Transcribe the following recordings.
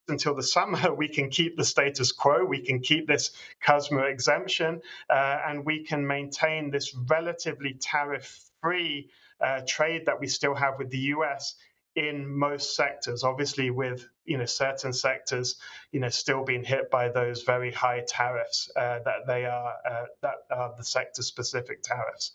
until the summer, we can keep the status quo, we can keep this CUSMA exemption, and we can maintain this relatively tariff-free trade that we still have with the US in most sectors. Obviously, with certain sectors, still being hit by those very high tariffs that are the sector-specific tariffs.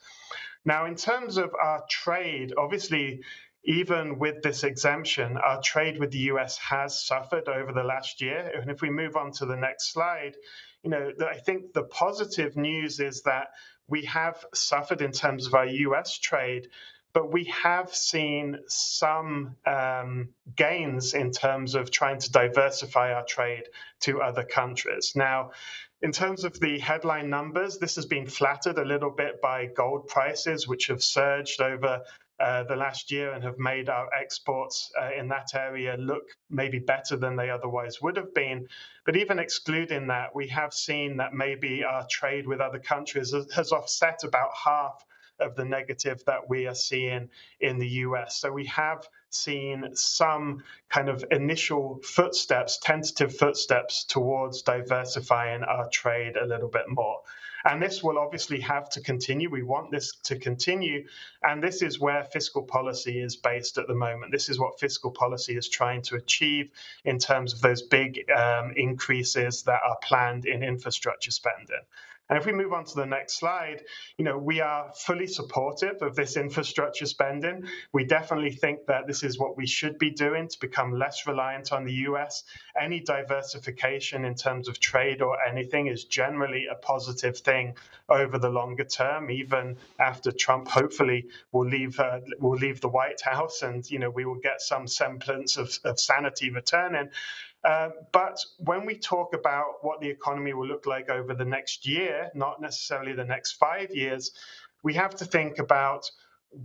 Now, in terms of our trade, obviously, even with this exemption, our trade with the US has suffered over the last year. And if we move on to the next slide, I think the positive news is that we have suffered in terms of our US trade, but we have seen some gains in terms of trying to diversify our trade to other countries. Now, in terms of the headline numbers, this has been flattered a little bit by gold prices, which have surged over the last year and have made our exports in that area look maybe better than they otherwise would have been. But even excluding that, we have seen that maybe our trade with other countries has offset about half of the negative that we are seeing in the US. So we have seen some kind of initial footsteps, tentative footsteps towards diversifying our trade a little bit more. And this will obviously have to continue. We want this to continue. And this is where fiscal policy is based at the moment. This is what fiscal policy is trying to achieve in terms of those big increases that are planned in infrastructure spending. And if we move on to the next slide, we are fully supportive of this infrastructure spending. We definitely think that this is what we should be doing to become less reliant on the US. Any diversification in terms of trade or anything is generally a positive thing over the longer term, even after Trump hopefully will leave the White House, and we will get some semblance of sanity returning. But when we talk about what the economy will look like over the next year, not necessarily the next 5 years, we have to think about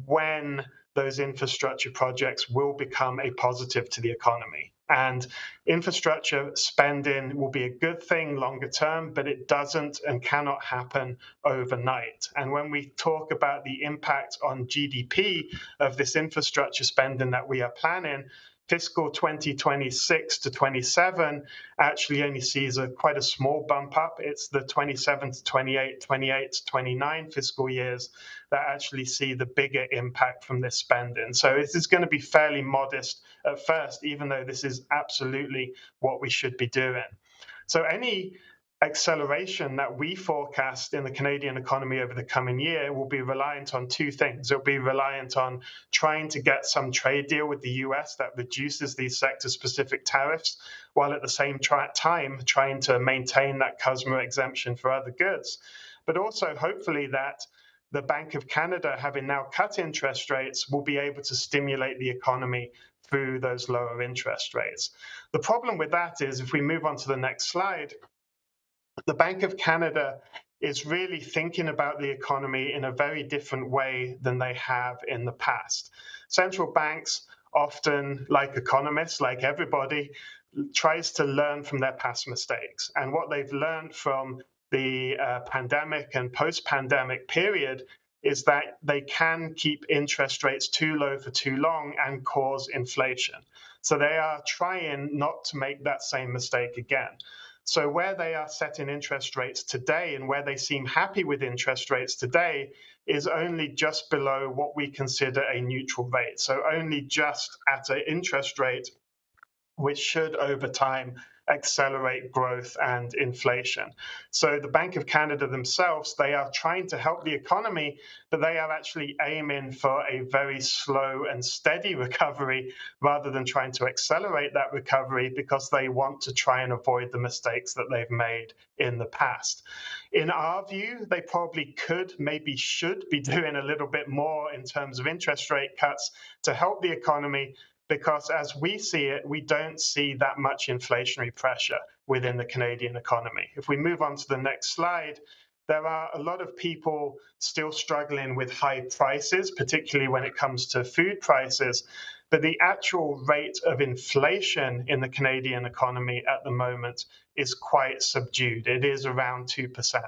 when those infrastructure projects will become a positive to the economy. And infrastructure spending will be a good thing longer term, but it doesn't and cannot happen overnight. And when we talk about the impact on GDP of this infrastructure spending that we are planning, fiscal 2026 to 27 actually only sees quite a small bump up. It's the 27 to 28, 28 to 29 fiscal years that actually see the bigger impact from this spending. So this is going to be fairly modest at first, even though this is absolutely what we should be doing. So any acceleration that we forecast in the Canadian economy over the coming year will be reliant on two things. It'll be reliant on trying to get some trade deal with the US that reduces these sector-specific tariffs, while at the same time trying to maintain that CUSMA exemption for other goods. But also hopefully that the Bank of Canada, having now cut interest rates, will be able to stimulate the economy through those lower interest rates. The problem with that is, if we move on to the next slide, the Bank of Canada is really thinking about the economy in a very different way than they have in the past. Central banks often, like economists, like everybody, tries to learn from their past mistakes. And what they've learned from the pandemic and post-pandemic period is that they can keep interest rates too low for too long and cause inflation. So they are trying not to make that same mistake again. So where they are setting interest rates today and where they seem happy with interest rates today is only just below what we consider a neutral rate. So only just at an interest rate which should over time accelerate growth and inflation. So the Bank of Canada themselves, they are trying to help the economy, but they are actually aiming for a very slow and steady recovery rather than trying to accelerate that recovery, because they want to try and avoid the mistakes that they've made in the past. In our view, they probably could, maybe should be doing a little bit more in terms of interest rate cuts to help the economy, because as we see it, we don't see that much inflationary pressure within the Canadian economy. If we move on to the next slide, there are a lot of people still struggling with high prices, particularly when it comes to food prices. but the actual rate of inflation in the Canadian economy at the moment is quite subdued. It is around 2%.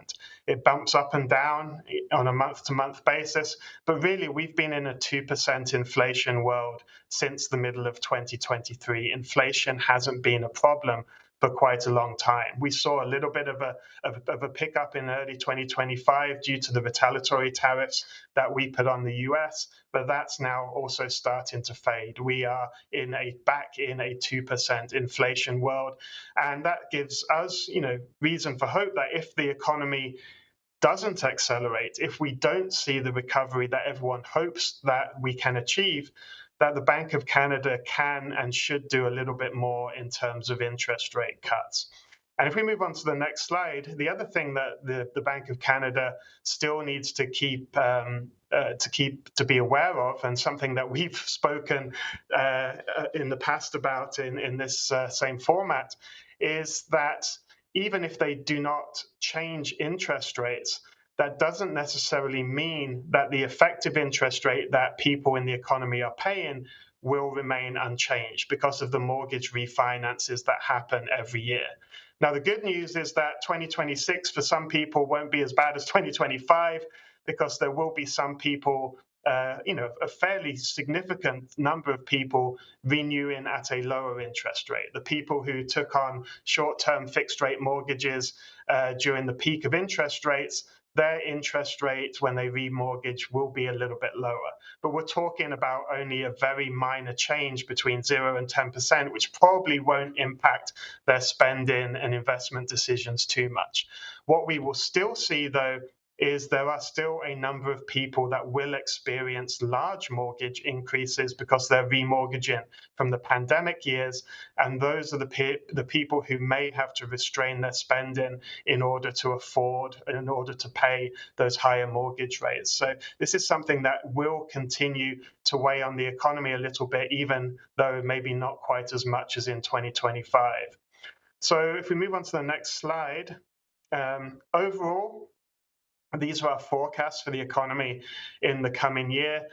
It bumps up and down on a month-to-month basis, but really we've been in a 2% inflation world since the middle of 2023. Inflation hasn't been a problem for quite a long time. We saw a little bit of a pickup in early 2025 due to the retaliatory tariffs that we put on the US, but that's now also starting to fade. We are back in a 2% inflation world, and that gives us, reason for hope that if the economy doesn't accelerate, if we don't see the recovery that everyone hopes that we can achieve, that the Bank of Canada can and should do a little bit more in terms of interest rate cuts. And if we move on to the next slide, the other thing that the Bank of Canada still needs to be aware of, and something that we've spoken in the past about in this same format, is that even if they do not change interest rates, that doesn't necessarily mean that the effective interest rate that people in the economy are paying will remain unchanged because of the mortgage refinances that happen every year. Now, the good news is that 2026 for some people won't be as bad as 2025 because there will be some people, a fairly significant number of people renewing at a lower interest rate. The people who took on short-term fixed rate mortgages during the peak of interest rates, their interest rate when they remortgage will be a little bit lower. But we're talking about only a very minor change between 0 and 10%, which probably won't impact their spending and investment decisions too much. What we will still see, though, is there are still a number of people that will experience large mortgage increases because they're remortgaging from the pandemic years, and those are the people who may have to restrain their spending in order to afford, in order to pay those higher mortgage rates. So this is something that will continue to weigh on the economy a little bit, even though maybe not quite as much as in 2025. So if we move on to the next slide, overall, these are our forecasts for the economy in the coming year.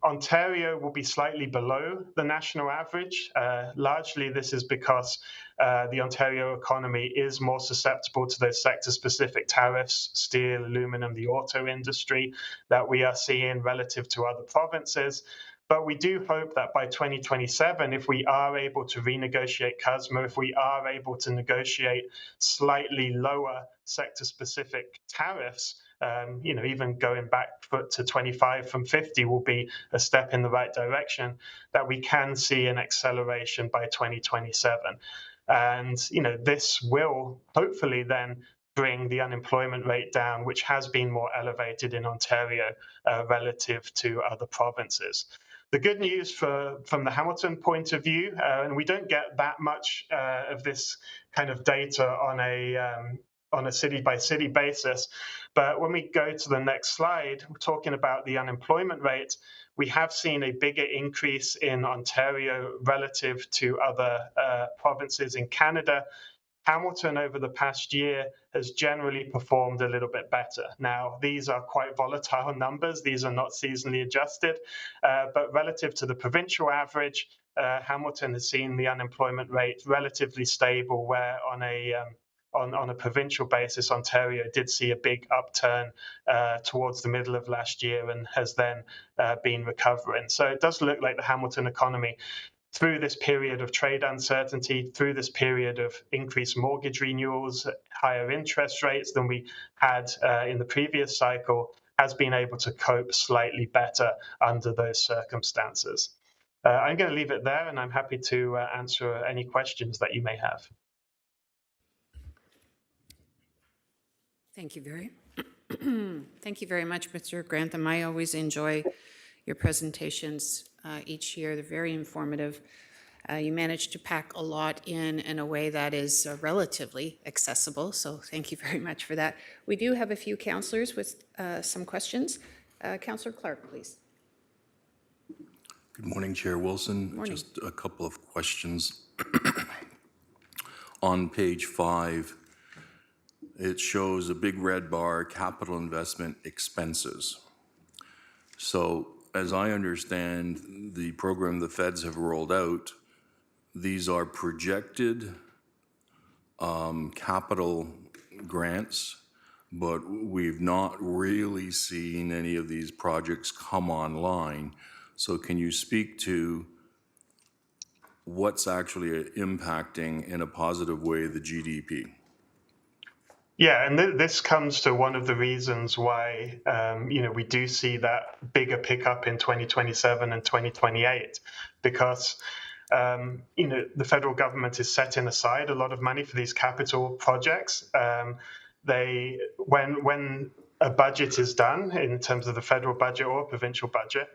Ontario will be slightly below the national average. Largely, this is because the Ontario economy is more susceptible to those sector-specific tariffs, steel, aluminum, the auto industry, that we are seeing relative to other provinces. But we do hope that by 2027, if we are able to renegotiate CUSMA, if we are able to negotiate slightly lower sector-specific tariffs, even going back to 25 from 50 will be a step in the right direction, that we can see an acceleration by 2027. And, this will hopefully then bring the unemployment rate down, which has been more elevated in Ontario relative to other provinces. The good news from the Hamilton point of view, and we don't get that much of this kind of data on a city-by-city basis, but when we go to the next slide, we're talking about the unemployment rate. We have seen a bigger increase in Ontario relative to other provinces in Canada. Hamilton over the past year has generally performed a little bit better. Now, these are quite volatile numbers. These are not seasonally adjusted, but relative to the provincial average, Hamilton has seen the unemployment rate relatively stable, where on a provincial basis, Ontario did see a big upturn towards the middle of last year and has then been recovering. So it does look like the Hamilton economy, through this period of trade uncertainty, through this period of increased mortgage renewals, higher interest rates than we had in the previous cycle, has been able to cope slightly better under those circumstances. I'm going to leave it there, and I'm happy to answer any questions that you may have. Thank you very much, Mr. Grantham. I always enjoy your presentations each year. They're very informative. You managed to pack a lot in a way that is relatively accessible, so thank you very much for that. We do have a few councillors with some questions. Councillor Clark, please. Good morning, Chair Wilson. Morning. Just a couple of questions. On page 5, it shows a big red bar, capital investment expenses. So as I understand the program the feds have rolled out, these are projected capital grants, but we've not really seen any of these projects come online. So can you speak to what's actually impacting in a positive way the GDP? Yeah, and this comes to one of the reasons why we do see that bigger pickup in 2027 and 2028, because the federal government is setting aside a lot of money for these capital projects. When a budget is done in terms of the federal budget or provincial budget,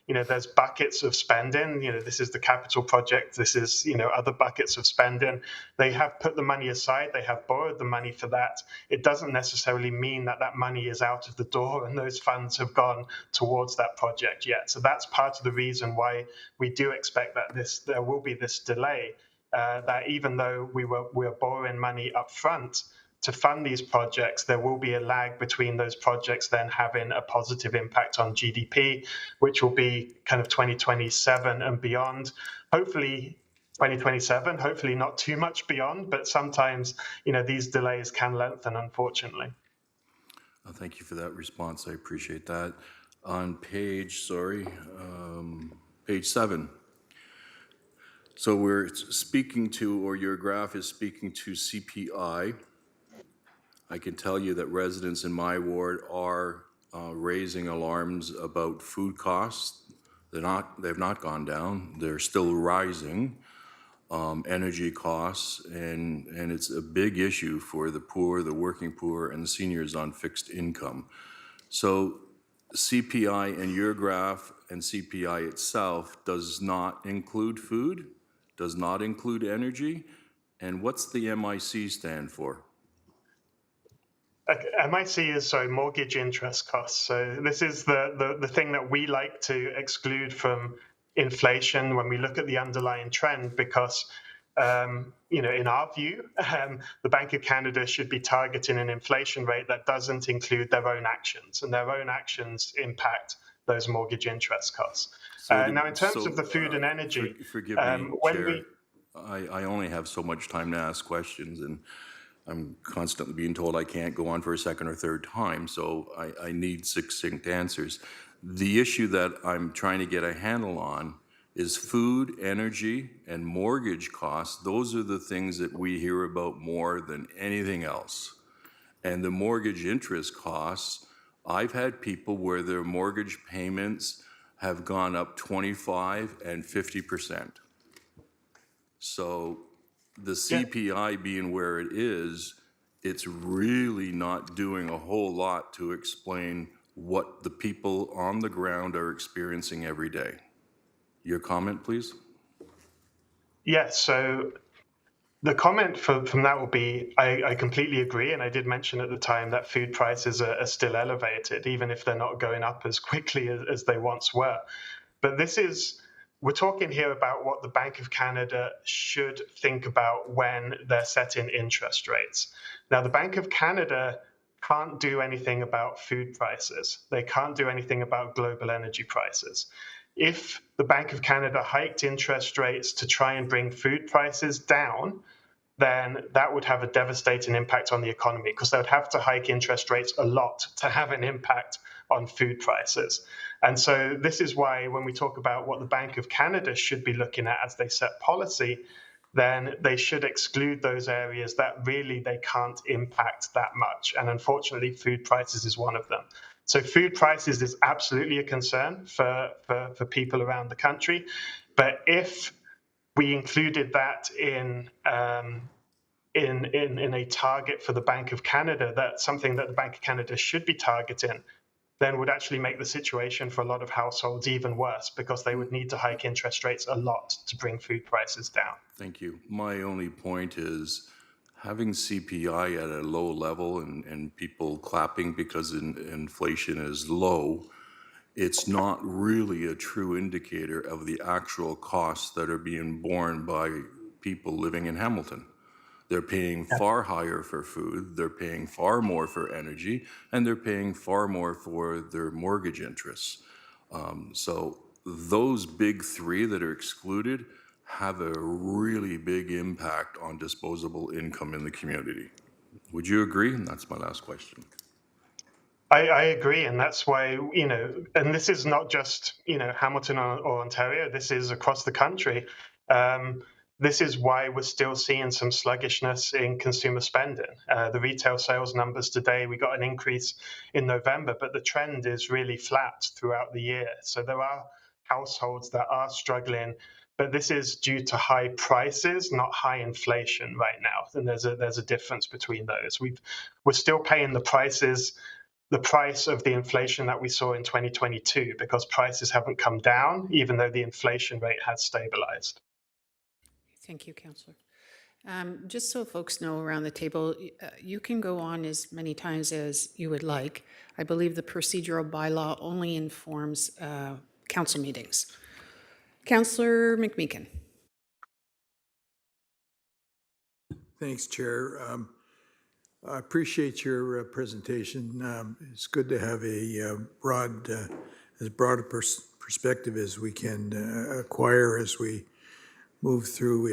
there's buckets of spending. This is the capital project. This is, other buckets of spending. They have put the money aside. They have borrowed the money for that. It doesn't necessarily mean that that money is out of the door and those funds have gone towards that project yet. So that's part of the reason why we do expect that there will be this delay, that even though we're borrowing money up front to fund these projects, there will be a lag between those projects then having a positive impact on GDP, which will be kind of 2027 and beyond. Hopefully 2027, hopefully not too much beyond, but sometimes, these delays can lengthen, unfortunately. Thank you for that response. I appreciate that. On page 7. So we're speaking to, or your graph is speaking to CPI. I can tell you that residents in my ward are raising alarms about food costs. They've not gone down. They're still rising. Energy costs, and it's a big issue for the poor, the working poor, and the seniors on fixed income. So CPI in your graph and CPI itself does not include food, does not include energy, and what's the MIC stand for? MIC is, mortgage interest costs. So this is the thing that we like to exclude from inflation when we look at the underlying trend, because in our view, the Bank of Canada should be targeting an inflation rate that doesn't include their own actions, and their own actions impact those mortgage interest costs. Now, in terms of the food and energy, forgive me, Chair, I only have so much time to ask questions, and I'm constantly being told I can't go on for a second or third time, so I need succinct answers. The issue that I'm trying to get a handle on is food, energy, and mortgage costs. Those are the things that we hear about more than anything else. And the mortgage interest costs, I've had people where their mortgage payments have gone up 25 and 50%. So the CPI being where it is, it's really not doing a whole lot to explain what the people on the ground are experiencing every day. Your comment, please? Yes, so the comment from that will be, I completely agree, and I did mention at the time that food prices are still elevated, even if they're not going up as quickly as they once were. But we're talking here about what the Bank of Canada should think about when they're setting interest rates. Now, the Bank of Canada can't do anything about food prices. They can't do anything about global energy prices. If the Bank of Canada hiked interest rates to try and bring food prices down, then that would have a devastating impact on the economy, because they would have to hike interest rates a lot to have an impact on food prices. And so this is why when we talk about what the Bank of Canada should be looking at as they set policy, then they should exclude those areas that really they can't impact that much. And unfortunately, food prices is one of them. So food prices is absolutely a concern for people around the country. But if we included that in a target for the Bank of Canada, that's something that the Bank of Canada should be targeting, then would actually make the situation for a lot of households even worse, because they would need to hike interest rates a lot to bring food prices down. Thank you. My only point is having CPI at a low level and people clapping because inflation is low, it's not really a true indicator of the actual costs that are being borne by people living in Hamilton. They're paying far higher for food, they're paying far more for energy, and they're paying far more for their mortgage interests. So those big three that are excluded have a really big impact on disposable income in the community. Would you agree? And that's my last question. I agree, and that's why, and this is not just, Hamilton or Ontario, this is across the country. This is why we're still seeing some sluggishness in consumer spending. The retail sales numbers today, we got an increase in November, but the trend is really flat throughout the year. So there are households that are struggling, but this is due to high prices, not high inflation right now. And there's a difference between those. We're still paying the price of the inflation that we saw in 2022 because prices haven't come down, even though the inflation rate has stabilized. Thank you, Councillor. Just so folks know around the table, you can go on as many times as you would like. I believe the procedural bylaw only informs council meetings. Councillor McMeekin. Thanks, Chair. I appreciate your presentation. It's good to have a as broad a perspective as we can acquire as we move through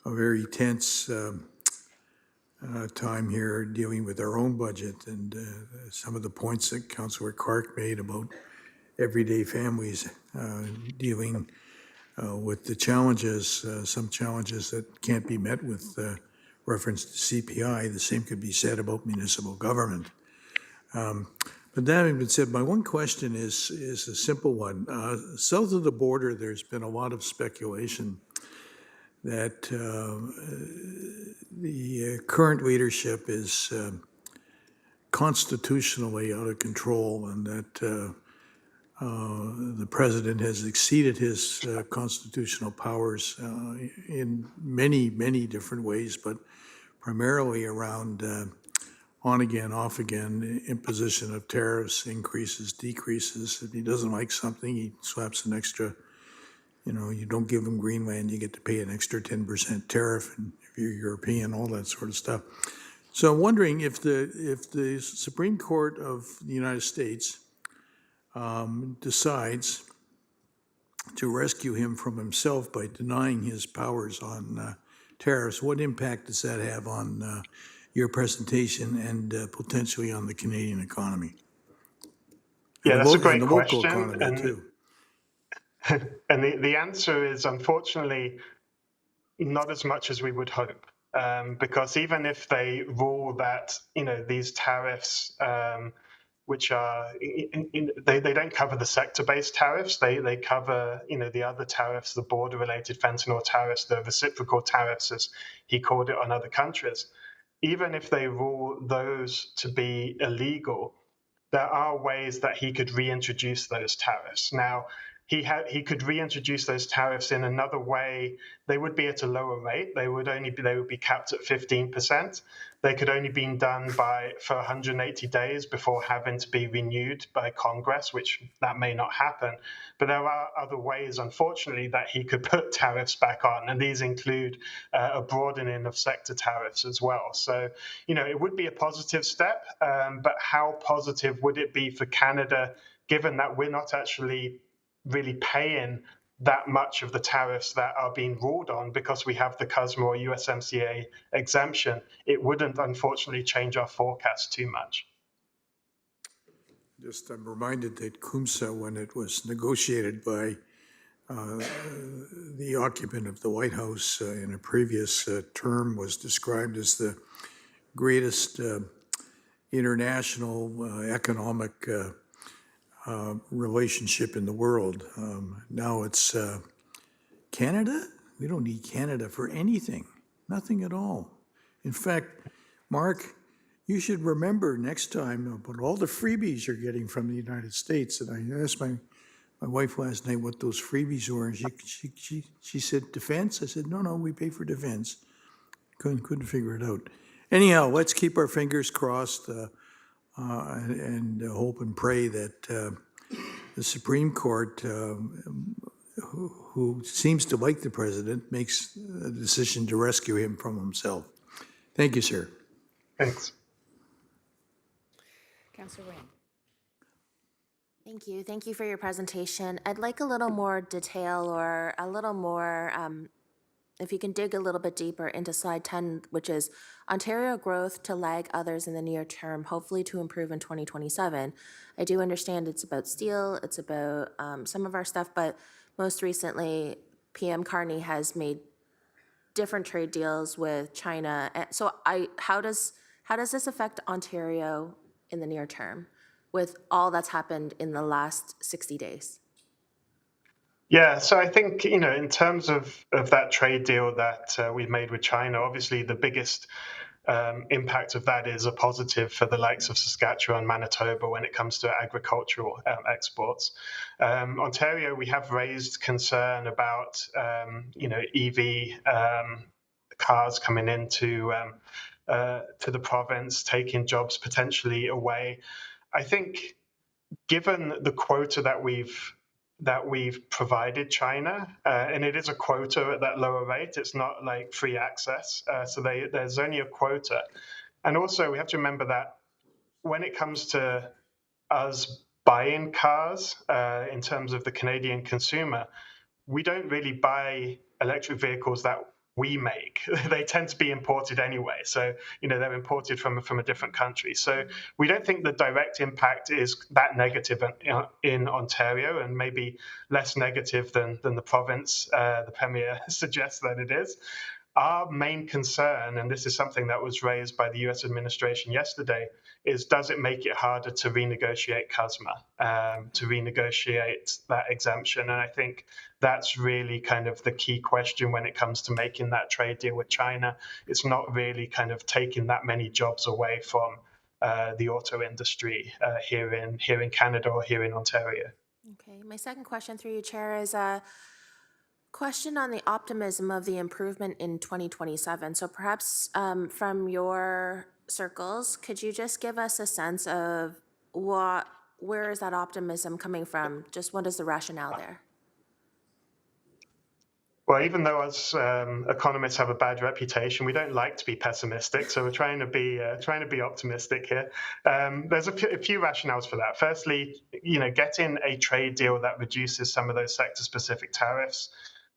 a very tense time here dealing with our own budget, and some of the points that Councillor Clark made about everyday families dealing with the challenges, some challenges that can't be met with reference to CPI. The same could be said about municipal government. But that having been said, my one question is a simple one. South of the border, there's been a lot of speculation that the current leadership is constitutionally out of control, and that the president has exceeded his constitutional powers in many, many different ways, but primarily around on again, off again, imposition of tariffs, increases, decreases. If he doesn't like something, he slaps an extra, you don't give him Greenland, you get to pay an extra 10% tariff, and if you're European, all that sort of stuff. So I'm wondering if the Supreme Court of the United States decides to rescue him from himself by denying his powers on tariffs, what impact does that have on your presentation and potentially on the Canadian economy? Yeah, that's a great and the question. local economy too. And the answer is, unfortunately, not as much as we would hope. Because even if they rule that, these tariffs, which are, they don't cover the sector-based tariffs, they cover, the other tariffs, the border-related fentanyl tariffs, the reciprocal tariffs, as he called it, on other countries. Even if they rule those to be illegal, there are ways that he could reintroduce those tariffs. Now, he could reintroduce those tariffs in another way. They would be at a lower rate. They would be capped at 15%. They could only be done for 180 days before having to be renewed by Congress, which that may not happen. But there are other ways, unfortunately, that he could put tariffs back on, and these include a broadening of sector tariffs as well. So, it would be a positive step, but how positive would it be for Canada, given that we're not actually really paying that much of the tariffs that are being ruled on because we have the CUSMA or USMCA exemption? It wouldn't, unfortunately, change our forecast too much. I'm reminded that CUMSA, when it was negotiated by the occupant of the White House in a previous term, was described as the greatest international economic relationship in the world. Now it's Canada? We don't need Canada for anything, nothing at all. In fact, Mark, you should remember next time about all the freebies you're getting from the United States. And I asked my wife last night what those freebies were, and she said, defense? I said, no, we pay for defense. Couldn't figure it out. Anyhow, let's keep our fingers crossed and hope and pray that the Supreme Court, who seems to like the president, makes a decision to rescue him from himself. Thank you, sir. Thanks. Councillor Wayne. Thank you. Thank you for your presentation. I'd like a little more detail or a little more, if you can dig a little bit deeper into slide 10, which is Ontario growth to lag others in the near term, hopefully to improve in 2027. I do understand it's about steel, it's about some of our stuff, but most recently, PM Carney has made different trade deals with China. So how does this affect Ontario in the near term with all that's happened in the last 60 days? Yeah, so I think, in terms of that trade deal that we've made with China, obviously the biggest impact of that is a positive for the likes of Saskatchewan, Manitoba when it comes to agricultural exports. Ontario, we have raised concern about, EV cars coming into to the province, taking jobs potentially away. I think, given the quota that we've provided China, and it is a quota at that lower rate. It's not like free access, so there's only a quota. And also, we have to remember that when it comes to us buying cars, in terms of the Canadian consumer, we don't really buy electric vehicles that we make. They tend to be imported anyway. So, they're imported from a different country. So we don't think the direct impact is that negative in Ontario, and maybe less negative than the province, the Premier suggests that it is. Our main concern, and this is something that was raised by the US administration yesterday, is does it make it harder to renegotiate CUSMA, to renegotiate that exemption? And I think that's really kind of the key question when it comes to making that trade deal with China. It's not really kind of taking that many jobs away from the auto industry here in Canada or here in Ontario. Okay, my second question through you, Chair, is a question on the optimism of the improvement in 2027. So perhaps from your circles, could you just give us a sense of where is that optimism coming from? Just what is the rationale there? Well, even though us economists have a bad reputation, we don't like to be pessimistic. So we're trying to be optimistic here. There's a few rationales for that. Firstly, getting a trade deal that reduces some of those sector-specific tariffs.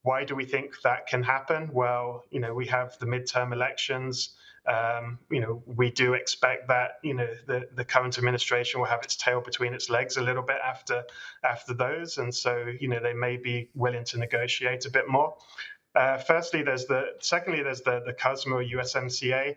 Why do we think that can happen? Well, we have the midterm elections. We do expect that the current administration will have its tail between its legs a little bit after those, and so they may be willing to negotiate a bit more. Secondly, there's the CUSMA or USMCA.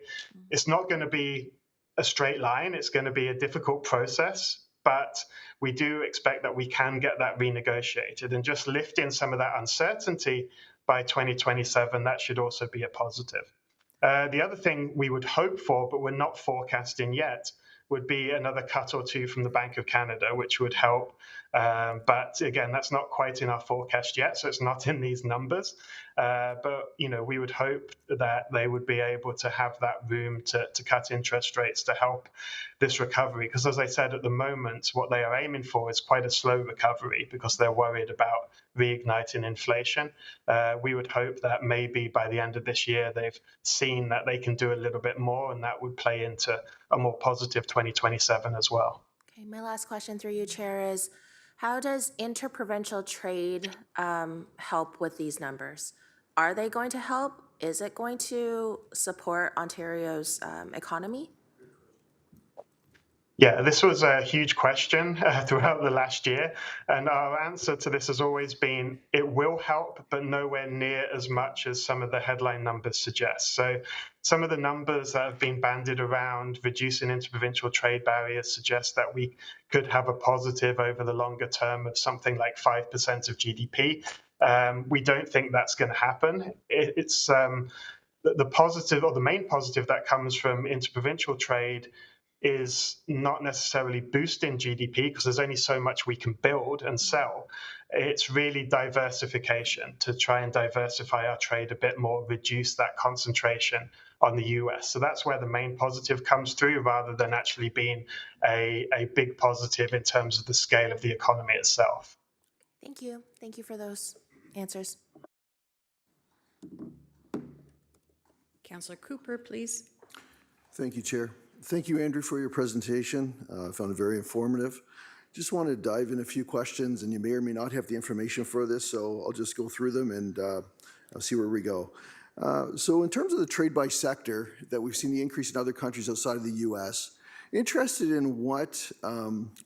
It's not going to be a straight line. It's going to be a difficult process, but we do expect that we can get that renegotiated, and just lifting some of that uncertainty by 2027, that should also be a positive. The other thing we would hope for, but we're not forecasting yet, would be another cut or two from the Bank of Canada, which would help. But again, that's not quite in our forecast yet, so it's not in these numbers. But we would hope that they would be able to have that room to cut interest rates to help this recovery. Because as I said, at the moment, what they are aiming for is quite a slow recovery because they're worried about reigniting inflation. We would hope that maybe by the end of this year, they've seen that they can do a little bit more, and that would play into a more positive 2027 as well. Okay, my last question through you, Chair, is how does interprovincial trade help with these numbers? Are they going to help? Is it going to support Ontario's economy? Yeah, this was a huge question throughout the last year, and our answer to this has always been it will help, but nowhere near as much as some of the headline numbers suggest. So some of the numbers that have been bandied around, reducing interprovincial trade barriers, suggest that we could have a positive over the longer term of something like 5% of GDP. We don't think that's going to happen. It's the positive, or the main positive that comes from interprovincial trade, is not necessarily boosting GDP because there's only so much we can build and sell. It's really diversification, to try and diversify our trade a bit more, reduce that concentration on the US. So that's where the main positive comes through, rather than actually being a big positive in terms of the scale of the economy itself. Thank you. Thank you for those answers. Councillor Cooper, please. Thank you, Chair. Thank you, Andrew, for your presentation. I found it very informative. Just want to dive in a few questions, and you may or may not have the information for this, so I'll just go through them and I'll see where we go. So in terms of the trade by sector, that we've seen the increase in other countries outside of the U.S., interested in what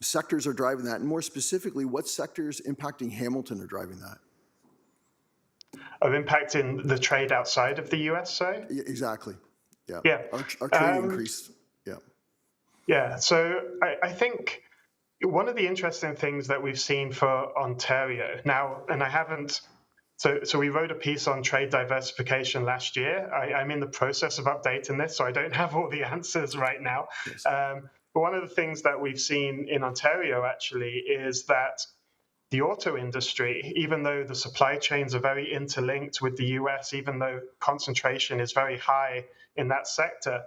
sectors are driving that, and more specifically, what sectors impacting Hamilton are driving that? Of impacting the trade outside of the US, sorry? Yeah, exactly. Yeah. Yeah. Our trade increased. Yeah. Yeah, so I think one of the interesting things that we've seen for Ontario now, and I haven't, so we wrote a piece on trade diversification last year. I'm in the process of updating this, so I don't have all the answers right now. Yes. But one of the things that we've seen in Ontario actually is that the auto industry, even though the supply chains are very interlinked with the US, even though concentration is very high in that sector,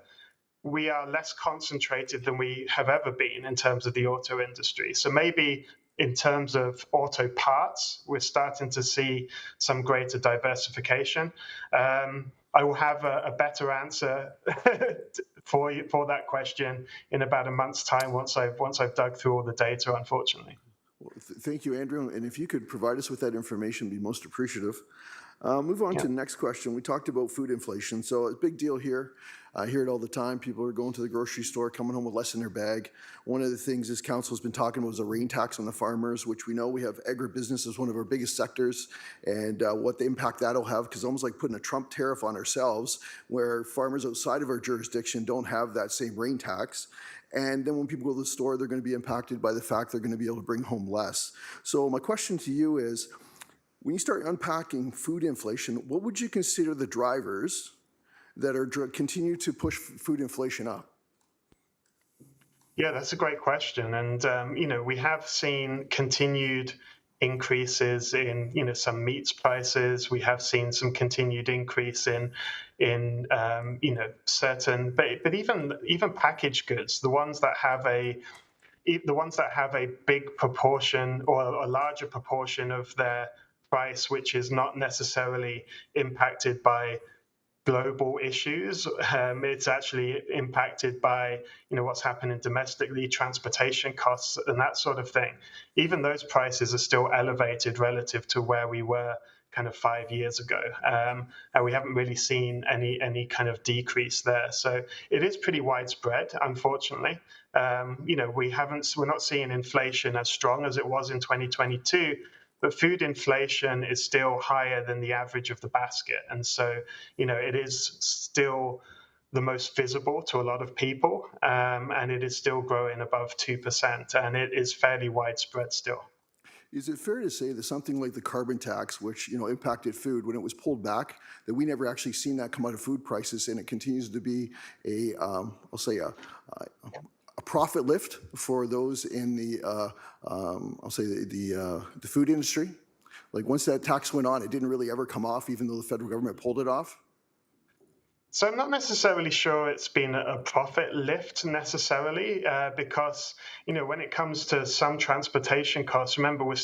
we are less concentrated than we have ever been in terms of the auto industry. So maybe in terms of auto parts, we're starting to see some greater diversification. I will have a better answer for that question in about a month's time once I've dug through all the data, unfortunately. Well, thank you, Andrew. And if you could provide us with that information, be most appreciative. Move on to the next question. We talked about food inflation. So a big deal here. I hear it all the time. People are going to the grocery store, coming home with less in their bag. One of the things this council has been talking about is a rain tax on the farmers, which we know we have agribusiness as one of our biggest sectors, and what the impact that'll have, because almost like putting a Trump tariff on ourselves, where farmers outside of our jurisdiction don't have that same rain tax. And then when people go to the store, they're going to be impacted by the fact they're going to be able to bring home less. So my question to you is, when you start unpacking food inflation, what would you consider the drivers that are continue to push food inflation up? Yeah, that's a great question. And, we have seen continued increases in, some meats prices. We have seen some continued increase in certain, but even packaged goods, the ones that have a big proportion or a larger proportion of their price, which is not necessarily impacted by global issues. It's actually impacted by what's happening domestically, transportation costs, and that sort of thing. Even those prices are still elevated relative to where we were kind of 5 years ago, and we haven't really seen any kind of decrease there. So it is pretty widespread, unfortunately. We're not seeing inflation as strong as it was in 2022. But food inflation is still higher than the average of the basket. And so, it is still the most visible to a lot of people, and it is still growing above 2%, and it is fairly widespread still. Is it fair to say that something like the carbon tax, which impacted food when it was pulled back, that we never actually seen that come out of food prices, and it continues to be a profit lift for those in the the food industry? Like once that tax went on, it didn't really ever come off, even though the federal government pulled it off? So I'm not necessarily sure it's been a profit lift necessarily, because when it comes to some transportation costs, remember we're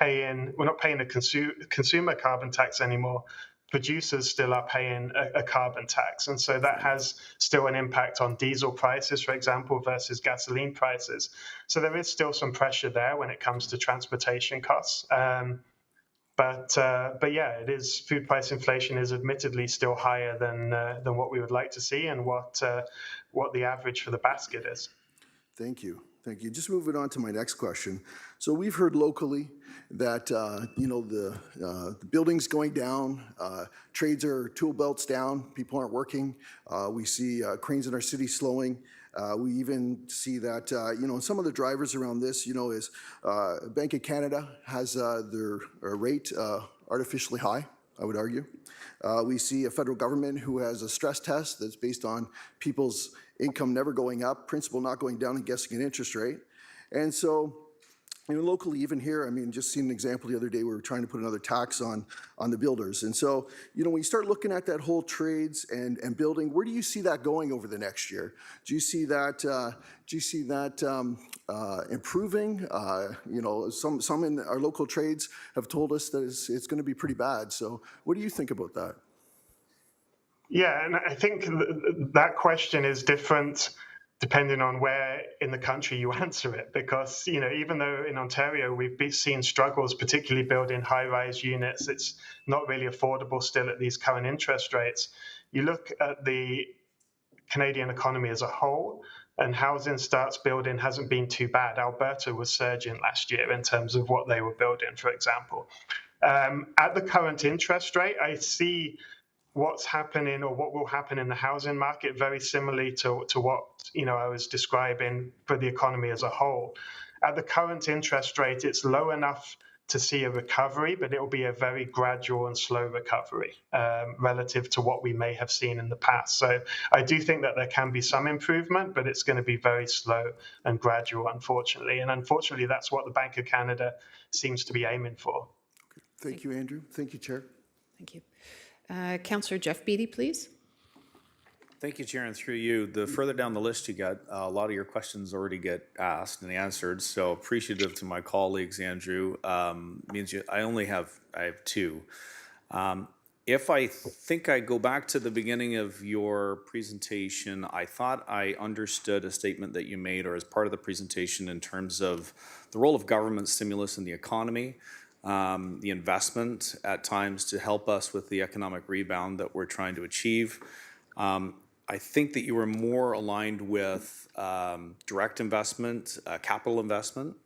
not paying a consumer carbon tax anymore. Producers still are paying a carbon tax, and so that has still an impact on diesel prices, for example, versus gasoline prices. So there is still some pressure there when it comes to transportation costs. But yeah, it is. Food price inflation is admittedly still higher than what we would like to see, and what the average for the basket is. Thank you. Thank you. Just moving on to my next question. So we've heard locally that the buildings going down, trades are tool belts down, people aren't working. We see cranes in our city slowing. We even see that some of the drivers around this is Bank of Canada has their rate artificially high, I would argue. We see a federal government who has a stress test that's based on people's income never going up, principal not going down, and guessing an interest rate. And so, locally, even here, just seen an example the other day, we were trying to put another tax on the builders. And so, when you start looking at that whole trades and building, where do you see that going over the next year? Do you see that improving? Some in our local trades have told us that it's going to be pretty bad. So what do you think about that? Yeah, and I think that question is different depending on where in the country you answer it, because even though in Ontario we've seen struggles, particularly building high-rise units, it's not really affordable still at these current interest rates. You look at the Canadian economy as a whole, and housing starts building hasn't been too bad. Alberta was surging last year in terms of what they were building, for example. At the current interest rate, I see what's happening or what will happen in the housing market very similarly to what I was describing for the economy as a whole. At the current interest rate, it's low enough to see a recovery, but it will be a very gradual and slow recovery relative to what we may have seen in the past. So I do think that there can be some improvement, but it's going to be very slow and gradual, unfortunately. And unfortunately, that's what the Bank of Canada seems to be aiming for. Thank you, Andrew. Thank you, Chair. Thank you. Councillor Jeff Beattie, please. Thank you, Chair, and through you. The further down the list you get, a lot of your questions already get asked and answered. So appreciative to my colleagues, Andrew. Means I have two. If I think I go back to the beginning of your presentation, I thought I understood a statement that you made, or as part of the presentation, in terms of the role of government stimulus in the economy. The investment at times to help us with the economic rebound that we're trying to achieve. I think that you were more aligned with direct investment, capital investment.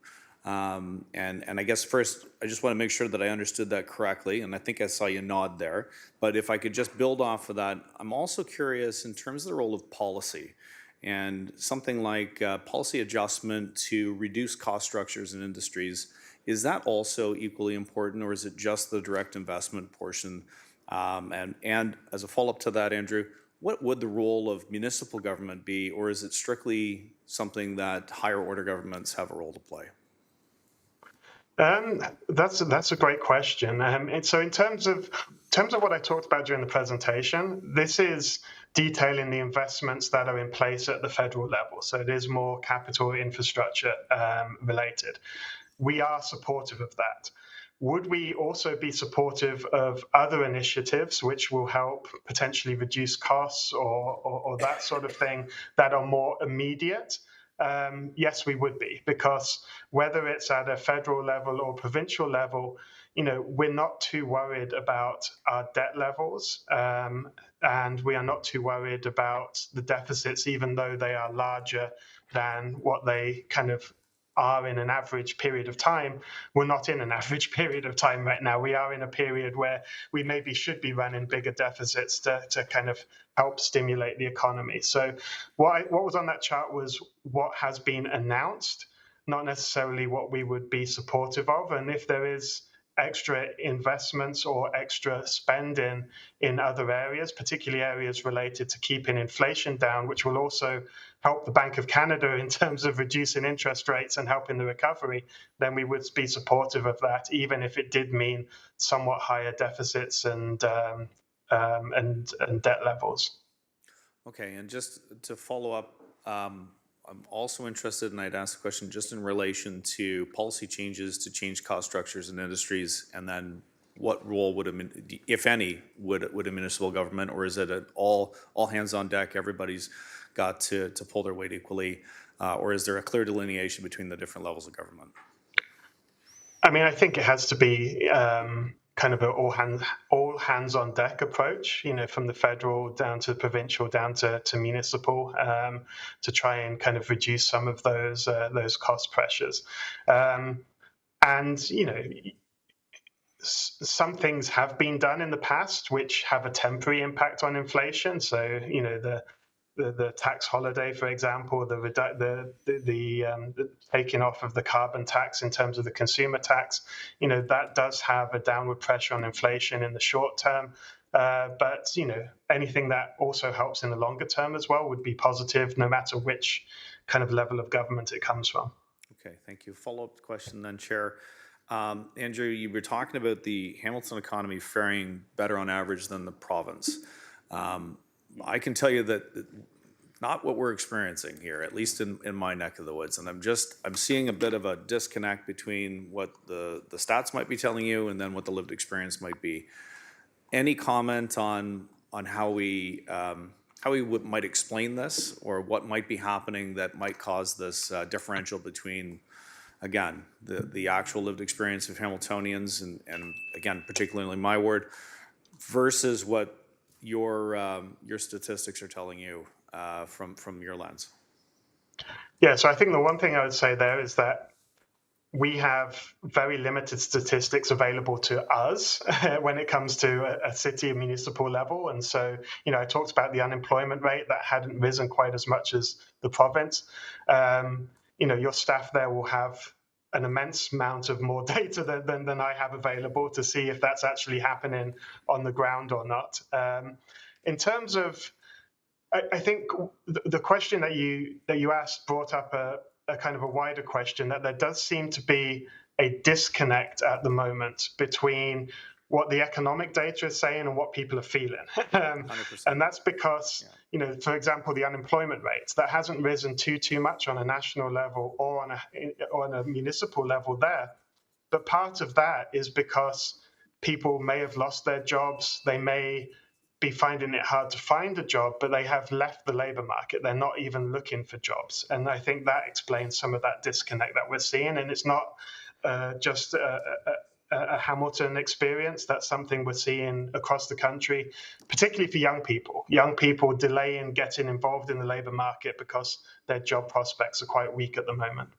And I guess first, I just want to make sure that I understood that correctly, and I think I saw you nod there. But if I could just build off of that, I'm also curious in terms of the role of policy and something like policy adjustment to reduce cost structures in industries. Is that also equally important, or is it just the direct investment portion? And as a follow-up to that, Andrew, what would the role of municipal government be, or is it strictly something that higher order governments have a role to play? That's a great question. And so in terms of what I talked about during the presentation, this is detailing the investments that are in place at the federal level. So it is more capital infrastructure related. We are supportive of that. Would we also be supportive of other initiatives which will help potentially reduce costs or that sort of thing that are more immediate? Yes, we would be, because whether it's at a federal level or provincial level, we're not too worried about our debt levels, and we are not too worried about the deficits, even though they are larger than what they kind of are in an average period of time. We're not in an average period of time right now. We are in a period where we maybe should be running bigger deficits to kind of help stimulate the economy. So what was on that chart was what has been announced, not necessarily what we would be supportive of. And if there is extra investments or extra spending in other areas, particularly areas related to keeping inflation down, which will also help the Bank of Canada in terms of reducing interest rates and helping the recovery, then we would be supportive of that, even if it did mean somewhat higher deficits and debt levels. Okay, and just to follow up, I'm also interested, and I'd ask a question just in relation to policy changes to change cost structures in industries, and then what role would, if any, would a municipal government, or is it all hands on deck, everybody's got to pull their weight equally, or is there a clear delineation between the different levels of government? I mean, I think it has to be kind of an all hands on deck approach, from the federal down to provincial down to municipal, to try and kind of reduce some of those cost pressures. And some things have been done in the past which have a temporary impact on inflation. So the tax holiday, for example, the taking off of the carbon tax in terms of the consumer tax, that does have a downward pressure on inflation in the short term. But anything that also helps in the longer term as well would be positive, no matter which kind of level of government it comes from. Okay, thank you. Follow-up question then, Chair. Andrew, you were talking about the Hamilton economy faring better on average than the province. I can tell you that not what we're experiencing here, at least in my neck of the woods. And I'm seeing a bit of a disconnect between what the stats might be telling you and then what the lived experience might be. Any comment on how we how we might explain this, or what might be happening that might cause this differential between, again, the actual lived experience of Hamiltonians, and again, particularly my ward, versus what your statistics are telling you from your lens. Yeah, so I think the one thing I would say there is that we have very limited statistics available to us when it comes to a city and municipal level. And so, I talked about the unemployment rate that hadn't risen quite as much as the province. Your staff there will have an immense amount of more data than I have available to see if that's actually happening on the ground or not. In terms of, I think the question that you asked brought up a kind of a wider question, that there does seem to be a disconnect at the moment between what the economic data is saying and what people are feeling. And that's because, for example, the unemployment rate, that hasn't risen too much on a national level or on a municipal level there. But part of that is because people may have lost their jobs. They may be finding it hard to find a job, but they have left the labor market. They're not even looking for jobs. And I think that explains some of that disconnect that we're seeing. And it's not just a Hamilton experience. That's something we're seeing across the country, particularly for young people. Young people delaying getting involved in the labor market because their job prospects are quite weak at the moment.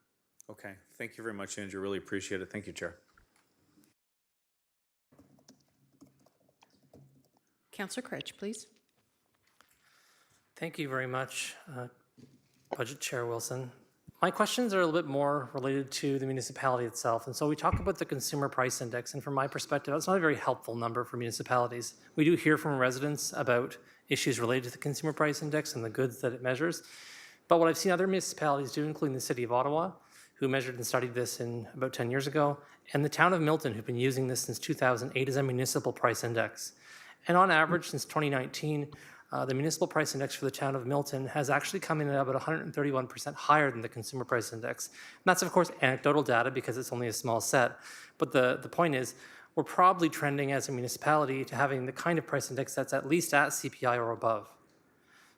Okay, thank you very much, Andrew. Really appreciate it. Thank you, Chair. Councillor Craig, please. Thank you very much, Budget Chair Wilson. My questions are a little bit more related to the municipality itself. And so we talk about the Consumer Price Index, and from my perspective, that's not a very helpful number for municipalities. We do hear from residents about issues related to the Consumer Price Index and the goods that it measures. But what I've seen other municipalities do, including the City of Ottawa, who measured and studied this in about 10 years ago, and the town of Milton, who've been using this since 2008 as a municipal price index. And on average, since 2019, the municipal price index for the town of Milton has actually come in at about 131% higher than the Consumer Price Index. And that's, of course, anecdotal data because it's only a small set. But the point is, we're probably trending as a municipality to having the kind of price index that's at least at CPI or above.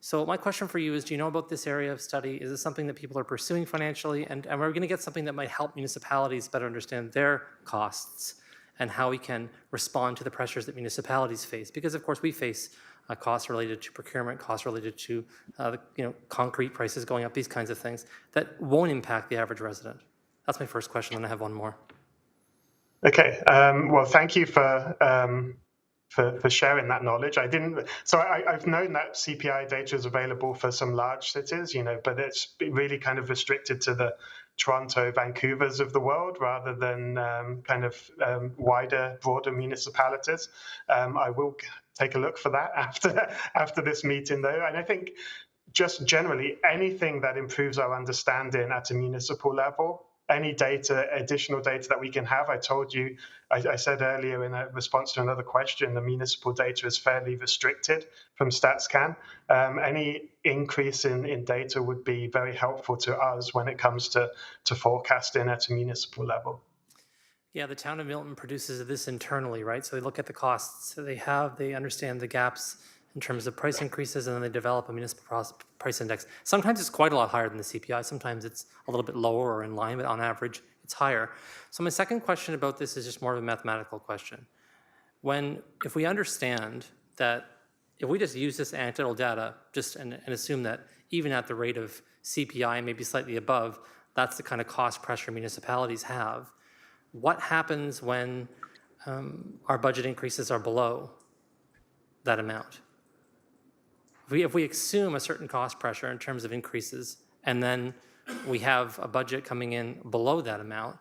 So my question for you is, do you know about this area of study? Is this something that people are pursuing financially? And are we going to get something that might help municipalities better understand their costs and how we can respond to the pressures that municipalities face? Because, of course, we face costs related to procurement, costs related to concrete prices going up, these kinds of things that won't impact the average resident. That's my first question, and I have one more. Okay. Well, thank you for sharing that knowledge. I've known that CPI data is available for some large cities, but it's really kind of restricted to the Toronto, Vancouvers of the world rather than wider, broader municipalities. I will take a look for that after this meeting, though. And I think just generally anything that improves our understanding at a municipal level, any data, additional data that we can have. I told you, I said earlier in a response to another question, the municipal data is fairly restricted from StatsCan. Any increase in data would be very helpful to us when it comes to forecasting at a municipal level. Yeah, the town of Milton produces this internally, right? So they look at the costs that they have, they understand the gaps in terms of price increases, and then they develop a municipal price index. Sometimes it's quite a lot higher than the CPI. Sometimes it's a little bit lower or in line, but on average, it's higher. So my second question about this is just more of a mathematical question. If we understand that if we just use this anecdotal data and assume that even at the rate of CPI, maybe slightly above, that's the kind of cost pressure municipalities have, what happens when our budget increases are below that amount? If we assume a certain cost pressure in terms of increases, and then we have a budget coming in below that amount,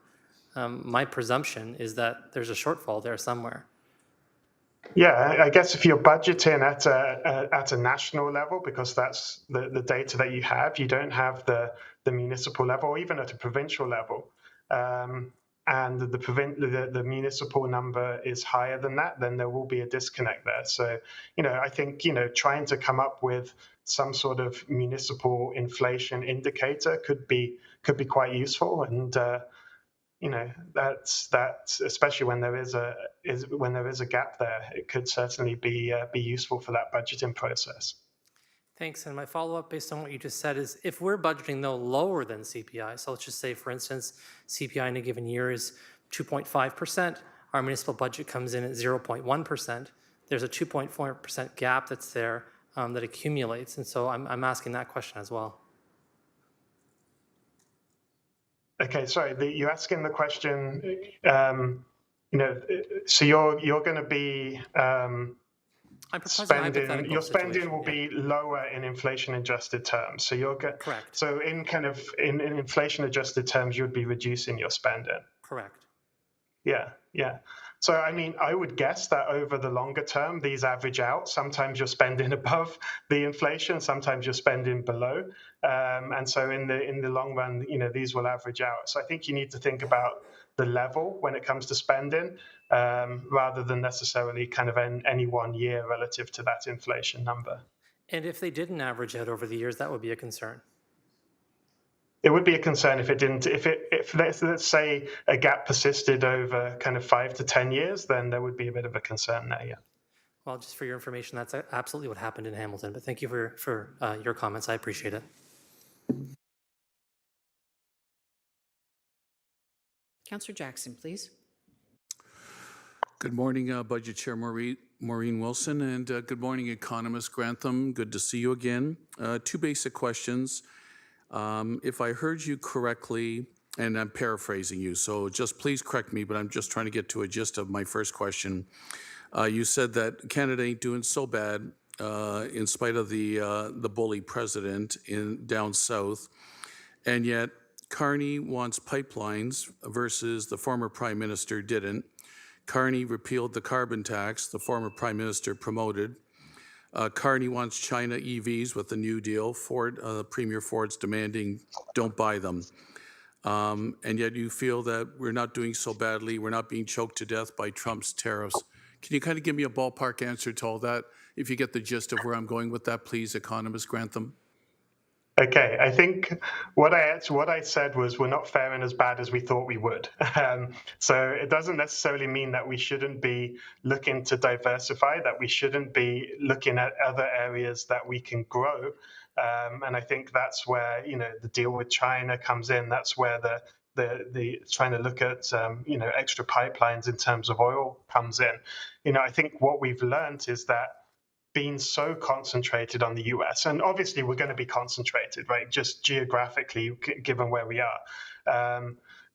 my presumption is that there's a shortfall there somewhere. Yeah, I guess if you're budgeting at a national level, because that's the data that you have, you don't have the municipal level, or even at a provincial level. And the municipal number is higher than that, then there will be a disconnect there. So, I think, trying to come up with some sort of municipal inflation indicator could be quite useful. And, that's especially when there is a gap there, it could certainly be useful for that budgeting process. Thanks. And my follow-up based on what you just said is if we're budgeting though lower than CPI, so let's just say, for instance, CPI in a given year is 2.5%, our municipal budget comes in at 0.1%, there's a 2.4% gap that's there that accumulates. And so I'm asking that question as well. Okay, sorry, you're asking the question, so you're going to be I'm proposing a spending, hypothetical your spending situation, will be lower in inflation-adjusted terms. So Correct. So in inflation-adjusted terms, you would be reducing your spending. Correct. Yeah, yeah. So, I mean, I would guess that over the longer term, these average out. Sometimes you're spending above the inflation, sometimes you're spending below. And so in the long run, these will average out. So I think you need to think about the level when it comes to spending, rather than necessarily kind of any one year relative to that inflation number. And if they didn't average out over the years, that would be a concern. It would be a concern if it didn't. If let's say a gap persisted over kind of 5 to 10 years, then there would be a bit of a concern there. Yeah. Well, just for your information, that's absolutely what happened in Hamilton. But thank you for your comments. I appreciate it. Councillor Jackson, please. Good morning, Budget Chair Maureen Wilson, and good morning, Economist Grantham. Good to see you again. Two basic questions. If I heard you correctly, and I'm paraphrasing you, so just please correct me, but I'm just trying to get to a gist of my first question. You said that Canada ain't doing so bad in spite of the bully president down south, and yet Carney wants pipelines versus the former Prime Minister didn't. Carney repealed the carbon tax the former Prime Minister promoted. Carney wants China EVs with the New Deal. Premier Ford's demanding don't buy them. And yet you feel that we're not doing so badly. We're not being choked to death by Trump's tariffs. Can you kind of give me a ballpark answer to all that? If you get the gist of where I'm going with that, please, Economist Grantham. Okay, I think what I said was we're not faring as bad as we thought we would. So it doesn't necessarily mean that we shouldn't be looking to diversify, that we shouldn't be looking at other areas that we can grow. And I think that's where the deal with China comes in. That's where the trying to look at extra pipelines in terms of oil comes in. I think what we've learned is that being so concentrated on the US, and obviously we're going to be concentrated, right, just geographically, given where we are.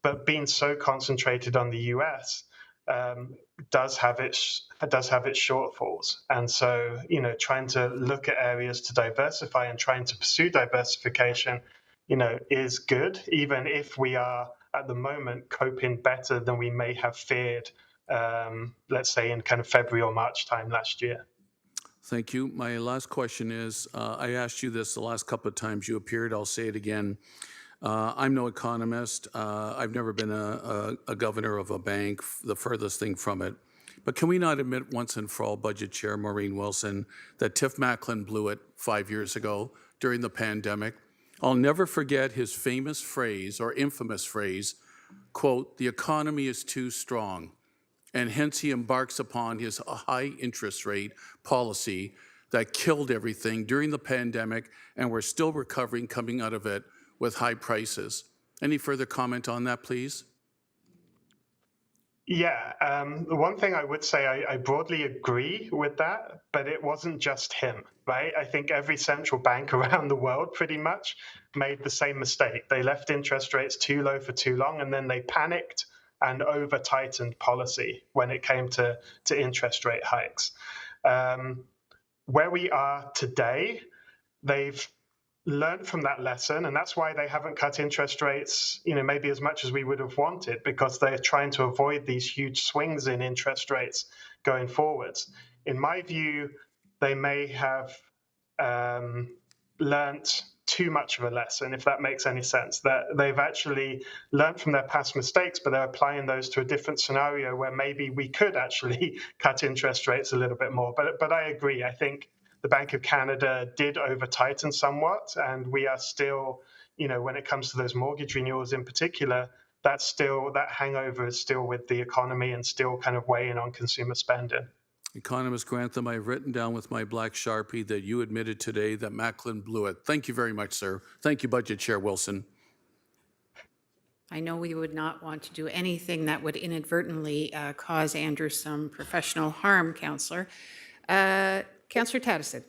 But being so concentrated on the US does have its shortfalls. And so, trying to look at areas to diversify and trying to pursue diversification, is good, even if we are at the moment coping better than we may have feared, let's say in kind of February or March time last year. Thank you. My last question is, I asked you this the last couple of times you appeared. I'll say it again. I'm no economist. I've never been a governor of a bank, the furthest thing from it. But can we not admit once and for all, Budget Chair Maureen Wilson, that Tiff Macklin blew it 5 years ago during the pandemic? I'll never forget his famous phrase, or infamous phrase, quote, "The economy is too strong." And hence he embarks upon his high interest rate policy that killed everything during the pandemic, and we're still recovering coming out of it with high prices. Any further comment on that, please? Yeah, the one thing I would say, I broadly agree with that, but it wasn't just him, right? I think every central bank around the world pretty much made the same mistake. They left interest rates too low for too long, and then they panicked and over-tightened policy when it came to interest rate hikes. Where we are today, they've learned from that lesson, and that's why they haven't cut interest rates, maybe as much as we would have wanted, because they're trying to avoid these huge swings in interest rates going forwards. In my view, they may have learnt too much of a lesson, if that makes any sense, that they've actually learned from their past mistakes, but they're applying those to a different scenario where maybe we could actually cut interest rates a little bit more. But I agree. I think the Bank of Canada did over-tighten somewhat, and we are still, when it comes to those mortgage renewals in particular, that hangover is still with the economy and still kind of weighing on consumer spending. Economist Grantham, I've written down with my black Sharpie that you admitted today that Macklin blew it. Thank you very much, sir. Thank you, Budget Chair Wilson. I know we would not want to do anything that would inadvertently cause Andrew some professional harm, Councillor. Councillor Tattison.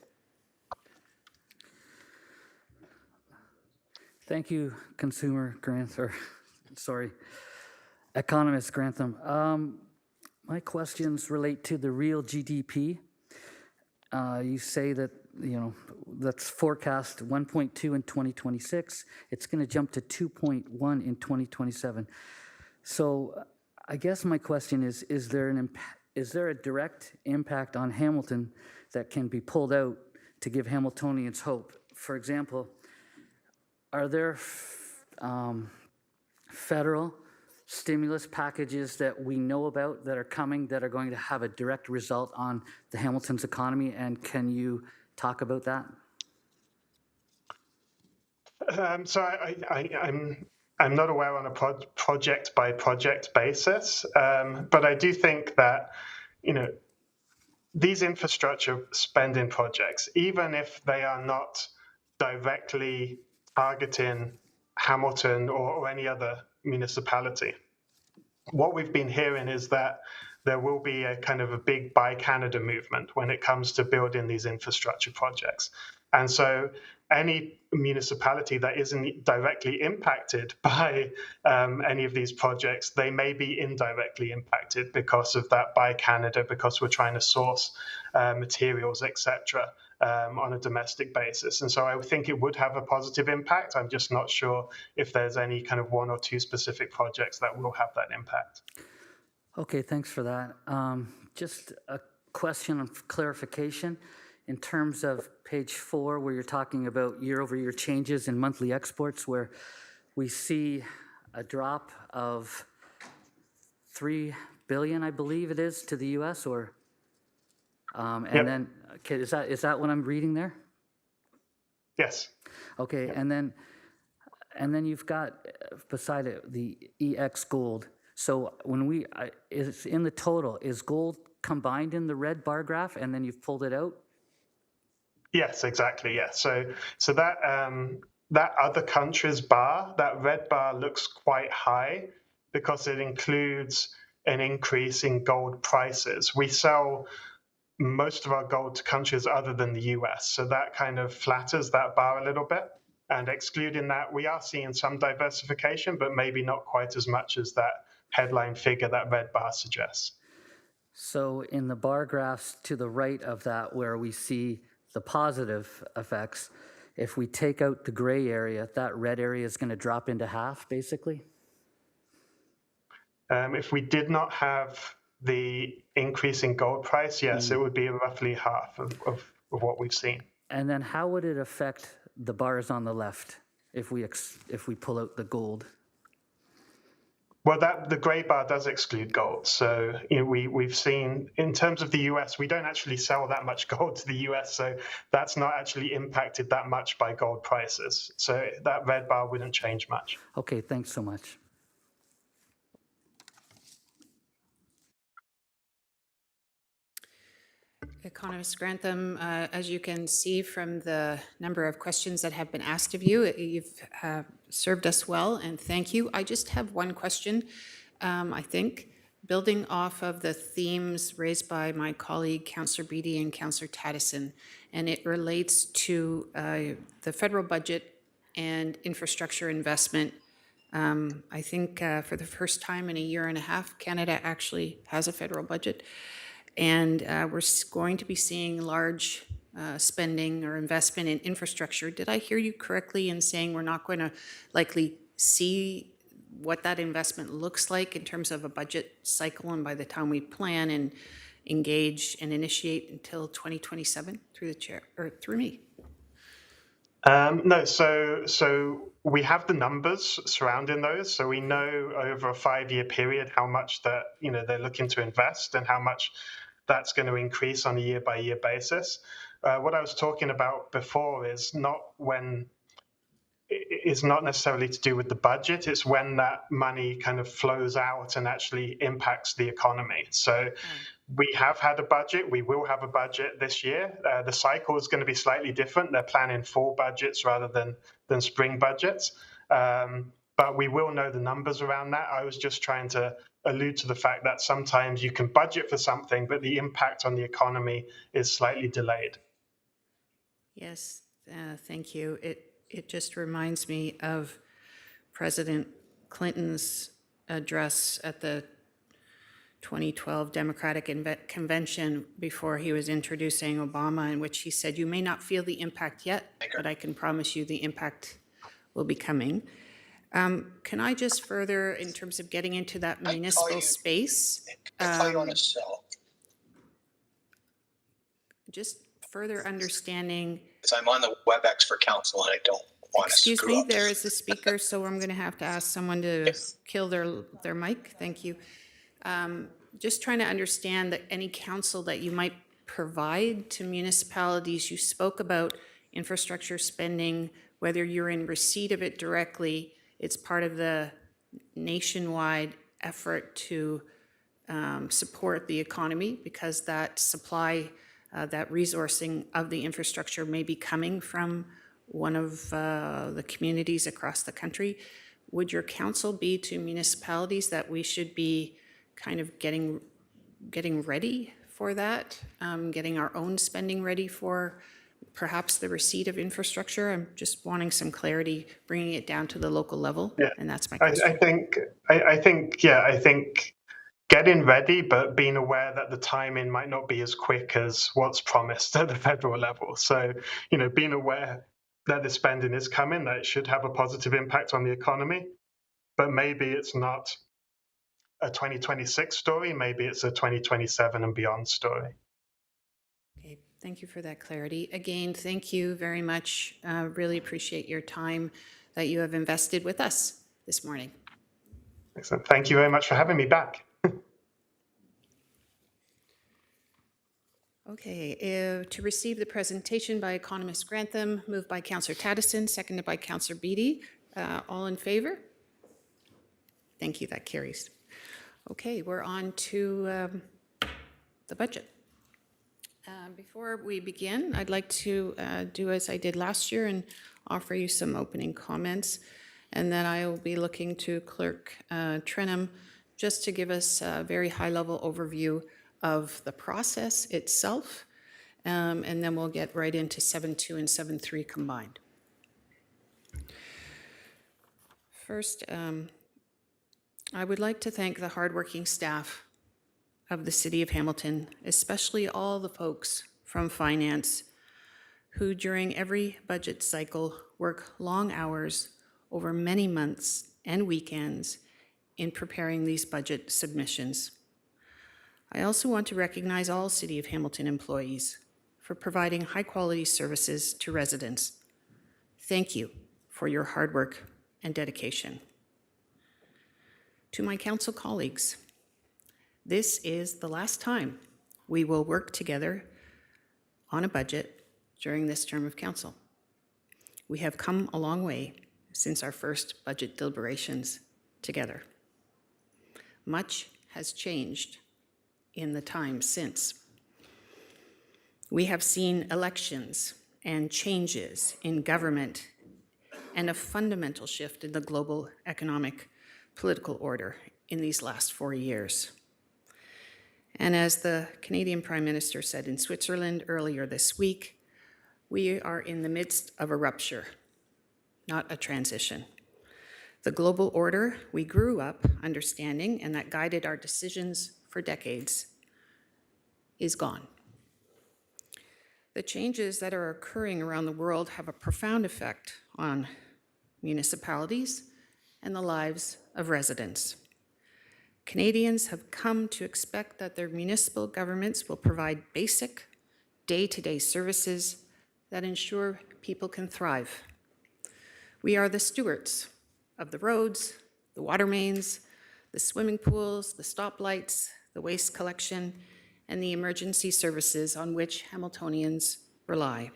Thank you, Economist Grantham. My questions relate to the real GDP. You say that, that's forecast 1.2 in 2026. It's going to jump to 2.1 in 2027. So I guess my question is there a direct impact on Hamilton that can be pulled out to give Hamiltonians hope? For example, are there federal stimulus packages that we know about that are coming that are going to have a direct result on the Hamilton's economy, and can you talk about that? So I'm not aware on a project by project basis, but I do think that these infrastructure spending projects, even if they are not directly targeting Hamilton or any other municipality, what we've been hearing is that there will be a kind of a big Buy Canada movement when it comes to building these infrastructure projects. And so any municipality that isn't directly impacted by any of these projects, they may be indirectly impacted because of that Buy Canada, because we're trying to source materials, etc., on a domestic basis. And so I think it would have a positive impact. I'm just not sure if there's any kind of one or two specific projects that will have that impact. Okay, thanks for that. Just a question of clarification. In terms of page 4, where you're talking about year-over-year changes in monthly exports, where we see a drop of $3 billion, I believe it is, to the U.S., or and then, okay, is that what I'm reading there? Yes. Okay, and then you've got beside it the EX gold. So when is in the total, is gold combined in the red bar graph, and then you've pulled it out? Yes, exactly. Yes. So that that other countries bar, that red bar, looks quite high because it includes an increase in gold prices. We sell most of our gold to countries other than the US, so that kind of flatters that bar a little bit. And excluding that, we are seeing some diversification, but maybe not quite as much as that headline figure that red bar suggests. So in the bar graphs to the right of that, where we see the positive effects, if we take out the gray area, that red area is going to drop into half, basically? If we did not have the increase in gold price, yes, it would be roughly half of what we've seen. And then how would it affect the bars on the left if we pull out the gold? Well, the gray bar does exclude gold. So we've seen, in terms of the US, we don't actually sell that much gold to the US, so that's not actually impacted that much by gold prices. So that red bar wouldn't change much. Okay, thanks so much. Economist Grantham, as you can see from the number of questions that have been asked of you, you've served us well, and thank you. I just have one question, I think, building off of the themes raised by my colleague, Councillor Beattie and Councillor Tattison, and it relates to the federal budget and infrastructure investment. I think for the first time in a year and a half, Canada actually has a federal budget. And we're going to be seeing large spending or investment in infrastructure. Did I hear you correctly in saying we're not going to likely see what that investment looks like in terms of a budget cycle, and by the time we plan and engage and initiate until 2027 through the chair, or through me? No, so we have the numbers surrounding those. So we know over a 5-year period how much that they're looking to invest and how much that's going to increase on a year-by-year basis. What I was talking about before is not necessarily to do with the budget. It's when that money kind of flows out and actually impacts the economy. So we have had a budget. We will have a budget this year. The cycle is going to be slightly different. They're planning fall budgets rather than spring budgets. But we will know the numbers around that. I was just trying to allude to the fact that sometimes you can budget for something, but the impact on the economy is slightly delayed. Yes, thank you. It just reminds me of President Clinton's address at the 2012 Democratic Convention before he was introducing Obama, in which he said, "You may not feel the impact yet, but I can promise you the impact will be coming." Can I just further, in terms of getting into that municipal space, just further understanding? Because I'm on the WebEx for council and I don't want to Excuse screw me, up. there is a speaker, so I'm going to have to ask someone to kill their mic. Thank you. Just trying to understand that any counsel that you might provide to municipalities. You spoke about infrastructure spending, whether you're in receipt of it directly. It's part of the nationwide effort to support the economy, because that supply, that resourcing of the infrastructure may be coming from one of the communities across the country. Would your counsel be to municipalities that we should be kind of getting ready for that, getting our own spending ready for perhaps the receipt of infrastructure? I'm just wanting some clarity, bringing it down to the local level, and that's my question. I think getting ready, but being aware that the timing might not be as quick as what's promised at the federal level. So, being aware that the spending is coming, that it should have a positive impact on the economy, but maybe it's not a 2026 story, maybe it's a 2027 and beyond story. Okay, thank you for that clarity. Again, thank you very much. Really appreciate your time that you have invested with us this morning. Excellent. Thank you very much for having me back. Okay, to receive the presentation by economist Grantham, moved by Councillor Taddison, seconded by Councillor Beattie. All in favor? Thank you, that carries. Okay, we're on to the budget. Before we begin, I'd like to do as I did last year and offer you some opening comments, and then I will be looking to Clerk Trenum just to give us a very high-level overview of the process itself, and then we'll get right into 7.2 and 7.3 combined. First, I would like to thank the hardworking staff of the City of Hamilton, especially all the folks from finance who during every budget cycle work long hours over many months and weekends in preparing these budget submissions. I also want to recognize all City of Hamilton employees for providing high-quality services to residents. Thank you for your hard work and dedication. To my council colleagues, this is the last time we will work together on a budget during this term of council. We have come a long way since our first budget deliberations together. Much has changed in the time since. We have seen elections and changes in government and a fundamental shift in the global economic political order in these last 4 years. And as the Canadian Prime Minister said in Switzerland earlier this week, we are in the midst of a rupture, not a transition. The global order we grew up understanding and that guided our decisions for decades is gone. The changes that are occurring around the world have a profound effect on municipalities and the lives of residents. Canadians have come to expect that their municipal governments will provide basic, day-to-day services that ensure people can thrive. We are the stewards of the roads, the water mains, the swimming pools, the stoplights, the waste collection, and the emergency services on which Hamiltonians rely.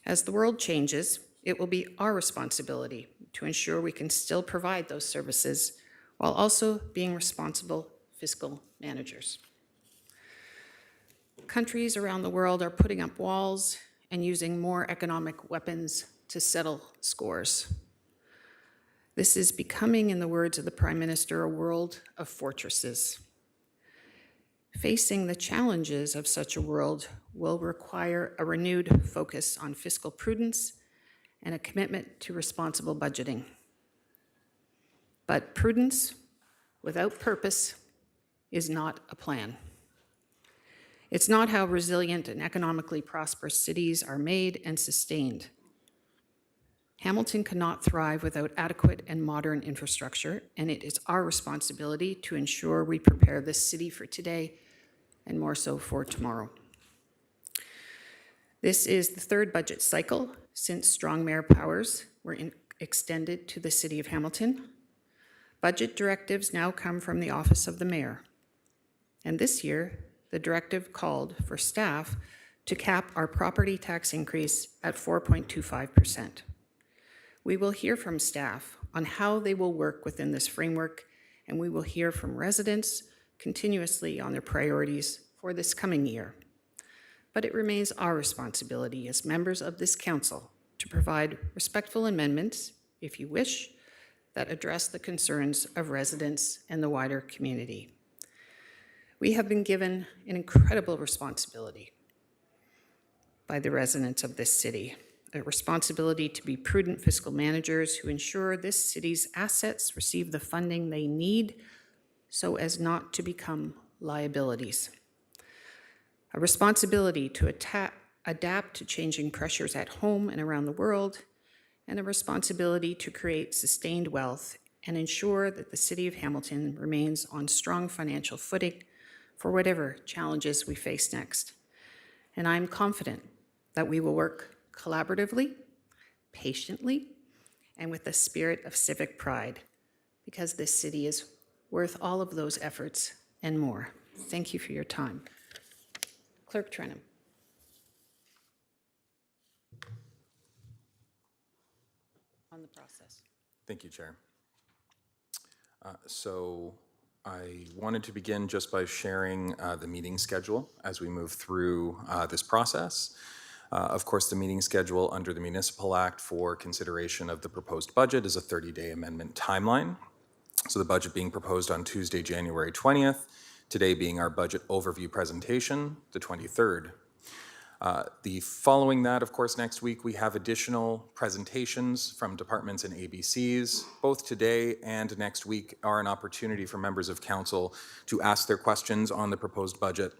As the world changes, it will be our responsibility to ensure we can still provide those services while also being responsible fiscal managers. Countries around the world are putting up walls and using more economic weapons to settle scores. This is becoming, in the words of the Prime Minister, a world of fortresses. Facing the challenges of such a world will require a renewed focus on fiscal prudence and a commitment to responsible budgeting. But prudence without purpose is not a plan. It's not how resilient and economically prosperous cities are made and sustained. Hamilton cannot thrive without adequate and modern infrastructure, and it is our responsibility to ensure we prepare this city for today and more so for tomorrow. This is the third budget cycle since strong mayor powers were extended to the City of Hamilton. Budget directives now come from the Office of the Mayor. And this year, the directive called for staff to cap our property tax increase at 4.25%. We will hear from staff on how they will work within this framework, and we will hear from residents continuously on their priorities for this coming year. But it remains our responsibility as members of this council to provide respectful amendments, if you wish, that address the concerns of residents and the wider community. We have been given an incredible responsibility by the residents of this city, a responsibility to be prudent fiscal managers who ensure this city's assets receive the funding they need so as not to become liabilities. A responsibility to adapt to changing pressures at home and around the world, and a responsibility to create sustained wealth and ensure that the City of Hamilton remains on strong financial footing for whatever challenges we face next. And I'm confident that we will work collaboratively, patiently, and with a spirit of civic pride, because this city is worth all of those efforts and more. Thank you for your time. Clerk Trenum. On the process. Thank you, Chair. So I wanted to begin just by sharing the meeting schedule as we move through this process. Of course, the meeting schedule under the Municipal Act for consideration of the proposed budget is a 30-day amendment timeline. So the budget being proposed on Tuesday, January 20th, today being our budget overview presentation, the 23rd. The following that, of course, next week we have additional presentations from departments and ABCs. Both today and next week are an opportunity for members of council to ask their questions on the proposed budget,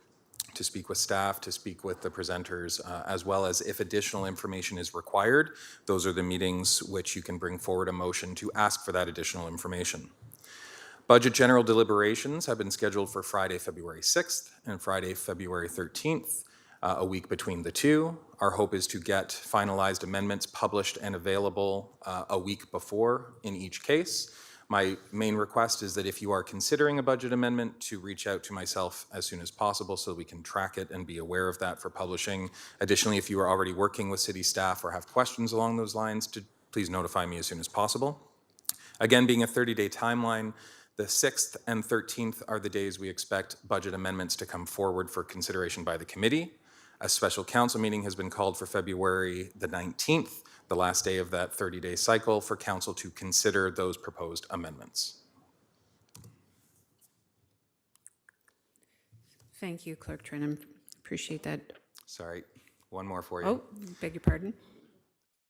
to speak with staff, to speak with the presenters, as well as if additional information is required. Those are the meetings which you can bring forward a motion to ask for that additional information. Budget general deliberations have been scheduled for Friday, February 6th and Friday, February 13th. A week between the two. Our hope is to get finalized amendments published and available a week before in each case. My main request is that if you are considering a budget amendment, to reach out to myself as soon as possible so we can track it and be aware of that for publishing. Additionally, if you are already working with city staff or have questions along those lines, to please notify me as soon as possible. Again, being a 30-day timeline, the 6th and 13th are the days we expect budget amendments to come forward for consideration by the committee. A special council meeting has been called for February the 19th, the last day of that 30-day cycle, for council to consider those proposed amendments. Thank you, Clerk Trenum. Appreciate that. Sorry, one more for you. Oh, beg your pardon.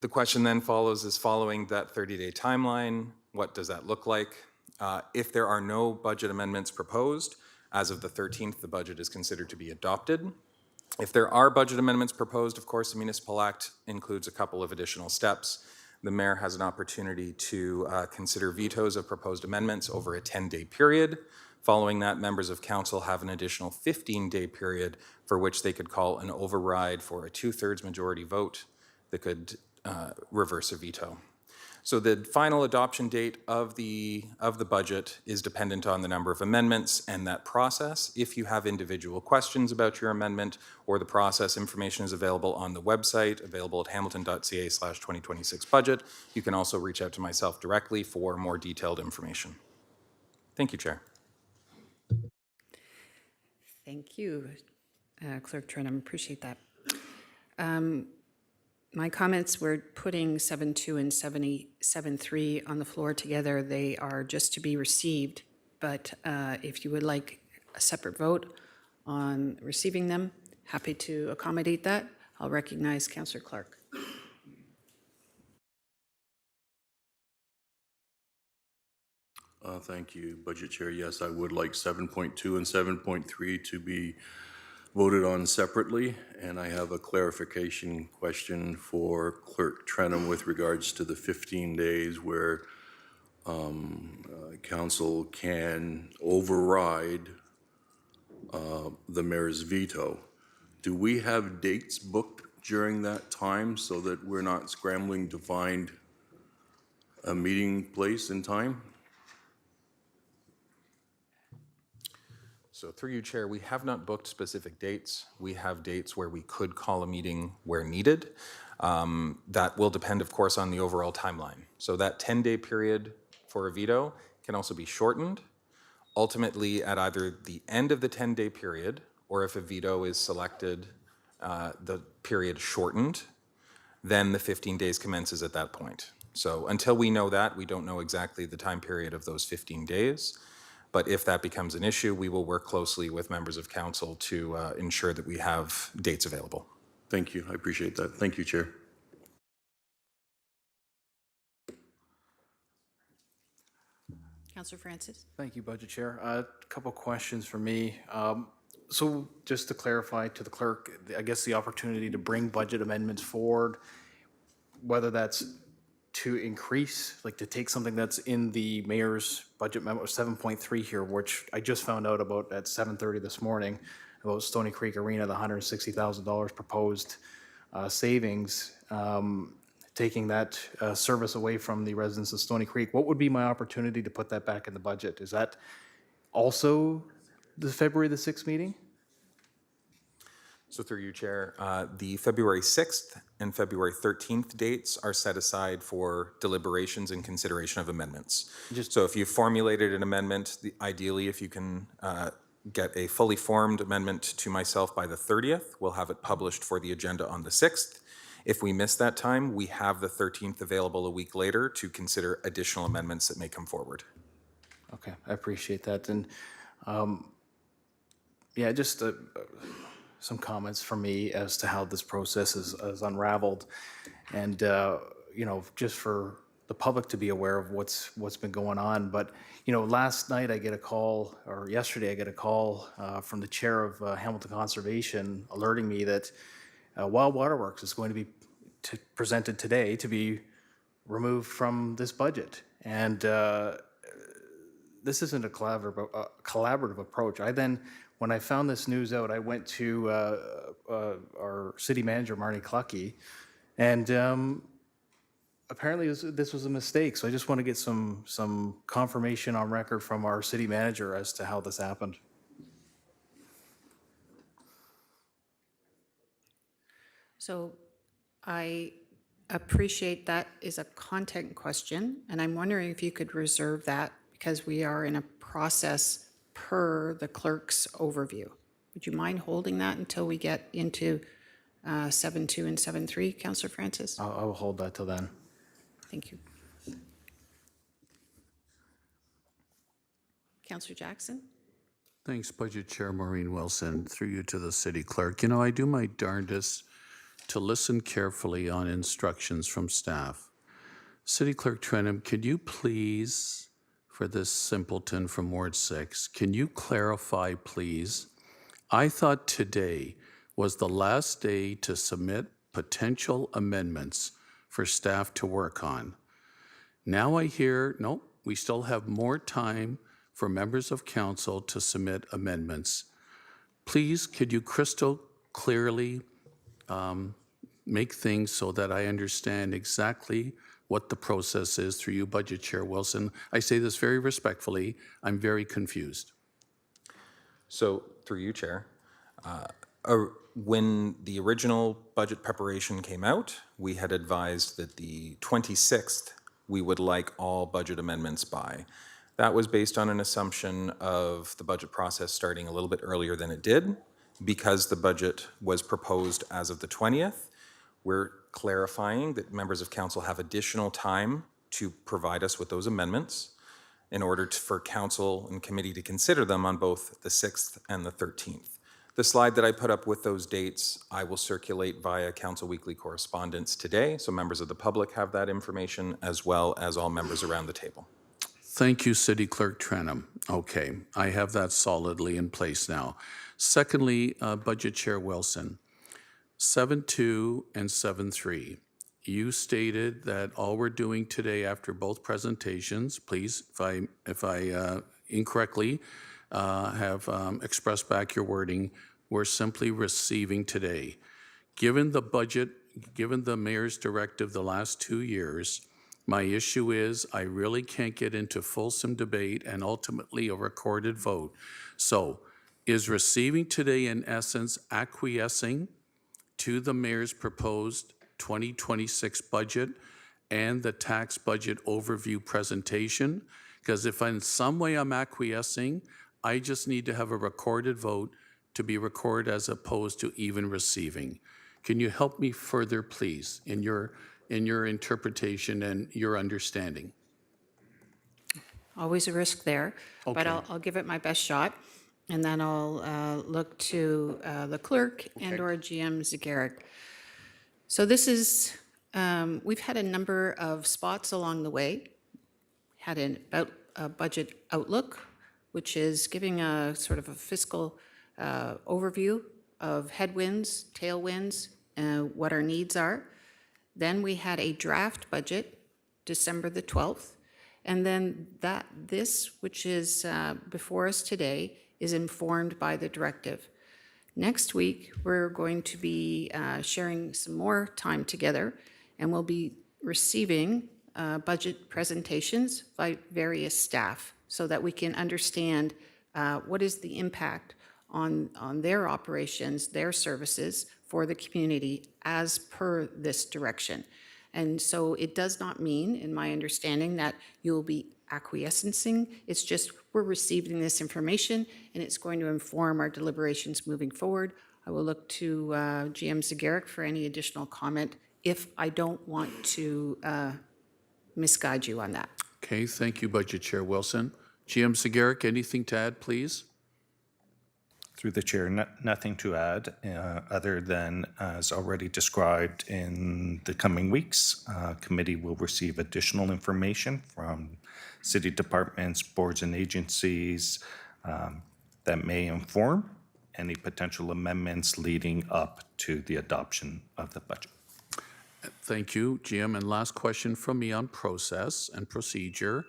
The question then follows is, following that 30-day timeline, what does that look like? If there are no budget amendments proposed, as of the 13th, the budget is considered to be adopted. If there are budget amendments proposed, of course, the Municipal Act includes a couple of additional steps. The mayor has an opportunity to consider vetoes of proposed amendments over a 10-day period. Following that, members of council have an additional 15-day period for which they could call an override for a 2/3 majority vote that could reverse a veto. So the final adoption date of the budget is dependent on the number of amendments and that process. If you have individual questions about your amendment or the process, information is available on the website, available at hamilton.ca/2026 budget. You can also reach out to myself directly for more detailed information. Thank you, Chair. Thank you. Clerk Trenum. Appreciate that. My comments were putting 7.2 and 7.3 on the floor together. They are just to be received, but if you would like a separate vote on receiving them, happy to accommodate that. I'll recognize Councillor Clark. Thank you, Budget Chair. Yes, I would like 7.2 and 7.3 to be voted on separately, and I have a clarification question for Clerk Trenum with regards to the 15 days where council can override the mayor's veto. Do we have dates booked during that time so that we're not scrambling to find a meeting place and time? So through you, Chair, we have not booked specific dates. We have dates where we could call a meeting where needed. That will depend, of course, on the overall timeline. So that 10-day period for a veto can also be shortened, ultimately at either the end of the 10-day period, or if a veto is selected, the period shortened, then the 15 days commences at that point. So until we know that, we don't know exactly the time period of those 15 days. But if that becomes an issue, we will work closely with members of council to ensure that we have dates available. Thank you. I appreciate that. Thank you, Chair. Councillor Francis. Thank you, Budget Chair. A couple questions for me. So just to clarify to the clerk, I guess the opportunity to bring budget amendments forward, whether that's to increase, like to take something that's in the mayor's budget memo 7.3 here, which I just found out about at 7:30 this morning, about Stoney Creek Arena, the $160,000 proposed savings, taking that service away from the residents of Stoney Creek. What would be my opportunity to put that back in the budget? Is that also the February the 6th meeting? So through you, Chair, the February 6th and February 13th dates are set aside for deliberations and consideration of amendments. So if you formulated an amendment, ideally if you can get a fully formed amendment to myself by the 30th, we'll have it published for the agenda on the 6th. If we miss that time, we have the 13th available a week later to consider additional amendments that may come forward. Okay, I appreciate that. And yeah, just some comments from me as to how this process is unraveled, and you know, just for the public to be aware of what's been going on. But you know, last night I get a call, or yesterday I get a call from the chair of Hamilton Conservation alerting me that Wild Waterworks is going to be presented today to be removed from this budget, and this isn't a collaborative approach. When I found this news out, I went to our city manager, Marnie Clucky, and apparently this was a mistake. So I just want to get some confirmation on record from our city manager as to how this happened. So I appreciate that is a content question, and I'm wondering if you could reserve that because we are in a process per the clerk's overview. Would you mind holding that until we get into 7.2 and 7.3, Councillor Francis? I'll hold that till then. Thank you. Councillor Jackson? Thanks, Budget Chair Maureen Wilson. Through you to the City Clerk. You know, I do my darndest to listen carefully on instructions from staff. City Clerk Trenum, could you please, for this simpleton from Ward 6, can you clarify, please? I thought today was the last day to submit potential amendments for staff to work on. Now I hear, no, we still have more time for members of council to submit amendments. Please, could you crystal clearly make things so that I understand exactly what the process is through you, Budget Chair Wilson? I say this very respectfully. I'm very confused. So through you, Chair, when the original budget preparation came out, we had advised that the 26th we would like all budget amendments by. That was based on an assumption of the budget process starting a little bit earlier than it did, Because the budget was proposed as of the 20th, we're clarifying that members of council have additional time to provide us with those amendments in order for council and committee to consider them on both the 6th and the 13th. The slide that I put up with those dates, I will circulate via Council Weekly correspondence today, so members of the public have that information, as well as all members around the table. Thank you, City Clerk Trenum. Okay, I have that solidly in place now. Secondly, Budget Chair Wilson, 7.2 and 7.3. You stated that all we're doing today after both presentations, please, if I incorrectly have expressed back your wording, we're simply receiving today. Given the budget, given the mayor's directive the last 2 years, my issue is I really can't get into fulsome debate and ultimately a recorded vote. So is receiving today in essence acquiescing to the mayor's proposed 2026 budget and the tax budget overview presentation? Because if in some way I'm acquiescing, I just need to have a recorded vote to be recorded as opposed to even receiving. Can you help me further, please, in your interpretation and your understanding? Always a risk there, but Okay. I'll give it my best shot. And then I'll look to the clerk and/or GM Zagaric. So this is, we've had a number of spots along the way. Had a budget outlook, which is giving a sort of a fiscal overview of headwinds, tailwinds, what our needs are. Then we had a draft budget, December the 12th. And then this, which is before us today, is informed by the directive. Next week, we're going to be sharing some more time together, and we'll be receiving budget presentations by various staff so that we can understand what is the impact on their operations, their services for the community as per this direction. And so it does not mean, in my understanding, that you'll be acquiescing. It's just we're receiving this information and it's going to inform our deliberations moving forward. I will look to GM Zagaric for any additional comment if I don't want to misguide you on that. Okay, thank you, Budget Chair Wilson. GM Zagaric, anything to add, please? Through the chair, nothing to add other than, as already described, in the coming weeks, committee will receive additional information from city departments, boards, and agencies that may inform any potential amendments leading up to the adoption of the budget. Thank you, GM. And last question from me on process and procedure.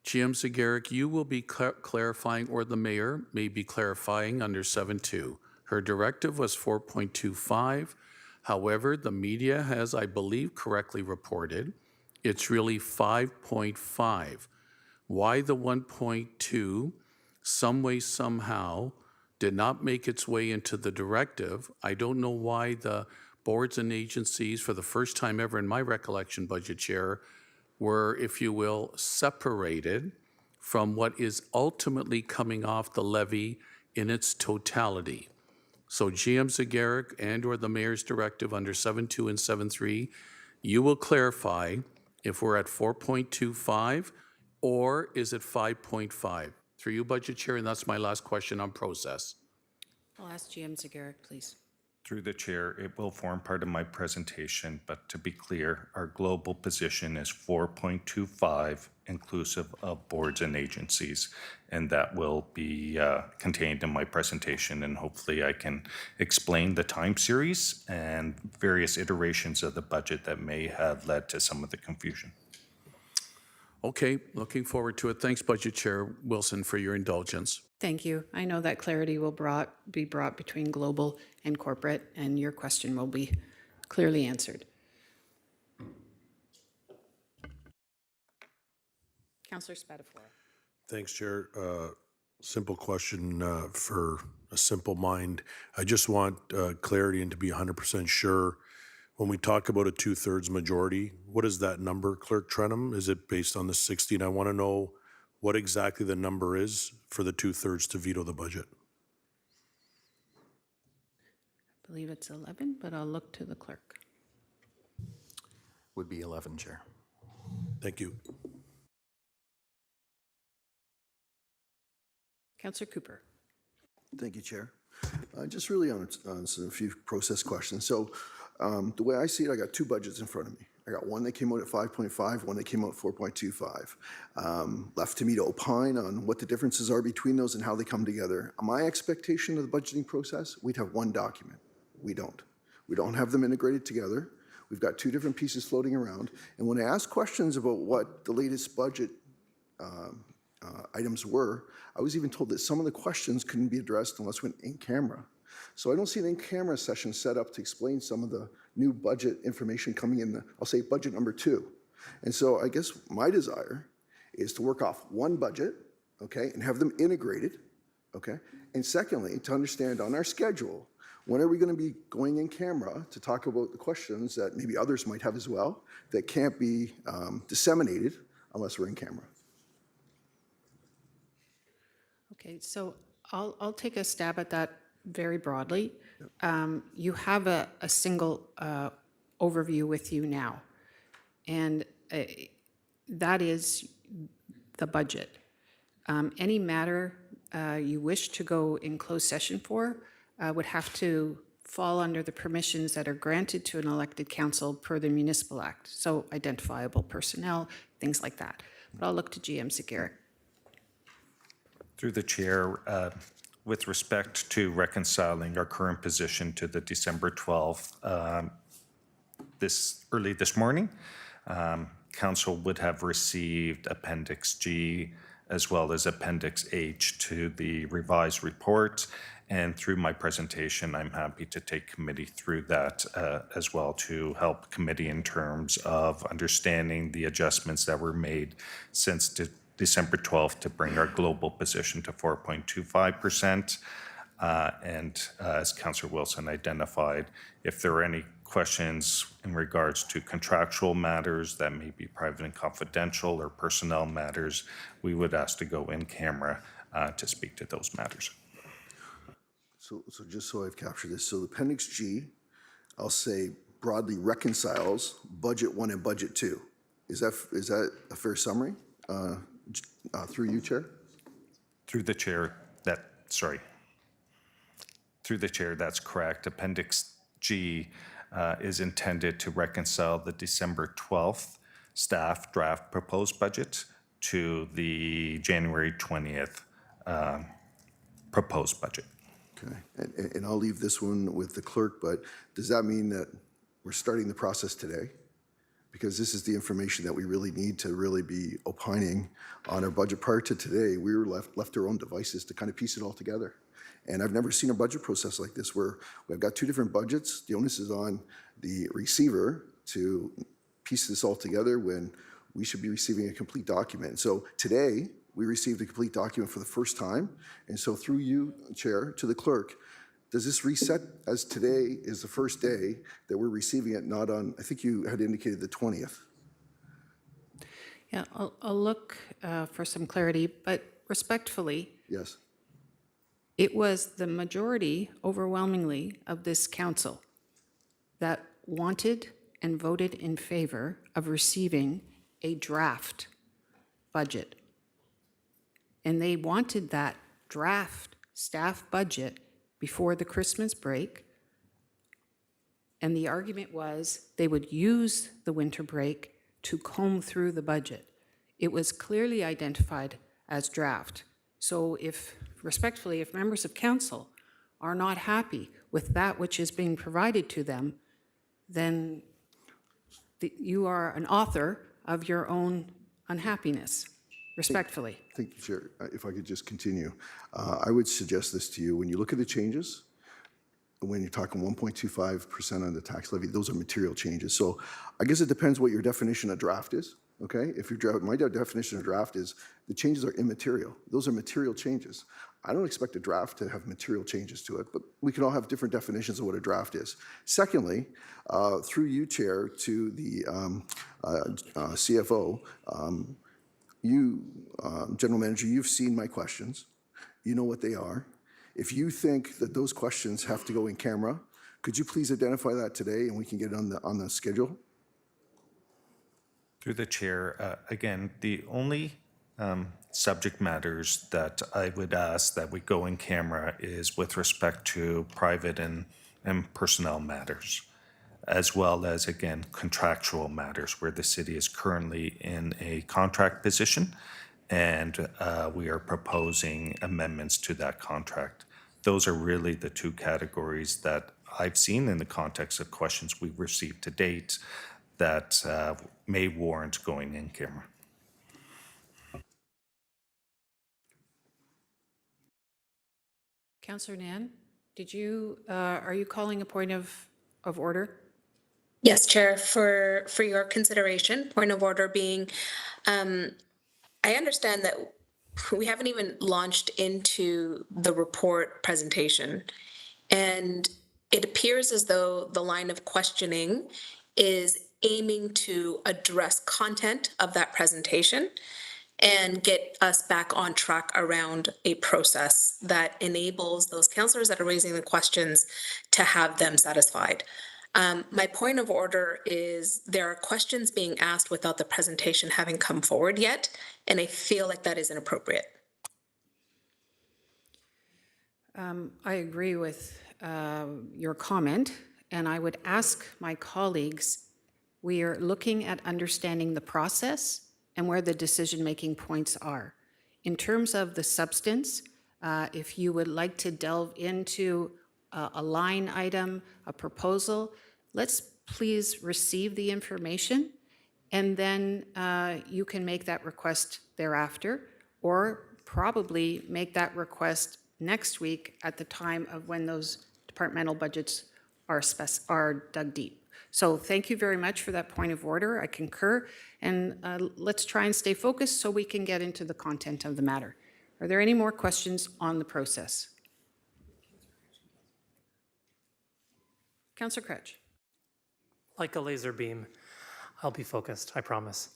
GM Zagaric, you will be clarifying, or the mayor may be clarifying under 7.2. Her directive was 4.25. However, the media has, I believe, correctly reported, it's really 5.5. Why the 1.2, some way, somehow, did not make its way into the directive? I don't know why the boards and agencies, for the first time ever in my recollection, Budget Chair, were, if you will, separated from what is ultimately coming off the levy in its totality. So GM Zagaric and/or the mayor's directive under 7.2 and 7.3, you will clarify if we're at 4.25 or is it 5.5? Through you, Budget Chair, and that's my last question on process. I'll ask GM Zagaric, please. Through the chair, it will form part of my presentation, but to be clear, our global position is 4.25 inclusive of boards and agencies, and that will be contained in my presentation, and hopefully I can explain the time series and various iterations of the budget that may have led to some of the confusion. Okay, looking forward to it. Thanks, Budget Chair Wilson, for your indulgence. Thank you. I know that clarity will be brought between global and corporate, and your question will be clearly answered. Councillor Spatafora. Thanks, Chair. Simple question for a simple mind. I just want clarity and to be 100% sure. When we talk about a 2/3 majority, what is that number, Clerk Trenum? Is it based on the 60? And I want to know what exactly the number is for the 2/3 to veto the budget. believe it's 11, but I'll look to the clerk. Would be 11, Chair. Thank you. Councillor Cooper. Thank you, Chair. Just really on a few process questions. So the way I see it, I got two budgets in front of me. I got one that came out at 5.5, one that came out at 4.25. Left to me to opine on what the differences are between those and how they come together. My expectation of the budgeting process, we'd have one document. We don't. We don't have them integrated together. We've got two different pieces floating around. And when I ask questions about what the latest budget items were, I was even told that some of the questions couldn't be addressed unless we went in camera. So I don't see an in-camera session set up to explain some of the new budget information coming in I'll say budget number 2. And so I guess my desire is to work off one budget, okay, and have them integrated, okay? And secondly, to understand on our schedule, when are we going to be going in camera to talk about the questions that maybe others might have as well that can't be disseminated unless we're in camera? Okay, so I'll take a stab at that very broadly. You have a single overview with you now, and that is the budget. Any matter you wish to go in closed session for would have to fall under the permissions that are granted to an elected council per the Municipal Act, so identifiable personnel, things like that. But I'll look to GM Zagarek. Through the chair, with respect to reconciling our current position to the December 12th, early this morning, Council would have received Appendix G as well as Appendix H to the revised report. And through my presentation, I'm happy to take committee through that as well to help committee in terms of understanding the adjustments that were made since December 12th to bring our global position to 4.25%. And as Councillor Wilson identified, if there are any questions in regards to contractual matters that may be private and confidential or personnel matters, we would ask to go in camera to speak to those matters. So just so I've captured this, so Appendix G, I'll say broadly reconciles Budget 1 and Budget 2. Is that a fair summary? Through you, Chair? Through the chair, that's correct. Appendix G is intended to reconcile the December 12th staff draft proposed budget to the January 20th proposed budget. Okay, and I'll leave this one with the clerk, but does that mean that we're starting the process today? Because this is the information that we really need to really be opining on our budget. Prior to today, we were left to our own devices to kind of piece it all together. And I've never seen a budget process like this where we've got two different budgets. The onus is on the receiver to piece this all together when we should be receiving a complete document. So today, we received a complete document for the first time. And so through you, Chair, to the clerk, does this reset as today is the first day that we're receiving it, not on, I think you had indicated the 20th? Yeah, I'll look for some clarity, but respectfully, Yes. it was the majority, overwhelmingly, of this council that wanted and voted in favor of receiving a draft budget. And they wanted that draft staff budget before the Christmas break. And the argument was they would use the winter break to comb through the budget. It was clearly identified as draft. So respectfully, if members of council are not happy with that which is being provided to them, then you are an author of your own unhappiness, respectfully. Thank you, Chair. If I could just continue. I would suggest this to you. When you look at the changes, when you're talking 1.25% on the tax levy, those are material changes. So I guess it depends what your definition of draft is, okay? If your my definition of draft is the changes are immaterial. Those are material changes. I don't expect a draft to have material changes to it, but we can all have different definitions of what a draft is. Secondly, through you, Chair, to the CFO, you, General Manager, you've seen my questions. You know what they are. If you think that those questions have to go in camera Could you please identify that today and we can get it on the schedule? Through the chair, again, the only subject matters that I would ask that we go in camera is with respect to private and personnel matters, as well as, again, contractual matters where the city is currently in a contract position and we are proposing amendments to that contract. Those are really the two categories that I've seen in the context of questions we've received to date that may warrant going in camera. Councillor Nan, are you calling a point of order? Yes, Chair, for your consideration, point of order being, I understand that we haven't even launched into the report presentation, and it appears as though the line of questioning is aiming to address content of that presentation and get us back on track around a process that enables those councillors that are raising the questions to have them satisfied. My point of order is there are questions being asked without the presentation having come forward yet, and I feel like that is inappropriate. I agree with your comment, and I would ask my colleagues, we are looking at understanding the process and where the decision-making points are. In terms of the substance, if you would like to delve into a line item, a proposal, let's please receive the information, and then you can make that request thereafter, or probably make that request next week at the time of when those departmental budgets are dug deep. So thank you very much for that point of order. I concur, and let's try and stay focused so we can get into the content of the matter. Are there any more questions on the process? Councillor Crouch. Like a laser beam, I'll be focused, I promise.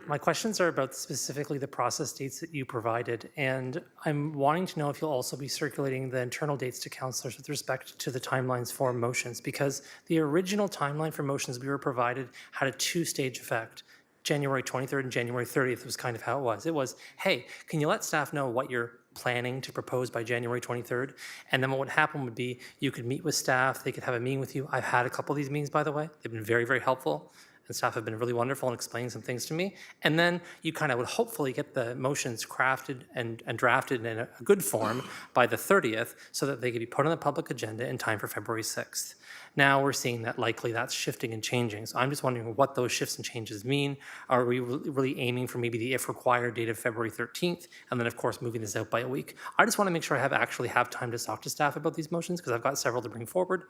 My questions are about specifically the process dates that you provided, and I'm wanting to know if you'll also be circulating the internal dates to councillors with respect to the timelines for motions, because the original timeline for motions we were provided had a two-stage effect. January 23rd and January 30th was kind of how it was. It was, hey, can you let staff know what you're planning to propose by January 23rd? And then what would happen would be you could meet with staff, they could have a meeting with you. I've had a couple of these meetings, by the way. They've been very, very helpful. And staff have been really wonderful in explaining some things to me. And then you kind of would hopefully get the motions crafted and drafted in a good form by the 30th so that they could be put on the public agenda in time for February 6th. Now we're seeing that likely that's shifting and changing. So I'm just wondering what those shifts and changes mean. Are we really aiming for maybe the if required date of February 13th? And then of course moving this out by a week. I just want to make sure I actually have time to talk to staff about these motions because I've got several to bring forward.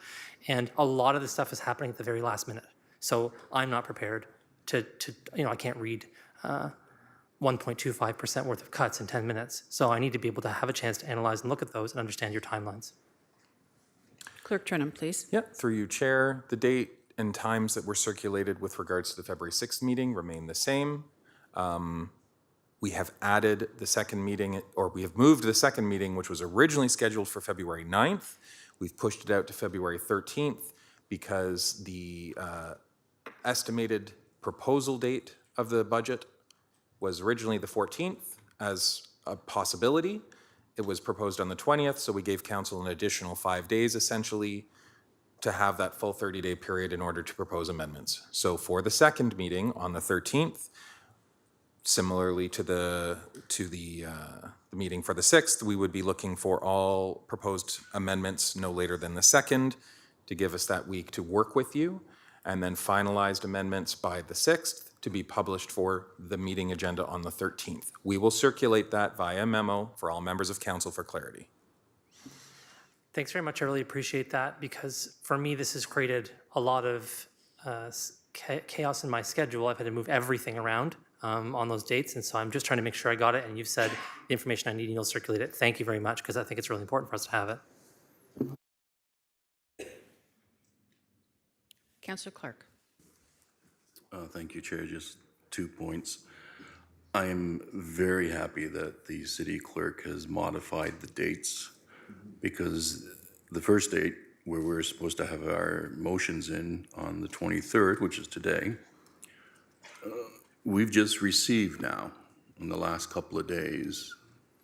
And a lot of this stuff is happening at the very last minute. So I'm not prepared to I can't read 1.25% worth of cuts in 10 minutes. So I need to be able to have a chance to analyze and look at those and understand your timelines. Clerk Trenum, please. Yep, through you, Chair. The date and times that were circulated with regards to the February 6th meeting remain the same. We have added the second meeting, or we have moved the second meeting, which was originally scheduled for February 9th. We've pushed it out to February 13th because the estimated proposal date of the budget was originally the 14th as a possibility. It was proposed on the 20th, so we gave council an additional 5 days essentially to have that full 30-day period in order to propose amendments. So for the second meeting on the 13th, similarly to the meeting for the 6th, we would be looking for all proposed amendments no later than the 2nd to give us that week to work with you, and then finalized amendments by the 6th to be published for the meeting agenda on the 13th. We will circulate that via memo for all members of council for clarity. Thanks very much. I really appreciate that because for me, this has created a lot of chaos in my schedule. I've had to move everything around on those dates. And so I'm just trying to make sure I got it. And you've said the information I need and you'll circulate it. Thank you very much because I think it's really important for us to have it. Councillor Clark. Thank you, Chair. Just 2 points. I'm very happy that the city clerk has modified the dates because the first date where we're supposed to have our motions in on the 23rd, which is today, we've just received now, in the last couple of days,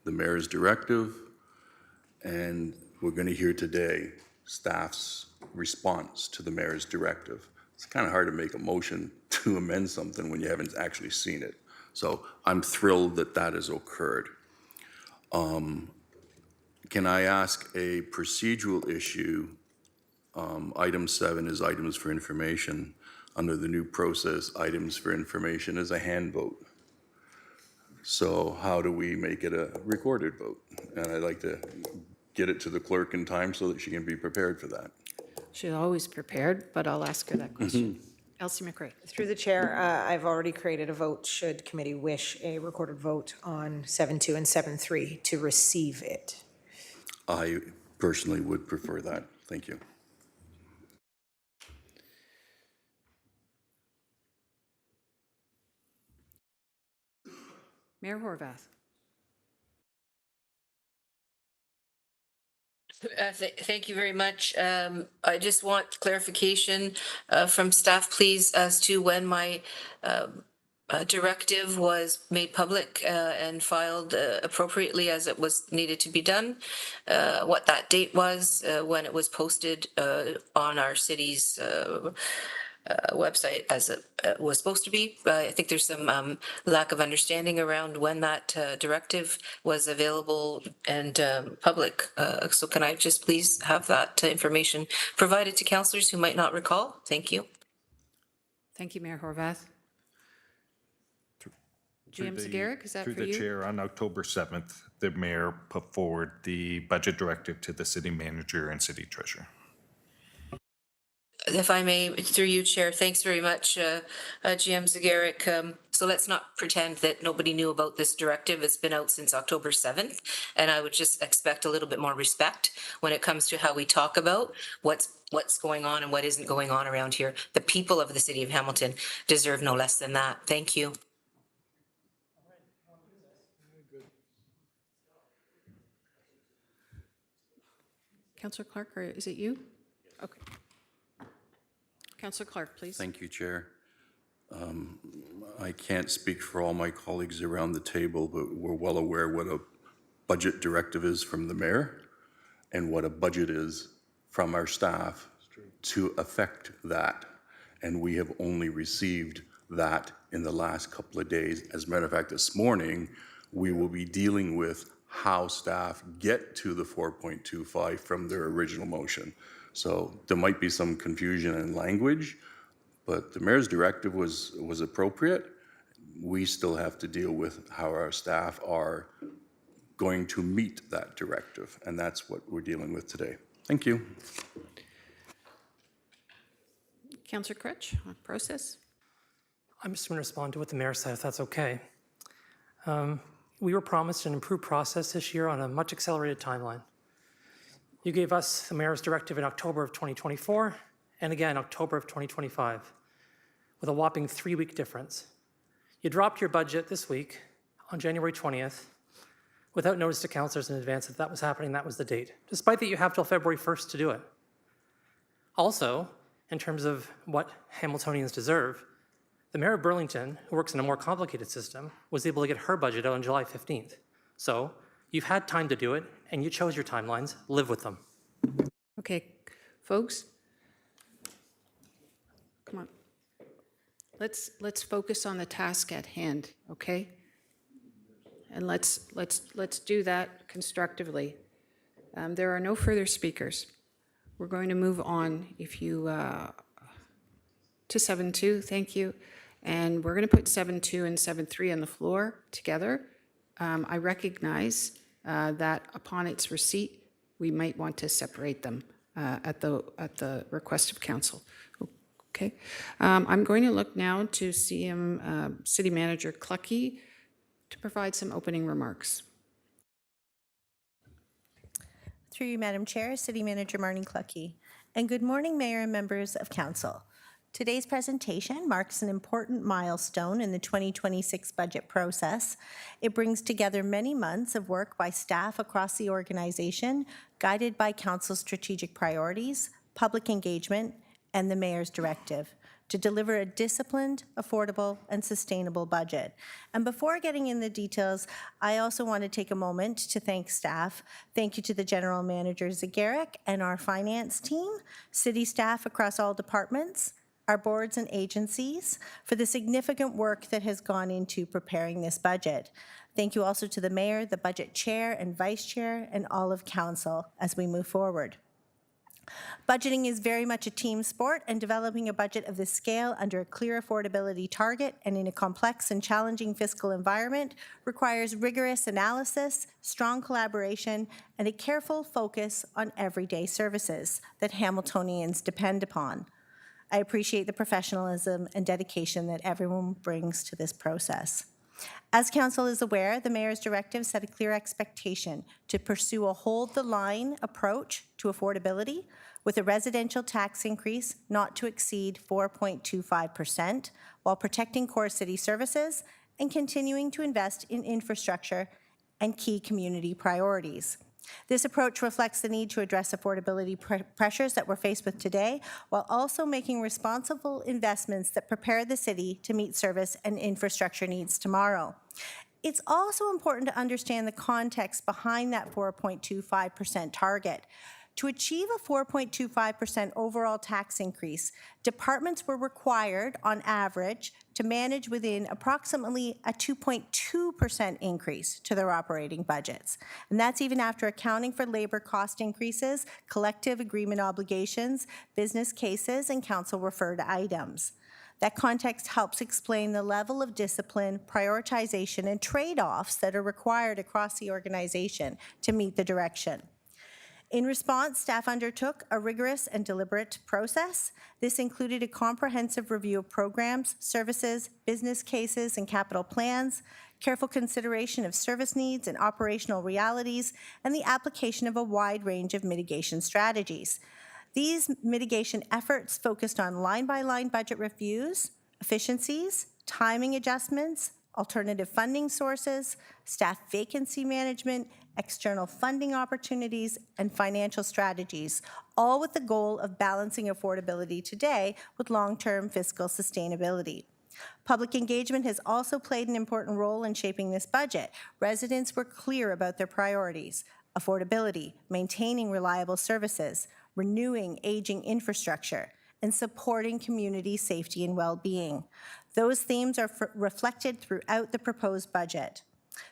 the mayor's directive, and we're going to hear today staff's response to the mayor's directive. It's kind of hard to make a motion to amend something when you haven't actually seen it. So I'm thrilled that that has occurred. Can I ask a procedural issue? Item 7 is items for information. Under the new process, items for information is a hand vote. So how do we make it a recorded vote? And I'd like to get it to the clerk in time so that she can be prepared for that. She's always prepared, but I'll ask her that question. Elsie McRae. Through the chair, I've already created a vote should committee wish a recorded vote on 7.2 and 7.3 to receive it. I personally would prefer that. Thank you. Mayor Horvath. Thank you very much. I just want clarification from staff, please, as to when my directive was made public and filed appropriately as it was needed to be done, what that date was, when it was posted on our city's website as it was supposed to be. I think there's some lack of understanding around when that directive was available and public. So can I just please have that information provided to councillors who might not recall? Thank you. Thank you, Mayor Horvath. GM Zagarek, is that for you? Through the chair, on October 7th, the mayor put forward the budget directive to the city manager and city treasurer. If I may, through you, Chair, thanks very much, GM Zagarek. So let's not pretend that nobody knew about this directive. It's been out since October 7th, and I would just expect a little bit more respect when it comes to how we talk about what's going on and what isn't going on around here. The people of the city of Hamilton deserve no less than that. Thank you. Councillor Clark, or is it you? Okay. Councillor Clark, please. Thank you, Chair. I can't speak for all my colleagues around the table, but we're well aware what a budget directive is from the mayor and what a budget is from our staff to affect that. And we have only received that in the last couple of days. As a matter of fact, this morning, we will be dealing with how staff get to the 4.25 from their original motion. So there might be some confusion in language, but the mayor's directive was appropriate. We still have to deal with how our staff are going to meet that directive, and that's what we're dealing with today. Thank you. Councillor Crutch, on process. I'm just going to respond to what the mayor said, if that's okay. We were promised an improved process this year on a much accelerated timeline. You gave us the mayor's directive in October of 2024 and again October of 2025 with a whopping 3-week difference. You dropped your budget this week on January 20th without notice to councillors in advance that that was happening, that was the date, despite that you have till February 1st to do it. Also, in terms of what Hamiltonians deserve, the mayor of Burlington, who works in a more complicated system, was able to get her budget out on July 15th. So you've had time to do it, and you chose your timelines. Live with them. Okay, folks. Come on. Let's focus on the task at hand, okay? And let's do that constructively. There are no further speakers. We're going to move on, if you to 7.2. Thank you. And we're going to put 7.2 and 7.3 on the floor together. I recognize that upon its receipt, we might want to separate them at the request of council. Okay. I'm going to look now to CM City Manager Clucky to provide some opening remarks. Through you, Madam Chair, City Manager Marnie Clucky. And good morning, Mayor and members of Council. Today's presentation marks an important milestone in the 2026 budget process. It brings together many months of work by staff across the organization, guided by Council's strategic priorities, public engagement, and the Mayor's directive to deliver a disciplined, affordable, and sustainable budget. And before getting in the details, I also want to take a moment to thank staff. Thank you to the General Manager Zagaric and our finance team, city staff across all departments, our boards and agencies for the significant work that has gone into preparing this budget. Thank you also to the Mayor, the Budget Chair and Vice Chair, and all of Council as we move forward. Budgeting is very much a team sport, and developing a budget of this scale under a clear affordability target and in a complex and challenging fiscal environment requires rigorous analysis, strong collaboration, and a careful focus on everyday services that Hamiltonians depend upon. I appreciate the professionalism and dedication that everyone brings to this process. As Council is aware, the Mayor's directive set a clear expectation to pursue a hold-the-line approach to affordability with a residential tax increase not to exceed 4.25% while protecting core city services and continuing to invest in infrastructure and key community priorities. This approach reflects the need to address affordability pressures that we're faced with today, while also making responsible investments that prepare the city to meet service and infrastructure needs tomorrow. It's also important to understand the context behind that 4.25% target. To achieve a 4.25% overall tax increase, departments were required, on average, to manage within approximately a 2.2% increase to their operating budgets. And that's even after accounting for labor cost increases, collective agreement obligations, business cases, and council-referred items. That context helps explain the level of discipline, prioritization, and trade-offs that are required across the organization to meet the direction. In response, staff undertook a rigorous and deliberate process. This included a comprehensive review of programs, services, business cases, and capital plans, careful consideration of service needs and operational realities, and the application of a wide range of mitigation strategies. These mitigation efforts focused on line-by-line budget reviews, efficiencies, timing adjustments, alternative funding sources, staff vacancy management, external funding opportunities, and financial strategies, all with the goal of balancing affordability today with long-term fiscal sustainability. Public engagement has also played an important role in shaping this budget. Residents were clear about their priorities: affordability, maintaining reliable services, renewing aging infrastructure, and supporting community safety and well-being. Those themes are reflected throughout the proposed budget.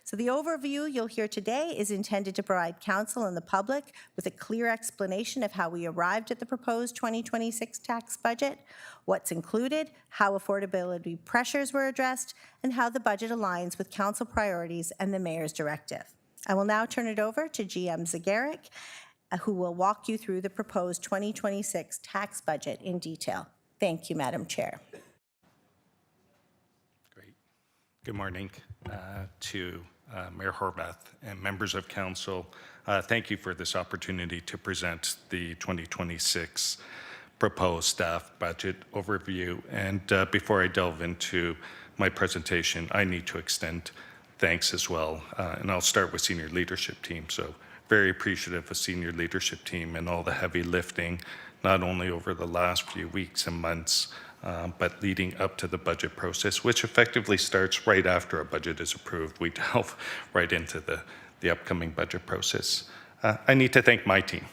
So the overview you'll hear today is intended to provide Council and the public with a clear explanation of how we arrived at the proposed 2026 tax budget, what's included, how affordability pressures were addressed, and how the budget aligns with Council priorities and the Mayor's directive. I will now turn it over to GM Zagaric, who will walk you through the proposed 2026 tax budget in detail. Thank you, Madam Chair. Great. Good morning to Mayor Horwath and members of Council. Thank you for this opportunity to present the 2026 proposed staff budget overview. And before I delve into my presentation, I need to extend thanks as well. And I'll start with senior leadership team. So very appreciative of senior leadership team and all the heavy lifting, not only over the last few weeks and months, but leading up to the budget process, which effectively starts right after a budget is approved. We delve right into the upcoming budget process. I need to thank my team,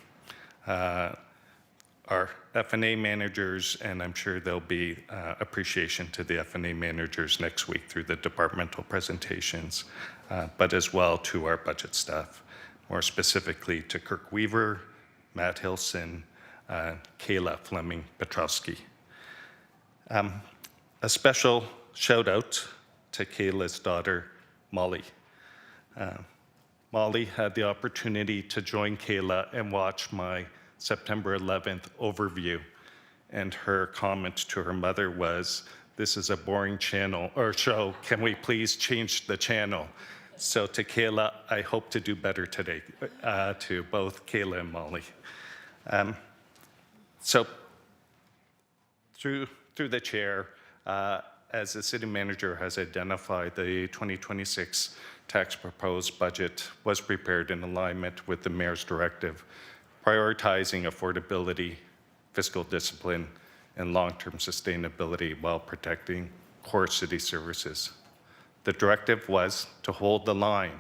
our F&A managers, and I'm sure there'll be appreciation to the F&A managers next week through the departmental presentations, but as well to our budget staff, more specifically to Kirk Weaver, Matt Hilson, Kayla Fleming-Petrowski. A special shout out to Kayla's daughter, Molly. Molly had the opportunity to join Kayla and watch my September 11th overview, and her comment to her mother was, "This is a boring channel or show. Can we please change the channel?" So to Kayla, I hope to do better today, to both Kayla and Molly. So through the chair, as the city manager has identified, the 2026 tax proposed budget was prepared in alignment with the mayor's directive, prioritizing affordability, fiscal discipline, and long-term sustainability while protecting core city services. The directive was to hold the line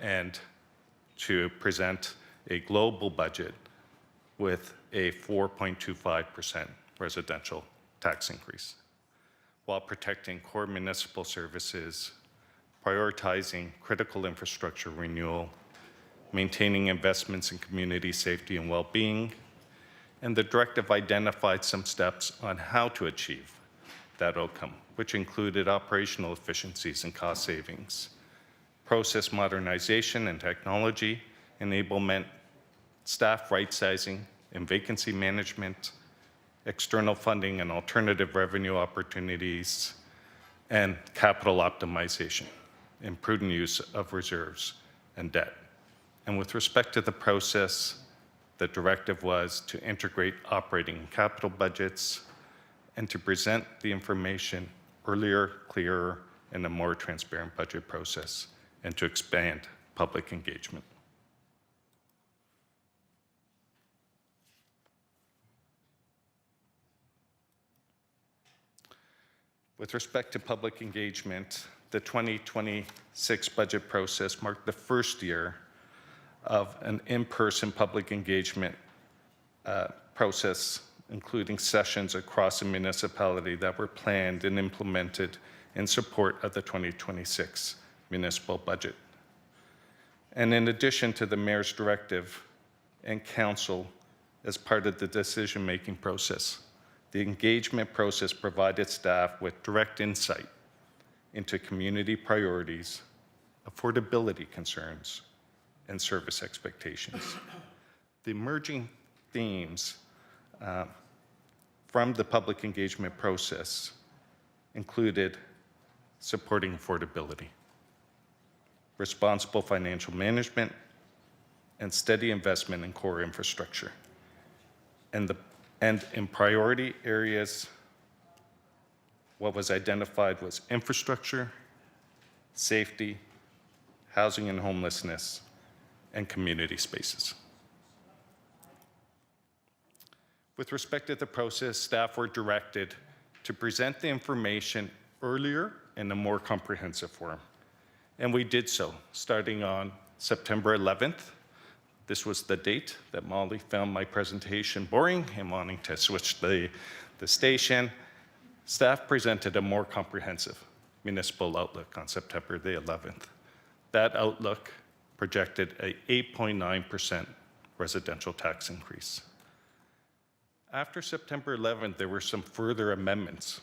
and to present a global budget with a 4.25% residential tax increase, while protecting core municipal services, prioritizing critical infrastructure renewal, maintaining investments in community safety and well-being, and the directive identified some steps on how to achieve that outcome, which included operational efficiencies and cost savings, process modernization and technology enablement, staff right-sizing and vacancy management, external funding and alternative revenue opportunities, and capital optimization and prudent use of reserves and debt. And with respect to the process, the directive was to integrate operating and capital budgets and to present the information earlier, clearer, and a more transparent budget process, and to expand public engagement. With respect to public engagement, the 2026 budget process marked the first year of an in-person public engagement process, including sessions across the municipality that were planned and implemented in support of the 2026 municipal budget. And in addition to the mayor's directive and council as part of the decision-making process, the engagement process provided staff with direct insight into community priorities, affordability concerns, and service expectations. The emerging themes from the public engagement process included supporting affordability, responsible financial management, and steady investment in core infrastructure. And in priority areas, what was identified was infrastructure, safety, housing and homelessness, and community spaces. With respect to the process, staff were directed to present the information earlier in a more comprehensive form. And we did so, starting on September 11th. This was the date that Molly found my presentation boring and wanting to switch the station. Staff presented a more comprehensive municipal outlook on September the 11th. That outlook projected a 8.9% residential tax increase. After September 11th, there were some further amendments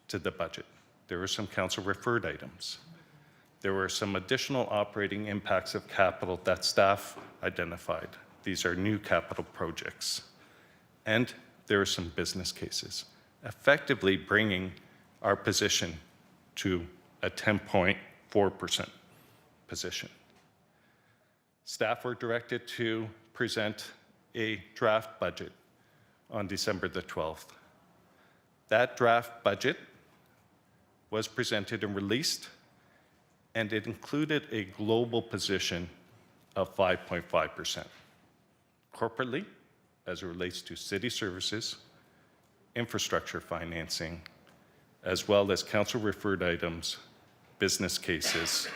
to the budget. There were some council referred items. There were some additional operating impacts of capital that staff identified. These are new capital projects. And there are some business cases, effectively bringing our position to a 10.4% position. Staff were directed to present a draft budget on December the 12th. That draft budget was presented and released, and it included a global position of 5.5%. Corporately, as it relates to city services, infrastructure financing, as well as council referred items, business cases,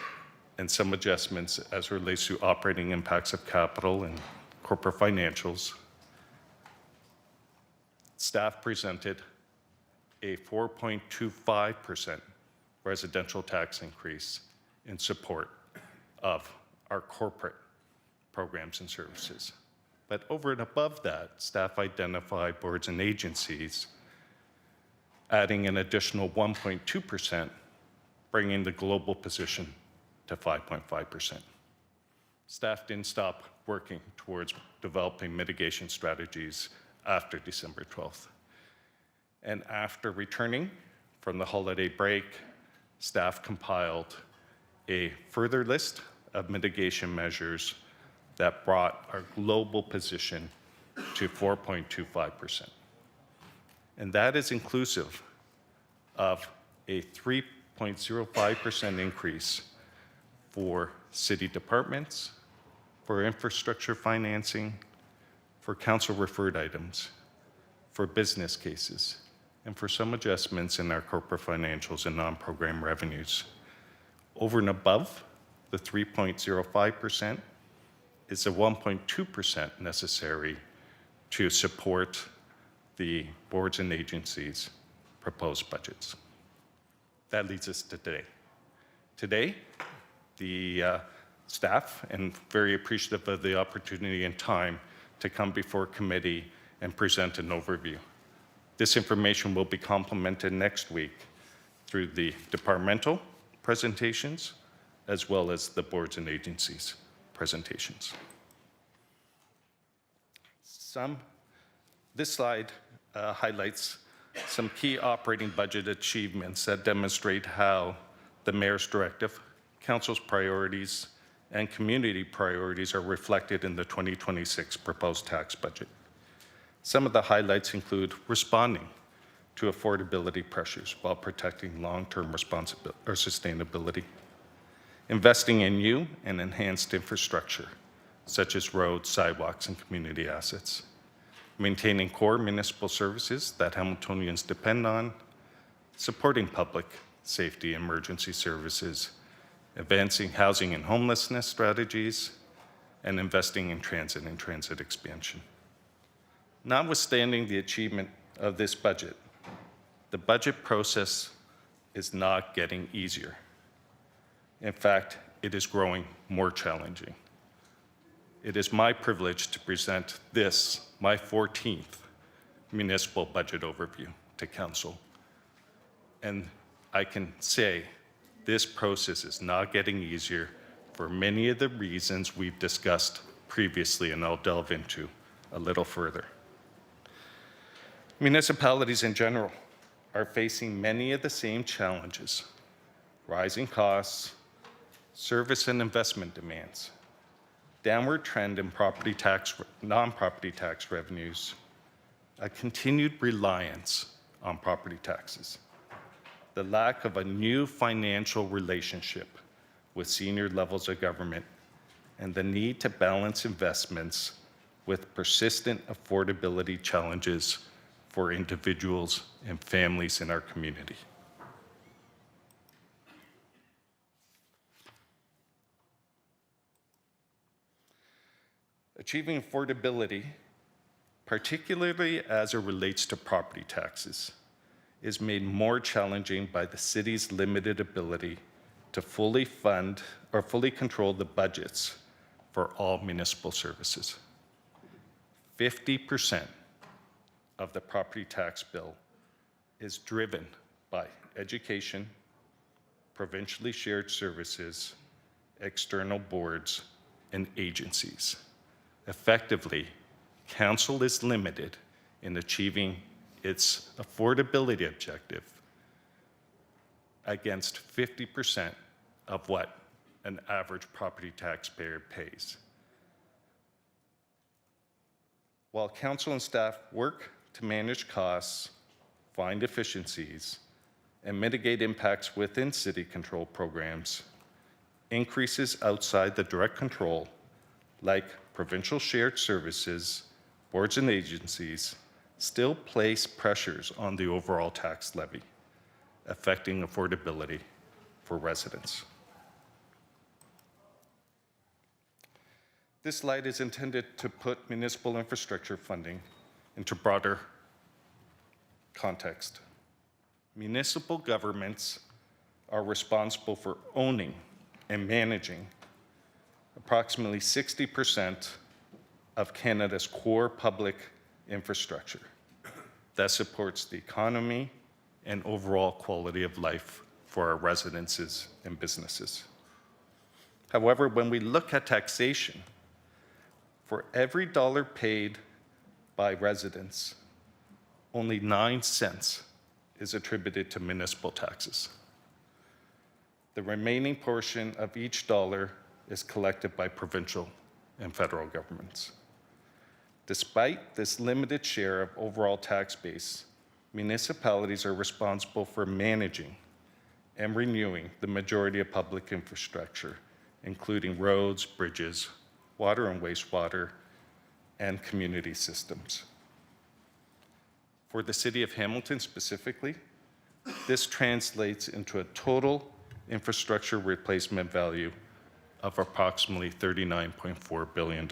and some adjustments as it relates to operating impacts of capital and corporate financials. Staff presented a 4.25% residential tax increase in support of our corporate programs and services. But over and above that, staff identified boards and agencies, adding an additional 1.2%, bringing the global position to 5.5%. Staff didn't stop working towards developing mitigation strategies after December 12th. And after returning from the holiday break, staff compiled a further list of mitigation measures that brought our global position to 4.25%. And that is inclusive of a 3.05% increase for city departments, for infrastructure financing, for council-referred items, for business cases, and for some adjustments in our corporate financials and non-program revenues. Over and above the 3.05% is a 1.2% necessary to support the boards and agencies' proposed budgets. That leads us to today. Today, the staff, and very appreciative of the opportunity and time to come before committee and present an overview. This information will be complemented next week through the departmental presentations as well as the boards and agencies presentations. This slide highlights some key operating budget achievements that demonstrate how the mayor's directive, council's priorities, and community priorities are reflected in the 2026 proposed tax budget. Some of the highlights include responding to affordability pressures while protecting long-term sustainability, investing in new and enhanced infrastructure, such as roads, sidewalks, and community assets, maintaining core municipal services that Hamiltonians depend on, supporting public safety emergency services, advancing housing and homelessness strategies, and investing in transit and transit expansion. Notwithstanding the achievement of this budget, the budget process is not getting easier. In fact, it is growing more challenging. It is my privilege to present this, my 14th municipal budget overview to council. And I can say this process is not getting easier for many of the reasons we've discussed previously, and I'll delve into a little further. Municipalities in general are facing many of the same challenges: rising costs, service and investment demands, downward trend in non-property tax revenues, a continued reliance on property taxes, the lack of a new financial relationship with senior levels of government, and the need to balance investments with persistent affordability challenges for individuals and families in our community. Achieving affordability, particularly as it relates to property taxes, is made more challenging by the city's limited ability to fully fund or fully control the budgets for all municipal services. 50% of the property tax bill is driven by education, provincially shared services, external boards, and agencies. Effectively, council is limited in achieving its affordability objective against 50% of what an average property taxpayer pays. While council and staff work to manage costs, find efficiencies, and mitigate impacts within city control programs, increases outside the direct control, like provincial shared services, boards and agencies, still place pressures on the overall tax levy, affecting affordability for residents. This slide is intended to put municipal infrastructure funding into broader context. Municipal governments are responsible for owning and managing approximately 60% of Canada's core public infrastructure that supports the economy and overall quality of life for our residences and businesses. However, when we look at taxation, for every dollar paid by residents, only 9 cents is attributed to municipal taxes. The remaining portion of each dollar is collected by provincial and federal governments. Despite this limited share of overall tax base, municipalities are responsible for managing and renewing the majority of public infrastructure, including roads, bridges, water and wastewater, and community systems. For the City of Hamilton specifically, this translates into a total infrastructure replacement value of approximately $39.4 billion,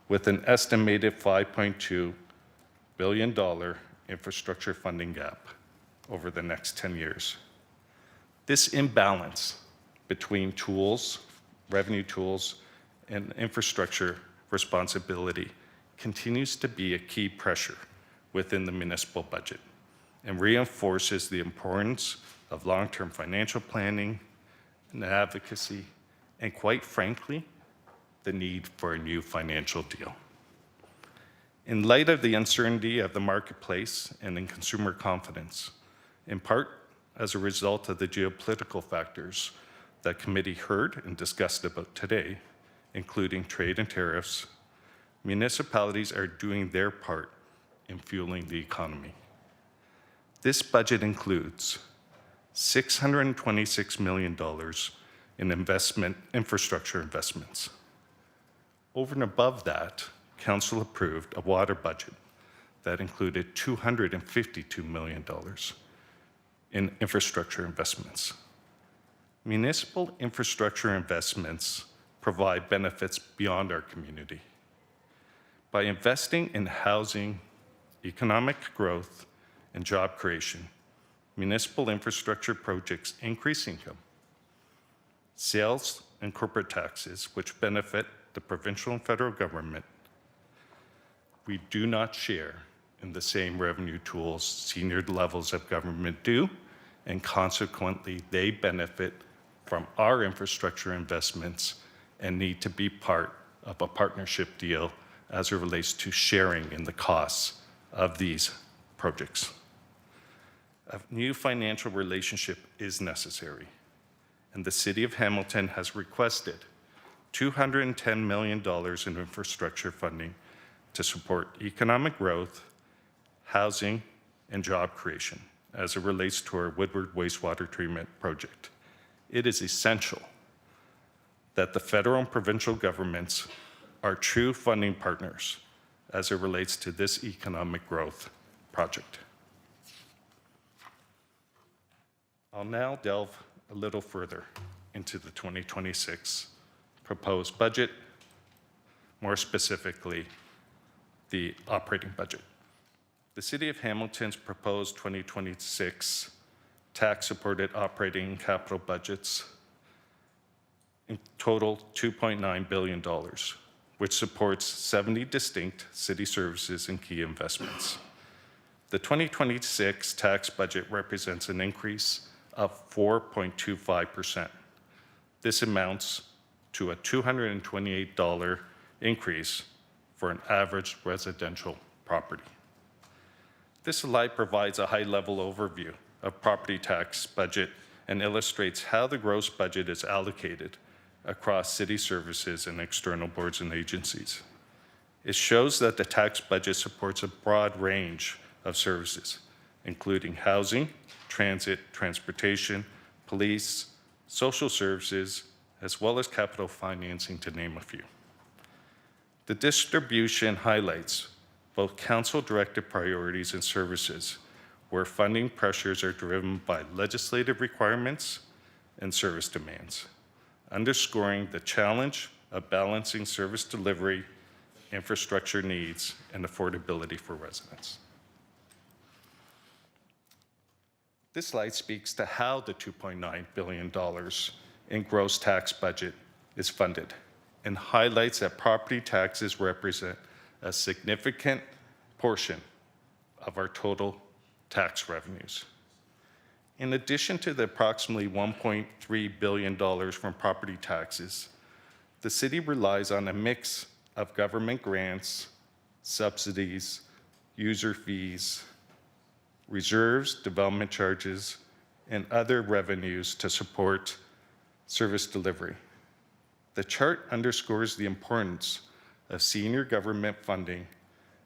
with an estimated $5.2 billion infrastructure funding gap over the next 10 years. This imbalance between tools, revenue tools, and infrastructure responsibility continues to be a key pressure within the municipal budget and reinforces the importance of long-term financial planning and advocacy, and quite frankly, the need for a new financial deal. In light of the uncertainty of the marketplace and in consumer confidence, in part as a result of the geopolitical factors that committee heard and discussed about today, including trade and tariffs, municipalities are doing their part in fueling the economy. This budget includes $626 million in infrastructure investments. Over and above that, Council approved a water budget that included $252 million in infrastructure investments. Municipal infrastructure investments provide benefits beyond our community. By investing in housing, economic growth, and job creation, municipal infrastructure projects increase income, sales and corporate taxes, which benefit the provincial and federal government. We do not share in the same revenue tools senior levels of government do, and consequently, they benefit from our infrastructure investments and need to be part of a partnership deal as it relates to sharing in the costs of these projects. A new financial relationship is necessary, and the City of Hamilton has requested $210 million in infrastructure funding to support economic growth, housing, and job creation as it relates to our Woodward wastewater treatment project. It is essential that the federal and provincial governments are true funding partners as it relates to this economic growth project. I'll now delve a little further into the 2026 proposed budget, more specifically, the operating budget. The City of Hamilton's proposed 2026 tax-supported operating capital budgets in total $2.9 billion, which supports 70 distinct city services and key investments. The 2026 tax budget represents an increase of 4.25%. This amounts to a $228 increase for an average residential property. This slide provides a high-level overview of property tax budget and illustrates how the gross budget is allocated across city services and external boards and agencies. It shows that the tax budget supports a broad range of services, including housing, transit, transportation, police, social services, as well as capital financing, to name a few. The distribution highlights both council-directed priorities and services where funding pressures are driven by legislative requirements and service demands, underscoring the challenge of balancing service delivery, infrastructure needs, and affordability for residents. This slide speaks to how the $2.9 billion in gross tax budget is funded and highlights that property taxes represent a significant portion of our total tax revenues. In addition to the approximately $1.3 billion from property taxes, the city relies on a mix of government grants, subsidies, user fees, reserves, development charges, and other revenues to support service delivery. The chart underscores the importance of senior government funding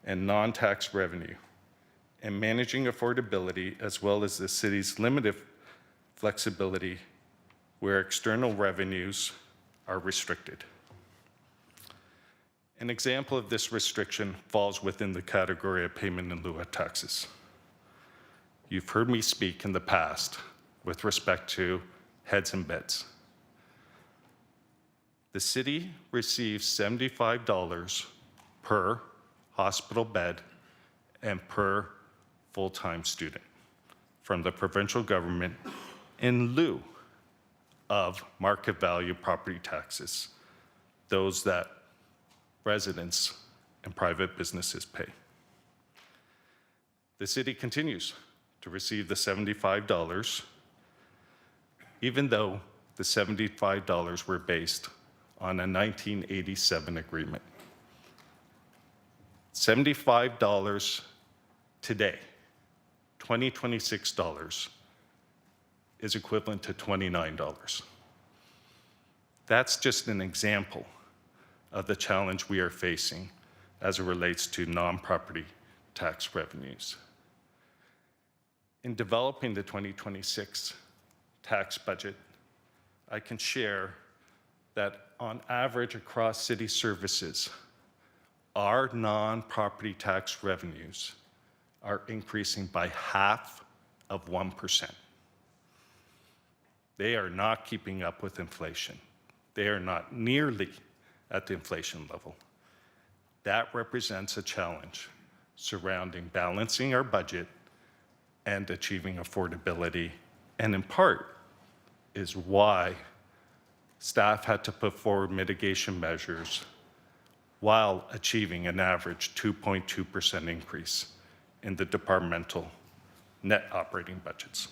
and non-tax revenue and managing affordability, as well as the city's limited flexibility where external revenues are restricted. An example of this restriction falls within the category of payment in lieu of taxes. You've heard me speak in the past with respect to heads and beds. The city receives $75 per hospital bed and per full-time student from the provincial government in lieu of market value property taxes, those that residents and private businesses pay. The city continues to receive the $75, even though the $75 were based on a 1987 agreement. $75 today, 2026 dollars, is equivalent to $29. That's just an example of the challenge we are facing as it relates to non-property tax revenues. In developing the 2026 tax budget, I can share that on average across city services, our non-property tax revenues are increasing by 0.5%. They are not keeping up with inflation. They are not nearly at the inflation level. That represents a challenge surrounding balancing our budget and achieving affordability, and in part is why staff had to put forward mitigation measures while achieving an average 2.2% increase in the departmental net operating budgets.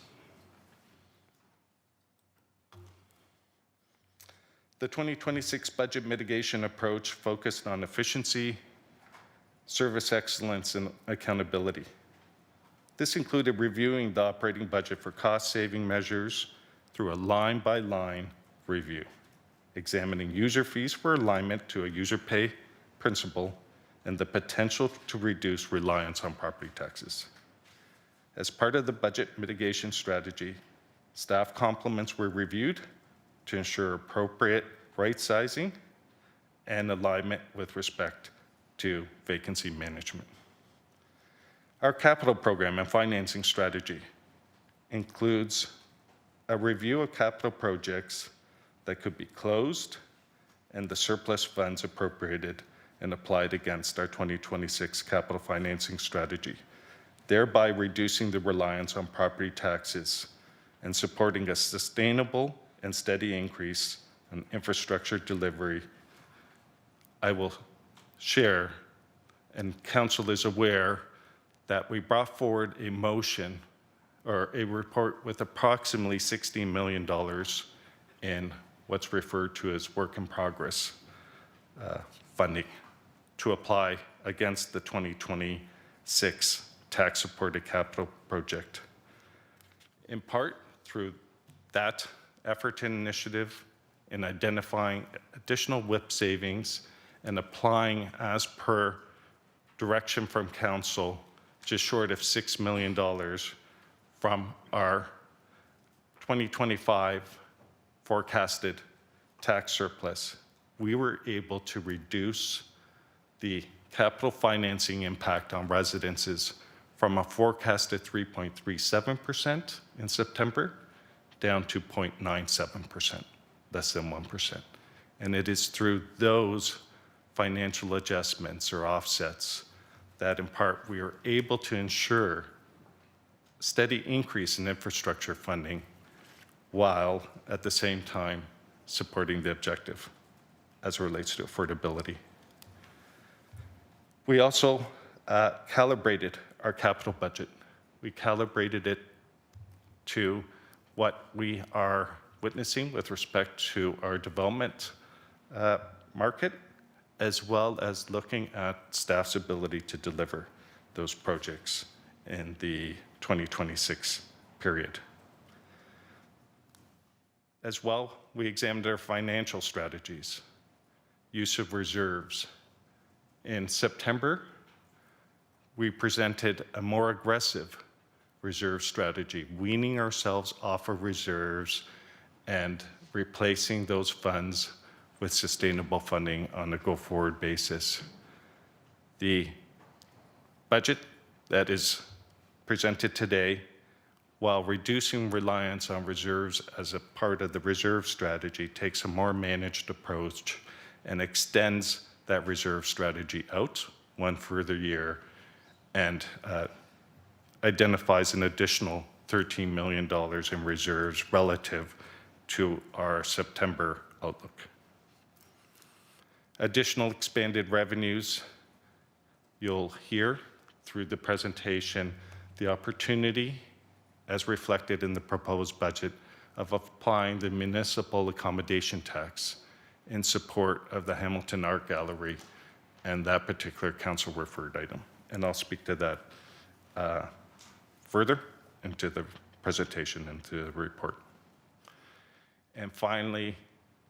The 2026 budget mitigation approach focused on efficiency, service excellence, and accountability. This included reviewing the operating budget for cost-saving measures through a line-by-line review, examining user fees for alignment to a user pay principle and the potential to reduce reliance on property taxes. As part of the budget mitigation strategy, staff complements were reviewed to ensure appropriate right sizing and alignment with respect to vacancy management. Our capital program and financing strategy includes a review of capital projects that could be closed and the surplus funds appropriated and applied against our 2026 capital financing strategy, thereby reducing the reliance on property taxes and supporting a sustainable and steady increase in infrastructure delivery. I will share, and Council is aware, that we brought forward a motion or a report with approximately $16 million in what's referred to as work in progress funding to apply against the 2026 tax-supported capital project. In part, through that effort and initiative in identifying additional WIP savings and applying as per direction from Council just short of $6 million from our 2025 forecasted tax surplus, we were able to reduce the capital financing impact on residences from a forecasted 3.37% in September down to 0.97%, less than 1%. And it is through those financial adjustments or offsets that in part we are able to ensure steady increase in infrastructure funding while at the same time supporting the objective as it relates to affordability. We also calibrated our capital budget. We calibrated it to what we are witnessing with respect to our development market, as well as looking at staff's ability to deliver those projects in the 2026 period. As well, we examined our financial strategies, use of reserves. In September, we presented a more aggressive reserve strategy, weaning ourselves off of reserves and replacing those funds with sustainable funding on a go-forward basis. The budget that is presented today, while reducing reliance on reserves as a part of the reserve strategy, takes a more managed approach and extends that reserve strategy out one further year and identifies an additional $13 million in reserves relative to our September outlook. Additional expanded revenues, you'll hear through the presentation the opportunity, as reflected in the proposed budget, of applying the municipal accommodation tax in support of the Hamilton Art Gallery and that particular council referred item. And I'll speak to that further into the presentation and to the report. And finally,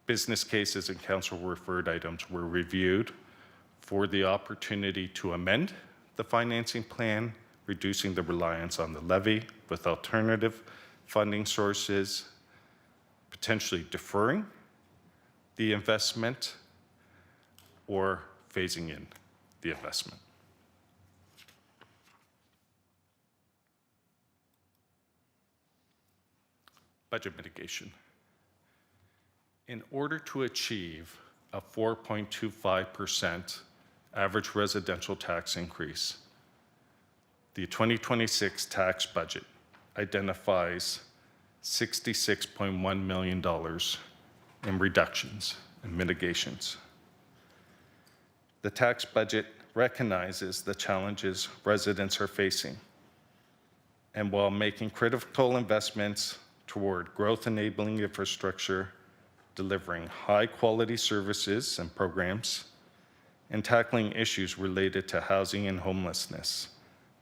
business cases and council referred items were reviewed for the opportunity to amend the financing plan, reducing the reliance on the levy with alternative funding sources, potentially deferring the investment or phasing in the investment. Budget mitigation. In order to achieve a 4.25% average residential tax increase, the 2026 tax budget identifies $66.1 million in reductions and mitigations. The tax budget recognizes the challenges residents are facing, and while making critical investments toward growth-enabling infrastructure, delivering high-quality services and programs, and tackling issues related to housing and homelessness,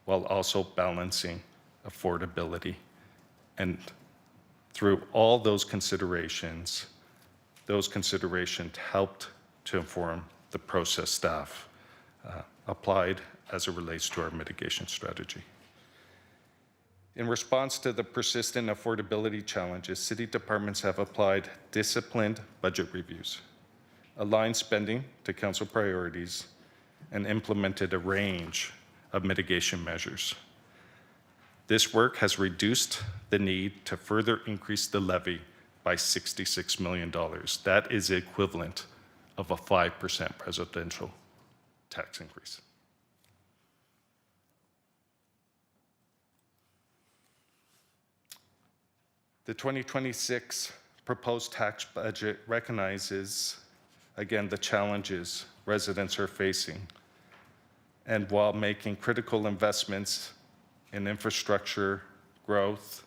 while also balancing affordability. And through all those considerations helped to inform the process staff applied as it relates to our mitigation strategy. In response to the persistent affordability challenges, city departments have applied disciplined budget reviews, aligned spending to council priorities, and implemented a range of mitigation measures. This work has reduced the need to further increase the levy by $66 million. That is equivalent of a 5% presidential tax increase. The 2026 proposed tax budget recognizes, again, the challenges residents are facing. And while making critical investments in infrastructure growth,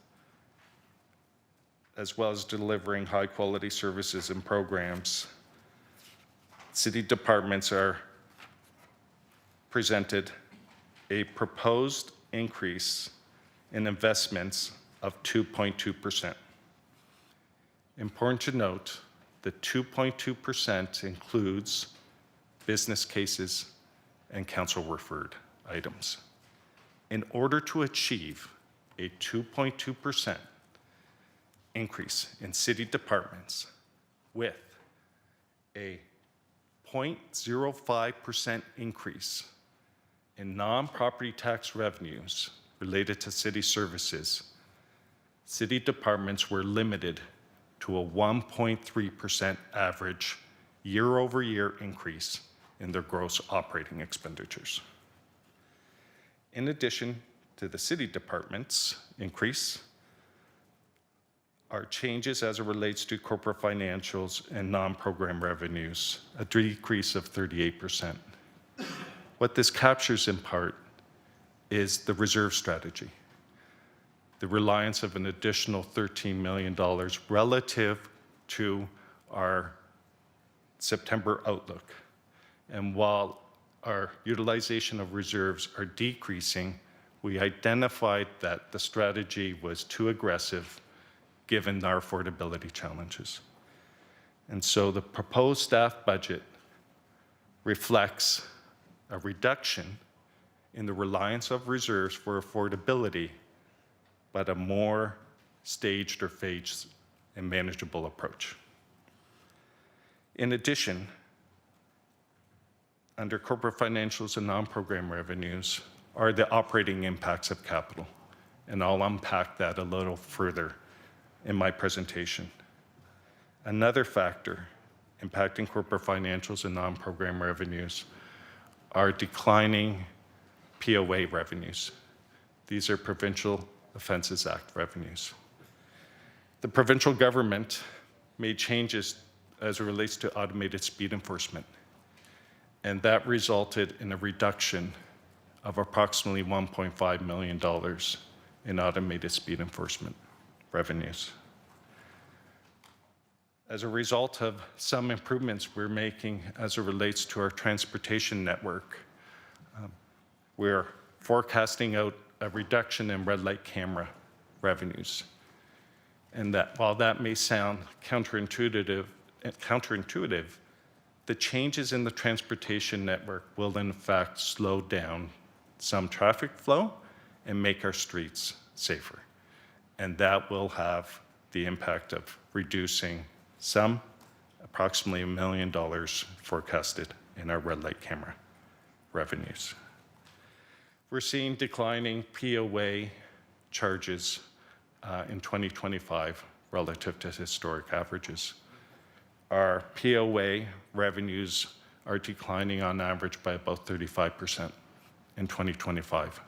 as well as delivering high-quality services and programs, city departments are presented a proposed increase in investments of 2.2%. Important to note, the 2.2% includes business cases and council referred items. In order to achieve a 2.2% increase in city departments with a 0.05% increase in non-property tax revenues related to city services, city departments were limited to a 1.3% average year-over-year increase in their gross operating expenditures. In addition to the city department's increase, are changes as it relates to corporate financials and non-program revenues, a decrease of 38%. What this captures in part is the reserve strategy, the reliance of an additional $13 million relative to our September outlook. And while our utilization of reserves are decreasing, we identified that the strategy was too aggressive given our affordability challenges. And so the proposed staff budget reflects a reduction in the reliance of reserves for affordability, but a more staged or phased and manageable approach. In addition, under corporate financials and non-program revenues are the operating impacts of capital, and I'll unpack that a little further in my presentation. Another factor impacting corporate financials and non-program revenues are declining POA revenues. These are Provincial Offences Act revenues. The provincial government made changes as it relates to automated speed enforcement, and that resulted in a reduction of approximately $1.5 million in automated speed enforcement revenues. As a result of some improvements we're making as it relates to our transportation network, we're forecasting out a reduction in red light camera revenues. And that while that may sound counterintuitive, the changes in the transportation network will in fact slow down some traffic flow and make our streets safer. And that will have the impact of reducing some, approximately $1 million forecasted in our red light camera revenues. We're seeing declining POA charges in 2025 relative to historic averages. Our POA revenues are declining on average by about 35% in 2025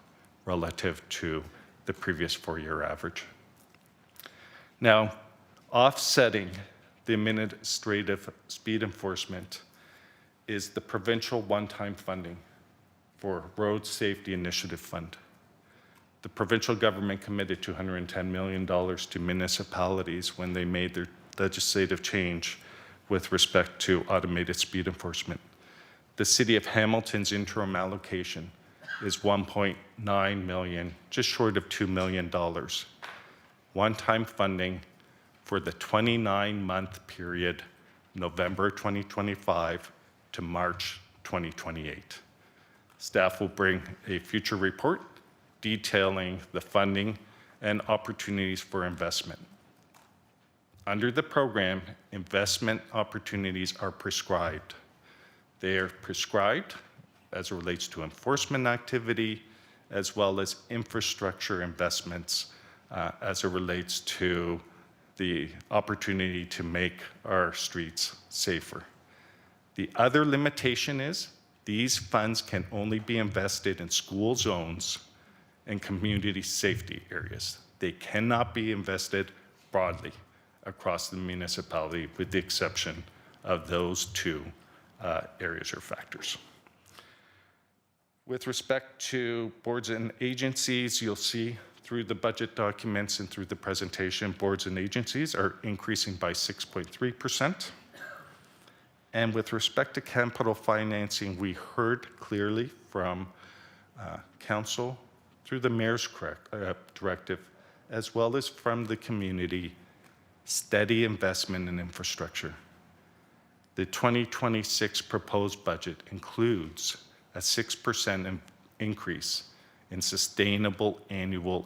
relative to the previous four-year average. Now, offsetting the administrative speed enforcement is the provincial one-time funding for Road Safety Initiative Fund. The provincial government committed $210 million to municipalities when they made their legislative change with respect to automated speed enforcement. The City of Hamilton's interim allocation is $1.9 million, just short of $2 million. One-time funding for the 29-month period, November 2025 to March 2028. Staff will bring a future report detailing the funding and opportunities for investment. Under the program, investment opportunities are prescribed. They are prescribed as it relates to enforcement activity, as well as infrastructure investments as it relates to the opportunity to make our streets safer. The other limitation is these funds can only be invested in school zones and community safety areas. They cannot be invested broadly across the municipality with the exception of those two areas or factors. With respect to boards and agencies, you'll see through the budget documents and through the presentation, boards and agencies are increasing by 6.3%. And with respect to capital financing, we heard clearly from council through the mayor's directive, as well as from the community, steady investment in infrastructure. The 2026 proposed budget includes a 6% increase in sustainable annual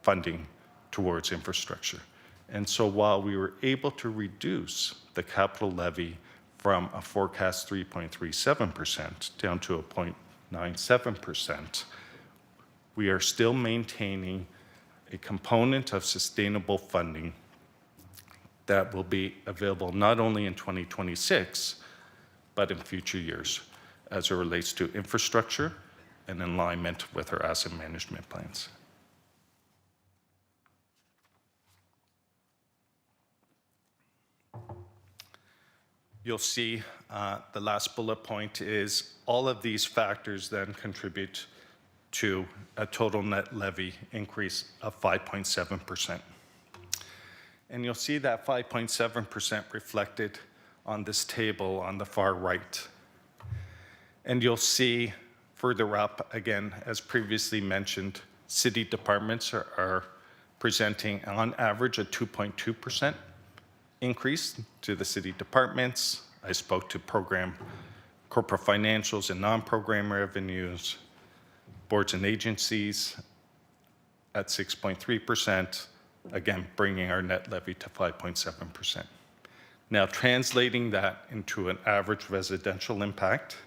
funding towards infrastructure. And so while we were able to reduce the capital levy from a forecast 3.37% down to a 0.97%, we are still maintaining a component of sustainable funding that will be available not only in 2026, but in future years as it relates to infrastructure and in alignment with our asset management plans. You'll see the last bullet point is all of these factors then contribute to a total net levy increase of 5.7%. And you'll see that 5.7% reflected on this table on the far right. And you'll see further up, again, as previously mentioned, city departments are presenting on average a 2.2% increase to the city departments. I spoke to program corporate financials and non-program revenues. boards and agencies at 6.3%, again, bringing our net levy to 5.7%. Now, translating that into an average residential impact,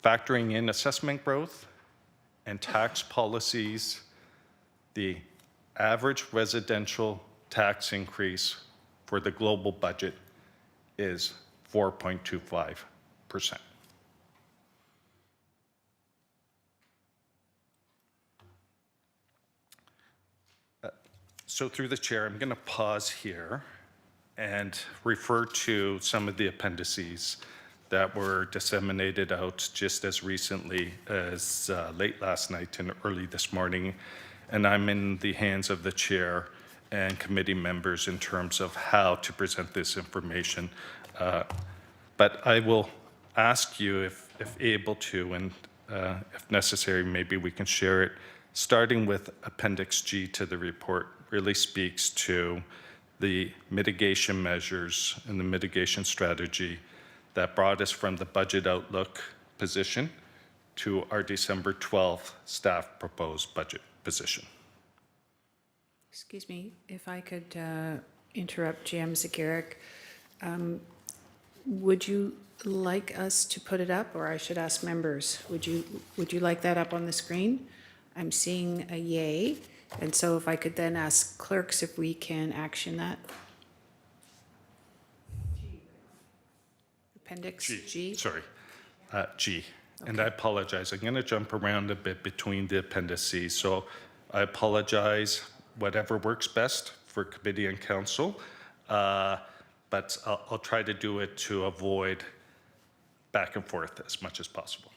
factoring in assessment growth and tax policies, the average residential tax increase for the global budget is 4.25%. So through the chair, I'm going to pause here and refer to some of the appendices that were disseminated out just as recently as late last night and early this morning. And I'm in the hands of the chair and committee members in terms of how to present this information. But I will ask you, if able to, and if necessary, maybe we can share it, starting with Appendix G to the report, really speaks to the mitigation measures and the mitigation strategy that brought us from the budget outlook position to our December 12th staff proposed budget position. Excuse me, if I could interrupt GM Zagaric. Would you like us to put it up, or I should ask members? Would you like that up on the screen? I'm seeing a yay, and so if I could then ask clerks if we can action that. Appendix G. Sorry, G. Okay. And I apologize. I'm going to jump around a bit between the appendices. So I apologize, whatever works best for committee and council, but I'll try to do it to avoid back and forth as much as possible.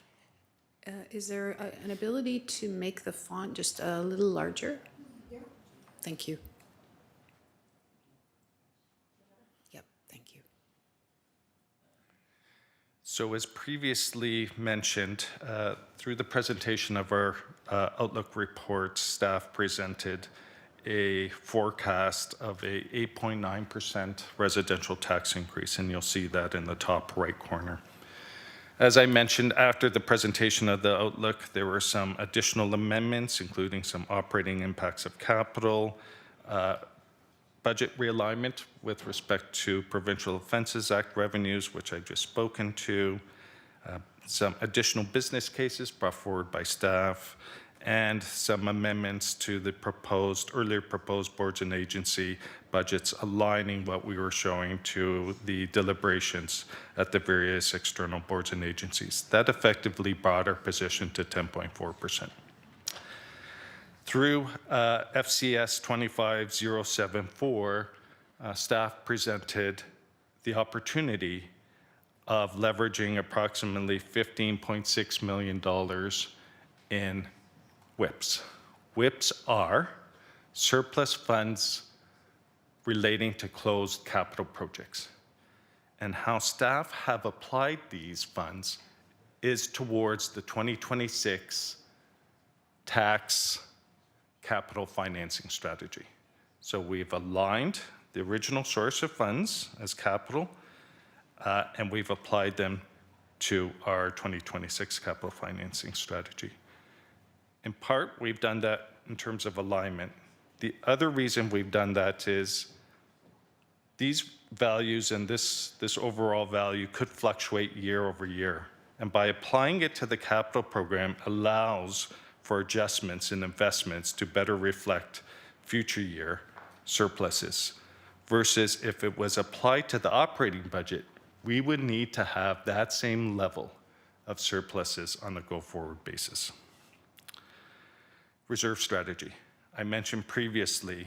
Is there an ability to make the font just a little larger? Yeah. Thank you. Yep, thank you. So as previously mentioned, through the presentation of our Outlook report, staff presented a forecast of a 8.9% residential tax increase, and you'll see that in the top right corner. As I mentioned, after the presentation of the Outlook, there were some additional amendments, including some operating impacts of capital, budget realignment with respect to Provincial Offences Act revenues, which I've just spoken to, some additional business cases brought forward by staff, and some amendments to the earlier proposed boards and agency budgets, aligning what we were showing to the deliberations at the various external boards and agencies. That effectively brought our position to 10.4%. Through FCS 25074, staff presented the opportunity of leveraging approximately $15.6 million in WIPs. WIPs are surplus funds relating to closed capital projects. And how staff have applied these funds is towards the 2026 tax capital financing strategy. So we've aligned the original source of funds as capital, and we've applied them to our 2026 capital financing strategy. In part, we've done that in terms of alignment. The other reason we've done that is these values and this overall value could fluctuate year over year. And by applying it to the capital program allows for adjustments in investments to better reflect future year surpluses, versus if it was applied to the operating budget, we would need to have that same level of surpluses on a go-forward basis. Reserve strategy. I mentioned previously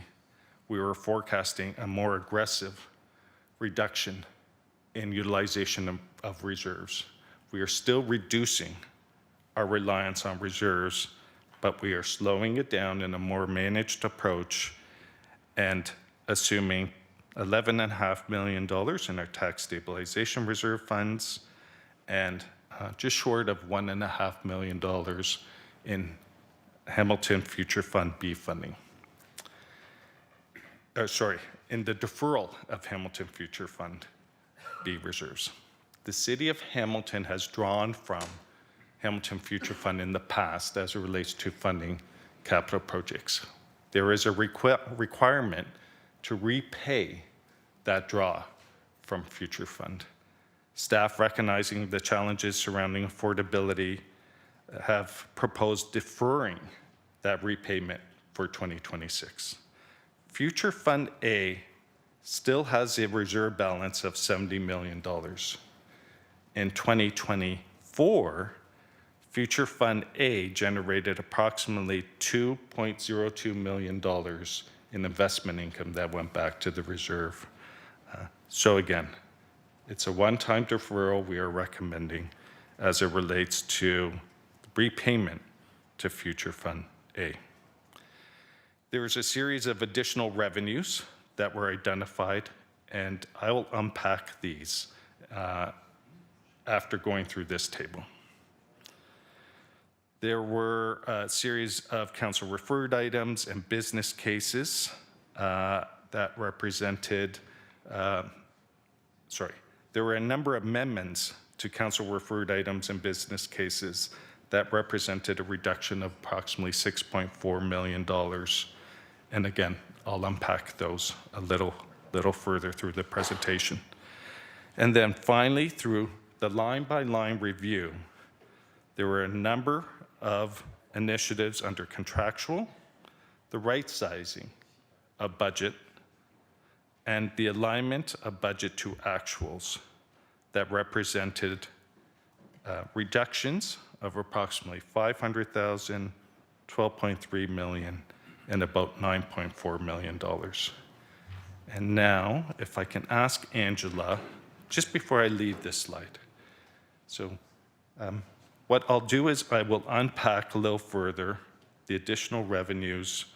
we were forecasting a more aggressive reduction in utilization of reserves. We are still reducing our reliance on reserves, but we are slowing it down in a more managed approach and assuming $11.5 million in our tax stabilization reserve funds and just short of $1.5 million in Hamilton Future Fund B funding. In the deferral of Hamilton Future Fund B reserves. The City of Hamilton has drawn from Hamilton Future Fund in the past as it relates to funding capital projects. There is a requirement to repay that draw from Future Fund. Staff, recognizing the challenges surrounding affordability, have proposed deferring that repayment for 2026. Future Fund A still has a reserve balance of $70 million. In 2024, Future Fund A generated approximately $2.02 million in investment income that went back to the reserve. So again, it's a one-time deferral we are recommending as it relates to repayment to Future Fund A. There is a series of additional revenues that were identified, and I will unpack these after going through this table. There were a series of council referred items and business cases that represented, there were a number of amendments to council referred items and business cases that represented a reduction of approximately $6.4 million. And again, I'll unpack those a little further through the presentation. And then finally, through the line-by-line review, there were a number of initiatives under contractual, the right sizing of budget, and the alignment of budget to actuals that represented reductions of approximately $500,000, $12.3 million, and about $9.4 million. And now, if I can ask Angela, just before I leave this slide. So what I'll do is I will unpack a little further the additional revenues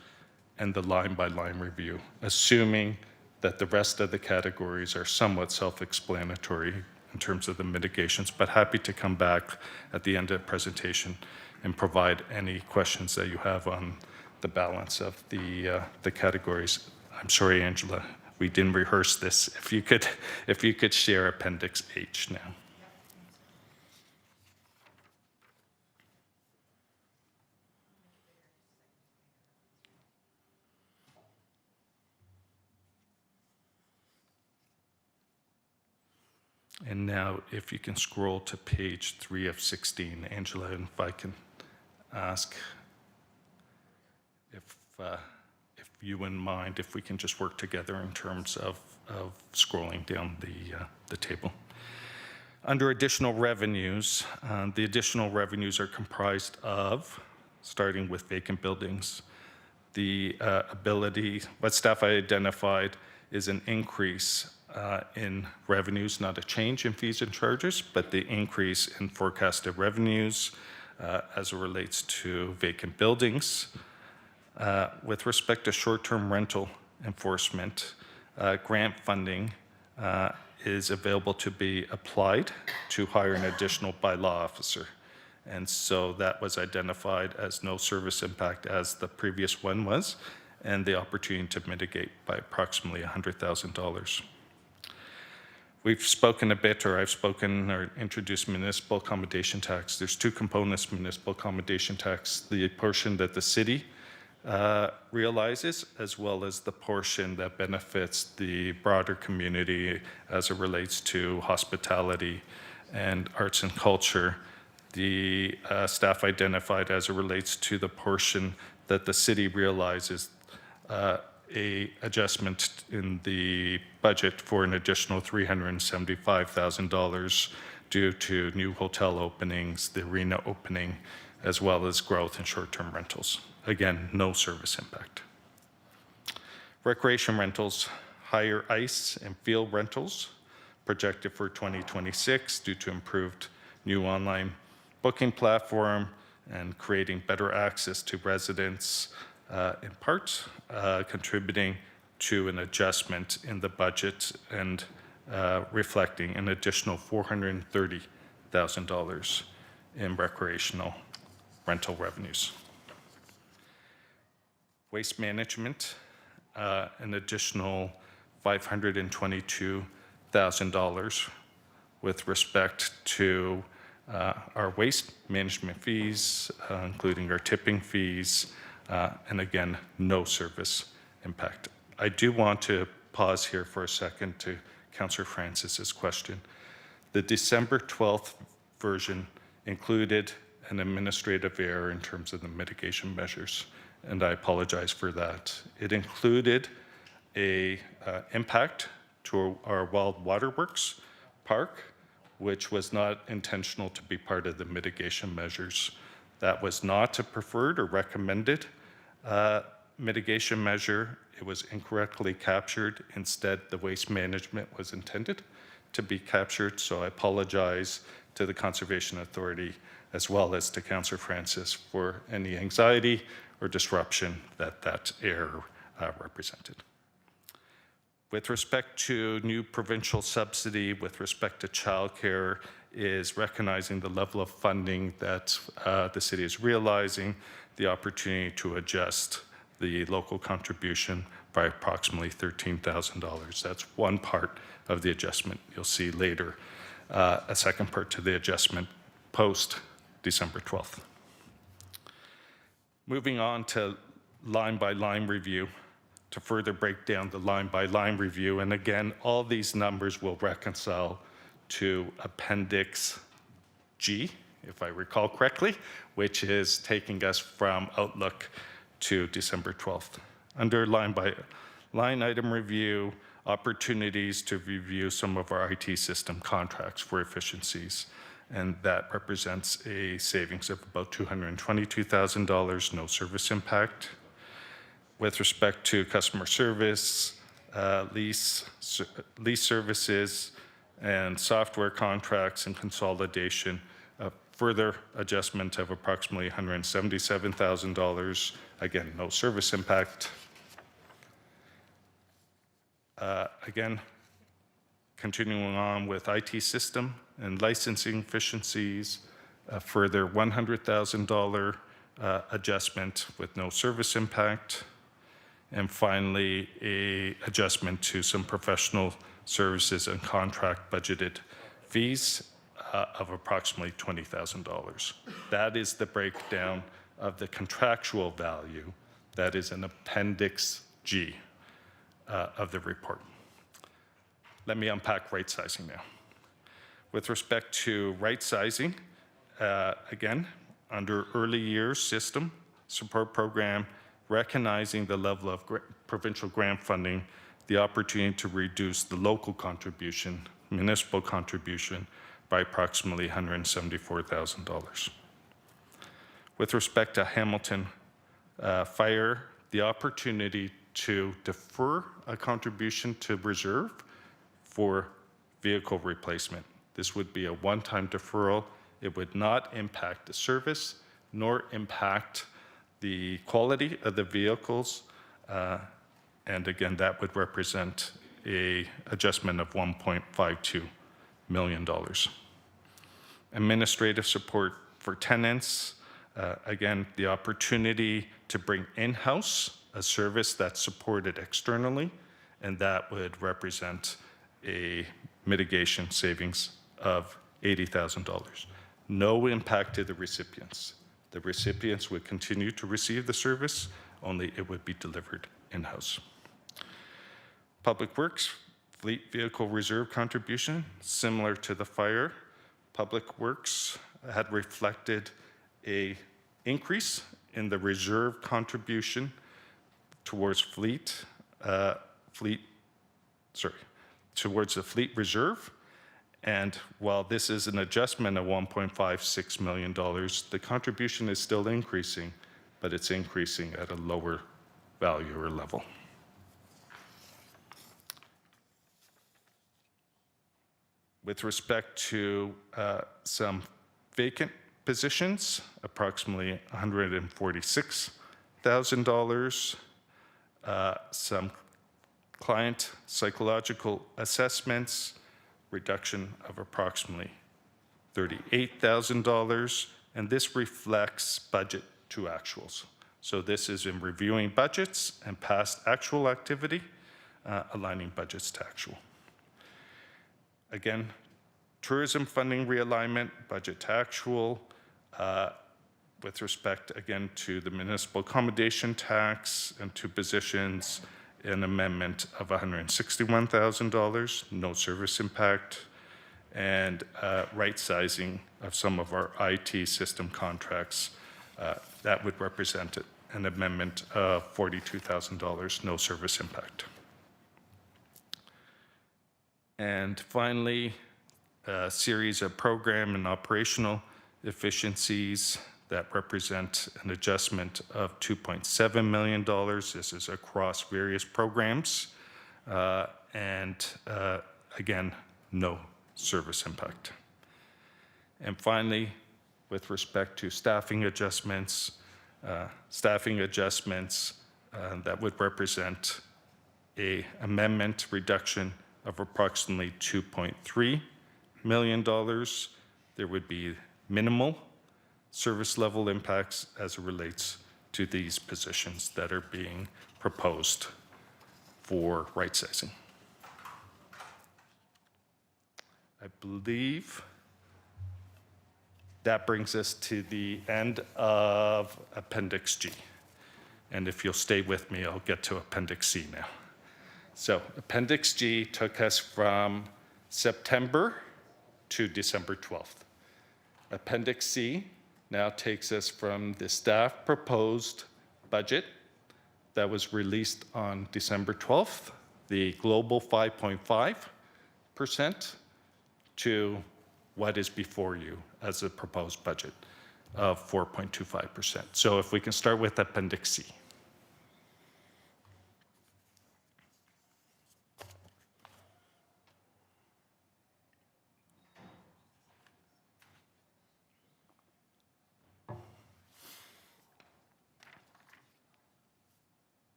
and the line-by-line review, assuming that the rest of the categories are somewhat self-explanatory in terms of the mitigations, but happy to come back at the end of the presentation and provide any questions that you have on the balance of the categories. I'm sorry, Angela, we didn't rehearse this. If you could share Appendix H now. And now, if you can scroll to page 3 of 16, Angela, and if I can ask if you wouldn't mind, if we can just work together in terms of scrolling down the table. Under additional revenues, the additional revenues are comprised of, starting with vacant buildings, the ability, what staff identified is an increase in revenues, not a change in fees and charges, but the increase in forecasted revenues as it relates to vacant buildings. With respect to short-term rental enforcement, grant funding is available to be applied to hire an additional bylaw officer. And so that was identified as no service impact as the previous one was, and the opportunity to mitigate by approximately $100,000. We've spoken a bit, or I've spoken or introduced municipal accommodation tax. There's two components to municipal accommodation tax, the portion that the city realizes, as well as the portion that benefits the broader community as it relates to hospitality and arts and culture. The staff identified as it relates to the portion that the city realizes a adjustment in the budget for an additional $375,000 due to new hotel openings, the arena opening, as well as growth in short-term rentals. Again, no service impact. Recreation rentals, higher ice and field rentals projected for 2026 due to improved new online booking platform and creating better access to residents, in part contributing to an adjustment in the budget and reflecting an additional $430,000 in recreational rental revenues. Waste management, an additional $522,000 with respect to our waste management fees, including our tipping fees, and again, no service impact. I do want to pause here for a second to Councillor Francis's question. The December 12th version included an administrative error in terms of the mitigation measures, and I apologize for that. It included a impact to our Wild Waterworks Park, which was not intentional to be part of the mitigation measures. That was not a preferred or recommended mitigation measure. It was incorrectly captured. Instead, the waste management was intended to be captured, so I apologize to the Conservation Authority as well as to Councillor Francis for any anxiety or disruption that that error represented. With respect to new provincial subsidy, with respect to childcare, is recognizing the level of funding that the city is realizing, the opportunity to adjust the local contribution by approximately $13,000. That's one part of the adjustment. You'll see later a second part to the adjustment post December 12th. Moving on to line-by-line review to further break down the line-by-line review. And again, all these numbers will reconcile to Appendix G, if I recall correctly, which is taking us from Outlook to December 12th. Under line-by-line item review, opportunities to review some of our IT system contracts for efficiencies. And that represents a savings of about $222,000, no service impact. With respect to customer service, lease services, and software contracts and consolidation, a further adjustment of approximately $177,000. Again, no service impact. Again, continuing on with IT system and licensing efficiencies, a further $100,000 adjustment with no service impact. And finally, a adjustment to some professional services and contract budgeted fees of approximately $20,000. That is the breakdown of the contractual value that is in Appendix G of the report. Let me unpack right sizing now. With respect to right sizing, again, under early years system support program, recognizing the level of provincial grant funding, the opportunity to reduce the local contribution, municipal contribution, by approximately $174,000. With respect to Hamilton Fire, the opportunity to defer a contribution to reserve for vehicle replacement. This would be a one-time deferral. It would not impact the service, nor impact the quality of the vehicles. And again, that would represent an adjustment of $1.52 million. Administrative support for tenants. Again, the opportunity to bring in-house a service that's supported externally, and that would represent a mitigation savings of $80,000. No impact to the recipients. The recipients would continue to receive the service, only it would be delivered in-house. Public Works, fleet vehicle reserve contribution, similar to the fire. Public Works had reflected a increase in the reserve contribution towards towards the fleet reserve. And while this is an adjustment of $1.56 million, the contribution is still increasing, but it's increasing at a lower value or level. With respect to some vacant positions, approximately $146,000, some client psychological assessments, reduction of approximately $38,000, and this reflects budget to actuals. So this is in reviewing budgets and past actual activity, aligning budgets to actual. Again, tourism funding realignment, budget to actual, with respect, again, to the municipal accommodation tax and two positions, an amendment of $161,000, no service impact, and right sizing of some of our IT system contracts. That would represent an amendment of $42,000, no service impact. And finally, a series of program and operational efficiencies that represent an adjustment of $2.7 million. This is across various programs. Again, no service impact. And finally, with respect to staffing adjustments, that would represent a amendment reduction of approximately $2.3 million. There would be minimal service level impacts as it relates to these positions that are being proposed for right sizing. I believe that brings us to the end of Appendix G. And if you'll stay with me, I'll get to Appendix C now. So Appendix G took us from September to December 12th. Appendix C now takes us from the staff proposed budget that was released on December 12th, the global 5.5%, to what is before you as a proposed budget of 4.25%. So if we can start with Appendix C.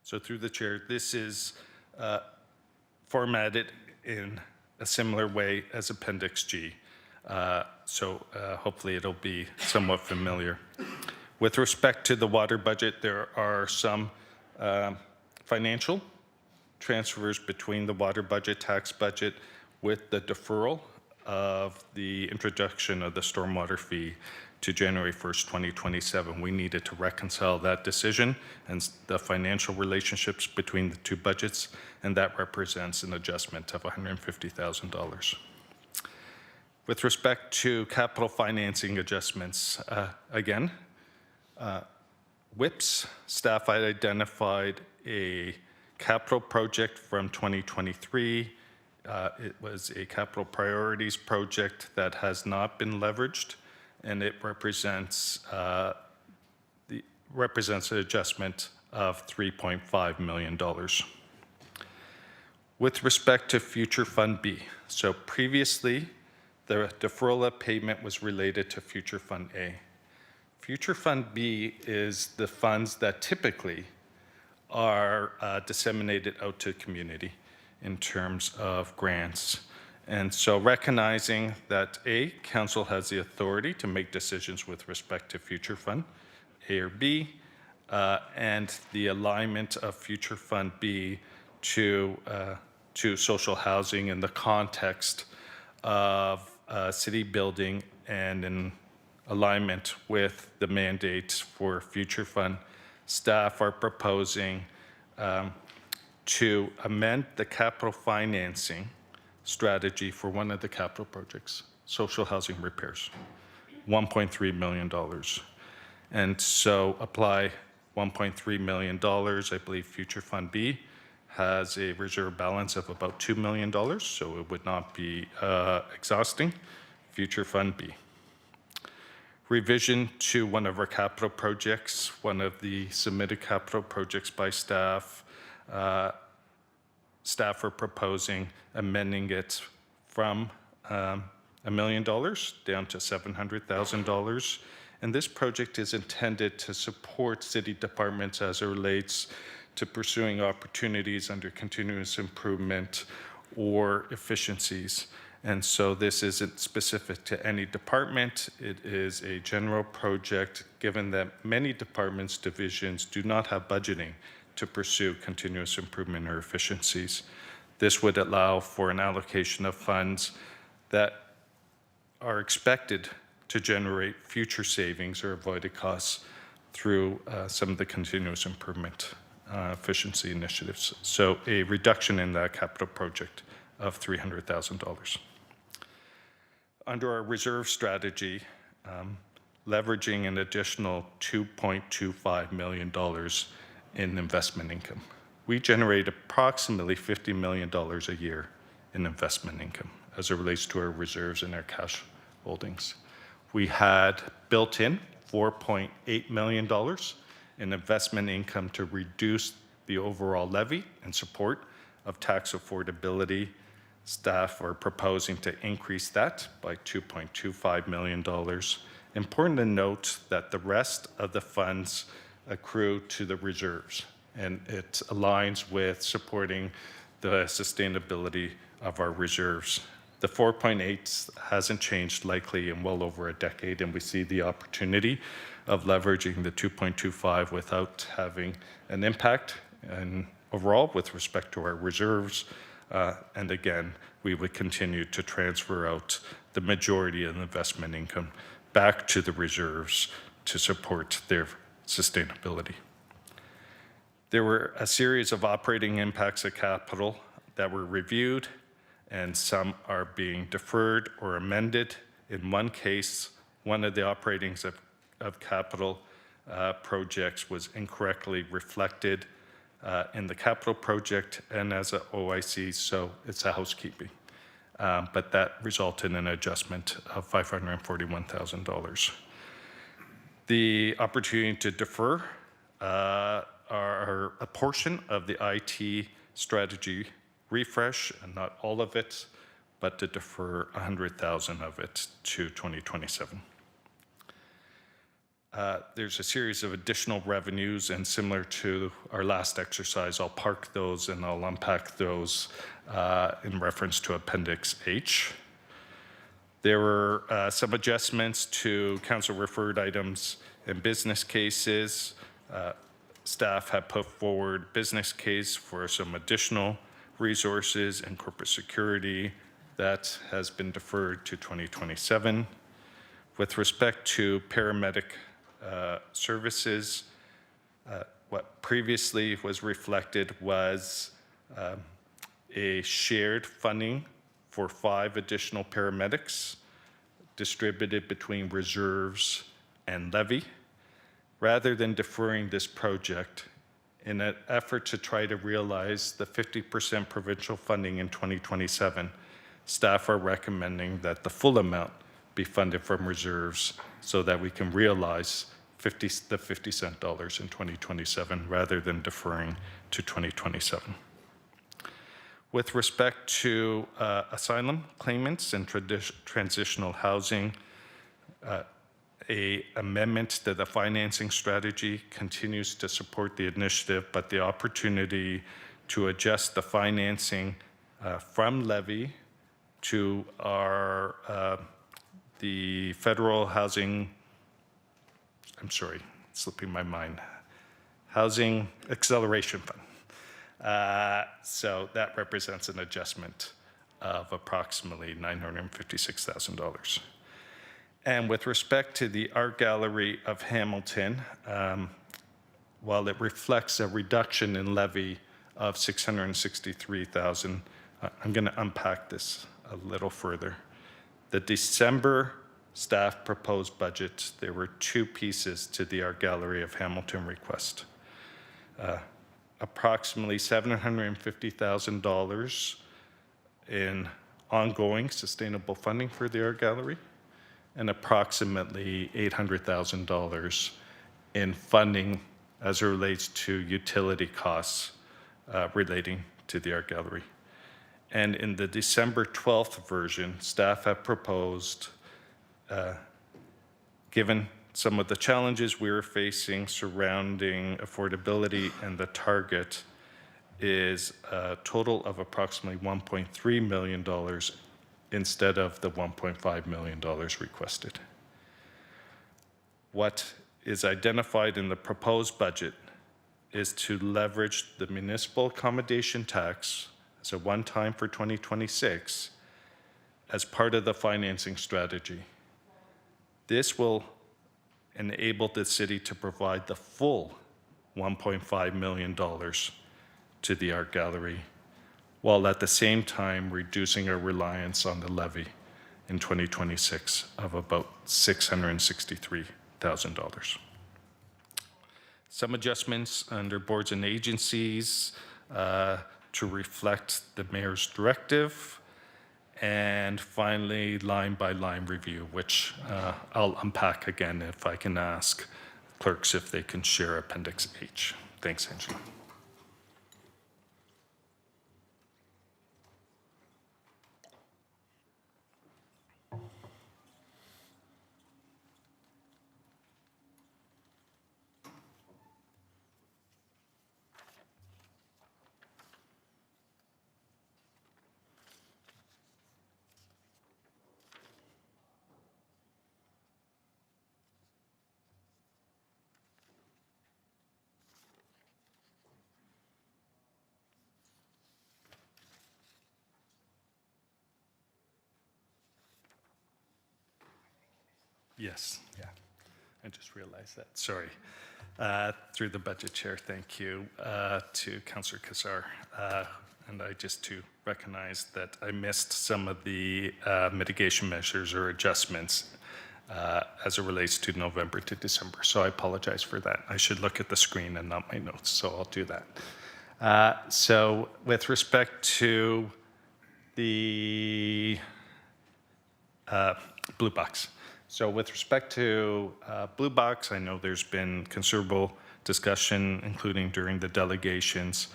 So through the chair, this is formatted in a similar way as Appendix G. Hopefully it'll be somewhat familiar. With respect to the water budget, there are some financial transfers between the water budget, tax budget, with the deferral of the introduction of the stormwater fee to January 1st, 2027. We needed to reconcile that decision and the financial relationships between the two budgets, and that represents an adjustment of $150,000. With respect to capital financing adjustments, again, WIPS, staff had identified a capital project from 2023. It was a capital priorities project that has not been leveraged, and it represents an adjustment of $3.5 million. With respect to Future Fund B, so previously the deferral of payment was related to Future Fund A. Future Fund B is the funds that typically are disseminated out to the community in terms of grants. And so recognizing that A, council has the authority to make decisions with respect to Future Fund A or B, and the alignment of Future Fund B to social housing in the context of city building and in alignment with the mandate for Future Fund, staff are proposing to amend the capital financing strategy for one of the capital projects, social housing repairs, $1.3 million. And so apply $1.3 million. I believe Future Fund B has a reserve balance of about $2 million, so it would not be exhausting Future Fund B. Revision to one of our capital projects, one of the submitted capital projects by staff. Staff are proposing amending it from $1 million down to $700,000. And this project is intended to support city departments as it relates to pursuing opportunities under continuous improvement or efficiencies. And so this isn't specific to any department. It is a general project, given that many departments, divisions do not have budgeting to pursue continuous improvement or efficiencies. This would allow for an allocation of funds that are expected to generate future savings or avoided costs through some of the continuous improvement efficiency initiatives. So a reduction in that capital project of $300,000. Under our reserve strategy, leveraging an additional $2.25 million in investment income. We generate approximately $50 million a year in investment income as it relates to our reserves and our cash holdings. We had built in $4.8 million in investment income to reduce the overall levy in support of tax affordability. Staff are proposing to increase that by $2.25 million. Important to note that the rest of the funds accrue to the reserves, and it aligns with supporting the sustainability of our reserves. The 4.8 hasn't changed likely in well over a decade, and we see the opportunity of leveraging the 2.25 without having an impact and overall with respect to our reserves. And again, we would continue to transfer out the majority of investment income back to the reserves to support their sustainability. There were a series of operating impacts of capital that were reviewed, and some are being deferred or amended. In one case, one of the operating of capital projects was incorrectly reflected in the capital project and as an OIC, so it's a housekeeping. But that resulted in an adjustment of $541,000. The opportunity to defer are a portion of the IT strategy refresh, and not all of it, but to defer $100,000 of it to 2027. There's a series of additional revenues, and similar to our last exercise, I'll park those and I'll unpack those in reference to Appendix H. There were some adjustments to council referred items and business cases. Staff have put forward business case for some additional resources and corporate security that has been deferred to 2027. With respect to paramedic services, what previously was reflected was a shared funding for 5 additional paramedics distributed between reserves and levy. Rather than deferring this project, in an effort to try to realize the 50% provincial funding in 2027, staff are recommending that the full amount be funded from reserves so that we can realize the 50 cent dollars in 2027 rather than deferring to 2027. With respect to asylum claimants and transitional housing, a amendment to the financing strategy continues to support the initiative, but the opportunity to adjust the financing from levy to our the federal housing, I'm sorry, it's slipping my mind, Housing Acceleration Fund. So that represents an adjustment of approximately $956,000. And with respect to the Art Gallery of Hamilton, while it reflects a reduction in levy of $663,000, I'm going to unpack this a little further. The December staff proposed budget, there were 2 pieces to the Art Gallery of Hamilton request. Approximately $750,000 in ongoing sustainable funding for the Art Gallery, and approximately $800,000 in funding as it relates to utility costs relating to the Art Gallery. And in the December 12th version, staff have proposed, given some of the challenges we were facing surrounding affordability, and the target is a total of approximately $1.3 million instead of the $1.5 million requested. What is identified in the proposed budget is to leverage the municipal accommodation tax as a one-time for 2026 as part of the financing strategy. This will enable the city to provide the full $1.5 million to the art gallery, while at the same time reducing our reliance on the levy in 2026 of about $663,000. Some adjustments under boards and agencies to reflect the mayor's directive, and finally line by line review, which I'll unpack again if I can ask clerks if they can share Appendix H. Thanks, Angela. Yes, yeah. I just realized that. Sorry. Through the budget chair, thank you to Councillor Kassar. And I just to recognize that I missed some of the mitigation measures or adjustments as it relates to November to December. So I apologize for that. I should look at the screen and not my notes, so I'll do that. So with respect to the Blue Box. So with respect to Blue Box, I know there's been considerable discussion, including during the delegations.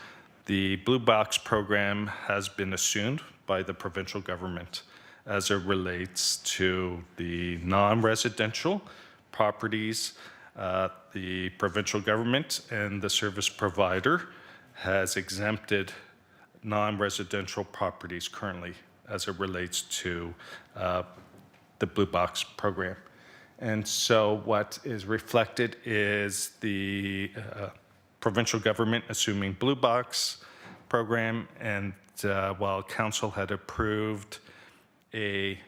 The Blue Box program has been assumed by the provincial government as it relates to the non-residential properties. The provincial government and the service provider has exempted non-residential properties currently as it relates to the Blue Box program. And so what is reflected is the provincial government assuming Blue Box program, and while council had approved a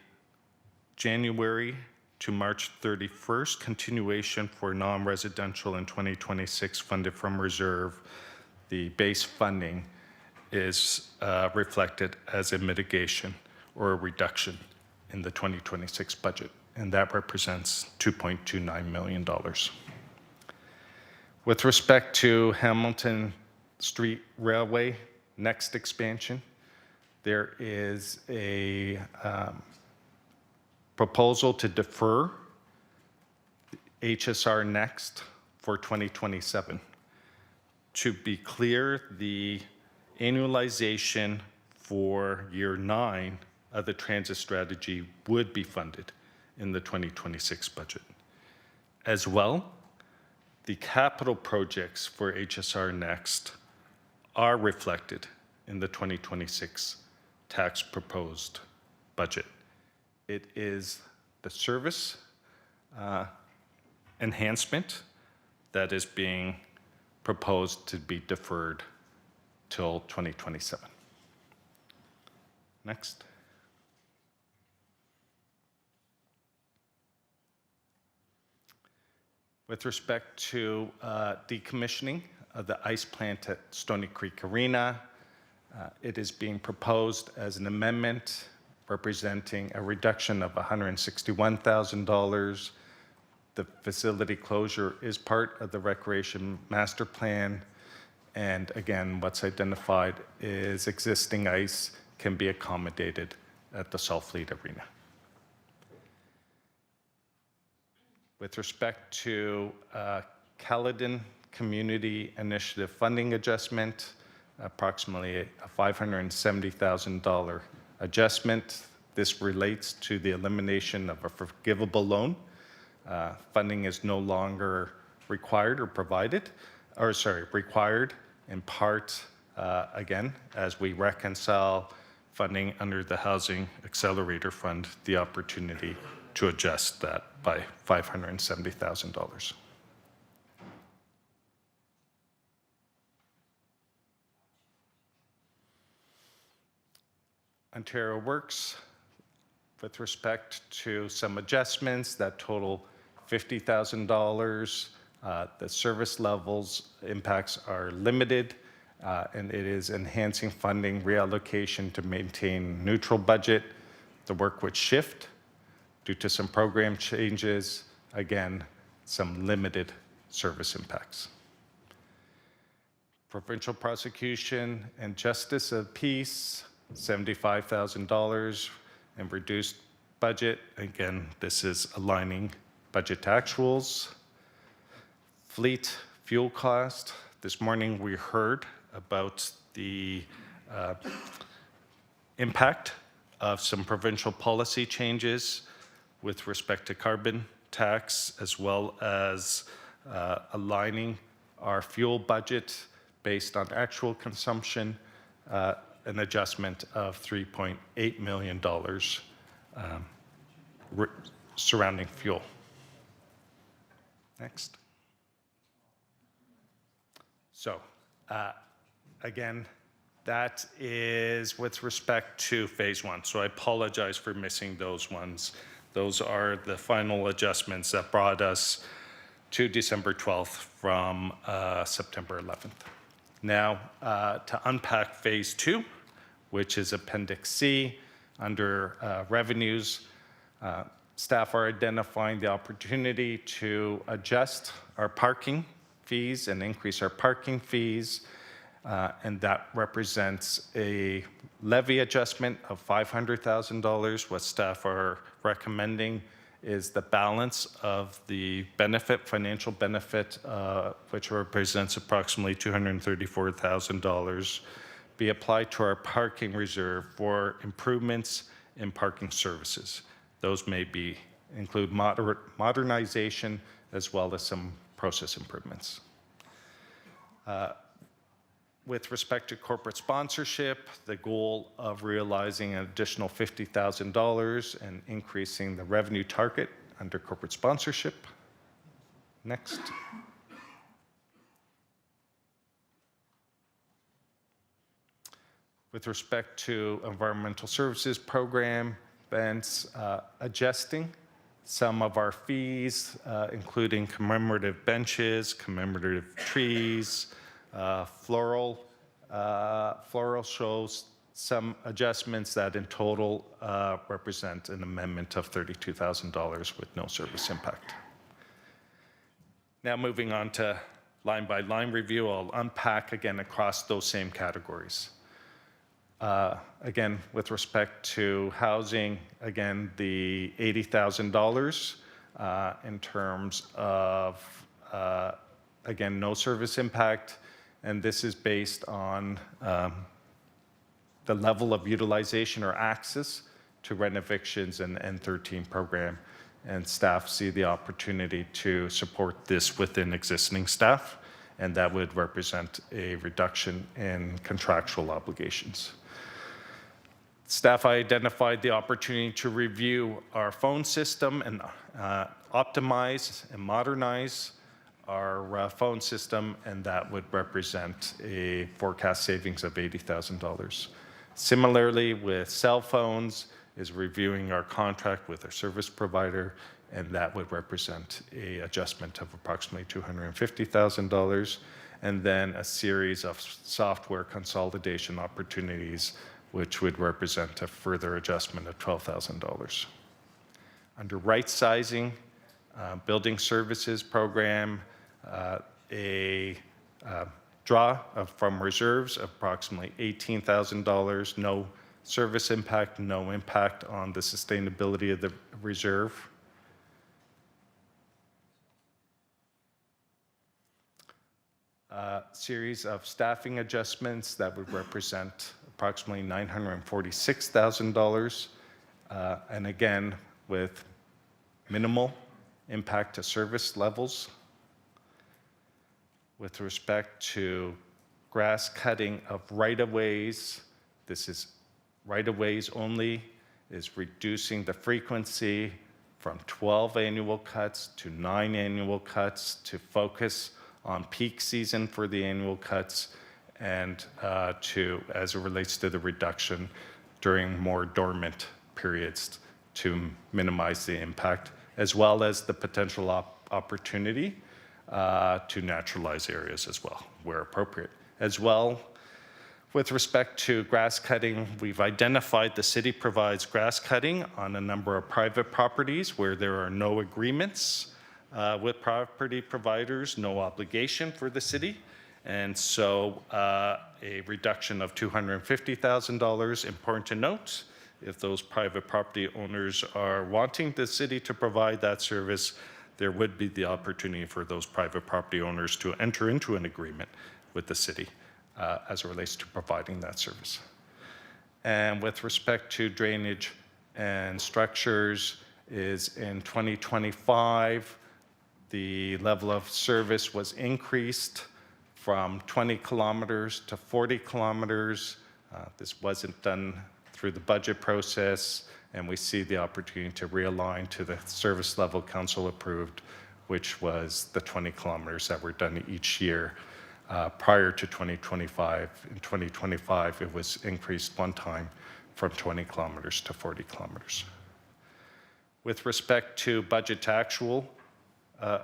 January to March 31st continuation for non-residential in 2026 funded from reserve, the base funding is reflected as a mitigation or a reduction in the 2026 budget, and that represents $2.29 million. With respect to Hamilton Street Railway next expansion, there is a proposal to defer HSR Next for 2027. To be clear, the annualization for year 9 of the transit strategy would be funded in the 2026 budget. As well, the capital projects for HSR Next are reflected in the 2026 tax proposed budget. It is the service enhancement that is being proposed to be deferred till 2027. Next. With respect to decommissioning of the ice plant at Stony Creek Arena, it is being proposed as an amendment representing a reduction of $161,000. The facility closure is part of the recreation master plan. And again, what's identified is existing ice can be accommodated at the Saltfleet Arena. With respect to Caledon Community Initiative funding adjustment, approximately a $570,000 adjustment. This relates to the elimination of a forgivable loan. Funding is no longer required or provided, or sorry, required in part, again, as we reconcile funding under the Housing Accelerator Fund, the opportunity to adjust that by $570,000. Ontario Works with respect to some adjustments that total $50,000. The service levels impacts are limited, and it is enhancing funding reallocation to maintain neutral budget. The work would shift due to some program changes. Again, some limited service impacts. Provincial Prosecution and Justice of Peace, $75,000 and reduced budget. Again, this is aligning budget to actuals. Fleet fuel cost. This morning we heard about the impact of some provincial policy changes with respect to carbon tax, as well as aligning our fuel budget based on actual consumption, an adjustment of $3.8 million surrounding fuel. Next. So, again, that is with respect to phase one. So I apologize for missing those ones. Those are the final adjustments that brought us to December 12th from September 11th. Now, to unpack phase two, which is Appendix C under revenues, staff are identifying the opportunity to adjust our parking fees and increase our parking fees, and that represents a levy adjustment of $500,000. What staff are recommending is the balance of the benefit, financial benefit, which represents approximately $234,000, be applied to our parking reserve for improvements in parking services. Those may include modernization as well as some process improvements. With respect to corporate sponsorship, the goal of realizing an additional $50,000 and increasing the revenue target under corporate sponsorship. Next. With respect to environmental services program, events, adjusting some of our fees, including commemorative benches, commemorative trees, floral shows, some adjustments that in total represent an amendment of $32,000 with no service impact. Now moving on to line by line review, I'll unpack again across those same categories. Again, with respect to housing, again, the $80,000 in terms of, again, no service impact, and this is based on the level of utilization or access to rent evictions and N13 program, and staff see the opportunity to support this within existing staff, and that would represent a reduction in contractual obligations. Staff identified the opportunity to review our phone system and optimize and modernize our phone system, and that would represent a forecast savings of $80,000. Similarly, with cell phones, is reviewing our contract with our service provider, and that would represent an adjustment of approximately $250,000, and then a series of software consolidation opportunities, which would represent a further adjustment of $12,000. Under right sizing, building services program, a draw from reserves of approximately $18,000, no service impact, no impact on the sustainability of the reserve. Series of staffing adjustments that would represent approximately $946,000, and again, with minimal impact to service levels. With respect to grass cutting of right-of-ways, this is right-of-ways only, is reducing the frequency from 12 annual cuts to 9 annual cuts to focus on peak season for the annual cuts, and to, as it relates to the reduction, during more dormant periods to minimize the impact, as well as the potential opportunity to naturalize areas as well, where appropriate. As well, with respect to grass cutting, we've identified the city provides grass cutting on a number of private properties where there are no agreements with property providers, no obligation for the city. And so a reduction of $250,000, important to note, if those private property owners are wanting the city to provide that service, there would be the opportunity for those private property owners to enter into an agreement with the city as it relates to providing that service. And with respect to drainage and structures, is in 2025, the level of service was increased from 20 kilometers to 40 kilometers. This wasn't done through the budget process, and we see the opportunity to realign to the service level council approved, which was the 20 kilometers that were done each year prior to 2025. In 2025, it was increased one time from 20 kilometers to 40 kilometers. With respect to budget to actual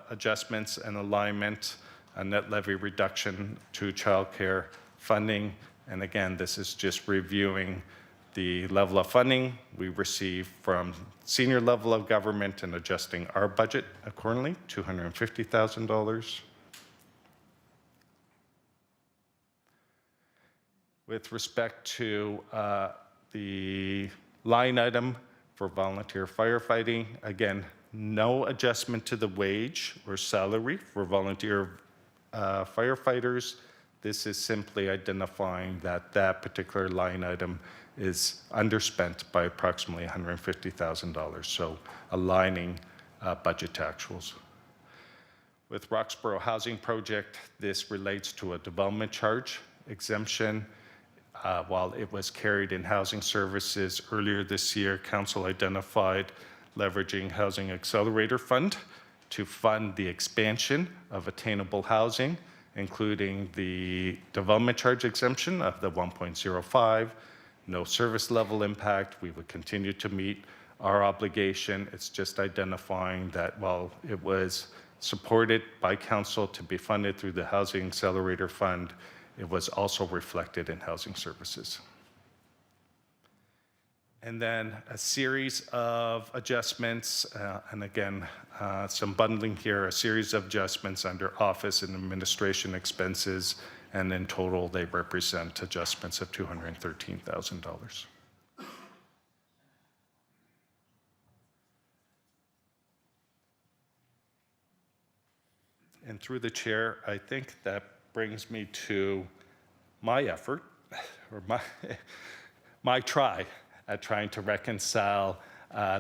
adjustments and alignment, a net levy reduction to childcare funding, and again, this is just reviewing the level of funding we receive from senior level of government and adjusting our budget accordingly, $250,000. With respect to the line item for volunteer firefighting, again, no adjustment to the wage or salary for volunteer firefighters. This is simply identifying that that particular line item is underspent by approximately $150,000, so aligning budget to actuals. With Roxborough Housing Project, this relates to a development charge exemption. While it was carried in housing services earlier this year, council identified leveraging Housing Accelerator Fund to fund the expansion of attainable housing, including the development charge exemption of the 1.05, no service level impact. We would continue to meet our obligation. It's just identifying that while it was supported by council to be funded through the Housing Accelerator Fund, it was also reflected in housing services. And then a series of adjustments, and again, some bundling here, a series of adjustments under office and administration expenses, and in total, they represent adjustments of $213,000. And through the chair, I think that brings me to my effort, or my try at trying to reconcile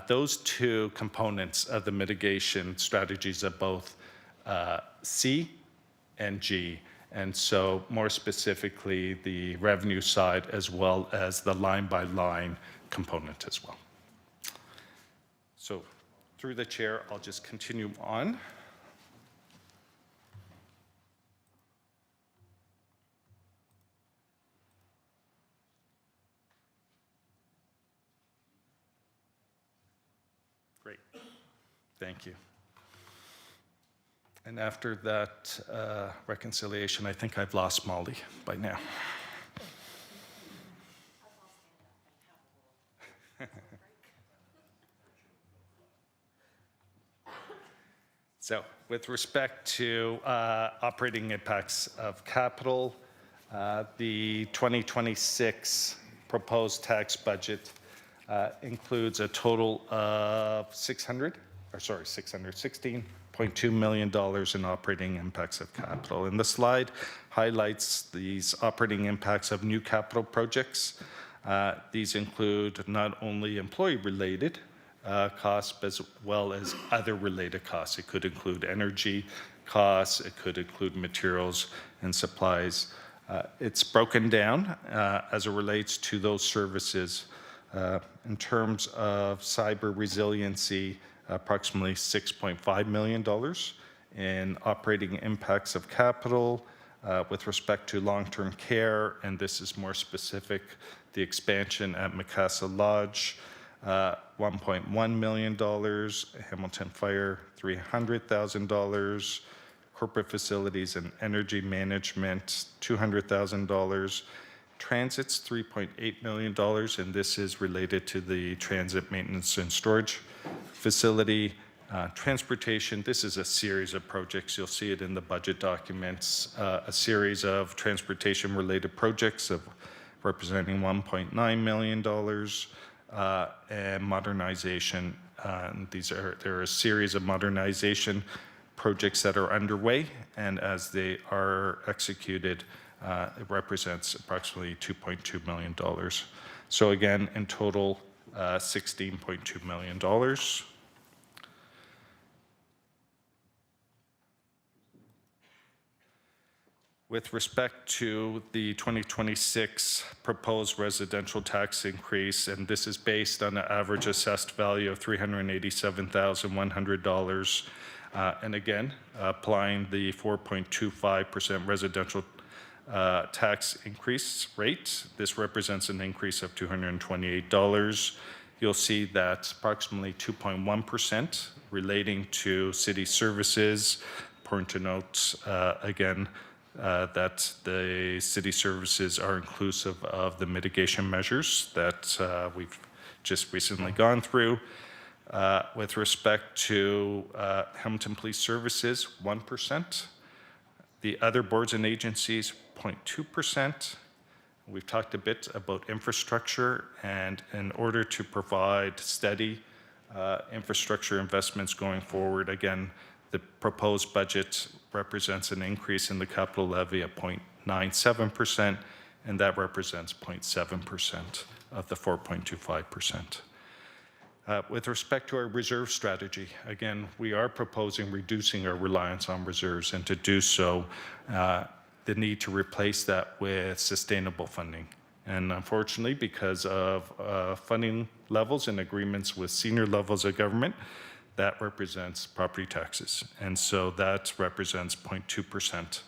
those two components of the mitigation strategies of both C and G. And so more specifically, the revenue side as well as the line-by-line component as well. So through the chair, I'll just continue on. Great, thank you. And after that reconciliation, I think I've lost Molly by now. So with respect to operating impacts of capital, the 2026 proposed tax budget includes a total of $16.2 million in operating impacts of capital. And the slide highlights these operating impacts of new capital projects. These include not only employee-related costs, as well as other related costs. It could include energy costs, it could include materials and supplies. It's broken down as it relates to those services. In terms of cyber resiliency, approximately $6.5 million in operating impacts of capital, with respect to long-term care, and this is more specific, the expansion at Macassa Lodge, $1.1 million, Hamilton Fire, $300,000, corporate facilities and energy management, $200,000, transit's $3.8 million, and this is related to the transit maintenance and storage facility. Transportation, this is a series of projects. You'll see it in the budget documents, a series of transportation-related projects of representing $1.9 million, and modernization. There are a series of modernization projects that are underway, and as they are executed, it represents approximately $2.2 million. So again, in total, $16.2 million. With respect to the 2026 proposed residential tax increase, and this is based on an average assessed value of $387,100, and again, applying the 4.25% residential tax increase rate, this represents an increase of $228. You'll see that approximately 2.1% relating to city services. Important to note, again, that the city services are inclusive of the mitigation measures that we've just recently gone through. With respect to Hamilton Police Services, 1%. The other boards and agencies, 0.2%. We've talked a bit about infrastructure, and in order to provide steady infrastructure investments going forward, again, the proposed budget represents an increase in the capital levy of 0.97%, and that represents 0.7% of the 4.25%. With respect to our reserve strategy, again, we are proposing reducing our reliance on reserves, and to do so, the need to replace that with sustainable funding. And unfortunately, because of funding levels and agreements with senior levels of government, that represents property taxes. And so that represents 0.2%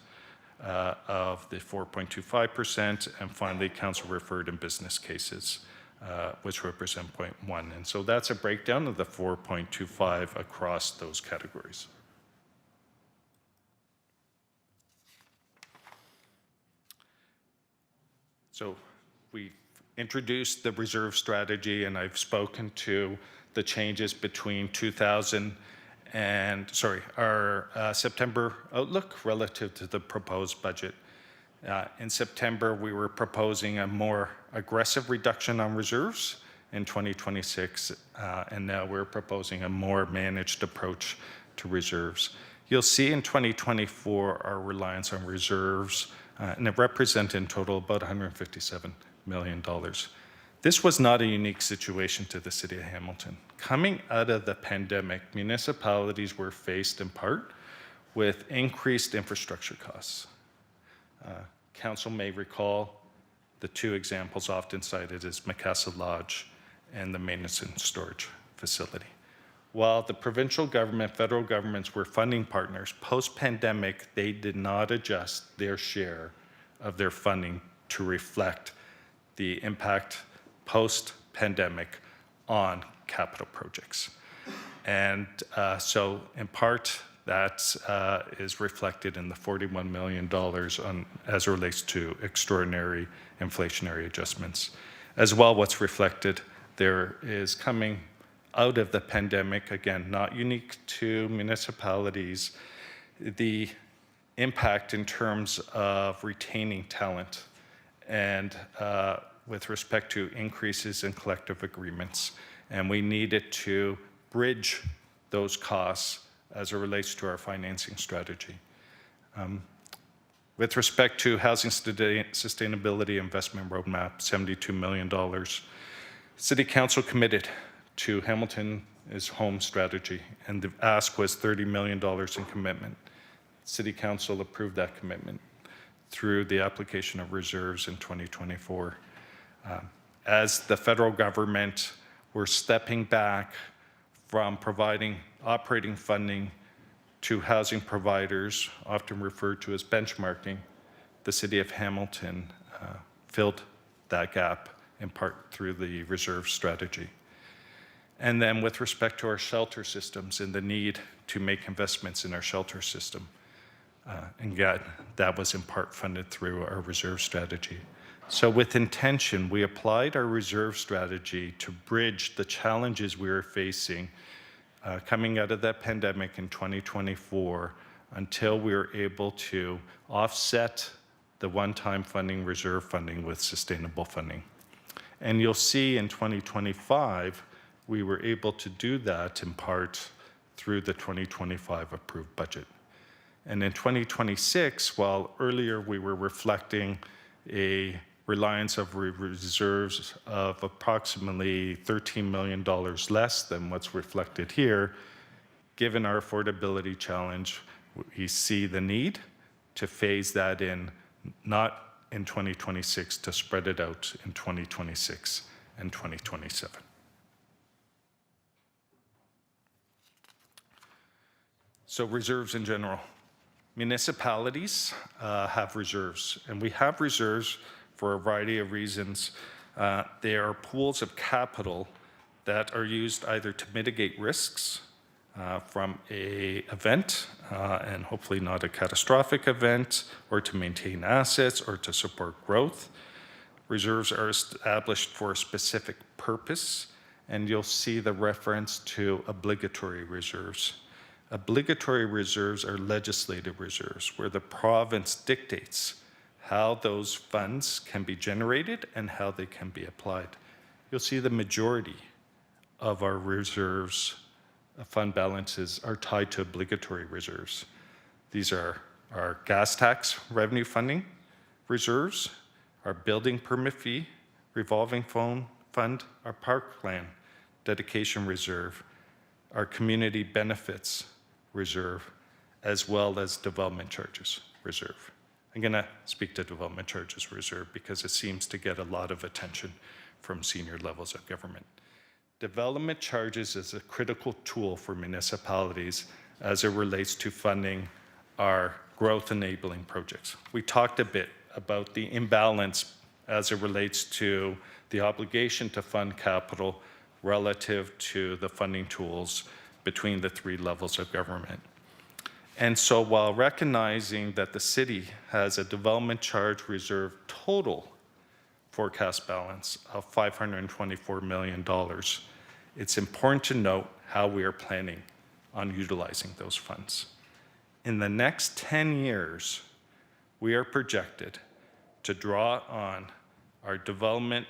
of the 4.25%, and finally, council referred and business cases, which represent 0.1. And so that's a breakdown of the 4.25 across those categories. So we introduced the reserve strategy, and I've spoken to the changes between our September outlook relative to the proposed budget. In September, we were proposing a more aggressive reduction on reserves in 2026, and now we're proposing a more managed approach to reserves. You'll see in 2024 our reliance on reserves, and it represents in total about $157 million. This was not a unique situation to the City of Hamilton. Coming out of the pandemic, municipalities were faced in part with increased infrastructure costs. Council may recall the two examples often cited as Macassa Lodge and the maintenance and storage facility. While the provincial government, federal governments were funding partners, post-pandemic, they did not adjust their share of their funding to reflect the impact post-pandemic on capital projects. And so in part, that is reflected in the $41 million as it relates to extraordinary inflationary adjustments. As well, what's reflected there is coming out of the pandemic, again, not unique to municipalities, the impact in terms of retaining talent and with respect to increases in collective agreements. And we needed to bridge those costs as it relates to our financing strategy. With respect to housing sustainability investment roadmap, $72 million, City Council committed to Hamilton is Home strategy, and the ask was $30 million in commitment. City Council approved that commitment through the application of reserves in 2024. As the federal government were stepping back from providing operating funding to housing providers, often referred to as benchmarking, the City of Hamilton filled that gap in part through the reserve strategy. And then with respect to our shelter systems and the need to make investments in our shelter system, and again, that was in part funded through our reserve strategy. So with intention, we applied our reserve strategy to bridge the challenges we were facing coming out of that pandemic in 2024 until we were able to offset the one-time funding, reserve funding with sustainable funding. And you'll see in 2025, we were able to do that in part through the 2025 approved budget. And in 2026, while earlier we were reflecting a reliance of reserves of approximately $13 million less than what's reflected here, given our affordability challenge, we see the need to phase that in, not in 2026, to spread it out in 2026 and 2027. So reserves in general. Municipalities have reserves, and we have reserves for a variety of reasons. They are pools of capital that are used either to mitigate risks from an event, and hopefully not a catastrophic event, or to maintain assets, or to support growth. Reserves are established for a specific purpose, and you'll see the reference to obligatory reserves. Obligatory reserves are legislative reserves, where the province dictates how those funds can be generated and how they can be applied. You'll see the majority of our reserves, fund balances, are tied to obligatory reserves. These are our gas tax revenue funding reserves, our building permit fee revolving fund, our parkland dedication reserve, our community benefits reserve, as well as development charges reserve. I'm going to speak to development charges reserve because it seems to get a lot of attention from senior levels of government. Development charges is a critical tool for municipalities as it relates to funding our growth enabling projects. We talked a bit about the imbalance as it relates to the obligation to fund capital relative to the funding tools between the three levels of government. And so while recognizing that the city has a development charge reserve total forecast balance of $524 million, it's important to note how we are planning on utilizing those funds. In the next 10 years, we are projected to draw on our development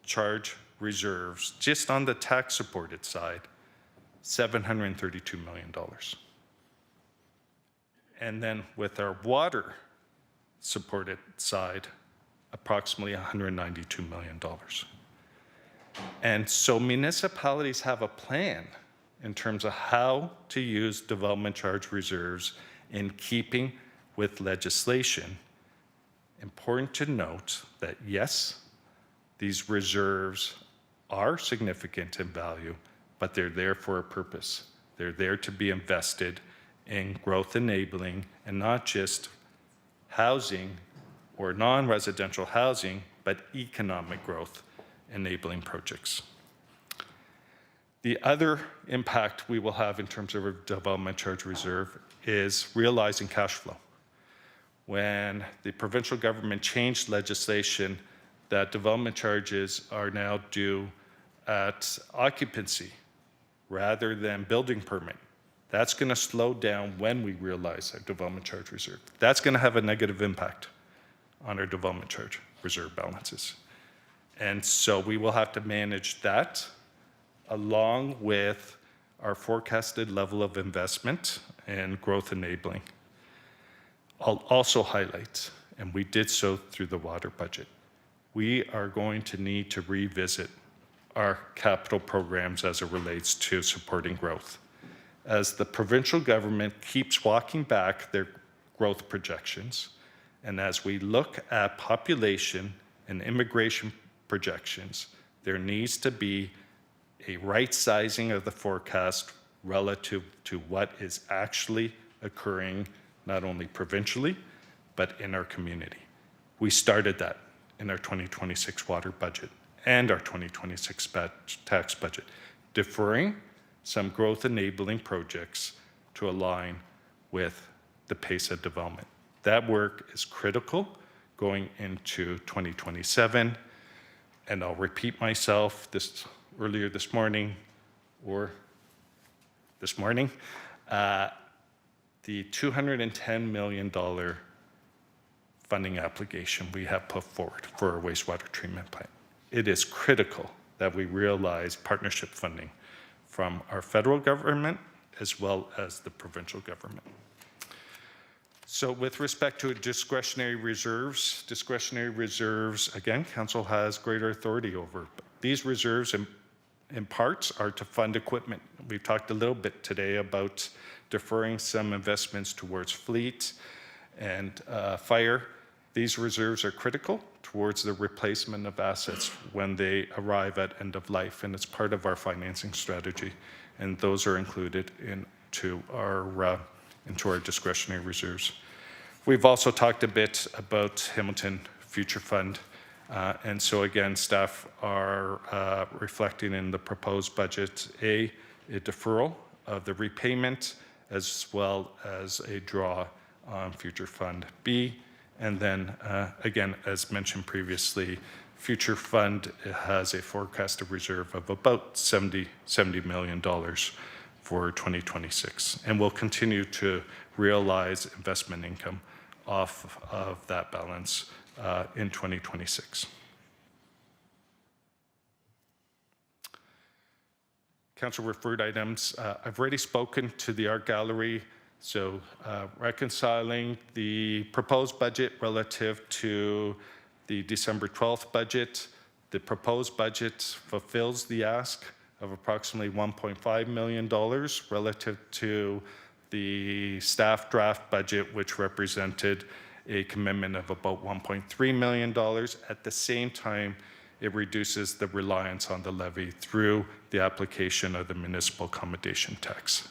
charge reserves, just on the tax-supported side, $732 million. And then with our water-supported side, approximately $192 million. And so municipalities have a plan in terms of how to use development charge reserves in keeping with legislation. Important to note that yes, these reserves are significant in value, but they're there for a purpose. They're there to be invested in growth enabling, and not just housing or non-residential housing, but economic growth enabling projects. The other impact we will have in terms of a development charge reserve is realizing cash flow. When the provincial government changed legislation that development charges are now due at occupancy rather than building permit, that's going to slow down when we realize our development charge reserve. That's going to have a negative impact on our development charge reserve balances. And so we will have to manage that along with our forecasted level of investment and growth enabling. I'll also highlight, and we did so through the water budget, we are going to need to revisit our capital programs as it relates to supporting growth. As the provincial government keeps walking back their growth projections, and as we look at population and immigration projections, there needs to be a right sizing of the forecast relative to what is actually occurring, not only provincially, but in our community. We started that in our 2026 water budget and our 2026 tax budget, deferring some growth enabling projects to align with the pace of development. That work is critical going into 2027. And I'll repeat myself, earlier this morning, the $210 million funding application we have put forward for our wastewater treatment plant. It is critical that we realize partnership funding from our federal government as well as the provincial government. So with respect to discretionary reserves, again, council has greater authority over. These reserves in parts are to fund equipment. We've talked a little bit today about deferring some investments towards fleet and fire. These reserves are critical towards the replacement of assets when they arrive at end of life, and it's part of our financing strategy. And those are included into our discretionary reserves. We've also talked a bit about Hamilton Future Fund. And so again, staff are reflecting in the proposed budget, a deferral of the repayment as well as a draw on Future Fund B. And then again, as mentioned previously, Future Fund has a forecasted reserve of about $70 million for 2026. And we'll continue to realize investment income off of that balance in 2026. Council referred items. I've already spoken to the art gallery, so reconciling the proposed budget relative to the December 12th budget. The proposed budget fulfills the ask of approximately $1.5 million relative to the staff draft budget, which represented a commitment of about $1.3 million. At the same time, it reduces the reliance on the levy through the application of the municipal accommodation tax.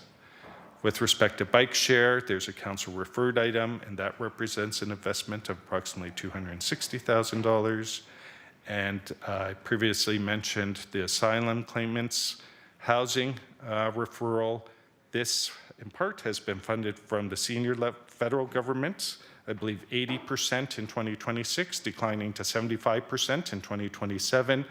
With respect to bike share, there's a council referred item, and that represents an investment of approximately $260,000. And I previously mentioned the asylum claimants housing referral. This, in part, has been funded from the senior federal government, I believe 80% in 2026, declining to 75% in 2027.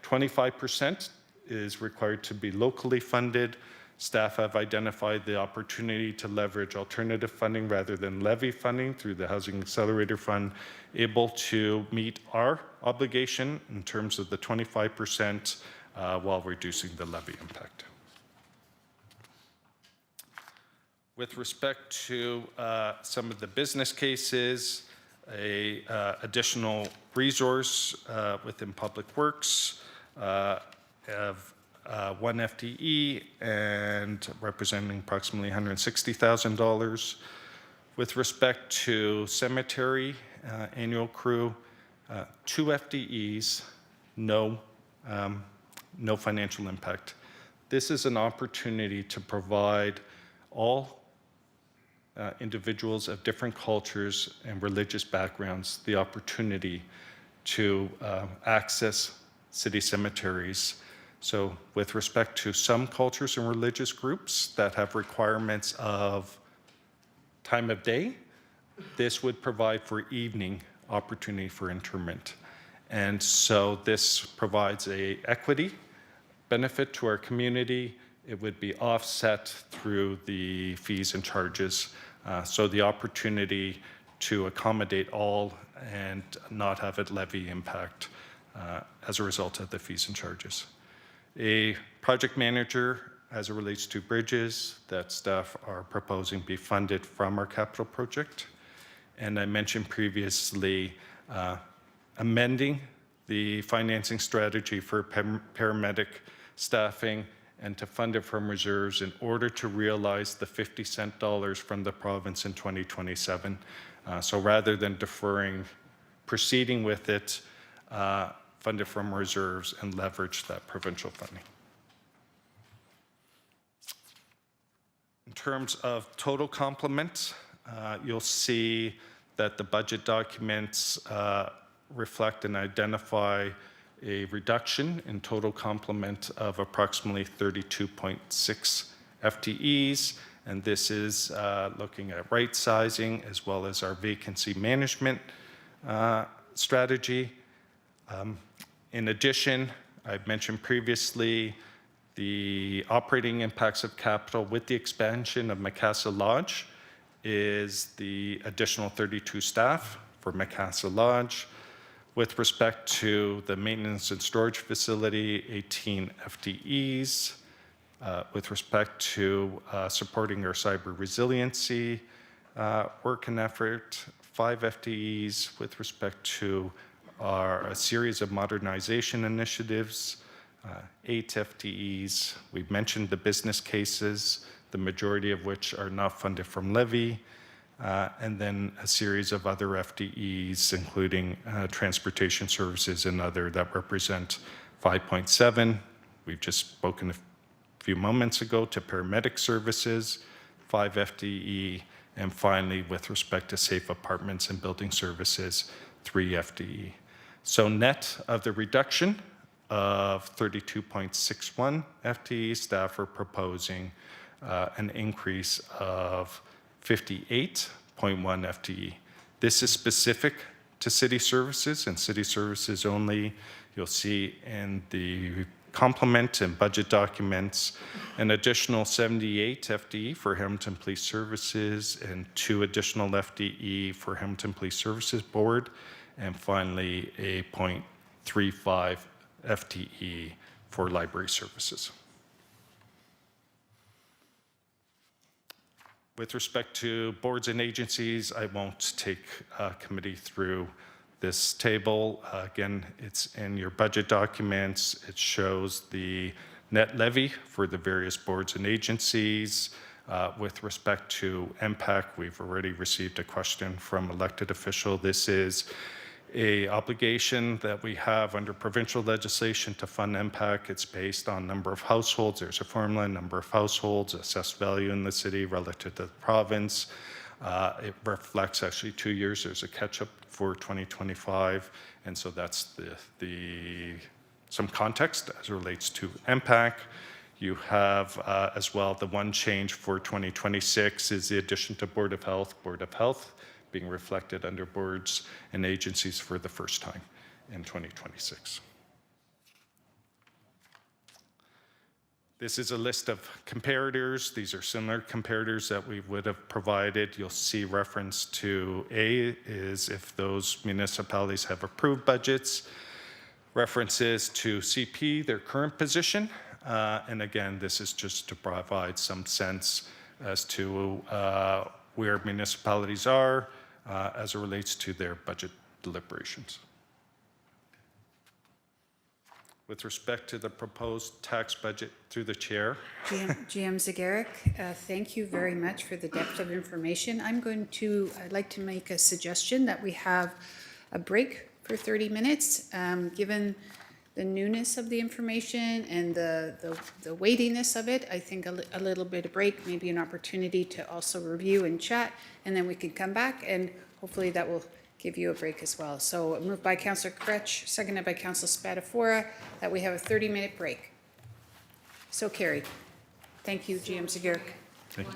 25% is required to be locally funded. Staff have identified the opportunity to leverage alternative funding rather than levy funding through the Housing Accelerator Fund, able to meet our obligation in terms of the 25% while reducing the levy impact. With respect to some of the business cases, a additional resource within Public Works of 1 FTE and representing approximately $160,000. With respect to cemetery annual crew, 2 FTEs, no financial impact. This is an opportunity to provide all individuals of different cultures and religious backgrounds the opportunity to access city cemeteries. So with respect to some cultures and religious groups that have requirements of time of day, this would provide for evening opportunity for interment. And so this provides a equity benefit to our community. It would be offset through the fees and charges. So the opportunity to accommodate all and not have it levy impact as a result of the fees and charges. A project manager as it relates to bridges that staff are proposing be funded from our capital project. And I mentioned previously amending the financing strategy for paramedic staffing and to fund it from reserves in order to realize the 50-cent dollars from the province in 2027. So rather than deferring, proceeding with it, fund it from reserves and leverage that provincial funding. In terms of total complement, you'll see that the budget documents reflect and identify a reduction in total complement of approximately 32.6 FTEs. And this is looking at right sizing as well as our vacancy management strategy. In addition, I've mentioned previously the operating impacts of capital with the expansion of Macassa Lodge is the additional 32 staff for Macassa Lodge. With respect to the maintenance and storage facility, 18 FTEs. With respect to supporting our cyber resiliency work and effort, 5 FTEs. With respect to a series of modernization initiatives, 8 FTEs. We've mentioned the business cases, the majority of which are not funded from levy. And then a series of other FTEs, including transportation services and other that represent 5.7. We've just spoken a few moments ago to paramedic services, 5 FTE, and finally, with respect to safe apartments and building services, 3 FTE. So net of the reduction of 32.61 FTE, staff are proposing an increase of 58.1 FTE. This is specific to city services and city services only. You'll see in the complement and budget documents an additional 78 FTE for Hamilton Police Services and 2 additional FTE for Hamilton Police Services Board, and finally a 0.35 FTE for library services. With respect to boards and agencies, I won't take committee through this table. Again, it's in your budget documents. It shows the net levy for the various boards and agencies. With respect to MPAC, we've already received a question from elected official. This is a obligation that we have under provincial legislation to fund MPAC. It's based on number of households. There's a formula, number of households, assessed value in the city relative to the province. It reflects actually 2 years. There's a catch-up for 2025, and so that's some context as it relates to MPAC. You have as well the one change for 2026 is the addition to Board of Health being reflected under boards and agencies for the first time in 2026. This is a list of comparators. These are similar comparators that we would have provided. You'll see reference to A is if those municipalities have approved budgets. References to CP, their current position. And again, this is just to provide some sense as to where municipalities are as it relates to their budget deliberations. With respect to the proposed tax budget through the chair. GM Zagarek, thank you very much for the depth of information. I'd like to make a suggestion that we have a break for 30 minutes. Given the newness of the information and the weightiness of it, I think a little bit of break, maybe an opportunity to also review and chat, and then we can come back, and hopefully that will give you a break as well. So moved by Councillor Kretsch, seconded by Councillor Spadafora, that we have a 30-minute break. So carried. Thank you, GM Zagarek. Thank you.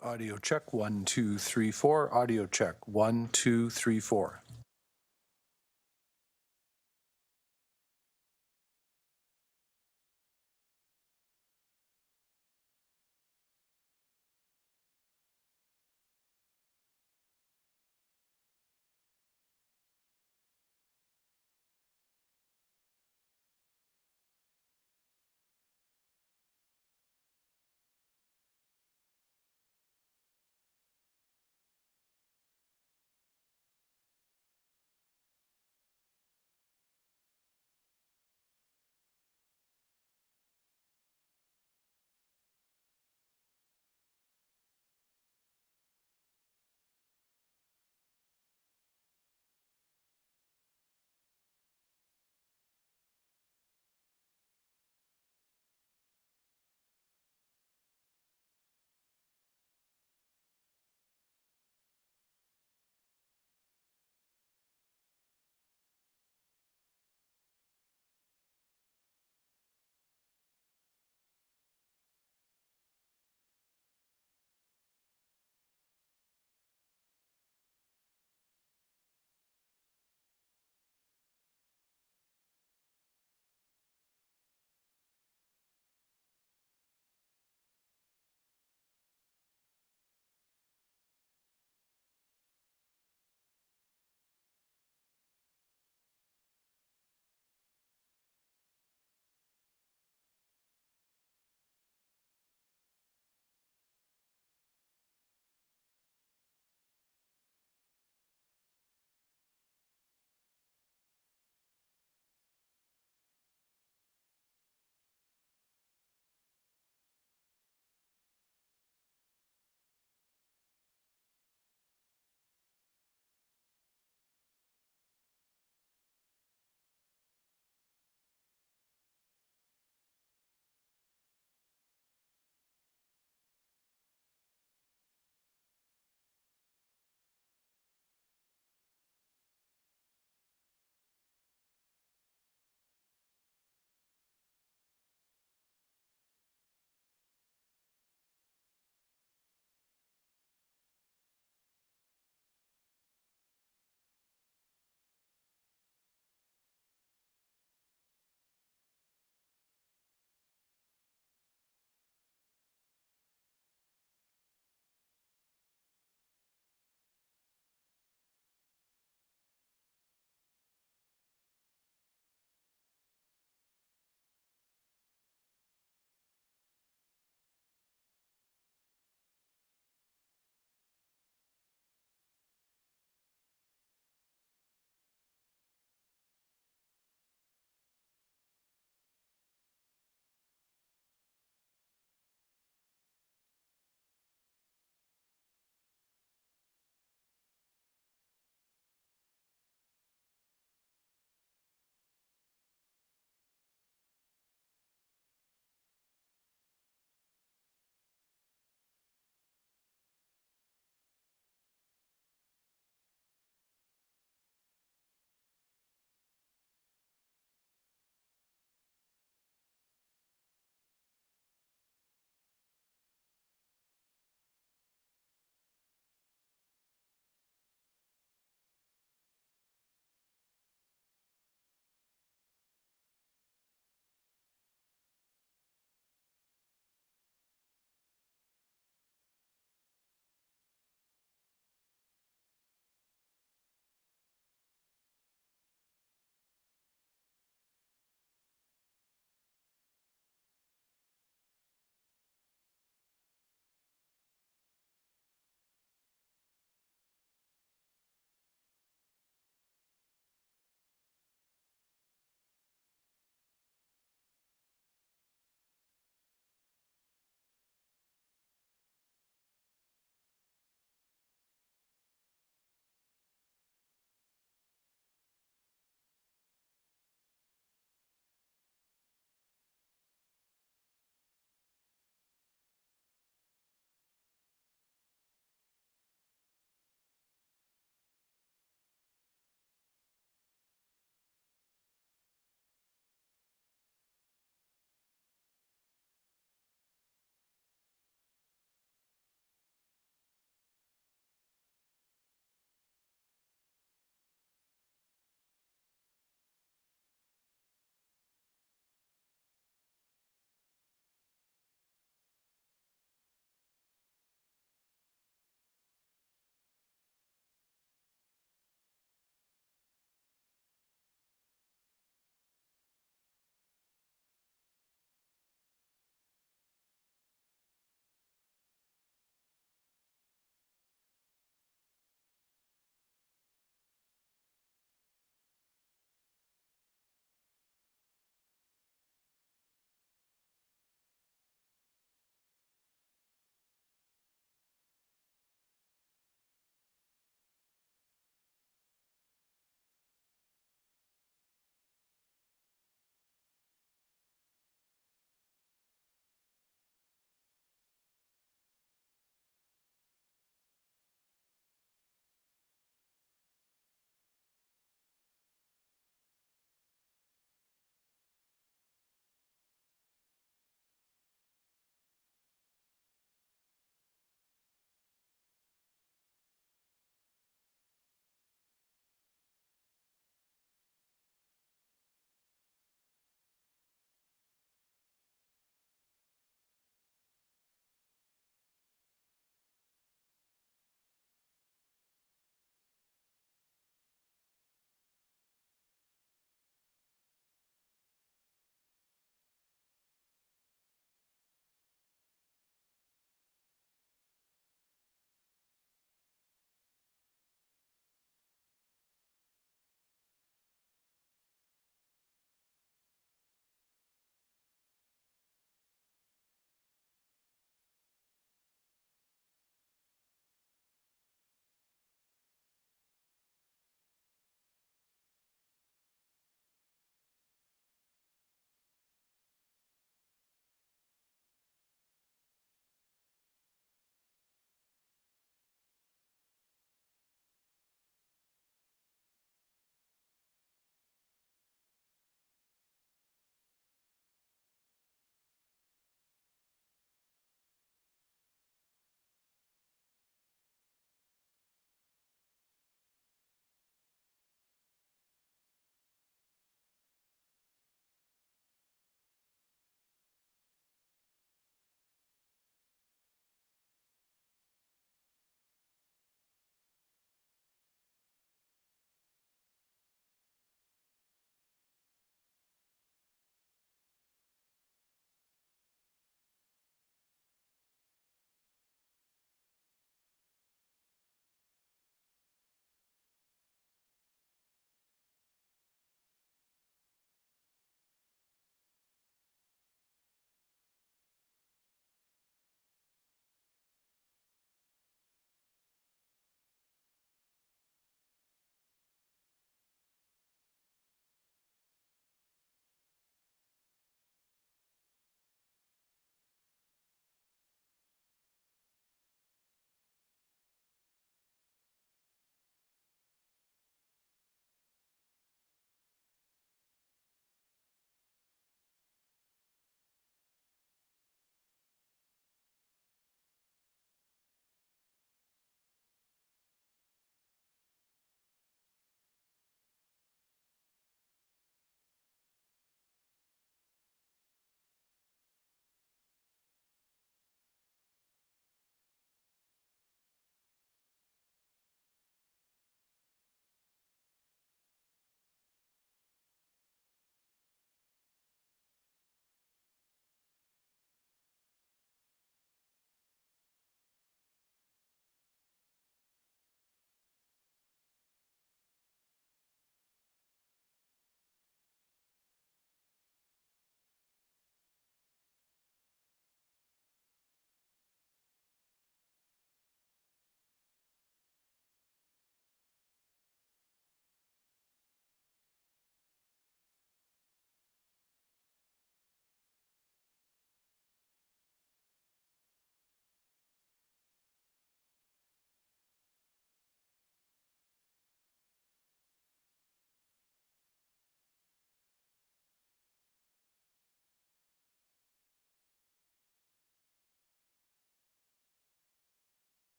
Audio check, 1, 2, 3, 4. Audio check, 1, 2, 3, 4.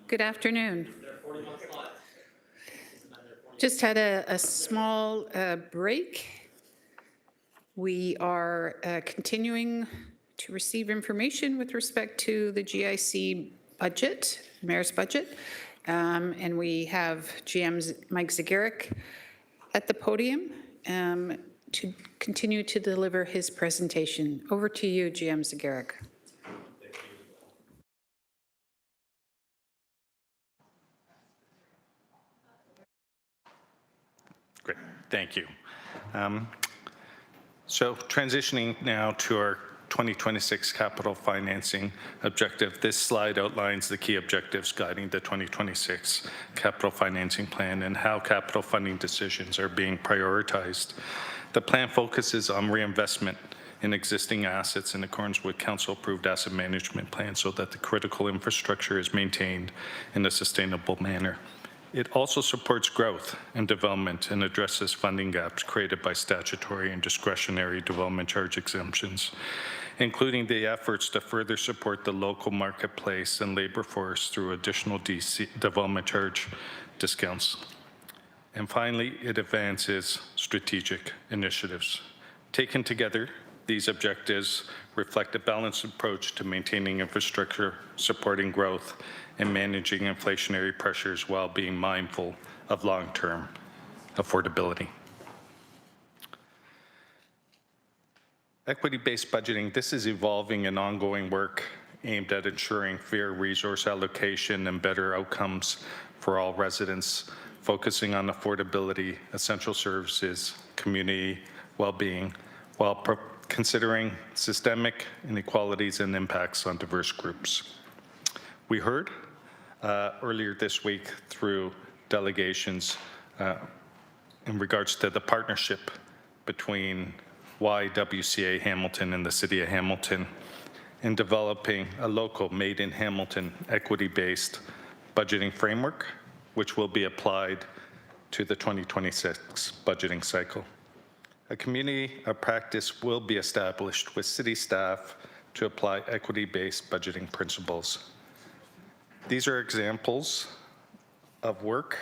Good afternoon. Just had a small break. We are continuing to receive information with respect to the GIC budget, mayor's budget. And we have GM Mike Zagaric at the podium to continue to deliver his presentation. Over to you, GM Zagaric. Great, thank you. So transitioning now to our 2026 capital financing objective. This slide outlines the key objectives guiding the 2026 capital financing plan and how capital funding decisions are being prioritized. The plan focuses on reinvestment in existing assets in accordance with council-approved asset management plan so that the critical infrastructure is maintained in a sustainable manner. It also supports growth and development and addresses funding gaps created by statutory and discretionary development charge exemptions, including the efforts to further support the local marketplace and labor force through additional development charge discounts. And finally, it advances strategic initiatives. Taken together, these objectives reflect a balanced approach to maintaining infrastructure, supporting growth, and managing inflationary pressures while being mindful of long-term affordability. Equity-based budgeting, this is evolving and ongoing work aimed at ensuring fair resource allocation and better outcomes for all residents, focusing on affordability, essential services, community well-being, while considering systemic inequalities and impacts on diverse groups. We heard earlier this week through delegations in regards to the partnership between YWCA Hamilton and the City of Hamilton in developing a local Made in Hamilton equity-based budgeting framework, which will be applied to the 2026 budgeting cycle. A community of practice will be established with city staff to apply equity-based budgeting principles. These are examples of work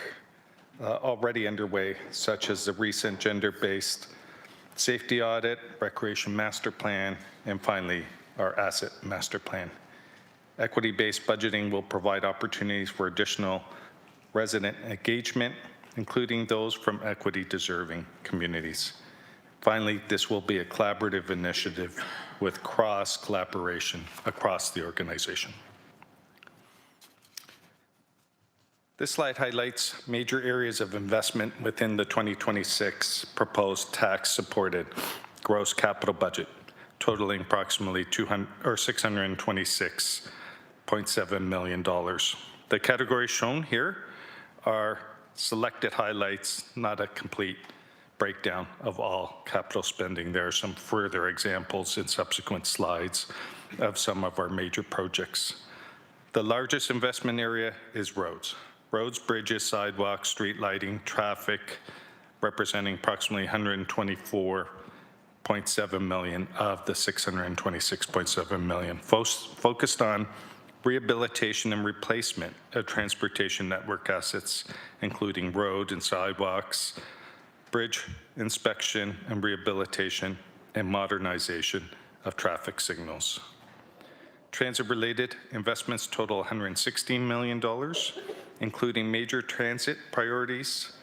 already underway, such as the recent gender-based safety audit, recreation master plan, and finally, our asset master plan. Equity-based budgeting will provide opportunities for additional resident engagement, including those from equity-deserving communities. Finally, this will be a collaborative initiative with cross-collaboration across the organization. This slide highlights major areas of investment within the 2026 proposed tax-supported gross capital budget, totaling approximately $626.7 million. The categories shown here are selected highlights, not a complete breakdown of all capital spending. There are some further examples in subsequent slides of some of our major projects. The largest investment area is roads. Roads, bridges, sidewalks, street lighting, traffic, representing approximately $124.7 million of the $626.7 million, focused on rehabilitation and replacement of transportation network assets, including road and sidewalks, bridge inspection and rehabilitation, and modernization of traffic signals. Transit-related investments total $116 million, including major transit priorities,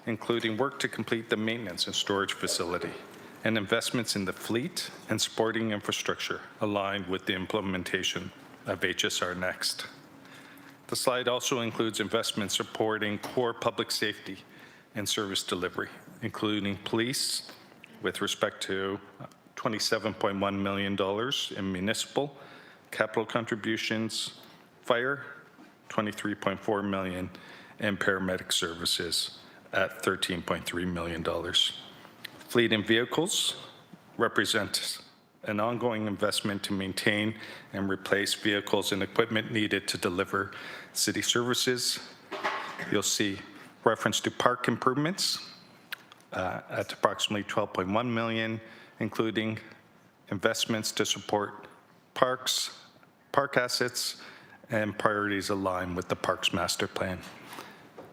including work to complete the maintenance and storage facility, and investments in the fleet and supporting infrastructure aligned with the implementation of HSR Next. The slide also includes investments supporting core public safety and service delivery, including police, with respect to $27.1 million in municipal capital contributions, fire, $23.4 million, and paramedic services at $13.3 million. Fleet and vehicles represent an ongoing investment to maintain and replace vehicles and equipment needed to deliver city services. You'll see reference to park improvements at approximately $12.1 million, including investments to support parks, park assets, and priorities align with the Parks Master Plan.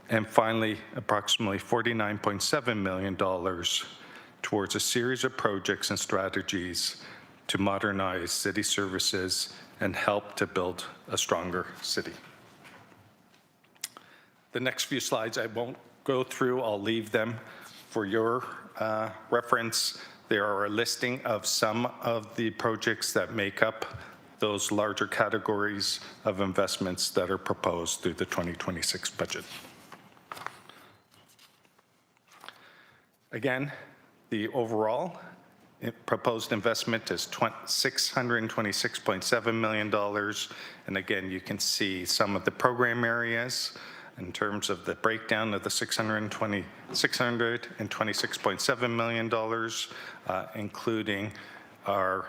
And finally, approximately $49.7 million towards a series of projects and strategies to modernize city services and help to build a stronger city. The next few slides I won't go through. I'll leave them for your reference. There are a listing of some of the projects that make up those larger categories of investments that are proposed through the 2026 budget. Again, the overall proposed investment is $626.7 million. And again, you can see some of the program areas in terms of the breakdown of the $626.7 million, including our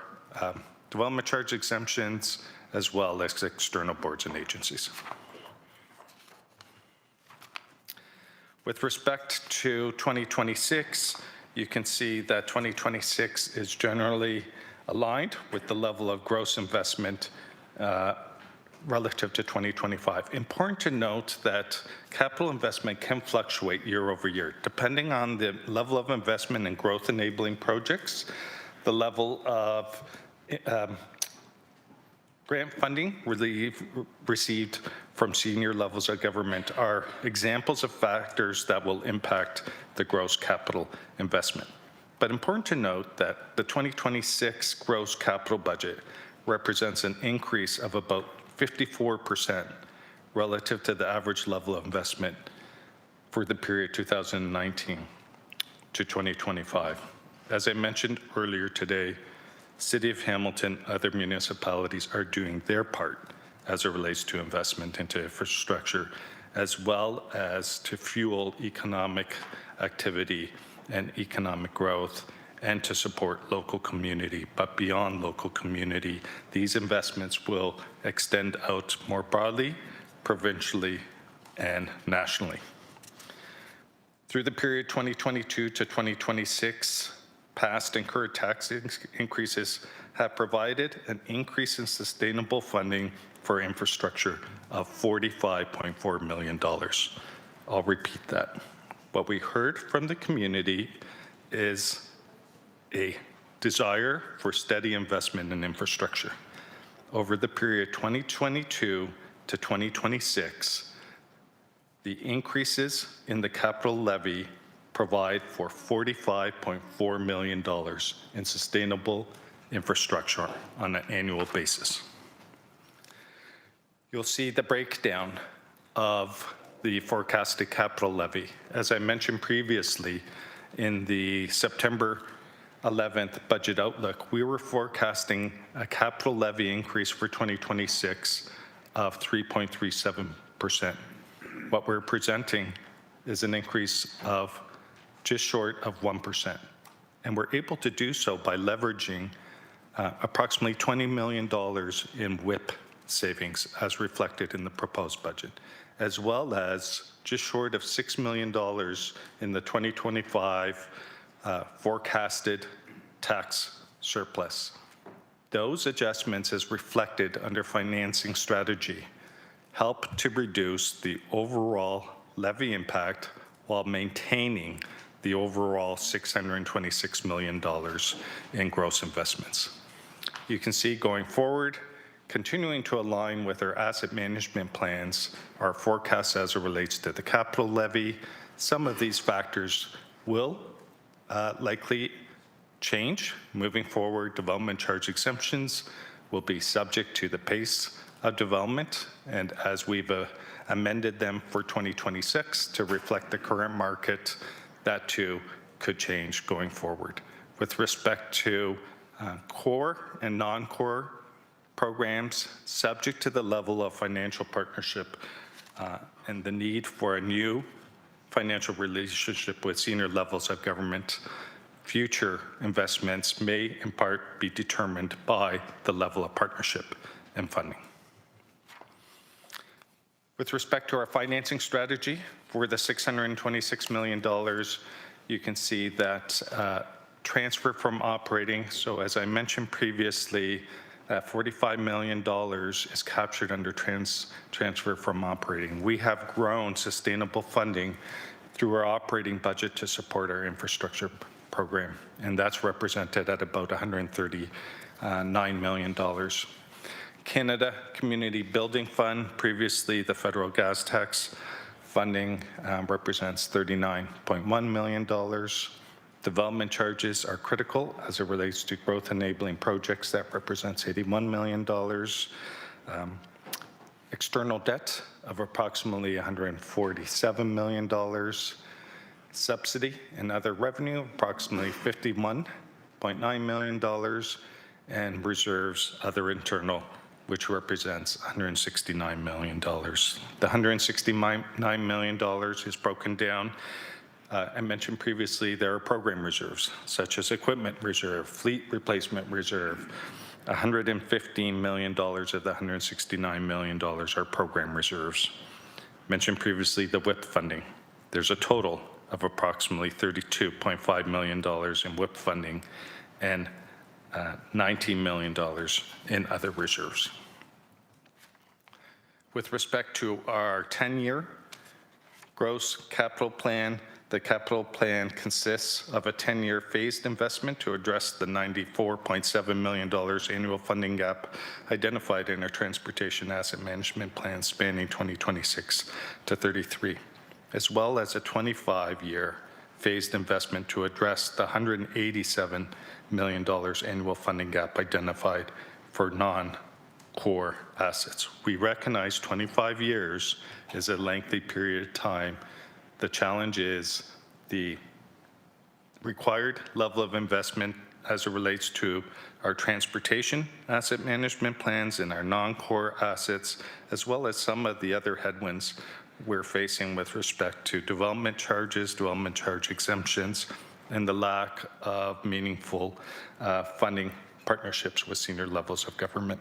development charge exemptions, as well as external boards and agencies. With respect to 2026, you can see that 2026 is generally aligned with the level of gross investment relative to 2025. Important to note that capital investment can fluctuate year over year, depending on the level of investment in growth-enabling projects, the level of grant funding received from senior levels of government are examples of factors that will impact the gross capital investment. But important to note that the 2026 gross capital budget represents an increase of about 54% relative to the average level of investment for the period 2019 to 2025. As I mentioned earlier today, City of Hamilton, other municipalities are doing their part as it relates to investment into infrastructure, as well as to fuel economic activity and economic growth, and to support local community. But beyond local community, these investments will extend out more broadly, provincially, and nationally. Through the period 2022 to 2026, past incurred tax increases have provided an increase in sustainable funding for infrastructure of $45.4 million. I'll repeat that. What we heard from the community is a desire for steady investment in infrastructure. Over the period 2022 to 2026, the increases in the capital levy provide for $45.4 million in sustainable infrastructure on an annual basis. You'll see the breakdown of the forecasted capital levy. As I mentioned previously, in the September 11th budget outlook, we were forecasting a capital levy increase for 2026 of 3.37%. What we're presenting is an increase of just short of 1%. And we're able to do so by leveraging approximately $20 million in WIP savings as reflected in the proposed budget, as well as just short of $6 million in the 2025 forecasted tax surplus. Those adjustments, as reflected under financing strategy, help to reduce the overall levy impact while maintaining the overall $626 million in gross investments. You can see going forward, continuing to align with our asset management plans, our forecasts as it relates to the capital levy. Some of these factors will likely change. Moving forward, development charge exemptions will be subject to the pace of development, and as we've amended them for 2026 to reflect the current market, that too could change going forward. With respect to core and non-core programs, subject to the level of financial partnership and the need for a new financial relationship with senior levels of government, future investments may in part be determined by the level of partnership and funding. With respect to our financing strategy for the $626 million, you can see that transfer from operating, so as I mentioned previously, that $45 million is captured under transfer from operating. We have grown sustainable funding through our operating budget to support our infrastructure program, and that's represented at about $139 million. Canada Community Building Fund, previously the federal gas tax funding, represents $39.1 million. Development charges are critical as it relates to growth enabling projects. That represents $81 million. External debt of approximately $147 million. Subsidy and other revenue, approximately $51.9 million. And reserves, other internal, which represents $169 million. The $169 million is broken down. I mentioned previously there are program reserves, such as equipment reserve, fleet replacement reserve. $115 million of the $169 million are program reserves. Mentioned previously the WIP funding. There's a total of approximately $32.5 million in WIP funding and $19 million in other reserves. With respect to our 10-year gross capital plan, the capital plan consists of a 10-year phased investment to address the $94.7 million annual funding gap identified in our transportation asset management plan spanning 2026 to 33, as well as a 25-year phased investment to address the $187 million annual funding gap identified for non-core assets. We recognize 25 years is a lengthy period of time. The challenge is the required level of investment as it relates to our transportation asset management plans and our non-core assets, as well as some of the other headwinds we're facing with respect to development charges, development charge exemptions, and the lack of meaningful funding partnerships with senior levels of government.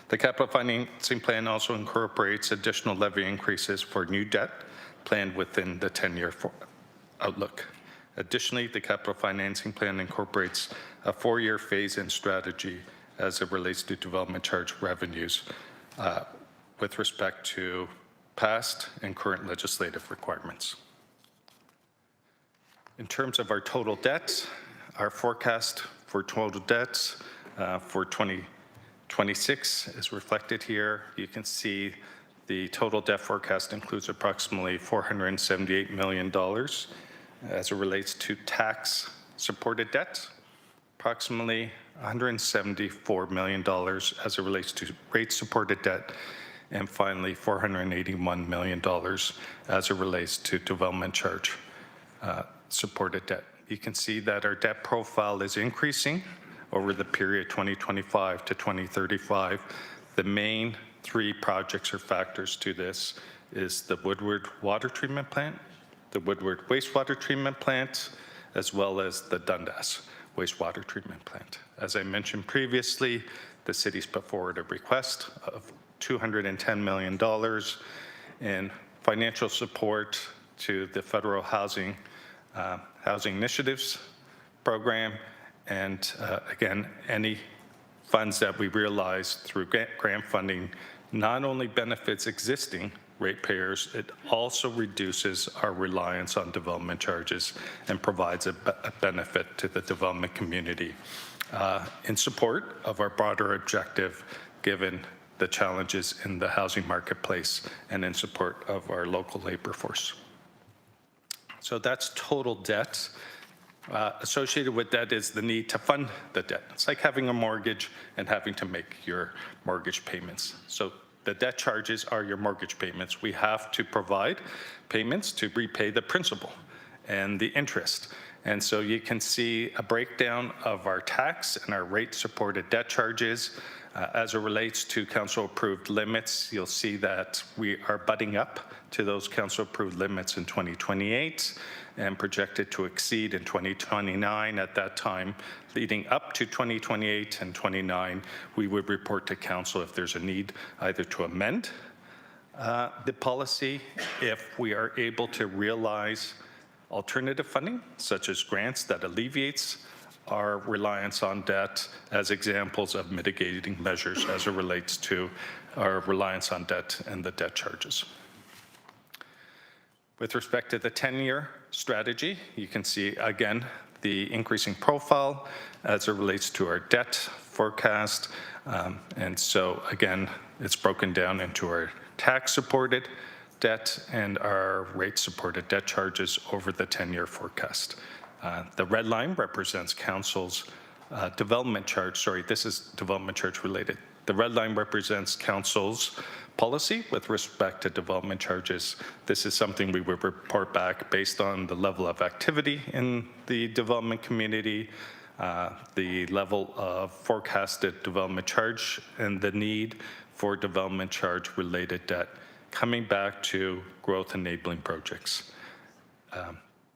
The capital financing plan also incorporates additional levy increases for new debt planned within the 10-year outlook. Additionally, the capital financing plan incorporates a 4-year phase-in strategy as it relates to development charge revenues with respect to past and current legislative requirements. In terms of our total debt, our forecast for total debts for 2026 is reflected here. You can see the total debt forecast includes approximately $478 million as it relates to tax-supported debt, approximately $174 million as it relates to rate-supported debt, and finally $481 million as it relates to development charge supported debt. You can see that our debt profile is increasing over the period 2025 to 2035. The main 3 projects or factors to this is the Woodward Water Treatment Plant, the Woodward Wastewater Treatment Plant, as well as the Dundas Wastewater Treatment Plant. As I mentioned previously, the city's put forward a request of $210 million in financial support to the federal housing initiatives program, and again, any funds that we realize through grant funding not only benefits existing ratepayers, it also reduces our reliance on development charges and provides a benefit to the development community in support of our broader objective, given the challenges in the housing marketplace and in support of our local labor force. So that's total debt. Associated with that is the need to fund the debt. It's like having a mortgage and having to make your mortgage payments. So the debt charges are your mortgage payments. We have to provide payments to repay the principal and the interest. And so you can see a breakdown of our tax and our rate-supported debt charges. As it relates to council-approved limits, you'll see that we are butting up to those council-approved limits in 2028 and projected to exceed in 2029. At that time, leading up to 2028 and 29, we would report to council if there's a need either to amend the policy, if we are able to realize alternative funding, such as grants that alleviates our reliance on debt as examples of mitigating measures as it relates to our reliance on debt and the debt charges. With respect to the 10-year strategy, you can see, again, the increasing profile as it relates to our debt forecast. And so, again, it's broken down into our tax-supported debt and our rate-supported debt charges over the 10-year forecast. The red line represents council's development charge. Sorry, this is development charge related. The red line represents council's policy with respect to development charges. This is something we would report back based on the level of activity in the development community, the level of forecasted development charge, and the need for development charge related debt coming back to growth enabling projects.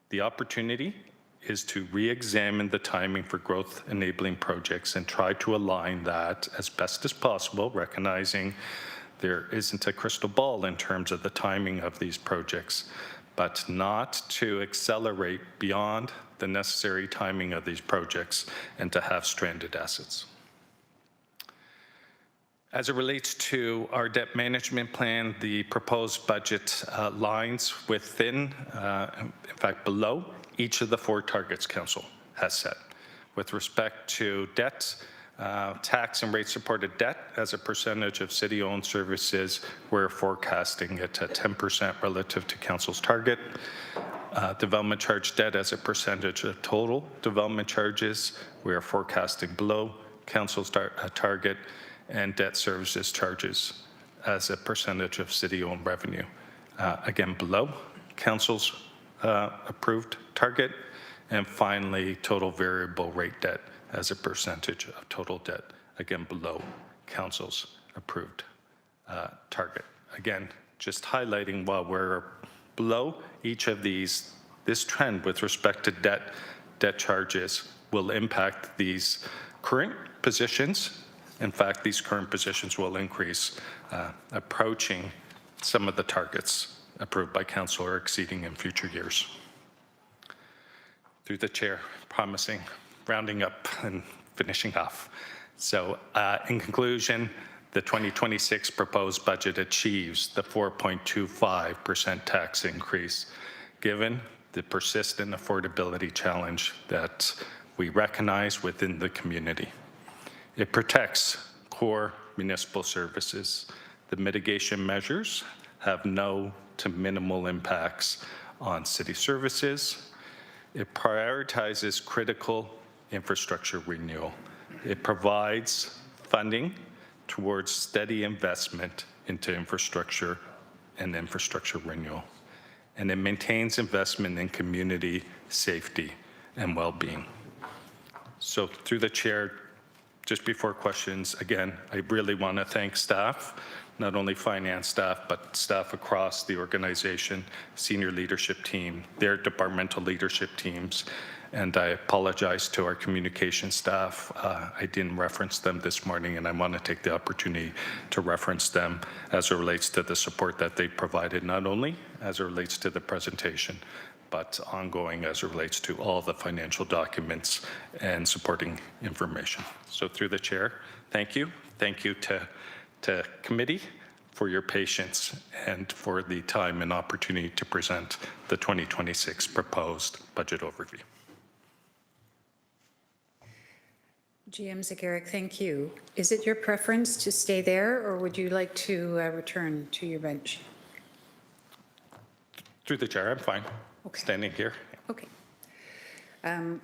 The opportunity is to re-examine the timing for growth enabling projects and try to align that as best as possible, recognizing there isn't a crystal ball in terms of the timing of these projects, but not to accelerate beyond the necessary timing of these projects and to have stranded assets. As it relates to our debt management plan, the proposed budget lines within, in fact, below each of the 4 targets Council has set. With respect to debt, tax and rate-supported debt as a percentage of city-owned services, we're forecasting it at 10% relative to Council's target. Development charge debt as a percentage of total development charges, we are forecasting below Council's target, and debt services charges as a percentage of city-owned revenue. Again, below Council's approved target. And finally, total variable rate debt as a percentage of total debt, again, below Council's approved target. Again, just highlighting while we're below each of these, this trend with respect to debt charges will impact these current positions. In fact, these current positions will increase, approaching some of the targets approved by Council or exceeding in future years. Through the chair, promising, rounding up and finishing off. So in conclusion, the 2026 proposed budget achieves the 4.25% tax increase, given the persistent affordability challenge that we recognize within the community. It protects core municipal services. The mitigation measures have no to minimal impacts on city services. It prioritizes critical infrastructure renewal. It provides funding towards steady investment into infrastructure and infrastructure renewal. And it maintains investment in community safety and well-being. So through the chair, just before questions, again, I really want to thank staff, not only finance staff, but staff across the organization, senior leadership team, their departmental leadership teams, and I apologize to our communication staff. I didn't reference them this morning, and I want to take the opportunity to reference them as it relates to the support that they provided, not only as it relates to the presentation, but ongoing as it relates to all the financial documents and supporting information. So through the chair, thank you. Thank you to committee for your patience and for the time and opportunity to present the 2026 proposed budget overview. GM Zegeric, thank you. Is it your preference to stay there, or would you like to return to your bench? Through the chair, I'm fine. Okay. Standing here. Okay.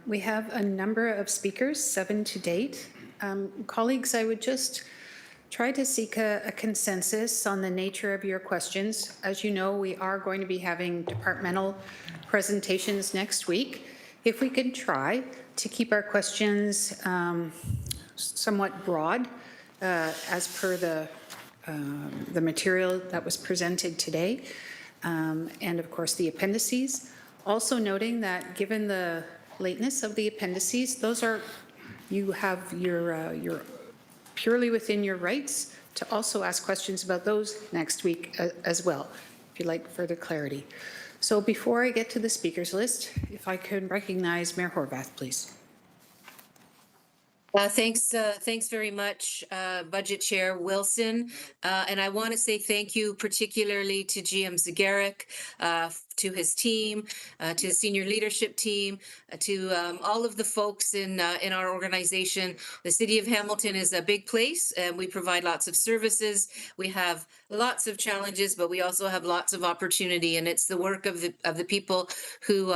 We have a number of speakers, 7 to date. Colleagues, I would just try to seek a consensus on the nature of your questions. As you know, we are going to be having departmental presentations next week. If we could try to keep our questions somewhat broad as per the material that was presented today, and of course the appendices. Also noting that given the lateness of the appendices, those are, you have your purely within your rights to also ask questions about those next week as well, if you'd like further clarity. So before I get to the speakers list, if I could recognize Mayor Horvath, please. Thanks very much, Budget Chair Wilson. And I want to say thank you particularly to GM Zagaric, to his team, to the senior leadership team, to all of the folks in our organization. The City of Hamilton is a big place, and we provide lots of services. We have lots of challenges, but we also have lots of opportunity, and it's the work of the people who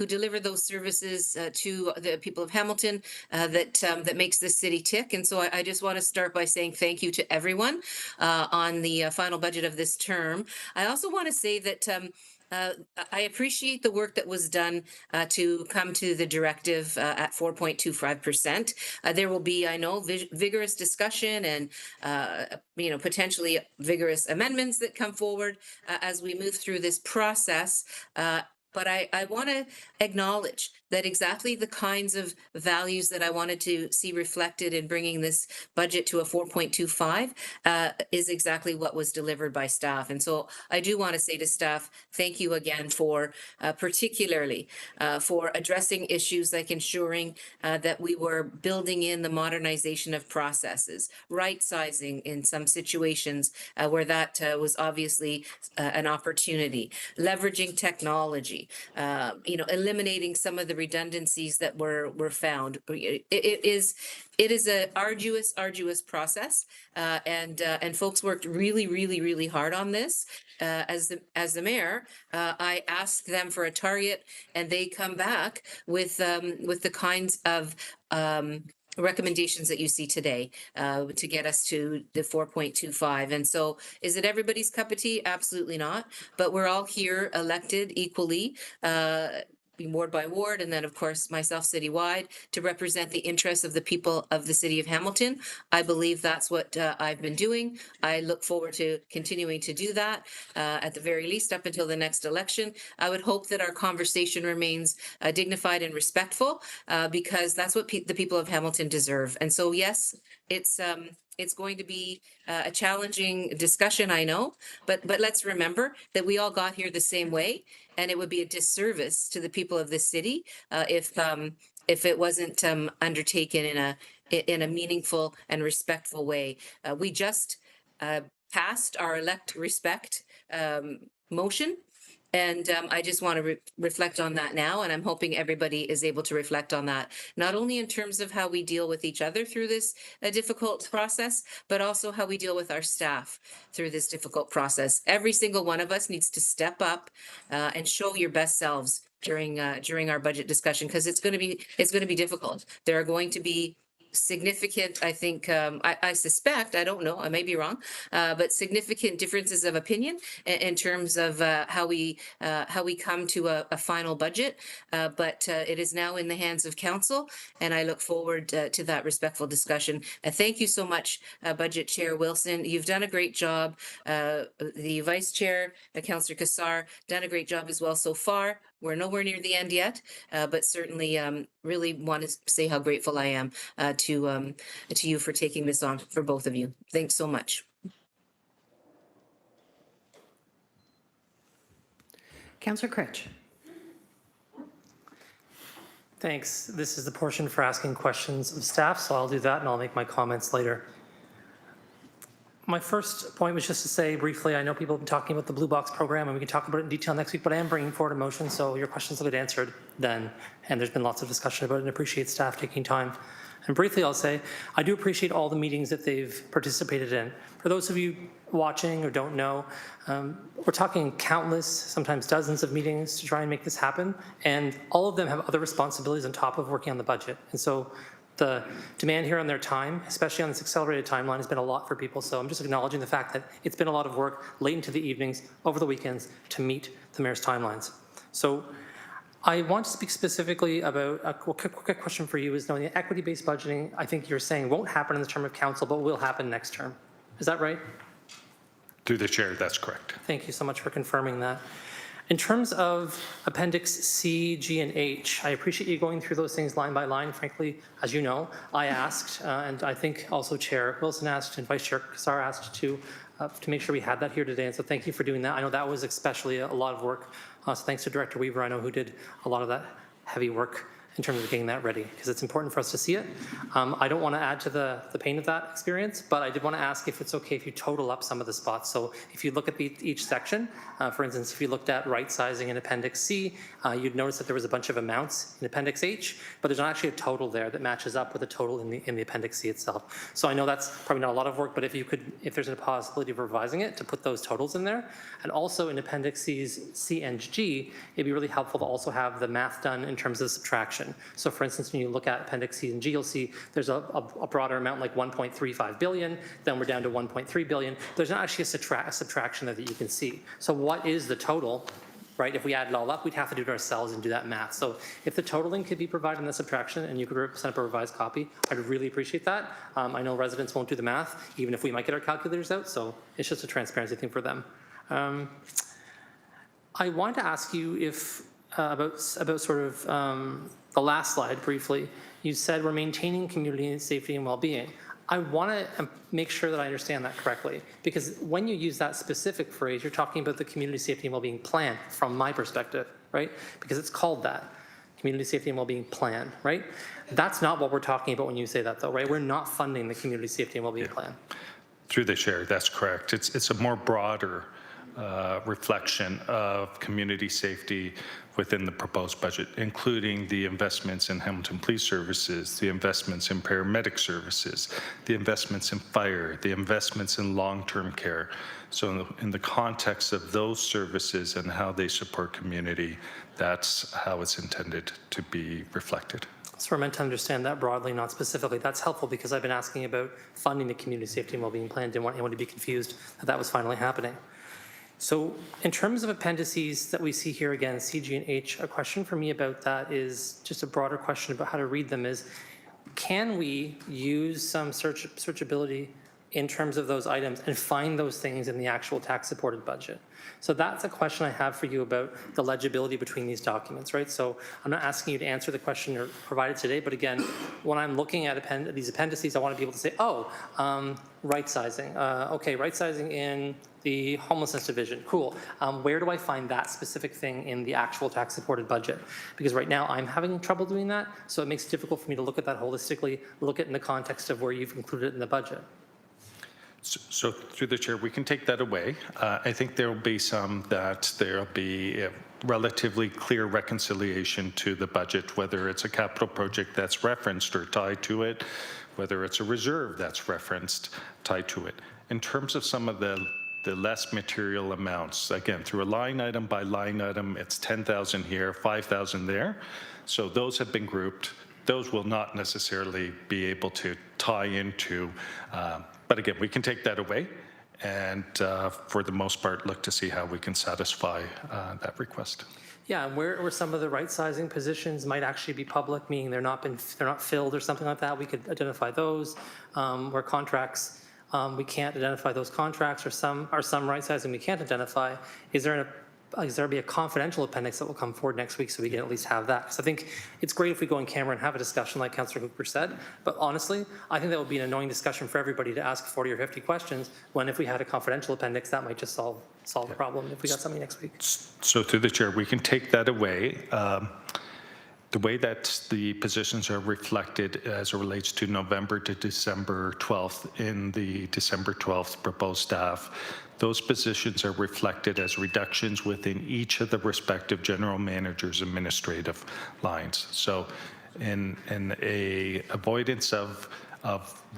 deliver those services to the people of Hamilton that makes this city tick. And so I just want to start by saying thank you to everyone on the final budget of this term. I also want to say that I appreciate the work that was done to come to the directive at 4.25%. There will be, I know, vigorous discussion and potentially vigorous amendments that come forward as we move through this process. But I want to acknowledge that exactly the kinds of values that I wanted to see reflected in bringing this budget to a 4.25 is exactly what was delivered by staff. And so I do want to say to staff, thank you again for particularly for addressing issues like ensuring that we were building in the modernization of processes, right sizing in some situations where that was obviously an opportunity, leveraging technology, eliminating some of the redundancies that were found. It is a arduous process, and folks worked really hard on this. As the mayor, I asked them for a target, and they come back with the kinds of recommendations that you see today to get us to the 4.25. And so is it everybody's cup of tea? Absolutely not. But we're all here elected equally, ward by ward, and then of course myself citywide, to represent the interests of the people of the City of Hamilton. I believe that's what I've been doing. I look forward to continuing to do that at the very least up until the next election. I would hope that our conversation remains dignified and respectful because that's what the people of Hamilton deserve. And so yes, it's going to be a challenging discussion, I know, but let's remember that we all got here the same way, and it would be a disservice to the people of this city if it wasn't undertaken in a meaningful and respectful way. We just passed our elect respect motion. And I just want to reflect on that now, and I'm hoping everybody is able to reflect on that, not only in terms of how we deal with each other through this difficult process, but also how we deal with our staff through this difficult process. Every single one of us needs to step up and show your best selves during our budget discussion, because it's going to be difficult. There are going to be significant, I think, I suspect, I don't know, I may be wrong, but significant differences of opinion in terms of how we come to a final budget. But it is now in the hands of council, and I look forward to that respectful discussion. Thank you so much, Budget Chair Wilson. You've done a great job. The Vice Chair, Councillor Cassar, done a great job as well so far. We're nowhere near the end yet, but certainly really want to say how grateful I am to you for taking this on, for both of you. Thanks so much. Councillor Critch. Thanks. This is the portion for asking questions of staff, so I'll do that and I'll make my comments later. My first point was just to say briefly, I know people have been talking about the Blue Box program, and we can talk about it in detail next week, but I am bringing forward a motion, so your questions will get answered then. And there's been lots of discussion about it, and I appreciate staff taking time. And briefly, I'll say, I do appreciate all the meetings that they've participated in. For those of you watching or don't know, we're talking countless, sometimes dozens of meetings to try and make this happen, and all of them have other responsibilities on top of working on the budget. And so the demand here on their time, especially on this accelerated timeline, has been a lot for people. So I'm just acknowledging the fact that it's been a lot of work late into the evenings, over the weekends, to meet the mayor's timelines. So I want to speak specifically about a quick question for you is knowing the equity-based budgeting, I think you're saying won't happen in the term of council, but will happen next term. Is that right? Through the chair, that's correct. Thank you so much for confirming that. In terms of Appendix C, G, and H, I appreciate you going through those things line by line. Frankly, as you know, I asked, and I think also Chair Wilson asked and Vice Chair Cassar asked to make sure we had that here today. And so thank you for doing that. I know that was especially a lot of work. So thanks to Director Weaver, I know, who did a lot of that heavy work in terms of getting that ready, because it's important for us to see it. I don't want to add to the pain of that experience, but I did want to ask if it's okay if you total up some of the spots. So if you look at each section, for instance, if you looked at right sizing in Appendix C, you'd notice that there was a bunch of amounts in Appendix H, but there's not actually a total there that matches up with a total in the Appendix C itself. So I know that's probably not a lot of work, but if there's a possibility of revising it to put those totals in there, and also in Appendix C and G, it'd be really helpful to also have the math done in terms of subtraction. So for instance, when you look at Appendix C and G, you'll see there's a broader amount like 1.35 billion, then we're down to 1.3 billion. There's not actually a subtraction there that you can see. So what is the total, right? If we add it all up, we'd have to do it ourselves and do that math. So if the totaling could be provided in the subtraction and you could send up a revised copy, I'd really appreciate that. I know residents won't do the math, even if we might get our calculators out, so it's just a transparency thing for them. I wanted to ask you if about sort of the last slide briefly. You said we're maintaining community safety and well-being. I want to make sure that I understand that correctly, because when you use that specific phrase, you're talking about the community safety and well-being plan from my perspective, right? Because it's called that, community safety and well-being plan, right? That's not what we're talking about when you say that though, right? We're not funding the community safety and well-being plan. Through the chair, that's correct. It's a more broader reflection of community safety within the proposed budget, including the investments in Hamilton Police Services, the investments in paramedic services, the investments in fire, the investments in long-term care. So in the context of those services and how they support community, that's how it's intended to be reflected. So we're meant to understand that broadly, not specifically. That's helpful because I've been asking about funding the community safety and well-being plan. Didn't want anyone to be confused that that was finally happening. So in terms of appendices that we see here again, C, G, and H, a question for me about that is just a broader question about how to read them is, can we use some searchability in terms of those items and find those things in the actual tax-supported budget? So that's a question I have for you about the legibility between these documents, right? So I'm not asking you to answer the question or provide it today, but again, when I'm looking at these appendices, I want to be able to say, oh, right sizing. Okay, right sizing in the homelessness division, cool. Where do I find that specific thing in the actual tax-supported budget? Because right now I'm having trouble doing that, so it makes it difficult for me to look at that holistically, look at it in the context of where you've included it in the budget. So through the chair, we can take that away. I think there will be some that there'll be a relatively clear reconciliation to the budget, whether it's a capital project that's referenced or tied to it, whether it's a reserve that's referenced, tied to it. In terms of some of the less material amounts, again, through a line item by line item, it's 10,000 here, 5,000 there. So those have been grouped. Those will not necessarily be able to tie into, but again, we can take that away and for the most part, look to see how we can satisfy that request. Yeah, and where some of the right sizing positions might actually be public, meaning they're not filled or something like that, we could identify those. Where contracts, we can't identify those contracts, or some right sizing we can't identify. Is there be a confidential appendix that will come forward next week so we can at least have that? Because I think it's great if we go in camera and have a discussion like Councillor Hooper said, but honestly, I think that would be an annoying discussion for everybody to ask 40 or 50 questions, when if we had a confidential appendix, that might just solve the problem if we got something next week. So through the chair, we can take that away. The way that the positions are reflected as it relates to November to December 12th in the December 12th proposed staff, those positions are reflected as reductions within each of the respective general managers' administrative lines. So in a avoidance of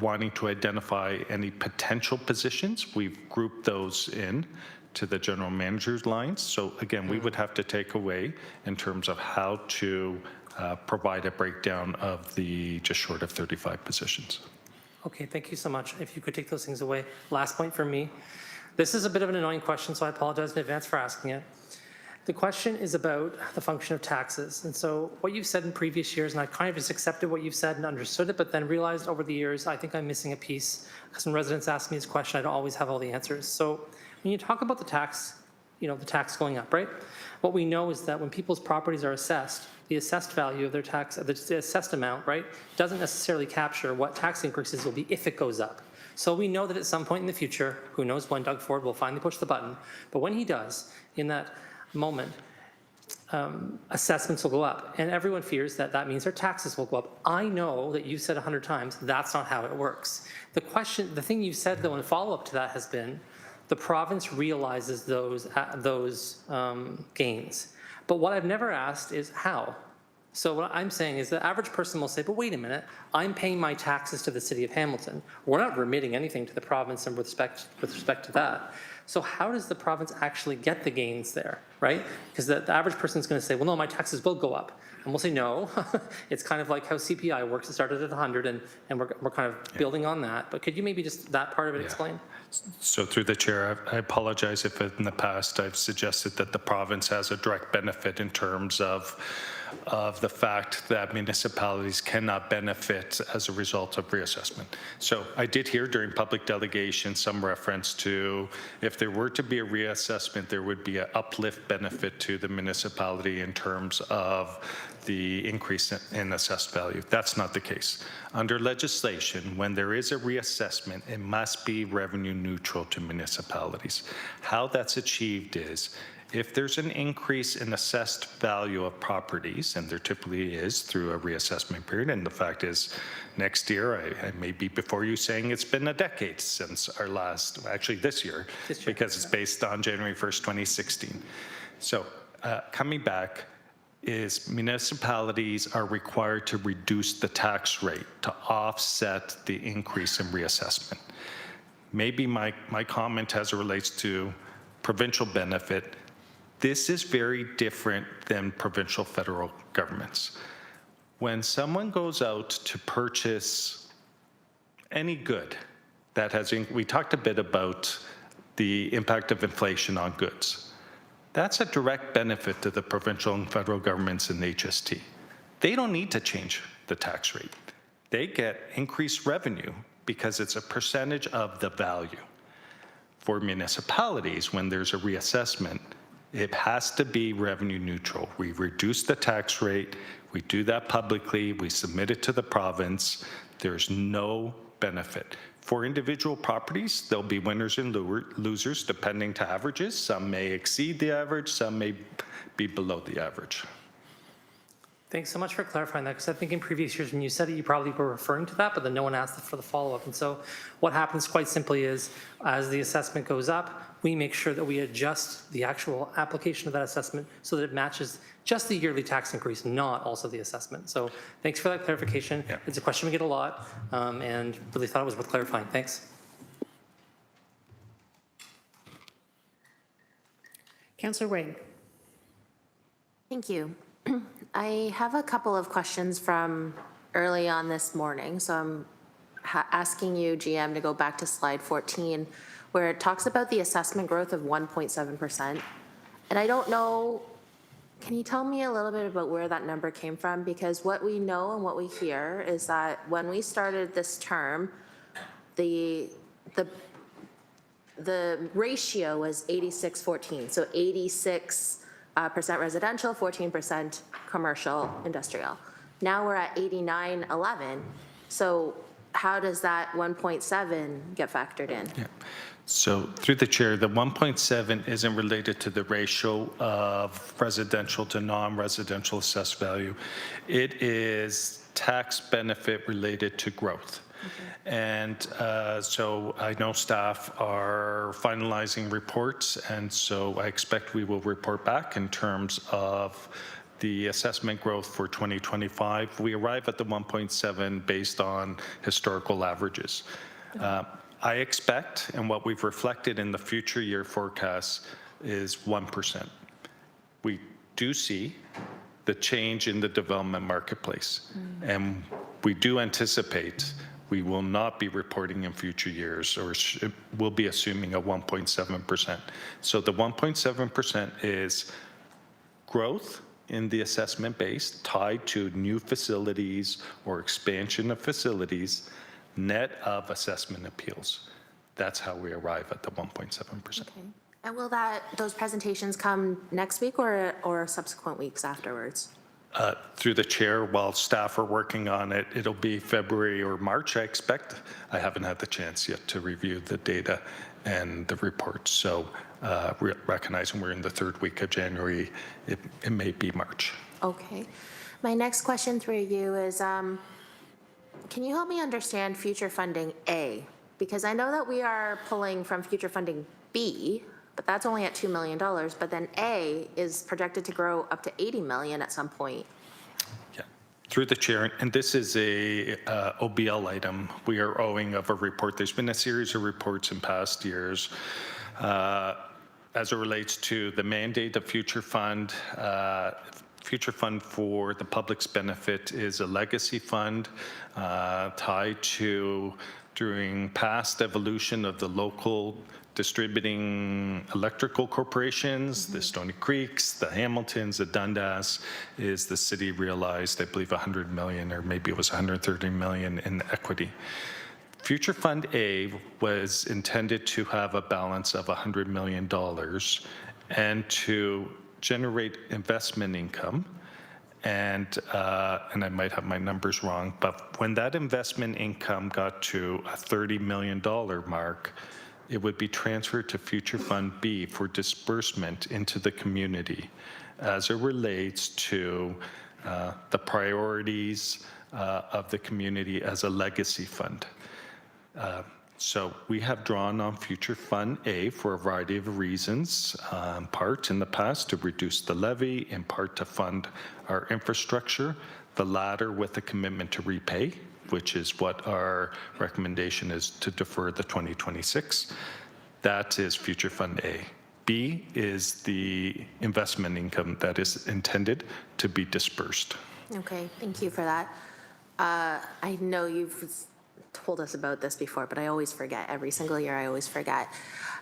wanting to identify any potential positions, we've grouped those in to the general manager's lines. So again, we would have to take away in terms of how to provide a breakdown of the just short of 35 positions. Okay, thank you so much. If you could take those things away. Last point for me. This is a bit of an annoying question, so I apologize in advance for asking it. The question is about the function of taxes. And so what you've said in previous years, and I kind of just accepted what you've said and understood it, but then realized over the years, I think I'm missing a piece. Because when residents ask me this question, I don't always have all the answers. So when you talk about the tax, the tax going up, right? What we know is that when people's properties are assessed, the assessed value of their tax, the assessed amount, right, doesn't necessarily capture what tax increases will be if it goes up. So we know that at some point in the future, who knows when Doug Ford will finally push the button, but when he does, in that moment, assessments will go up, and everyone fears that that means their taxes will go up. I know that you've said 100 times that's not how it works. The thing you've said though in follow-up to that has been the province realizes those gains. But what I've never asked is how. So what I'm saying is the average person will say, but wait a minute, I'm paying my taxes to the city of Hamilton. We're not remitting anything to the province with respect to that. So how does the province actually get the gains there, right? Because the average person is going to say, well, no, my taxes will go up. And we'll say, no, it's kind of like how CPI works. It started at 100 and we're kind of building on that. But could you maybe just that part of it explain? So through the chair, I apologize if in the past I've suggested that the province has a direct benefit in terms of the fact that municipalities cannot benefit as a result of reassessment. So I did hear during public delegation some reference to if there were to be a reassessment, there would be an uplift benefit to the municipality in terms of the increase in assessed value. That's not the case. Under legislation, when there is a reassessment, it must be revenue neutral to municipalities. How that's achieved is if there's an increase in assessed value of properties, and there typically is through a reassessment period, and the fact is next year, I may be before you saying it's been a decade since our last, actually this year, because it's based on January 1st, 2016. So coming back, is municipalities are required to reduce the tax rate to offset the increase in reassessment. Maybe my comment as it relates to provincial benefit, this is very different than provincial federal governments. When someone goes out to purchase any good that has, we talked a bit about the impact of inflation on goods. That's a direct benefit to the provincial and federal governments in HST. They don't need to change the tax rate. They get increased revenue because it's a percentage of the value. For municipalities, when there's a reassessment, it has to be revenue neutral. We reduce the tax rate, we do that publicly, we submit it to the province, there's no benefit. For individual properties, there'll be winners and losers depending to averages. Some may exceed the average, some may be below the average. Thanks so much for clarifying that, because I think in previous years when you said it, you probably were referring to that, but then no one asked for the follow-up. And so what happens quite simply is as the assessment goes up, we make sure that we adjust the actual application of that assessment so that it matches just the yearly tax increase, not also the assessment. So thanks for that clarification. Yeah. It's a question we get a lot, and really thought it was worth clarifying. Thanks. Councillor Wade. Thank you. I have a couple of questions from early on this morning. So I'm asking you, GM, to go back to slide 14, where it talks about the assessment growth of 1.7%. And I don't know, can you tell me a little bit about where that number came from? Because what we know and what we hear is that when we started this term, the ratio was 86-14. So 86% residential, 14% commercial, industrial. Now we're at 89-11. So how does that 1.7 get factored in? Yeah. So through the chair, the 1.7 isn't related to the ratio of residential to non-residential assessed value. It is tax benefit related to growth. Okay. And so I know staff are finalizing reports, and so I expect we will report back in terms of the assessment growth for 2025. We arrive at the 1.7 based on historical averages. I expect, and what we've reflected in the future year forecasts is 1%. We do see the change in the development marketplace, and we do anticipate we will not be reporting in future years, or we'll be assuming a 1.7%. So the 1.7% is growth in the assessment base tied to new facilities or expansion of facilities, net of assessment appeals. That's how we arrive at the 1.7%. Okay. And will those presentations come next week or subsequent weeks afterwards? Through the chair, while staff are working on it, it'll be February or March, I expect. I haven't had the chance yet to review the data and the reports. So recognizing we're in the third week of January, it may be March. Okay. My next question through you is, can you help me understand future funding A? Because I know that we are pulling from future funding B, but that's only at $2 million, but then A is projected to grow up to 80 million at some point. Through the chair, and this is a OBL item we are owing of a report. There's been a series of reports in past years as it relates to the mandate of Future Fund. Future Fund for the public's benefit is a legacy fund tied to during past evolution of the local distributing electrical corporations, the Stony Creeks, the Hamiltons, the Dundas, is the city realized, I believe, 100 million, or maybe it was 130 million in equity. Future Fund A was intended to have a balance of $100 million and to generate investment income. And I might have my numbers wrong, but when that investment income got to a $30 million mark, it would be transferred to Future Fund B for disbursement into the community as it relates to the priorities of the community as a legacy fund. So we have drawn on Future Fund A for a variety of reasons, in part in the past to reduce the levy, in part to fund our infrastructure, the latter with a commitment to repay, which is what our recommendation is, to defer the 2026. That is Future Fund A. B is the investment income that is intended to be dispersed. Okay, thank you for that. I know you've told us about this before, but I always forget. Every single year, I always forget.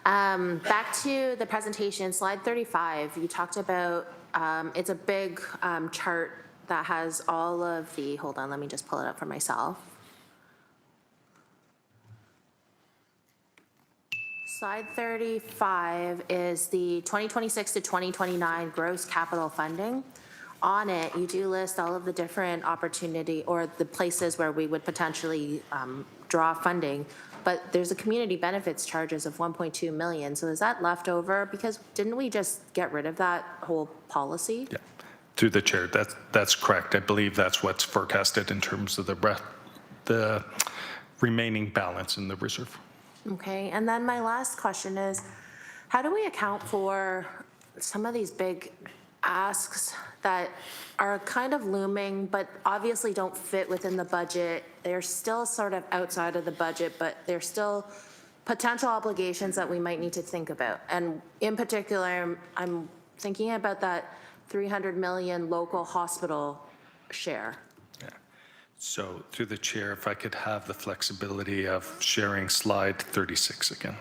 Back to the presentation, slide 35, you talked about, it's a big chart that has all of the, hold on, let me just pull it up for myself. Slide 35 is the 2026 to 2029 gross capital funding. On it, you do list all of the different opportunity or the places where we would potentially draw funding, but there's a community benefits charges of 1.2 million. So is that left over? Because didn't we just get rid of that whole policy? Yeah. Through the chair, that's correct. I believe that's what's forecasted in terms of the remaining balance in the reserve. Okay, and then my last question is, how do we account for some of these big asks that are kind of looming, but obviously don't fit within the budget? They're still sort of outside of the budget, but they're still potential obligations that we might need to think about. And in particular, I'm thinking about that 300 million local hospital share. So through the chair, if I could have the flexibility of sharing slide 36 again.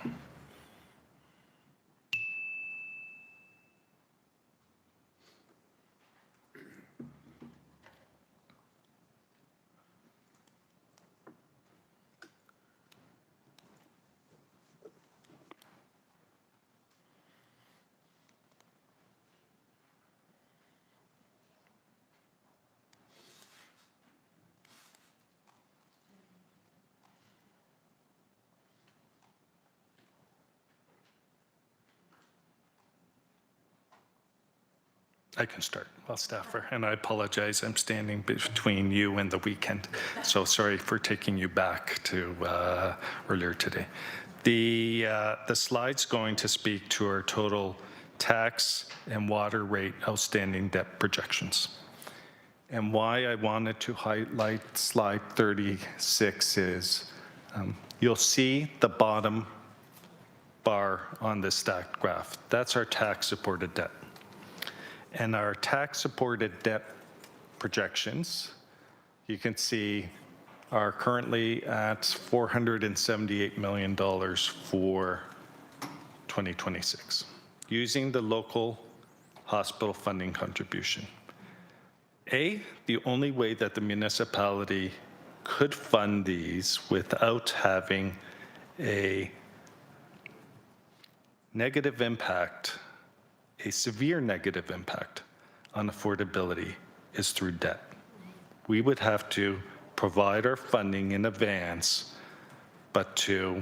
I can start while staffer, and I apologize, I'm standing between you and the weekend, so sorry for taking you back to earlier today. The slide's going to speak to our total tax and water rate outstanding debt projections. And why I wanted to highlight slide 36 is you'll see the bottom bar on this stacked graph. That's our tax-supported debt. And our tax-supported debt projections, you can see, are currently at $478 million for 2026, using the local hospital funding contribution. The only way that the municipality could fund these without having a negative impact, a severe negative impact on affordability, is through debt. We would have to provide our funding in advance, but to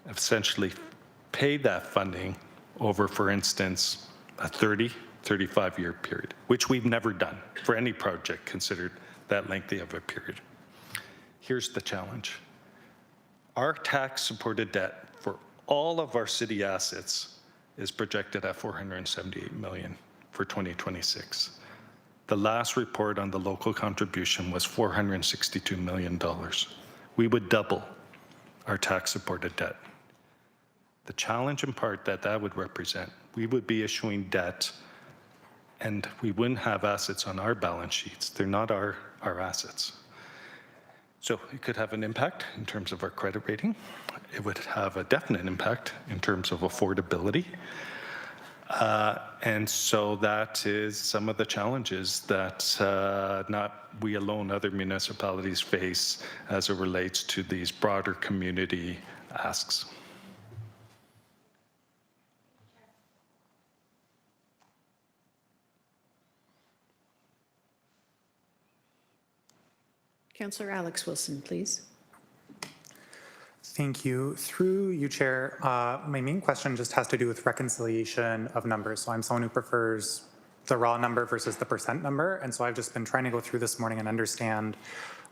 essentially pay that funding over, for instance, a 30, 35-year period, which we've never done for any project considered that lengthy of a period. Here's the challenge. Our tax-supported debt for all of our city assets is projected at $478 million for 2026. The last report on the local contribution was $462 million. We would double our tax-supported debt. The challenge in part that would represent, we would be issuing debt and we wouldn't have assets on our balance sheets. They're not our assets. So it could have an impact in terms of our credit rating. It would have a definite impact in terms of affordability. And so that is some of the challenges that not we alone, other municipalities face as it relates to these broader community asks. Councillor Alex Wilson, please. Thank you. Through you, Chair, my main question just has to do with reconciliation of numbers. So I'm someone who prefers the raw number versus the percent number. And so I've just been trying to go through this morning and understand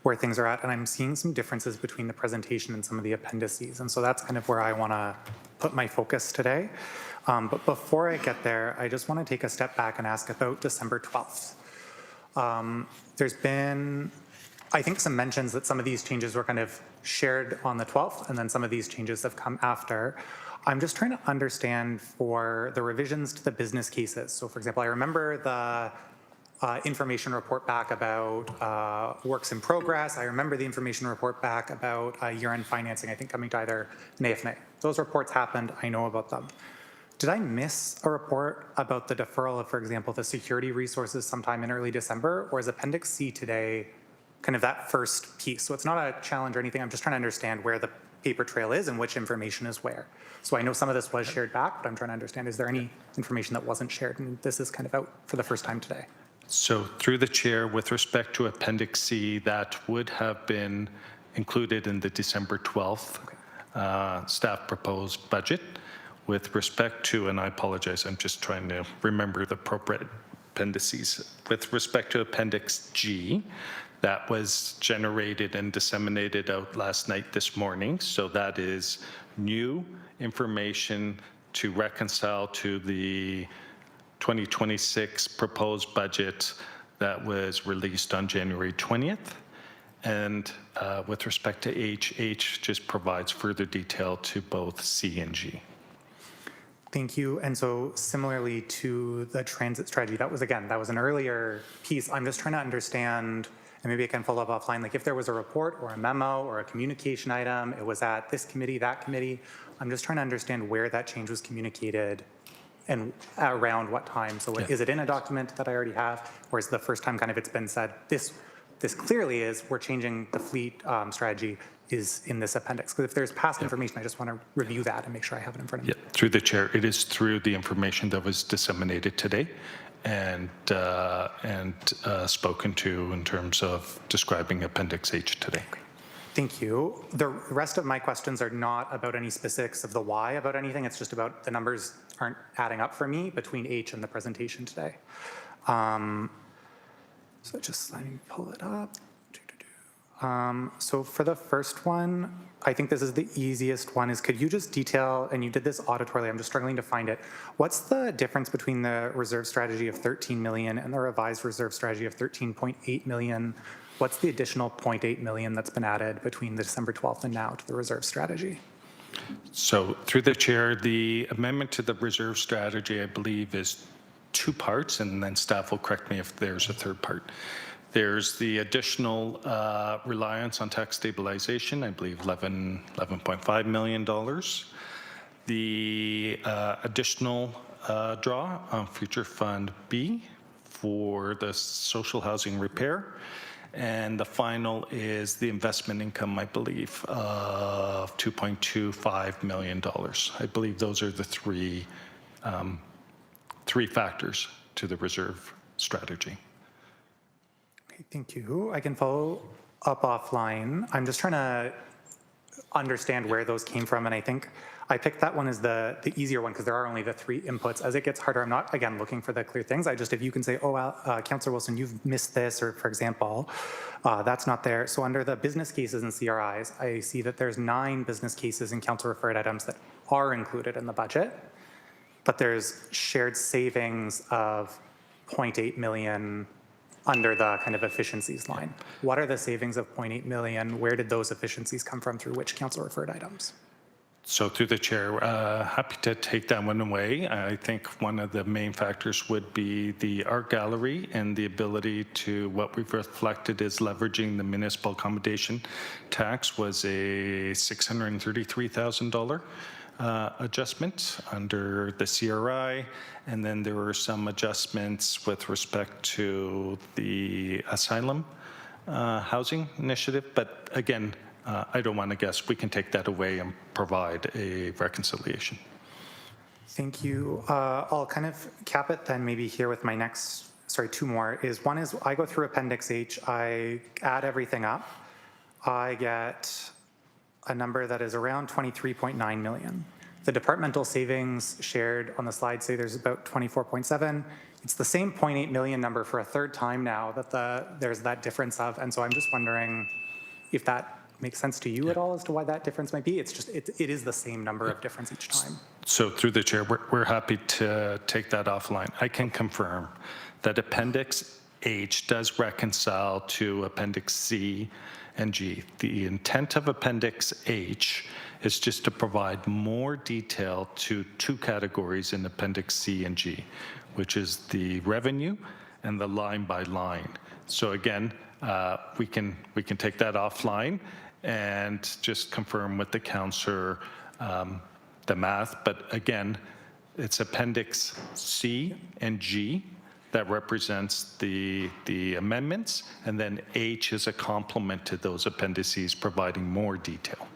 where things are at. And I'm seeing some differences between the presentation and some of the appendices. And so that's kind of where I want to put my focus today. But before I get there, I just want to take a step back and ask about December 12th. There's been, I think, some mentions that some of these changes were kind of shared on the 12th, and then some of these changes have come after. I'm just trying to understand for the revisions to the business cases. So for example, I remember the information report back about works in progress. I remember the information report back about year-end financing, I think coming to either NAFNA. Those reports happened, I know about them. Did I miss a report about the deferral of, for example, the security resources sometime in early December, or is Appendix C today kind of that first piece? So it's not a challenge or anything. I'm just trying to understand where the paper trail is and which information is where. So I know some of this was shared back, but I'm trying to understand, is there any information that wasn't shared? And this is kind of out for the first time today. So through the chair, with respect to Appendix C, that would have been included in the December 12th staff proposed budget. With respect to, and I apologize, I'm just trying to remember the appropriate appendices. With respect to Appendix G, that was generated and disseminated out last night, this morning. So that is new information to reconcile to the 2026 proposed budget that was released on January 20th. And with respect to H just provides further detail to both C and G. Thank you. And so similarly to the transit strategy, that was an earlier piece. I'm just trying to understand, and maybe I can follow up offline, like if there was a report or a memo or a communication item, it was at this committee, that committee. I'm just trying to understand where that change was communicated and around what time. So is it in a document that I already have, or is it the first time kind of it's been said, this clearly is, we're changing the fleet strategy is in this appendix? Because if there's past information, I just want to review that and make sure I have it in front of me. Yeah, through the chair, it is through the information that was disseminated today and spoken to in terms of describing Appendix H today. Okay. Thank you. The rest of my questions are not about any specifics of the why about anything. It's just about the numbers aren't adding up for me between H and the presentation today. So just let me pull it up. So for the first one, I think this is the easiest one, is could you just detail, and you did this auditorily, I'm just struggling to find it. What's the difference between the reserve strategy of 13 million and the revised reserve strategy of 13.8 million? What's the additional 0.8 million that's been added between the December 12th and now to the reserve strategy? So through the chair, the amendment to the reserve strategy, I believe, is two parts, and then staff will correct me if there's a third part. There's the additional reliance on tax stabilization, I believe $11.5 million. The additional draw on Future Fund B for the social housing repair. And the final is the investment income, I believe, of $2.25 million. I believe those are the three factors to the reserve strategy. Okay, thank you. I can follow up offline. I'm just trying to understand where those came from, and I think I picked that one as the easier one because there are only the 3 inputs. As it gets harder, I'm not, again, looking for the clear things. If you can say, oh, well, Councillor Wilson, you've missed this, or for example, that's not there. So under the business cases and CRIs, I see that there's 9 business cases and council referred items that are included in the budget, but there's shared savings of 0.8 million under the kind of efficiencies line. What are the savings of 0.8 million? Where did those efficiencies come from, through which council referred items? So through the chair, happy to take that one away. I think one of the main factors would be the art gallery and the ability to, what we've reflected is leveraging the municipal accommodation tax was a $633,000 adjustment under the CRI. And then there were some adjustments with respect to the asylum housing initiative. But again, I don't want to guess. We can take that away and provide a reconciliation. Thank you. I'll kind of cap it then maybe here with my next, 2 more. One is I go through Appendix H, I add everything up. I get a number that is around 23.9 million. The departmental savings shared on the slide say there's about 24.7. It's the same 0.8 million number for a 3rd time now that there's that difference of, and so I'm just wondering if that makes sense to you at all as to why that difference might be. It's just, it is the same number of difference each time. So through the chair, we're happy to take that offline. I can confirm that Appendix H does reconcile to Appendix C and G. The intent of Appendix H is just to provide more detail to 2 categories in Appendix C and G, which is the revenue and the line by line. So again, we can take that offline and just confirm with the councillor the math. But again, it's Appendix C and G that represents the amendments, and then H is a complement to those appendices providing more detail.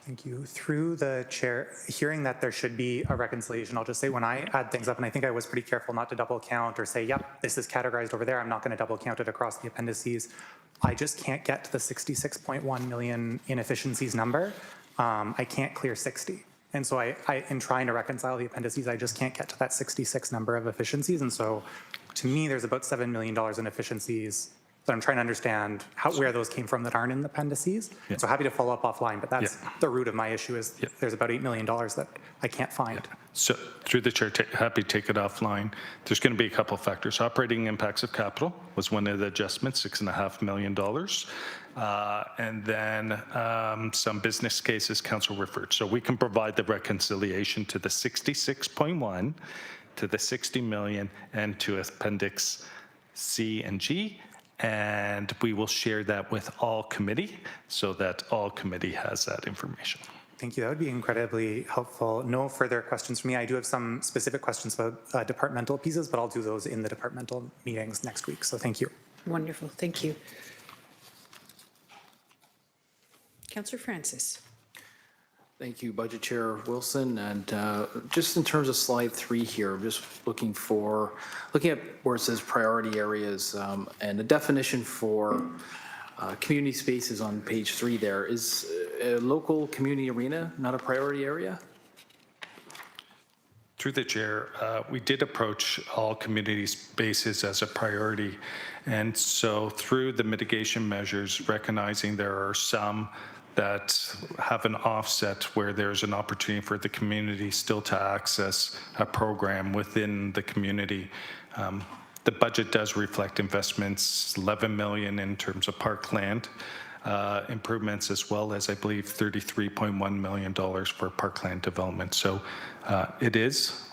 Thank you. Through the chair, hearing that there should be a reconciliation, I'll just say when I add things up, and I think I was pretty careful not to double count or say, yep, this is categorized over there, I'm not going to double count it across the appendices. I just can't get to the 66.1 million inefficiencies number. I can't clear 60. And so I, in trying to reconcile the appendices, I just can't get to that 66 number of efficiencies. And so to me, there's about $7 million in efficiencies that I'm trying to understand where those came from that aren't in the appendices. Yeah. So happy to follow up offline, but that's the root of my issue is there's about $8 million that I can't find. So through the chair, happy to take it offline. There's going to be a couple of factors. Operating impacts of capital was one of the adjustments, $6.5 million. And then some business cases council referred. So we can provide the reconciliation to the 66.1, to the 60 million, and to Appendix C and G. And we will share that with all committee so that all committee has that information. Thank you. That would be incredibly helpful. No further questions from me. I do have some specific questions about departmental pieces, but I'll do those in the departmental meetings next week. So thank you. Wonderful. Thank you. Councillor Francis. Thank you, Budget Chair Wilson. And just in terms of slide 3 here, I'm just looking at where it says priority areas and the definition for community spaces on page 3 there. Is a local community arena not a priority area? Through the chair, we did approach all community spaces as a priority. And so through the mitigation measures, recognizing there are some that have an offset where there's an opportunity for the community still to access a program within the community. The budget does reflect investments, 11 million in terms of parkland improvements, as well as I believe $33.1 million for parkland development. So it is.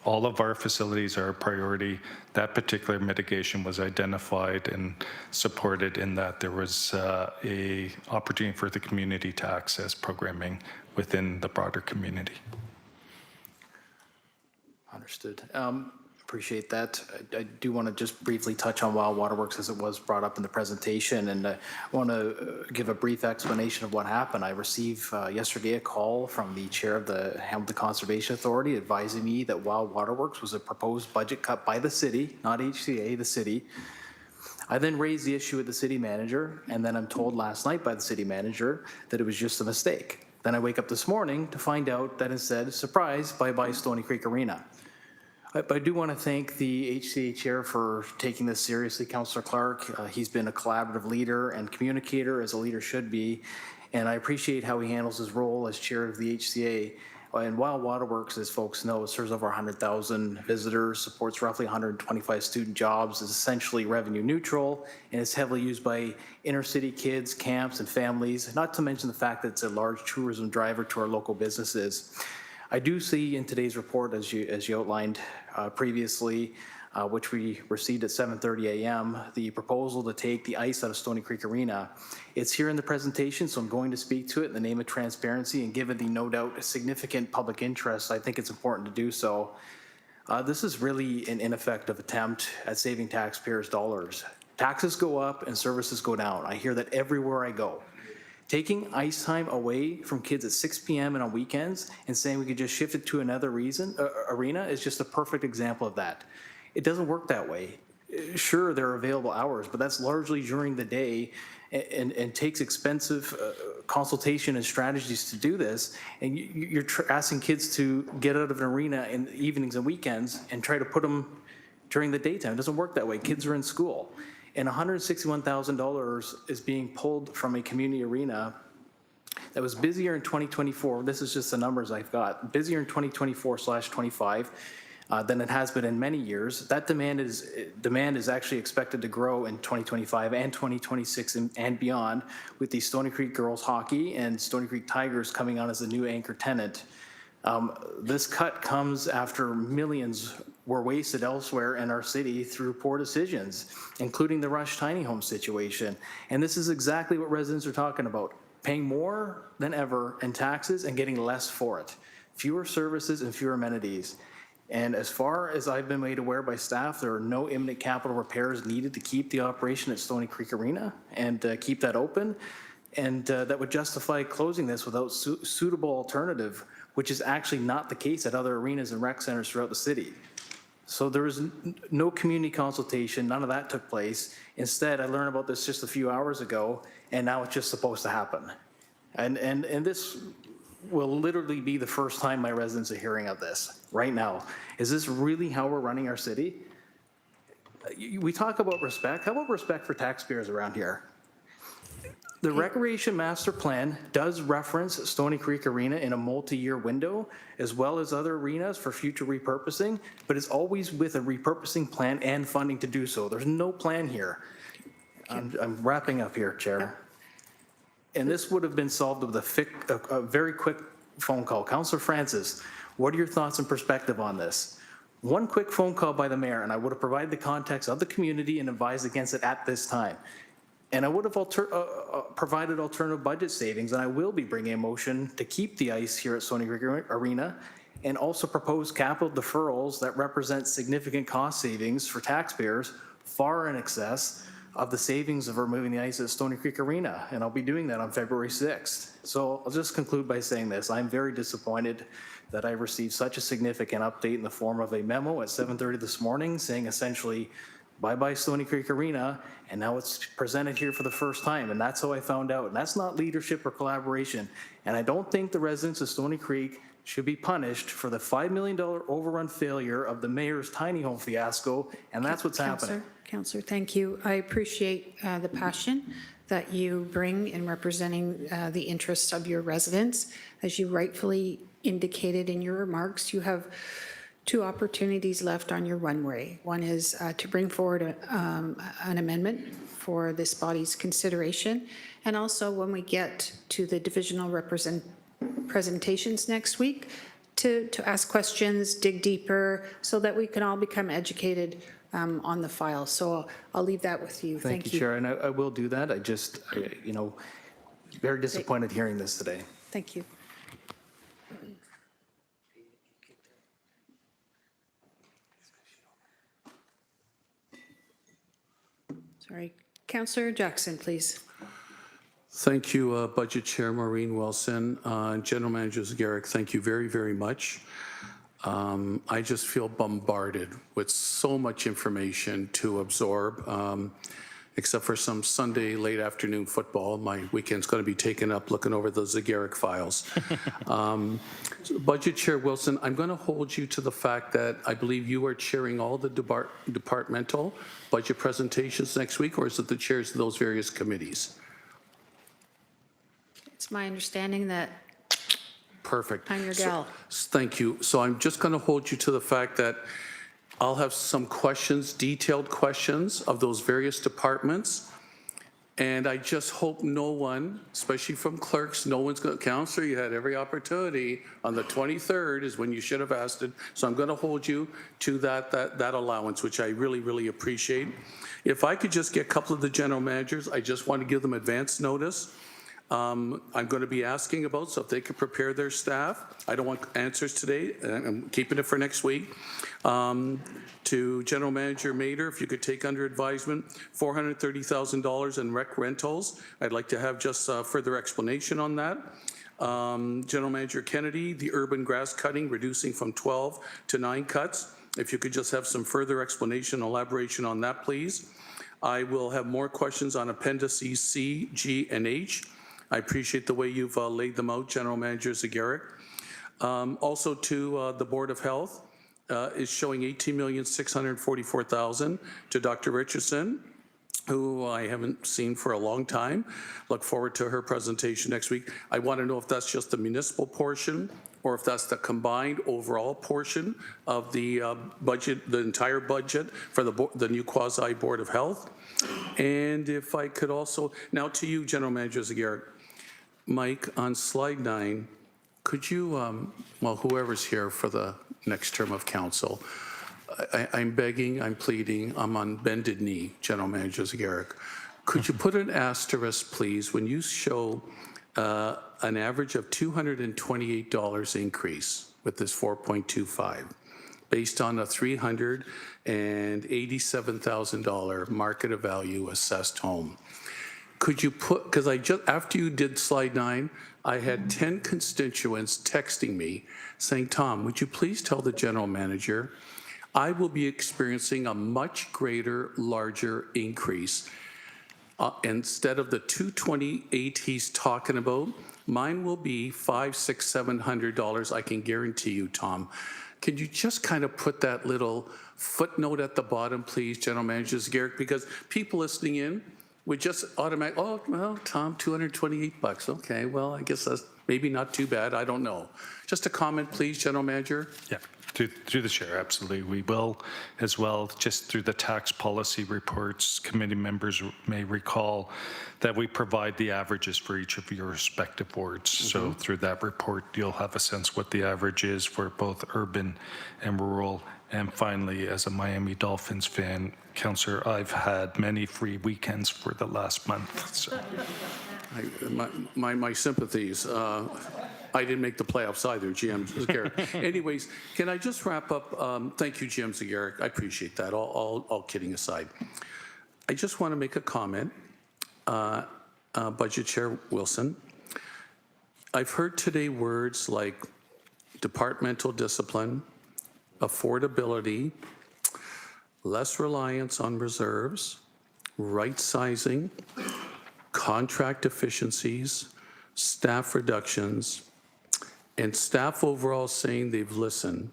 All of our facilities are a priority. That particular mitigation was identified and supported in that there was a opportunity for the community to access programming within the broader community. Understood. Appreciate that. I do want to just briefly touch on Wild Waterworks as it was brought up in the presentation, and I want to give a brief explanation of what happened. I received yesterday a call from the chair of the Hamilton Conservation Authority advising me that Wild Waterworks was a proposed budget cut by the city, not HCA, the city. I then raised the issue with the city manager, and then I'm told last night by the city manager that it was just a mistake. Then I wake up this morning to find out that instead, surprise, bye-bye Stony Creek Arena. I do want to thank the HCA chair for taking this seriously, Councillor Clark. He's been a collaborative leader and communicator, as a leader should be, and I appreciate how he handles his role as chair of the HCA. And Wild Waterworks, as folks know, serves over 100,000 visitors, supports roughly 125 student jobs, is essentially revenue neutral, and is heavily used by inner city kids, camps, and families, not to mention the fact that it's a large tourism driver to our local businesses. I do see in today's report, as you outlined previously, which we received at 7:30 a.m., the proposal to take the ice out of Stony Creek Arena. It's here in the presentation, so I'm going to speak to it in the name of transparency, and given the no doubt significant public interest, I think it's important to do so. This is really an ineffective attempt at saving taxpayers' dollars. Taxes go up and services go down. I hear that everywhere I go. Taking ice time away from kids at 6 p.m. and on weekends and saying we could just shift it to another arena is just a perfect example of that. It doesn't work that way. Sure, there are available hours, but that's largely during the day and takes expensive consultation and strategies to do this. And you're asking kids to get out of an arena in the evenings and weekends and try to put them during the daytime. It doesn't work that way. Kids are in school. And $161,000 is being pulled from a community arena that was busier in 2024. This is just the numbers I've got. Busier in 2024/25 than it has been in many years. That demand is actually expected to grow in 2025 and 2026 and beyond, with the Stony Creek Girls Hockey and Stony Creek Tigers coming on as a new anchor tenant. This cut comes after millions were wasted elsewhere in our city through poor decisions, including the Rush Tiny Home situation. And this is exactly what residents are talking about, paying more than ever in taxes and getting less for it. Fewer services and fewer amenities. And as far as I've been made aware by staff, there are no imminent capital repairs needed to keep the operation at Stony Creek Arena and keep that open. And that would justify closing this without suitable alternative, which is actually not the case at other arenas and rec centers throughout the city. So there was no community consultation, none of that took place. Instead, I learned about this just a few hours ago, and now it's just supposed to happen. And this will literally be the first time my residents are hearing of this right now. Is this really how we're running our city? We talk about respect. How about respect for taxpayers around here? The Recreation Master Plan does reference Stony Creek Arena in a multi-year window, as well as other arenas for future repurposing, but it's always with a repurposing plan and funding to do so. There's no plan here. I'm wrapping up here, Chair. And this would have been solved with a very quick phone call. Councillor Francis, what are your thoughts and perspective on this? One quick phone call by the mayor, and I would have provided the context of the community and advised against it at this time. And I would have provided alternative budget savings, and I will be bringing a motion to keep the ice here at Stony Creek Arena and also propose capital deferrals that represent significant cost savings for taxpayers far in excess of the savings of removing the ice at Stony Creek Arena. And I'll be doing that on February 6th. So I'll just conclude by saying this. I'm very disappointed that I received such a significant update in the form of a memo at 7:30 this morning saying essentially, bye-bye Stony Creek Arena, and now it's presented here for the first time, and that's how I found out. And that's not leadership or collaboration. And I don't think the residents of Stony Creek should be punished for the $5 million overrun failure of the mayor's tiny home fiasco, and that's what's happening. Councillor, thank you. I appreciate the passion that you bring in representing the interests of your residents. As you rightfully indicated in your remarks, you have two opportunities left on your runway. One is to bring forward an amendment for this body's consideration, and also when we get to the divisional presentations next week, to ask questions, dig deeper, so that we can all become educated on the file. So I'll leave that with you. Thank you, Chair, and I will do that. Very disappointed hearing this today. Thank you. Sorry. Councillor Jackson, please. Thank you, Budget Chair Maureen Wilson. General Manager Zagaric, thank you very, very much. I just feel bombarded with so much information to absorb. except for some Sunday late afternoon football. My weekend's going to be taken up looking over the Zegeric files. Budget Chair Wilson, I'm going to hold you to the fact that I believe you are chairing all the departmental budget presentations next week, or is it the chairs of those various committees? It's my understanding that Perfect. I'm your gal. Thank you. So I'm just going to hold you to the fact that I'll have some questions, detailed questions of those various departments. And I just hope no one, especially from clerks, no one's going to, Counselor, you had every opportunity. On the 23rd is when you should have asked it. So I'm going to hold you to that allowance, which I really, really appreciate. If I could just get a couple of the general managers, I just want to give them advance notice. I'm going to be asking about, so if they could prepare their staff. I don't want answers today. I'm keeping it for next week. To General Manager Mader, if you could take under advisement $430,000 in rec rentals. I'd like to have just further explanation on that. General Manager Kennedy, the urban grass cutting, reducing from 12 to 9 cuts. If you could just have some further explanation, elaboration on that, please. I will have more questions on appendices C, G, and H. I appreciate the way you've laid them out, General Manager Zegeric. Also to the Board of Health is showing $18,644,000 to Dr. Richardson, who I haven't seen for a long time. Look forward to her presentation next week. I want to know if that's just the municipal portion or if that's the combined overall portion of the budget, the entire budget for the new quasi Board of Health. And if I could also, now to you, General Manager Zegeric. Mike, on slide 9, could you, well, whoever's here for the next term of council, I'm begging, I'm pleading, I'm on bended knee, General Manager Zegeric. Could you put an asterisk, please, when you show an average of $228 increase with this 4.25, based on a $387,000 market value assessed home? Could you put, because I just, after you did slide 9, I had 10 constituents texting me saying, Tom, would you please tell the general manager, I will be experiencing a much greater, larger increase. Instead of the $228 he's talking about, mine will be $500, $600, $700, I can guarantee you, Tom. Can you just kind of put that little footnote at the bottom, please, General Manager Zegeric, because people listening in would just automatically, oh, well, Tom, $228. Okay, well, I guess that's maybe not too bad. I don't know. Just a comment, please, General Manager. Yeah, through the chair, absolutely. We will as well, just through the tax policy reports, committee members may recall that we provide the averages for each of your respective wards. So through that report, you'll have a sense what the average is for both urban and rural. And finally, as a Miami Dolphins fan, Councillor, I've had many free weekends for the last month. So. My sympathies. I didn't make the playoffs either, GM Zegeric. Anyways, can I just wrap up? Thank you, GM Zegeric. I appreciate that, all kidding aside. I just want to make a comment. Budget Chair Wilson, I've heard today words like departmental discipline, affordability, less reliance on reserves, right sizing, contract efficiencies, staff reductions, and staff overall saying they've listened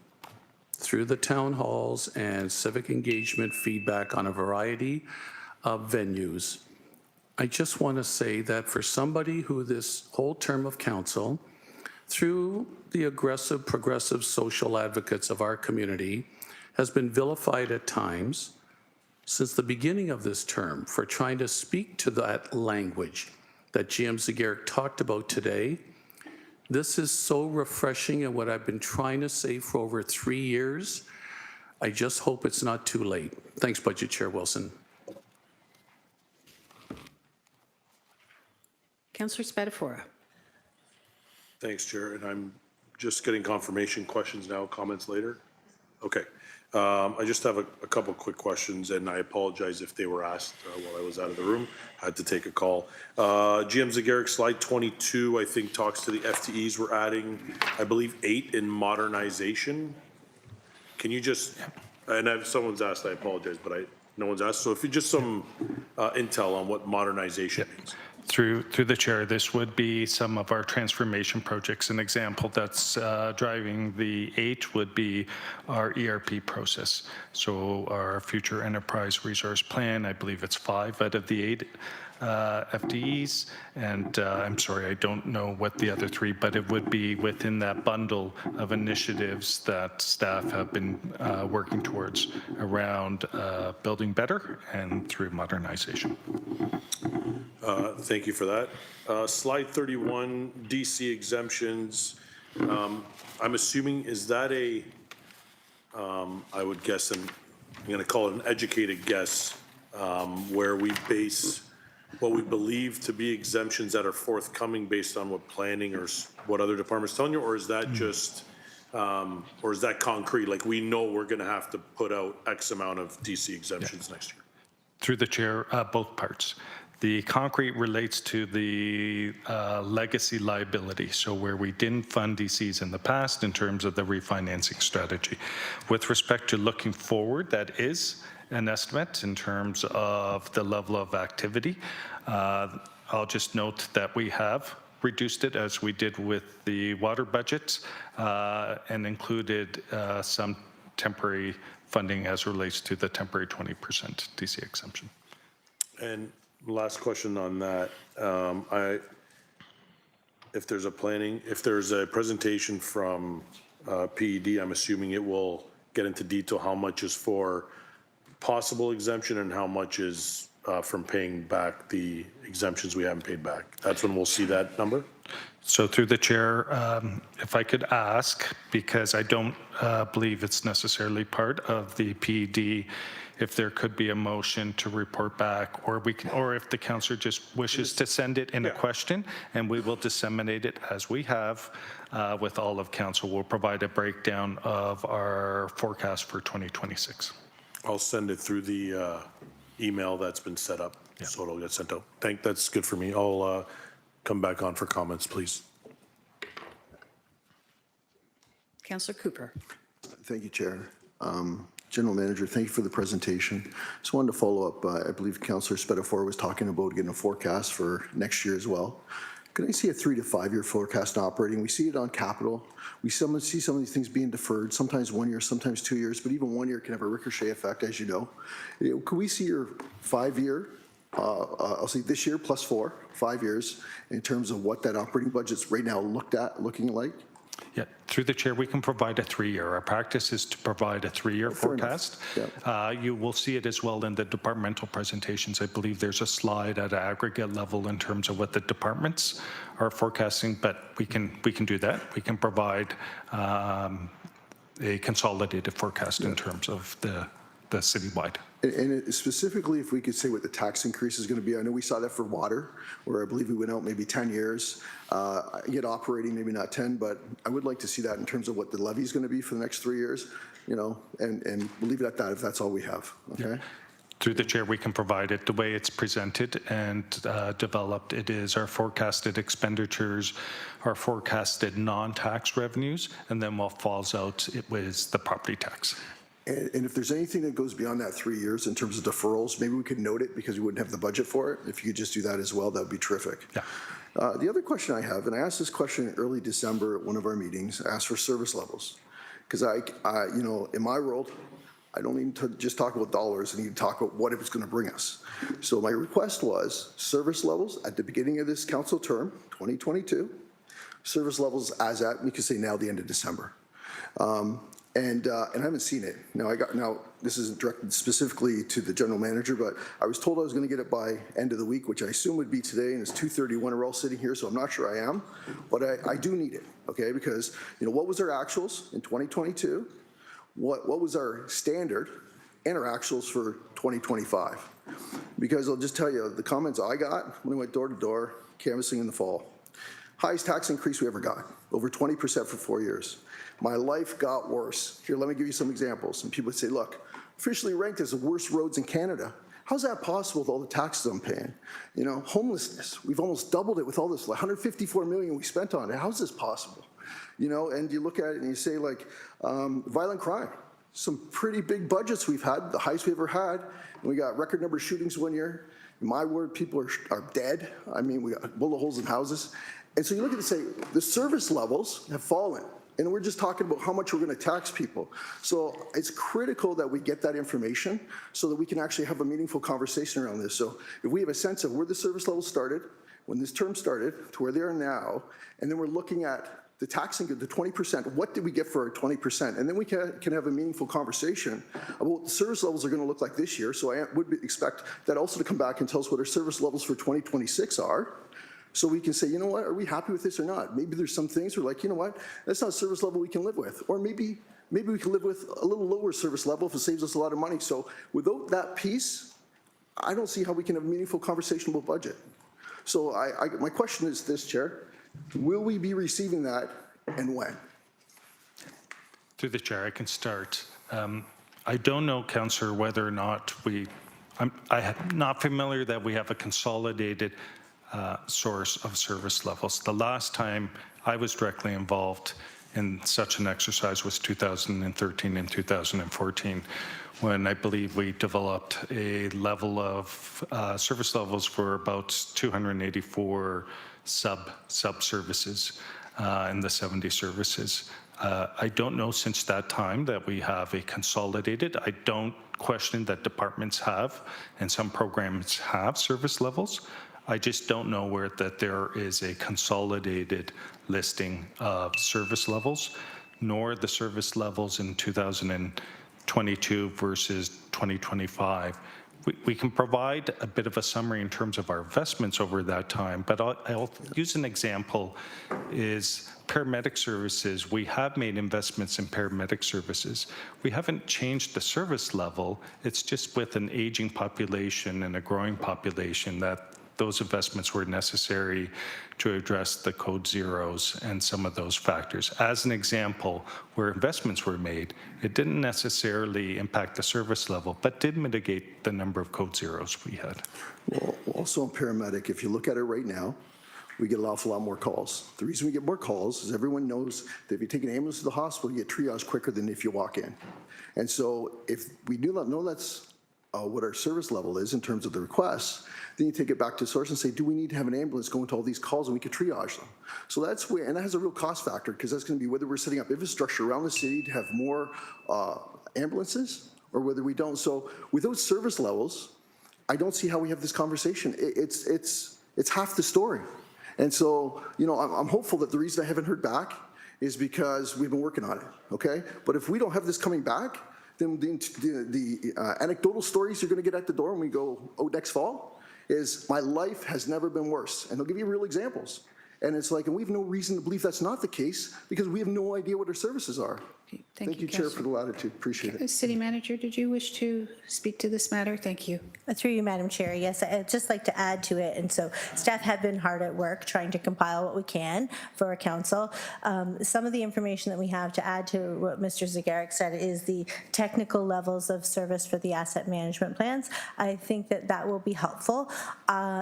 through the town halls and civic engagement feedback on a variety of venues. I just want to say that for somebody who this whole term of council, through the aggressive, progressive social advocates of our community, has been vilified at times since the beginning of this term for trying to speak to that language that GM Zegeric talked about today. This is so refreshing, and what I've been trying to say for over 3 years, I just hope it's not too late. Thanks, Budget Chair Wilson. Councillor Spatafora. Thanks, Chair. And I'm just getting confirmation. Questions now, comments later? Okay. I just have a couple quick questions, and I apologize if they were asked while I was out of the room. I had to take a call. GM Zegeric, slide 22, I think, talks to the FTEs. We're adding, I believe, 8 in modernization. Can you just, and if someone's asked, I apologize, but no one's asked. So if you just some intel on what modernization means. Through the chair, this would be some of our transformation projects. An example that's driving the 8 would be our ERP process. So our future enterprise resource plan, I believe it's 5 out of the 8 FTEs. And I'm sorry, I don't know what the other 3, but it would be within that bundle of initiatives that staff have been working towards around building better and through modernization. Thank you for that. Slide 31, DC exemptions. I'm assuming, is that a, I would guess, I'm going to call it an educated guess, where we base what we believe to be exemptions that are forthcoming based on what planning or what other departments telling you, or is that just, or is that concrete? Like we know we're going to have to put out X amount of DC exemptions next year? Through the chair, both parts. The concrete relates to the legacy liability, so where we didn't fund DCs in the past in terms of the refinancing strategy. With respect to looking forward, that is an estimate in terms of the level of activity. I'll just note that we have reduced it as we did with the water budgets and included some temporary funding as relates to the temporary 20% DC exemption. And last question on that. If there's a presentation from PED, I'm assuming it will get into detail how much is for possible exemption and how much is from paying back the exemptions we haven't paid back. That's when we'll see that number? So through the chair, if I could ask, because I don't believe it's necessarily part of the PED, if there could be a motion to report back, or we can, or if the councillor just wishes to send it in a question, and we will disseminate it as we have with all of council. We'll provide a breakdown of our forecast for 2026. I'll send it through the email that's been set up, so it'll get sent out. That's good for me. I'll come back on for comments, please. Councillor Cooper. Thank you, Chair. General Manager, thank you for the presentation. Just wanted to follow up. I believe Councillor Spetafor was talking about getting a forecast for next year as well. Can I see a 3 to 5 year forecast operating? We see it on capital. We see some of these things being deferred, sometimes 1 year, sometimes 2 years, but even 1 year can have a ricochet effect, as you know. Could we see your 5 year, I'll say this year plus 4, 5 years, in terms of what that operating budget's right now looking like? Yeah, through the chair, we can provide a 3-year. Our practice is to provide a 3-year forecast. You will see it as well in the departmental presentations. I believe there's a slide at aggregate level in terms of what the departments are forecasting, but we can do that. We can provide a consolidated forecast in terms of the citywide. And specifically, if we could say what the tax increase is going to be, I know we saw that for water, where I believe we went out maybe 10 years. Yet operating, maybe not 10, but I would like to see that in terms of what the levy is going to be for the next 3 years, you know, and we'll leave it at that if that's all we have, okay? Yeah. Through the chair, we can provide it the way it's presented and developed. It is our forecasted expenditures, our forecasted non-tax revenues, and then what falls out, it was the property tax. And if there's anything that goes beyond that 3 years in terms of deferrals, maybe we could note it because we wouldn't have the budget for it. If you could just do that as well, that would be terrific. Yeah. The other question I have, and I asked this question in early December at one of our meetings, I asked for service levels. Because you know, in my world, I don't need to just talk about dollars, I need to talk about what it's going to bring us. So my request was service levels at the beginning of this council term, 2022, service levels as at, we could say now, the end of December. And I haven't seen it. Now this isn't directed specifically to the general manager, but I was told I was going to get it by end of the week, which I assume would be today, and it's 2:31. We're all sitting here, so I'm not sure I am, but I do need it, okay? Because you know, what was our actuals in 2022? What was our standard and our actuals for 2025? Because I'll just tell you, the comments I got when I went door to door canvassing in the fall, highest tax increase we ever got, over 20% for 4 years. My life got worse. Here, let me give you some examples. And people would say, look, officially ranked as the worst roads in Canada. How's that possible with all the taxes I'm paying? You know, homelessness, we've almost doubled it with all this, 154 million we spent on it. How's this possible? You know, and you look at it and you say, like, violent crime. some pretty big budgets we've had, the highest we ever had. And we got record number of shootings one year. In my ward, people are dead. I mean, we got bullet holes in houses. And so you look at it and say, the service levels have fallen. And we're just talking about how much we're going to tax people. So it's critical that we get that information so that we can actually have a meaningful conversation around this. So if we have a sense of where the service levels started, when this term started, to where they are now, and then we're looking at the taxing, the 20%, what did we get for our 20%? And then we can have a meaningful conversation about what the service levels are going to look like this year. So I would expect that also to come back and tell us what our service levels for 2026 are. So we can say, you know what, are we happy with this or not? Maybe there's some things we're like, you know what, that's not a service level we can live with. Or maybe we can live with a little lower service level if it saves us a lot of money. So without that piece, I don't see how we can have a meaningful conversation about budget. So my question is this, Chair. Will we be receiving that and when? Through the chair, I can start. I don't know, Councillor, whether or not I'm not familiar that we have a consolidated source of service levels. The last time I was directly involved in such an exercise was 2013 and 2014, when I believe we developed a level of service levels for about 284 sub-services in the 70 services. I don't know since that time that we have a consolidated. I don't question that departments have, and some programs have service levels. I just don't know where that there is a consolidated listing of service levels, nor the service levels in 2022 versus 2025. We can provide a bit of a summary in terms of our investments over that time, but I'll use an example is paramedic services. We have made investments in paramedic services. We haven't changed the service level. It's just with an aging population and a growing population that those investments were necessary to address the code zeros and some of those factors. As an example, where investments were made, it didn't necessarily impact the service level, but did mitigate the number of code zeros we had. Well, also in paramedic, if you look at it right now, we get an awful lot more calls. The reason we get more calls is everyone knows that if you take an ambulance to the hospital, you get triaged quicker than if you walk in. And so if we do not know that's what our service level is in terms of the requests, then you take it back to source and say, do we need to have an ambulance go into all these calls and we could triage them? So that's where, and that has a real cost factor because that's going to be whether we're setting up infrastructure around the city to have more ambulances or whether we don't. So with those service levels, I don't see how we have this conversation. It's half the story. And so, you know, I'm hopeful that the reason I haven't heard back is because we've been working on it, okay? But if we don't have this coming back, then the anecdotal stories you're going to get at the door when we go out next fall is my life has never been worse. And they'll give you real examples. And it's like, and we have no reason to believe that's not the case because we have no idea what our services are. Okay, Thank you, Chair, for the latitude. Appreciate it. City Manager, did you wish to speak to this matter? Thank you. Through you, Madam Chair, yes, I'd just like to add to it. And so staff have been hard at work trying to compile what we can for our council. Some of the information that we have to add to what Mr. Zegarac said is the technical levels of service for the asset management plans. I think that that will be helpful.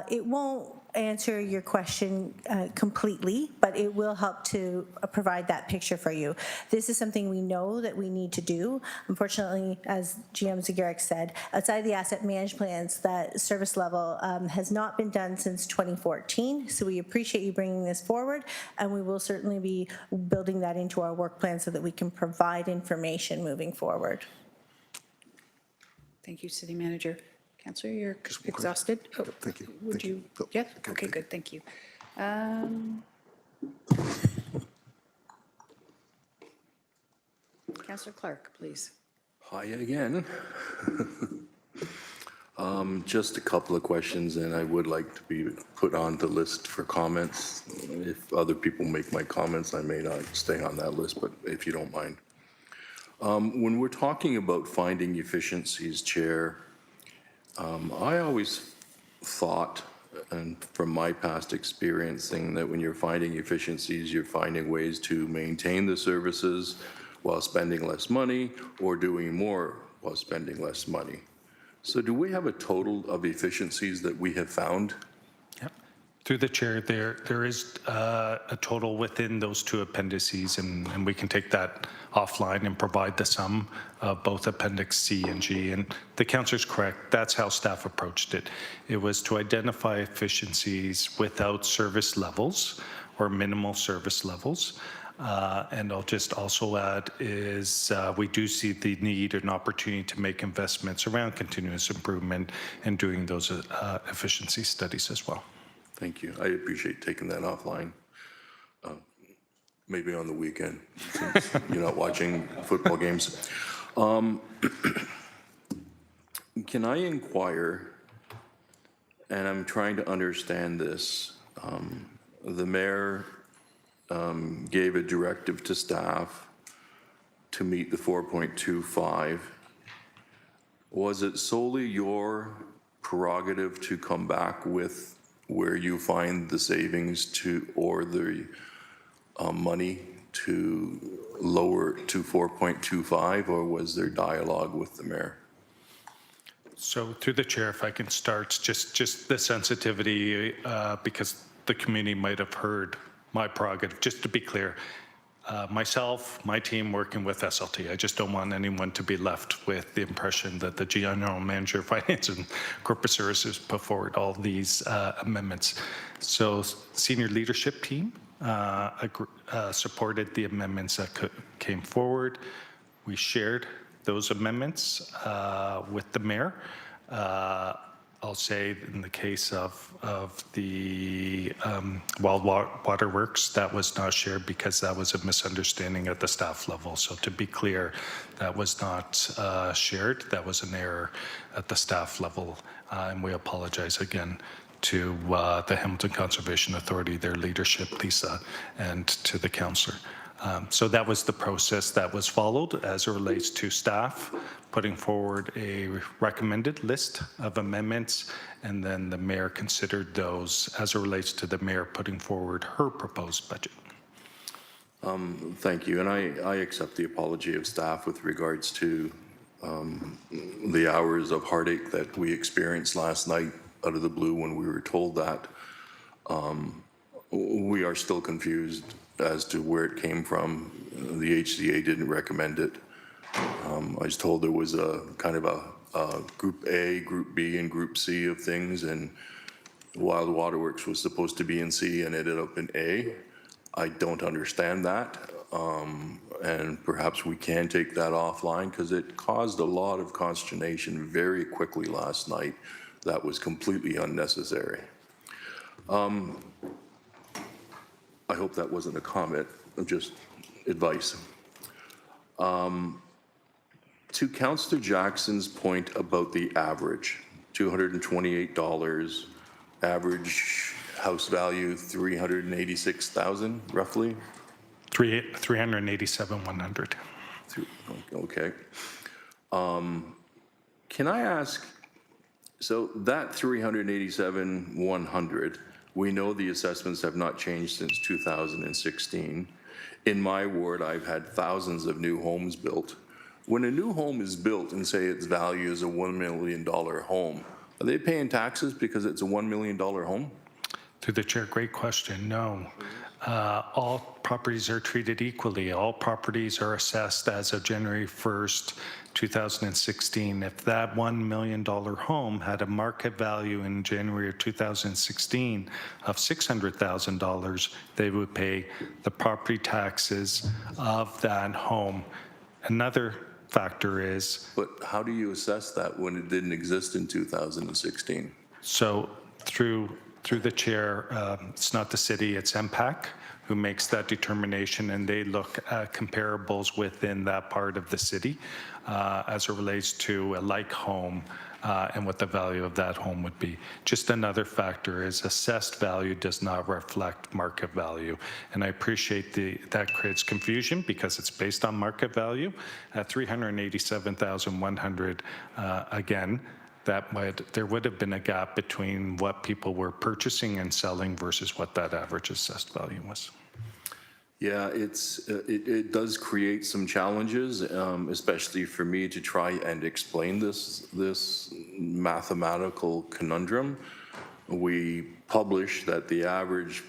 It won't answer your question completely, but it will help to provide that picture for you. This is something we know that we need to do. Unfortunately, as GM Zegarac said, outside the asset management plans, that service level has not been done since 2014. So we appreciate you bringing this forward, and we will certainly be building that into our work plan so that we can provide information moving forward. Thank you, City Manager. Councillor, you're exhausted? Oh, thank you. Would you? Yeah? Okay, good, thank you. Councillor Clark, please. Hi again. Just a couple of questions, and I would like to be put on the list for comments. If other people make my comments, I may not stay on that list, but if you don't mind. When we're talking about finding efficiencies, Chair, I always thought, and from my past experiencing, that when you're finding efficiencies, you're finding ways to maintain the services while spending less money or doing more while spending less money. So do we have a total of efficiencies that we have found? Yep. Through the chair, there is a total within those two appendices, and we can take that offline and provide the sum of both Appendix C and G. And the councillor's correct. That's how staff approached it. It was to identify efficiencies without service levels or minimal service levels. And I'll just also add is we do see the need and opportunity to make investments around continuous improvement and doing those efficiency studies as well. Thank you. I appreciate taking that offline. Maybe on the weekend, since you're not watching football games. Can I inquire, and I'm trying to understand this, the mayor gave a directive to staff to meet the 4.25. Was it solely your prerogative to come back with where you find the savings to, or the money to lower it to 4.25, or was there dialogue with the mayor? So through the chair, if I can start, just the sensitivity, because the community might have heard my prerogative. Just to be clear, myself, my team working with SLT, I just don't want anyone to be left with the impression that the General Manager of Finance and Corporate Services put forward all these amendments. So senior leadership team supported the amendments that came forward. We shared those amendments with the mayor. I'll say in the case of the Wild Water Works, that was not shared because that was a misunderstanding at the staff level. So to be clear, that was not shared. That was an error at the staff level. And we apologize again to the Hamilton Conservation Authority, their leadership, Lisa, and to the councillor. So that was the process that was followed as it relates to staff putting forward a recommended list of amendments, and then the mayor considered those as it relates to the mayor putting forward her proposed budget. Thank you, and I accept the apology of staff with regards to the hours of heartache that we experienced last night out of the blue when we were told that. We are still confused as to where it came from. The HCA didn't recommend it. I was told there was a kind of a Group A, Group B, and Group C of things, and Wild Waterworks was supposed to be in C and ended up in A. I don't understand that, and perhaps we can take that offline because it caused a lot of consternation very quickly last night that was completely unnecessary. I hope that wasn't a comment, just advice. To Councillor Jackson's point about the average, $228, average house value $386,000 roughly? 387,100. Okay. Can I ask, so that 387,100, we know the assessments have not changed since 2016. In my ward, I've had thousands of new homes built. When a new home is built and say its value is a $1 million home, are they paying taxes because it's a $1 million home? Through the chair, great question. No. All properties are treated equally. All properties are assessed as of January 1st, 2016. If that $1 million home had a market value in January of 2016 of $600,000, they would pay the property taxes of that home. Another factor is... But how do you assess that when it didn't exist in 2016? So through the chair, it's not the city, it's MPAC who makes that determination, and they look at comparables within that part of the city as it relates to a like home and what the value of that home would be. Just another factor is assessed value does not reflect market value. And I appreciate that creates confusion because it's based on market value. At $387,100, again, there would have been a gap between what people were purchasing and selling versus what that average assessed value was. Yeah, it does create some challenges, especially for me to try and explain this mathematical conundrum. we publish that the average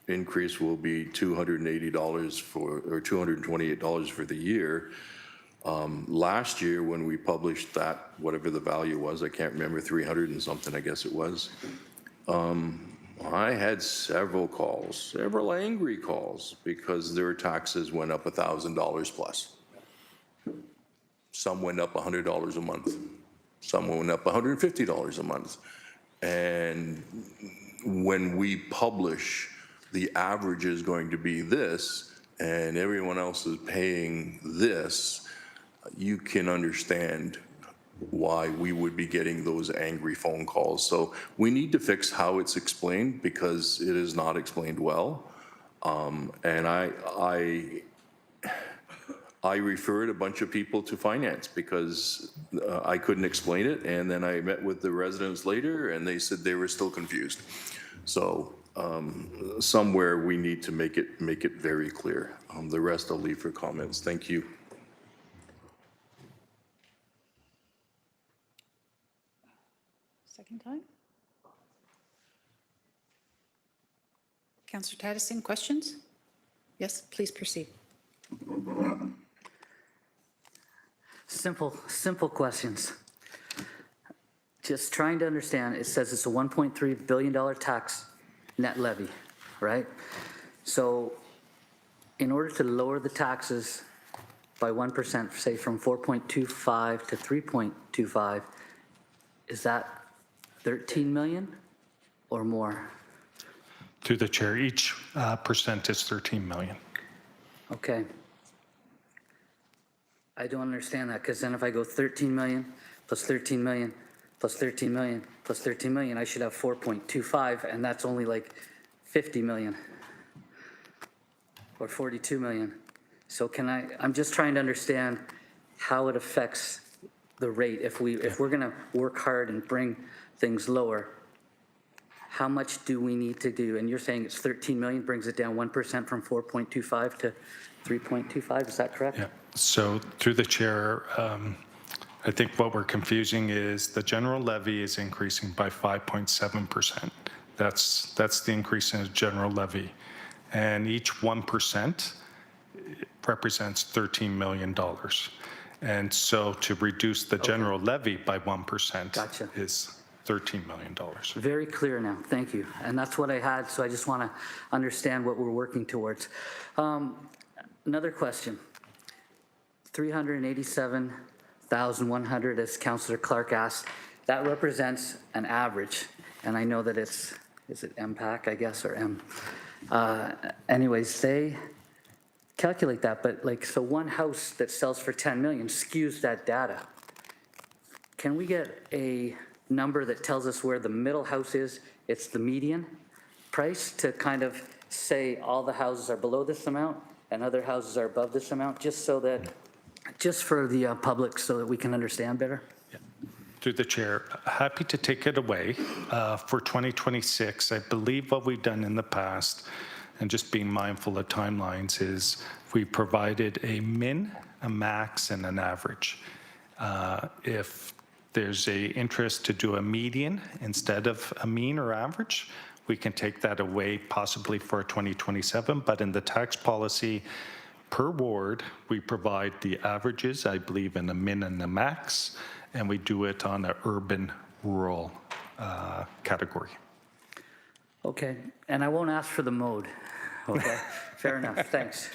increase will be $280 or $228 for the year. Last year, when we published that, whatever the value was, I can't remember, 300 and something, I guess it was, I had several calls, several angry calls, because their taxes went up $1,000 plus. Some went up $100 a month. Some went up $150 a month. And when we publish the average is going to be this, and everyone else is paying this, you can understand why we would be getting those angry phone calls. So we need to fix how it's explained, because it is not explained well. And I referred a bunch of people to finance because I couldn't explain it. And then I met with the residents later, and they said they were still confused. So somewhere we need to make it very clear. The rest I'll leave for comments. Thank you. Second time. Councillor Taddison, questions? Yes, please proceed. Simple questions. Just trying to understand, it says it's a $1.3 billion tax net levy, right? So in order to lower the taxes by 1%, say from 4.25 to 3.25, is that 13 million or more? Through the chair, each percent is 13 million. Okay. I don't understand that, because then if I go 13 million plus 13 million plus 13 million plus 13 million, I should have 4.25, and that's only like 50 million or 42 million. So I'm just trying to understand how it affects the rate. If we're gonna work hard and bring things lower, how much do we need to do? And you're saying it's 13 million, brings it down 1% from 4.25 to 3.25, is that correct? Yeah. So through the chair, I think what we're confusing is the general levy is increasing by 5.7%. That's the increase in the general levy. And each 1% represents $13 million. And so to reduce the general levy by 1% is $13 million. Very clear now, thank you. And that's what I had, so I just want to understand what we're working towards. Another question. 387,100, as Councillor Clark asked, that represents an average. And I know that is it MPAC, I guess, or M? Anyways, they calculate that, but so one house that sells for 10 million skews that data. Can we get a number that tells us where the middle house is? It's the median price, to kind of say all the houses are below this amount and other houses are above this amount, just for the public, so that we can understand better? Through the chair, happy to take it away. For 2026, I believe what we've done in the past, and just being mindful of timelines, is we provided a min, a max, and an average. If there's a interest to do a median instead of a mean or average, we can take that away possibly for 2027, but in the tax policy per ward, we provide the averages, I believe, in a min and a max, and we do it on an urban-rural category. Okay, and I won't ask for the mode. Okay, fair enough, thanks.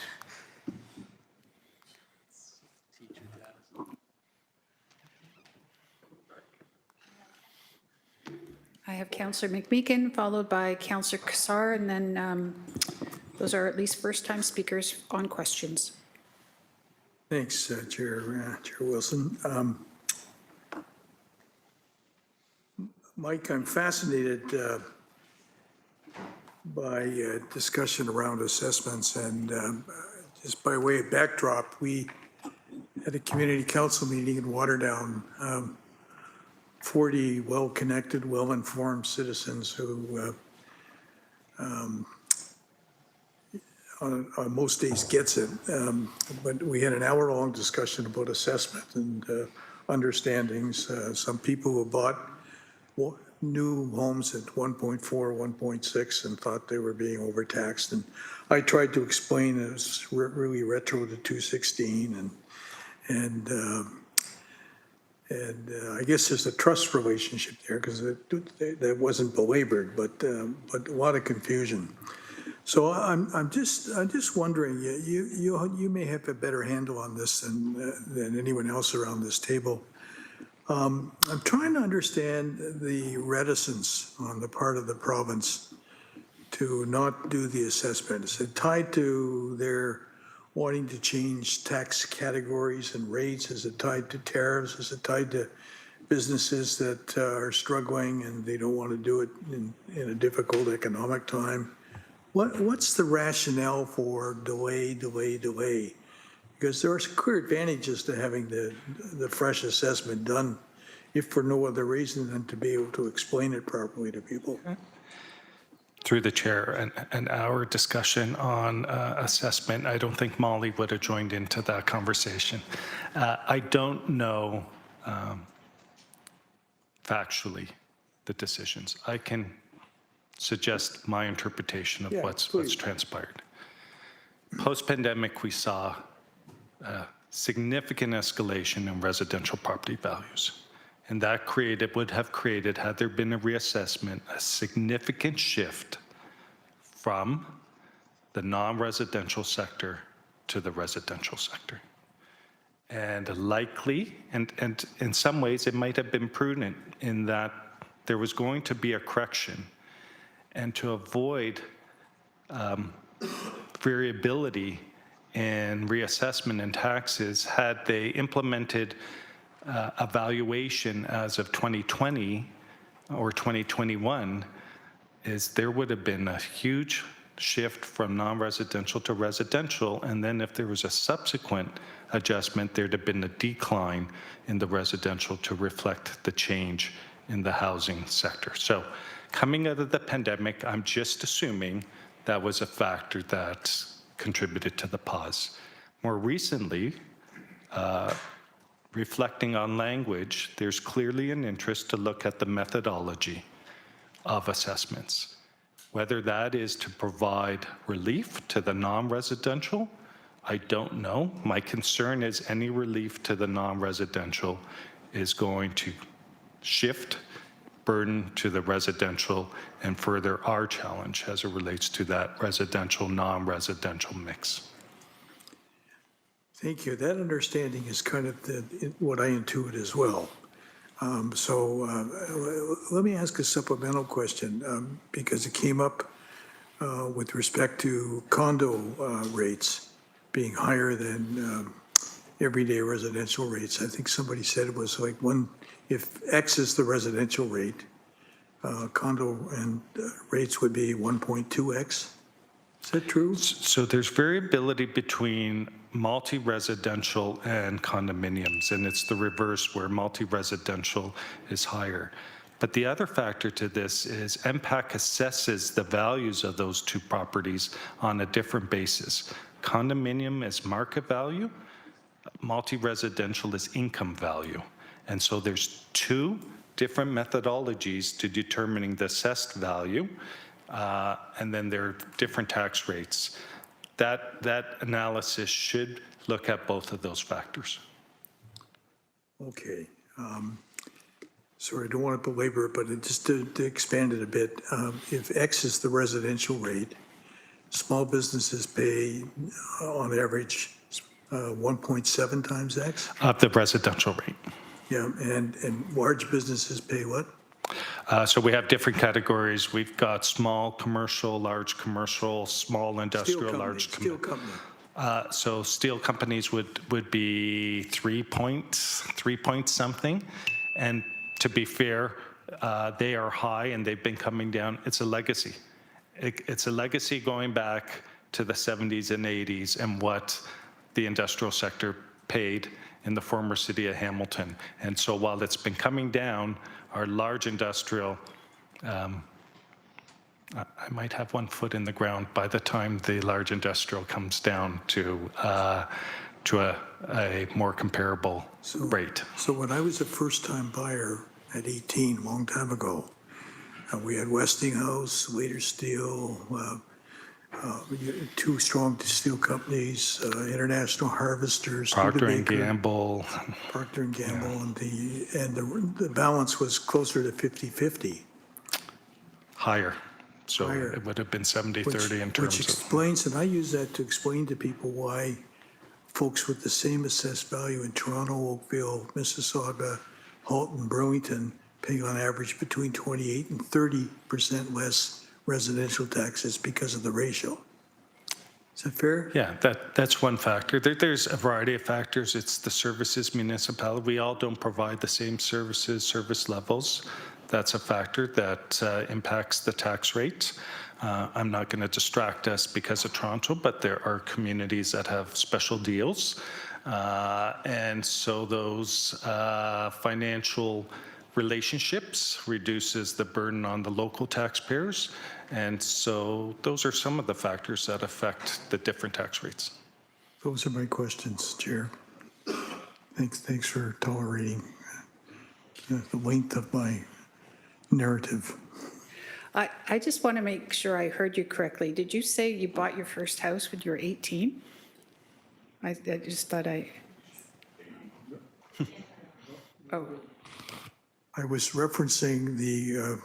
I have Councillor McMeekin, followed by Councillor Kassar, and then those are at least first-time speakers on questions. Thanks, Chair Wilson. Mike, I'm fascinated by discussion around assessments, and just by way of backdrop, we had a community council meeting in Waterdown. 40 well-connected, well-informed citizens who on most days gets it. But we had an hour-long discussion about assessment and understandings. Some people who bought new homes at 1.4, 1.6 and thought they were being overtaxed. And I tried to explain it was really retro to 216 and I guess there's a trust relationship there because that wasn't belabored, but a lot of confusion. So I'm just wondering, you may have a better handle on this than anyone else around this table. I'm trying to understand the reticence on the part of the province to not do the assessment. Is it tied to their wanting to change tax categories and rates? Is it tied to tariffs? Is it tied to businesses that are struggling and they don't want to do it in a difficult economic time? What's the rationale for delay? Because there are clear advantages to having the fresh assessment done, if for no other reason than to be able to explain it properly to people. Through the chair, and our discussion on assessment, I don't think Molly would have joined into that conversation. I don't know factually the decisions. I can suggest my interpretation of what's transpired. Post-pandemic, we saw significant escalation in residential property values. And that would have created, had there been a reassessment, a significant shift from the non-residential sector to the residential sector. And likely, and in some ways it might have been prudent in that there was going to be a correction, and to avoid variability in reassessment and taxes, had they implemented a valuation as of 2020 or 2021, is there would have been a huge shift from non-residential to residential, and then if there was a subsequent adjustment, there'd have been a decline in the residential to reflect the change in the housing sector. So coming out of the pandemic, I'm just assuming that was a factor that contributed to the pause. More recently, reflecting on language, there's clearly an interest to look at the methodology of assessments, whether that is to provide relief to the non-residential. I don't know. My concern is any relief to the non-residential is going to shift burden to the residential and further our challenge as it relates to that residential, non-residential mix. Thank you. That understanding is kind of what I intuit as well. Let me ask a supplemental question because it came up with respect to condo rates being higher than everyday residential rates. I think somebody said it was like if X is the residential rate, condo and rates would be 1.2X. Is that true? So there's variability between multi-residential and condominiums, and it's the reverse where multi-residential is higher. But the other factor to this is MPAC assesses the values of those two properties on a different basis. Condominium is market value, multi-residential is income value. And so there's two different methodologies to determining the assessed value, and then there are different tax rates. That analysis should look at both of those factors. Okay. Sorry, I don't want to belabor it, but just to expand it a bit, if X is the residential rate, small businesses pay on average 1.7 times X? Of the residential rate. Yeah, and large businesses pay what? So we have different categories. We've got small commercial, large commercial, small industrial, large steel company. So steel companies would be 3 point something, and to be fair, they are high and they've been coming down. It's a legacy. It's a legacy going back to the 70s and 80s and what the industrial sector paid in the former city of Hamilton. And so while it's been coming down, our large industrial, I might have 1 foot in the ground by the time the large industrial comes down to a more comparable rate. So when I was a first-time buyer at 18, a long time ago, We had Westinghouse, Waiter Steel, two strong steel companies, International Harvesters, Procter and Studebaker, Gamble. Procter and Gamble, and the balance was closer to 50-50. Higher. So it would have been 70-30 in terms Which of. explains, and I use that to explain to people why folks with the same assessed value in Toronto, Oakville, Mississauga, Halton, Burlington, paying on average between 28 and 30% less residential taxes because of the ratio. Is that fair? Yeah, that's one factor. There's a variety of factors. It's the services municipality. We all don't provide the same services, service levels. That's a factor that impacts the tax rate. I'm not going to distract us because of Toronto, but there are communities that have special deals. And so those financial relationships reduces the burden on the local taxpayers. And so those are some of the factors that affect the different tax rates. Those are my questions, Chair. Thanks for tolerating the length of my narrative. I just want to make sure I heard you correctly. Did you say you bought your first house when you were 18? I just thought Oh. I was referencing the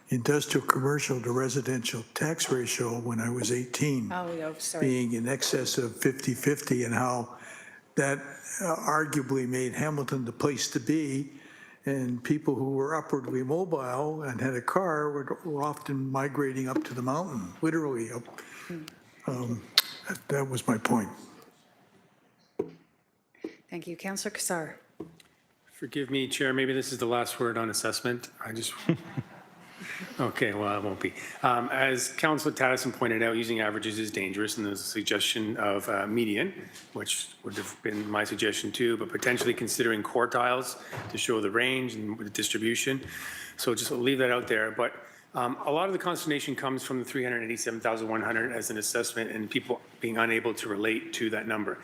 industrial commercial to residential tax ratio when I was 18. Oh, sorry. Being in excess of 50-50 and how that arguably made Hamilton the place to be. And people who were upwardly mobile and had a car were often migrating up to the mountain, literally up. That was my point. Thank you. Councillor Kassar. Forgive me, Chair, maybe this is the last word on assessment. I just, okay, well, it won't be. As Councillor Tattison pointed out, using averages is dangerous, and there's a suggestion of median, which would have been my suggestion too, but potentially considering quartiles to show the range and the distribution. So just leave that out there. But a lot of the consternation comes from the 387,100 as an assessment and people being unable to relate to that number.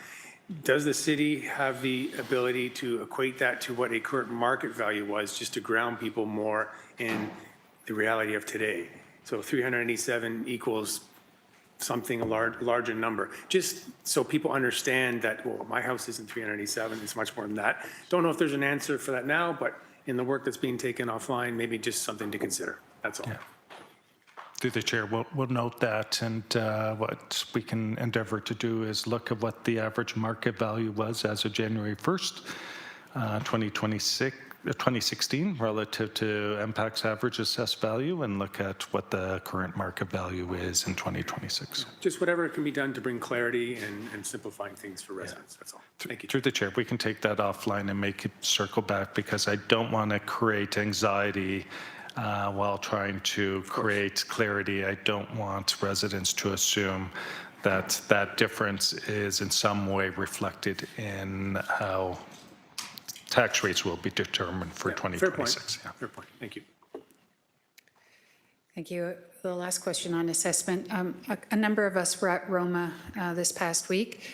Does the city have the ability to equate that to what a current market value was, just to ground people more in the reality of today? So 387 equals something, a larger number, just so people understand that, well, my house isn't 387, it's much more than that. Don't know if there's an answer for that now, but in the work that's being taken offline, maybe just something to consider. That's all. Yeah. Through the chair, we'll note that, and what we can endeavor to do is look at what the average market value was as of January 1st, 2016, relative to MPAC's average assessed value, and look at what the current market value is in 2026. Just whatever can be done to bring clarity and simplifying things for residents, that's all. Thank you. Through the chair, we can take that offline and make it circle back, because I don't want to create anxiety while trying to create clarity. I don't want residents to assume that that difference is in some way reflected in how tax rates will be determined for 2026. Yeah. Fair point. Thank you. Thank you. The last question on assessment. A number of us were at Roma this past week,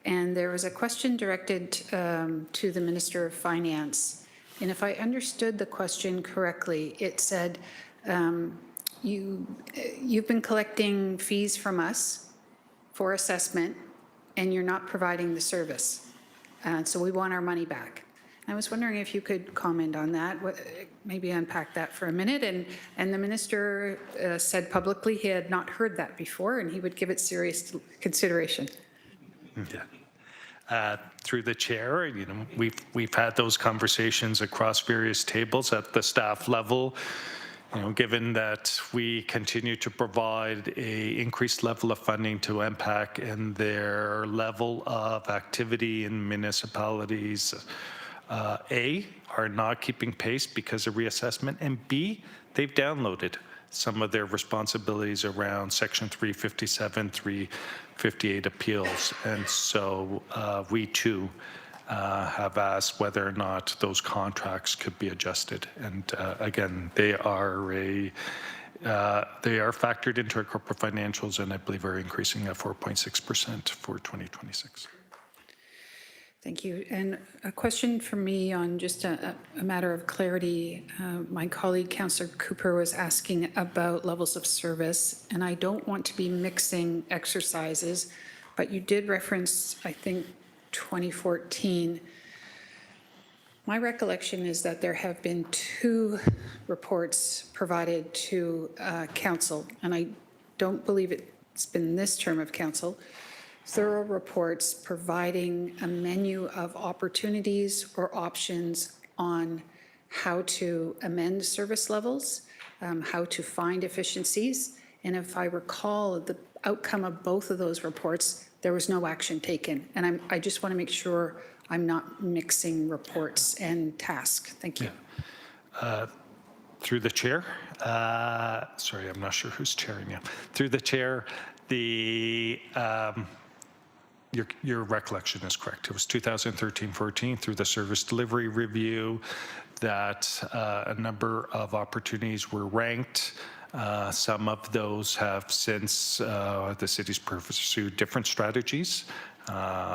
and there was a question directed to the Minister of Finance. And if I understood the question correctly, it said, you've been collecting fees from us for assessment, and you're not providing the service. So we want our money back. I was wondering if you could comment on that, maybe unpack that for a minute. And the minister said publicly he had not heard that before, and he would give it serious consideration. Yeah. Through the chair, we've had those conversations across various tables at the staff level. Given that we continue to provide a increased level of funding to MPAC, and their level of activity in municipalities, A, are not keeping pace because of reassessment, and B, they've downloaded some of their responsibilities around Section 357, 358 appeals. And so we too have asked whether or not those contracts could be adjusted. And again, they are factored into our corporate financials, and I believe are increasing at 4.6% for 2026. Thank you. And a question for me on just a matter of clarity. My colleague, Councillor Cooper, was asking about levels of service, and I don't want to be mixing exercises, but you did reference, I think, 2014. My recollection is that there have been 2 reports provided to council, and I don't believe it's been this term of council, thorough reports providing a menu of opportunities or options on how to amend service levels, how to find efficiencies. And if I recall, the outcome of both of those reports, there was no action taken. And I just want to make sure I'm not mixing reports and task. Thank you. Through the chair, sorry, I'm not sure who's chairing you. Through the chair, your recollection is correct. It was 2013-14 through the service delivery review that a number of opportunities were ranked. Some of those have since the city's pursued different strategies,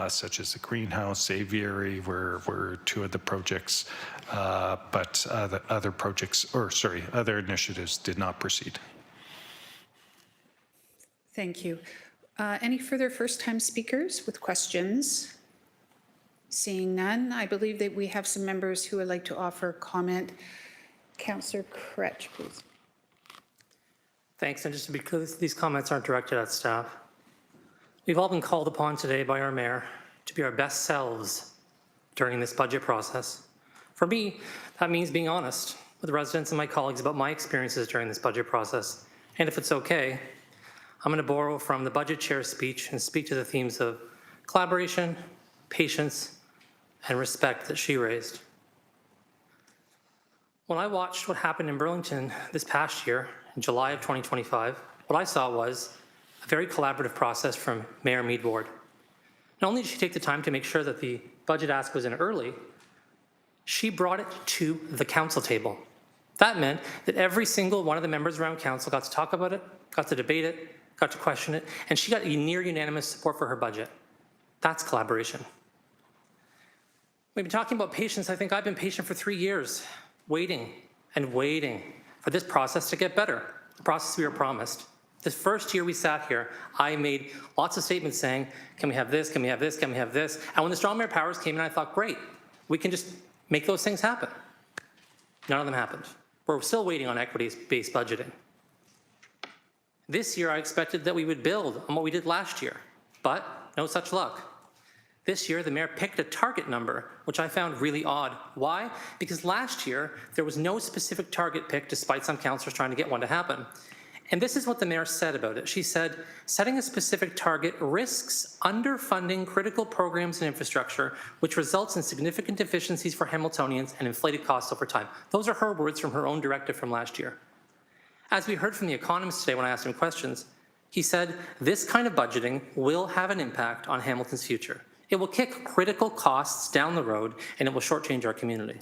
such as the greenhouse, aviary, were 2 of the projects, but other projects, or sorry, other initiatives did not proceed. Thank you. Any further first-time speakers with questions? Seeing none, I believe that we have some members who would like to offer comment. Councillor Kretsch, please. Thanks, and just to be clear, these comments aren't directed at staff. We've all been called upon today by our mayor to be our best selves during this budget process. For me, that means being honest with the residents and my colleagues about my experiences during this budget process. And if it's okay, I'm going to borrow from the budget chair's speech and speak to the themes of collaboration, patience, and respect that she raised. When I watched what happened in Burlington this past year, in July of 2025, what I saw was a very collaborative process from Mayor Mead Ward. Not only did she take the time to make sure that the budget ask was in early, she brought it to the council table. That meant that every single one of the members around council got to talk about it, got to debate it, got to question it, and she got near unanimous support for her budget. That's collaboration. We've been talking about patience. I think I've been patient for 3 years, waiting and waiting for this process to get better, the process we were promised. The first year we sat here, I made lots of statements saying, can we have this, can we have this, can we have this? And when the strong mayor powers came in, I thought, great, we can just make those things happen. None of them happened. We're still waiting on equity-based budgeting. This year, I expected that we would build on what we did last year, but no such luck. This year, the mayor picked a target number, which I found really odd. Why? Because last year, there was no specific target picked, despite some councillors trying to get one to happen. And this is what the mayor said about it. She said, setting a specific target risks underfunding critical programs and infrastructure, which results in significant deficiencies for Hamiltonians and inflated costs over time. Those are her words from her own directive from last year. As we heard from the economist today when I asked him questions, he said, this kind of budgeting will have an impact on Hamilton's future. It will kick critical costs down the road, and it will shortchange our community.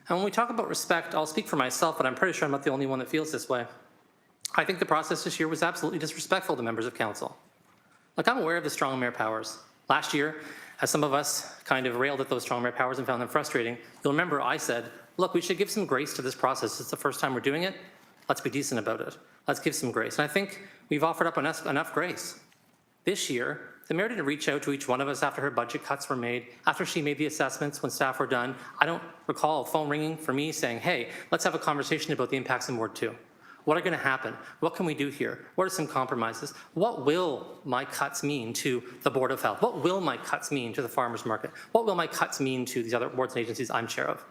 And when we talk about respect, I'll speak for myself, but I'm pretty sure I'm not the only one that feels this way. I think the process this year was absolutely disrespectful to members of council. Like, I'm aware of the strong mayor powers. Last year, as some of us kind of railed at those strong mayor powers and found them frustrating, you'll remember I said, look, we should give some grace to this process. It's the first time we're doing it. Let's be decent about it. Let's give some grace. And I think we've offered up enough grace. This year, the mayor didn't reach out to each one of us after her budget cuts were made, after she made the assessments when staff were done. I don't recall a phone ringing for me saying, hey, let's have a conversation about the impacts in Ward 2. What are going to happen? What can we do here? What are some compromises? What will my cuts mean to the Board of Health? What will my cuts mean to the farmers market? What will my cuts mean to these other boards and agencies I'm chair of?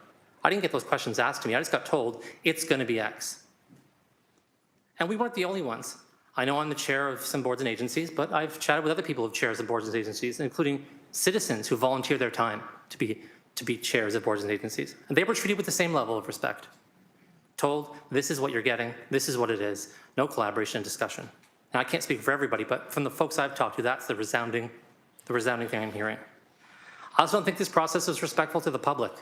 I didn't get those questions asked to me. I just got told it's going to be X. And we weren't the only ones. I know I'm the chair of some boards and agencies, but I've chatted with other people who chairs of boards and agencies, including citizens who volunteer their time to be chairs of boards and agencies. And they were treated with the same level of respect. Told, this is what you're getting, this is what it is, no collaboration and discussion. And I can't speak for everybody, but from the folks I've talked to, that's the resounding thing I'm hearing. I also don't think this process is respectful to the public.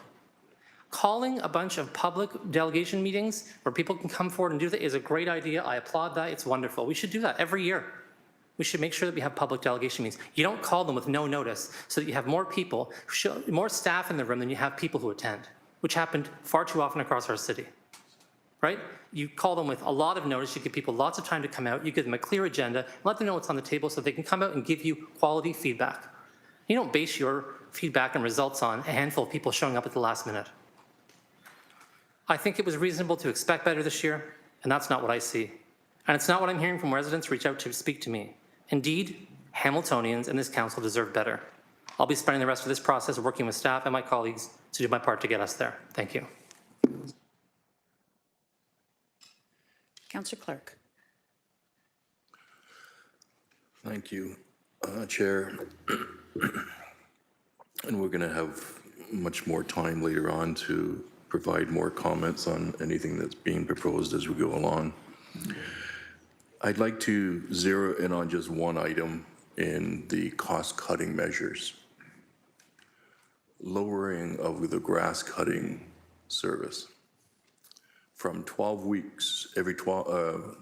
Calling a bunch of public delegation meetings where people can come forward and do that is a great idea. I applaud that. It's wonderful. We should do that every year. We should make sure that we have public delegation meetings. You don't call them with no notice so that you have more people, more staff in the room than you have people who attend, which happened far too often across our city, right? You call them with a lot of notice, you give people lots of time to come out, you give them a clear agenda, let them know what's on the table so they can come out and give you quality feedback. You don't base your feedback and results on a handful of people showing up at the last minute. I think it was reasonable to expect better this year, and that's not what I see. And it's not what I'm hearing from residents who reach out to speak to me. Indeed, Hamiltonians and this council deserve better. I'll be spending the rest of this process working with staff and my colleagues to do my part to get us there. Thank you. Councillor Clark. Thank you, Chair. And we're going to have much more time later on to provide more comments on anything that's being proposed as we go along. I'd like to zero in on just one item in the cost-cutting measures. Lowering of the grass cutting service from 12 weeks, every 12,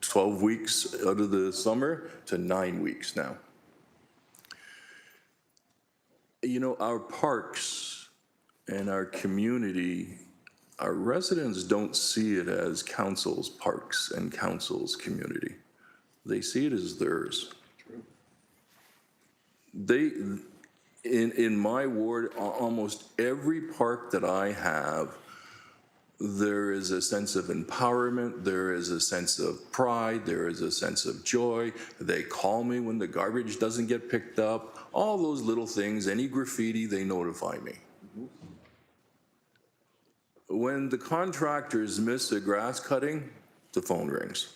12 weeks out of the summer to 9 weeks now. You know, our parks and our community, our residents don't see it as council's parks and council's community. They see it as theirs. They, in my ward, almost every park that I have, there is a sense of empowerment, there is a sense of pride, there is a sense of joy. They call me when the garbage doesn't get picked up, all those little things, any graffiti, they notify me. When the contractors miss a grass cutting, the phone rings.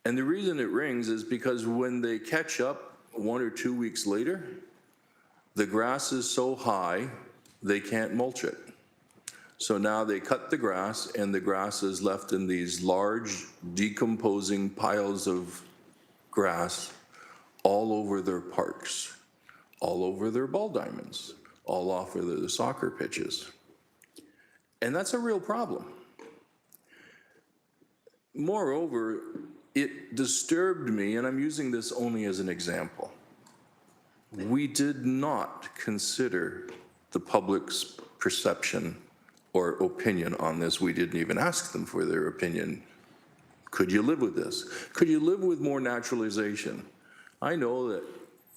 And the reason it rings is because when they catch up 1 or 2 weeks later, the grass is so high, they can't mulch it. So now they cut the grass, and the grass is left in these large decomposing piles of grass all over their parks, all over their ball diamonds, all off of the soccer pitches. And that's a real problem. Moreover, it disturbed me, and I'm using this only as an example. We did not consider the public's perception or opinion on this. We didn't even ask them for their opinion. Could you live with this? Could you live with more naturalization? I know that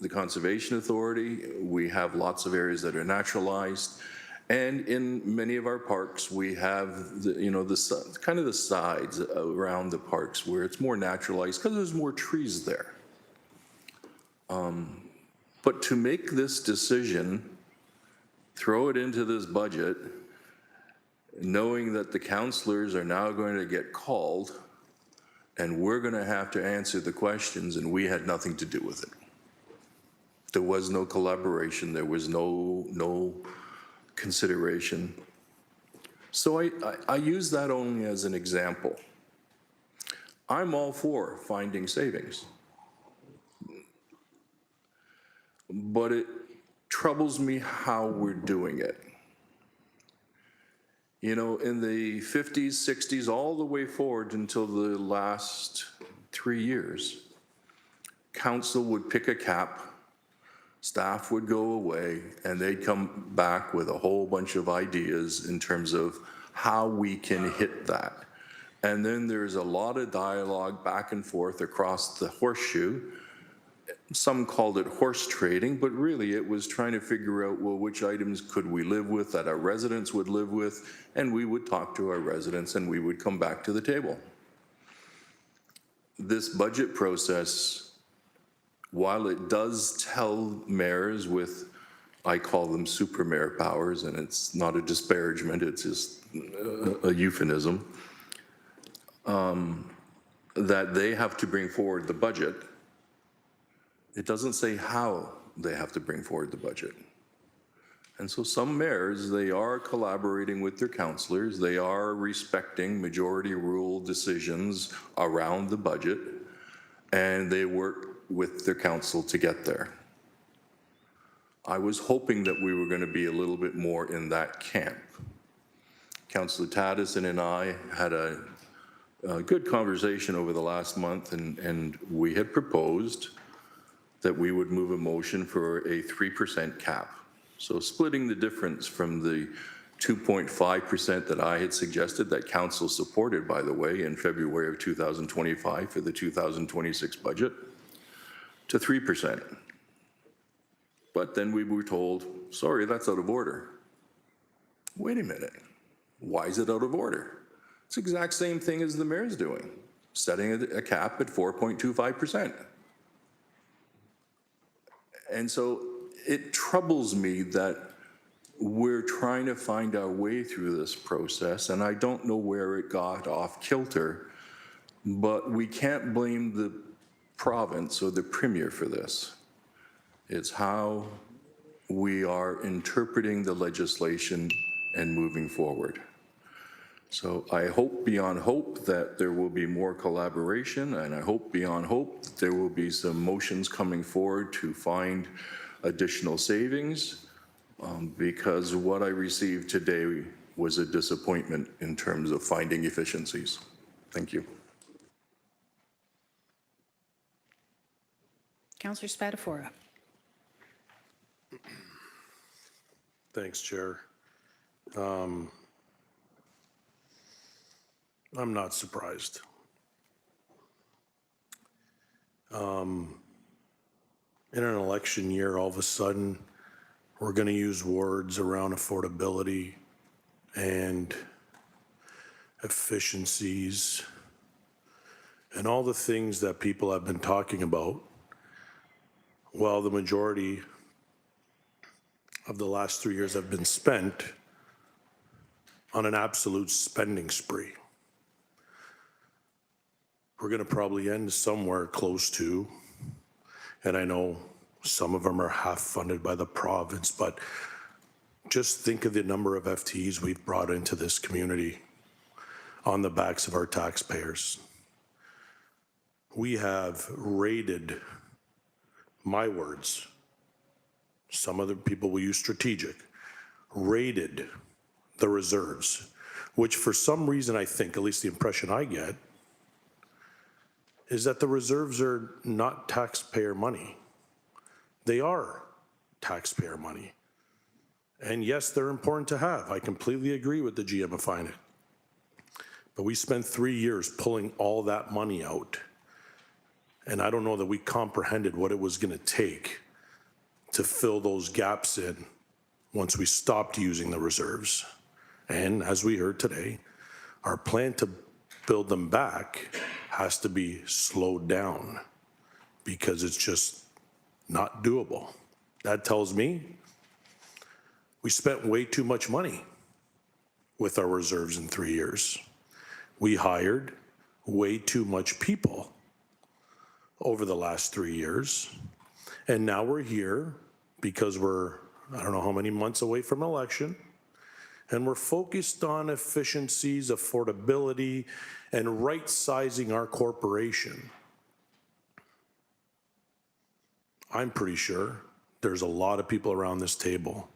the Conservation Authority, we have lots of areas that are naturalized, and in many of our parks, we have the kind of the sides around the parks where it's more naturalized because there's more trees there. But to make this decision, throw it into this budget, knowing that the councillors are now going to get called and we're going to have to answer the questions, and we had nothing to do with it. There was no collaboration. There was no consideration. So I use that only as an example. I'm all for finding savings. But it troubles me how we're doing it. You know, in the 50s, 60s, all the way forward until the last 3 years, council would pick a cap, staff would go away, and they'd come back with a whole bunch of ideas in terms of how we can hit that. And then there's a lot of dialogue back and forth across the horseshoe. Some called it horse trading, but really it was trying to figure out, well, which items could we live with, that our residents would live with, and we would talk to our residents and we would come back to the table. This budget process, while it does tell mayors with, I call them super mayor powers, and it's not a disparagement, it's just a euphemism, that they have to bring forward the budget, it doesn't say how they have to bring forward the budget. And so some mayors, they are collaborating with their councillors, they are respecting majority rule decisions around the budget, and they work with their council to get there. I was hoping that we were going to be a little bit more in that camp. Councillor Taddison and I had a good conversation over the last month, and we had proposed that we would move a motion for a 3% cap. So splitting the difference from the 2.5% that I had suggested, that council supported, by the way, in February of 2025 for the 2026 budget, to 3%. But then we were told, sorry, that's out of order. Wait a minute. Why is it out of order? It's the exact same thing as the mayor's doing, setting a cap at 4.25%. And so it troubles me that we're trying to find our way through this process, and I don't know where it got off kilter, but we can't blame the province or the premier for this. It's how we are interpreting the legislation and moving forward. So I hope beyond hope that there will be more collaboration, and I hope beyond hope that there will be some motions coming forward to find additional savings, because what I received today was a disappointment in terms of finding efficiencies. Thank you. Councillor Spatafora. Thanks, Chair. I'm not surprised. In an election year, all of a sudden, we're going to use words around affordability and efficiencies and all the things that people have been talking about, while the majority of the last 3 years have been spent on an absolute spending spree. We're going to probably end somewhere close to, and I know some of them are half funded by the province, but just think of the number of FTEs we've brought into this community on the backs of our taxpayers. We have raided, my words, some other people will use strategic, raided the reserves, which for some reason I think, at least the impression I get, is that the reserves are not taxpayer money. They are taxpayer money. And yes, they're important to have. I completely agree with the GMifying it. But we spent 3 years pulling all that money out. And I don't know that we comprehended what it was going to take to fill those gaps in once we stopped using the reserves. And as we heard today, our plan to build them back has to be slowed down because it's just not doable. That tells me we spent way too much money with our reserves in 3 years. We hired way too much people over the last 3 years. And now we're here because we're, I don't know how many months away from election, and we're focused on efficiencies, affordability, and right-sizing our corporation. I'm pretty sure there's a lot of people around this table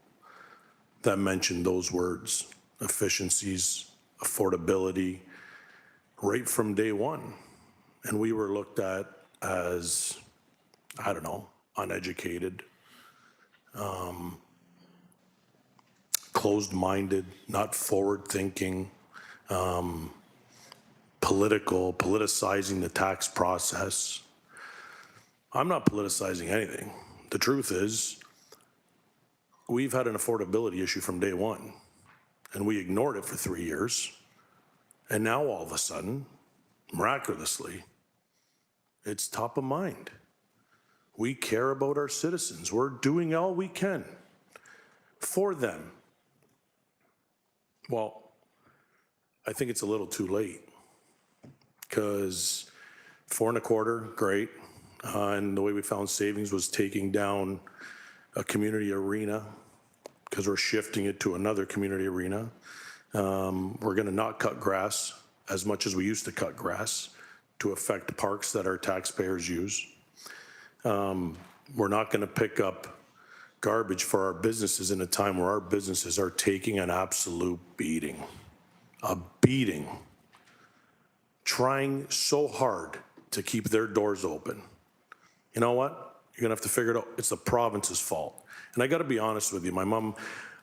that mentioned those words, efficiencies, affordability, right from day one. And we were looked at as, I don't know, uneducated, closed-minded, not forward-thinking, politicizing the tax process. I'm not politicizing anything. The truth is, we've had an affordability issue from day one, and we ignored it for 3 years. And now all of a sudden, miraculously, it's top of mind. We care about our citizens. We're doing all we can for them. Well, I think it's a little too late because 4.25, great. And the way we found savings was taking down a community arena because we're shifting it to another community arena. We're going to not cut grass as much as we used to cut grass to affect parks that our taxpayers use. We're not going to pick up garbage for our businesses in a time where our businesses are taking an absolute beating. A beating. trying so hard to keep their doors open. You know what? You're gonna have to figure it out. It's the province's fault. And I gotta be honest with you, my mom,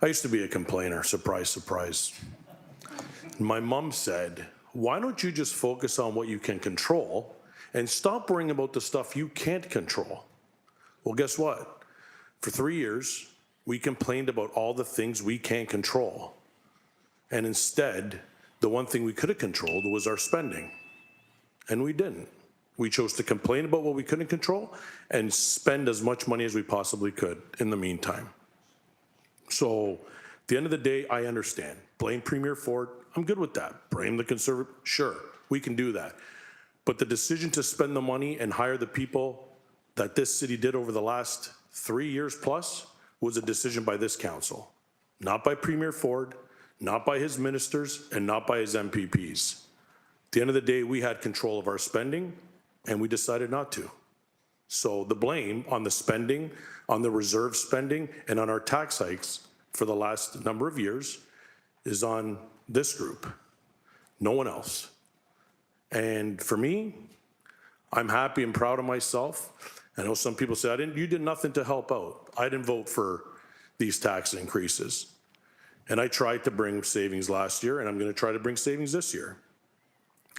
I used to be a complainer, surprise, surprise. My mom said, why don't you just focus on what you can control and stop worrying about the stuff you can't control? Well, guess what? For 3 years, we complained about all the things we can't control. And instead, the one thing we could have controlled was our spending. And we didn't. We chose to complain about what we couldn't control and spend as much money as we possibly could in the meantime. So at the end of the day, I understand. Blame Premier Ford, I'm good with that. Blame the Conservative, sure, we can do that. But the decision to spend the money and hire the people that this city did over the last 3 years plus was a decision by this council, not by Premier Ford, not by his ministers, and not by his MPPs. At the end of the day, we had control of our spending, and we decided not to. So the blame on the spending, on the reserve spending, and on our tax hikes for the last number of years is on this group, no one else. And for me, I'm happy and proud of myself. I know some people say, you did nothing to help out. I didn't vote for these tax increases. And I tried to bring savings last year, and I'm going to try to bring savings this year.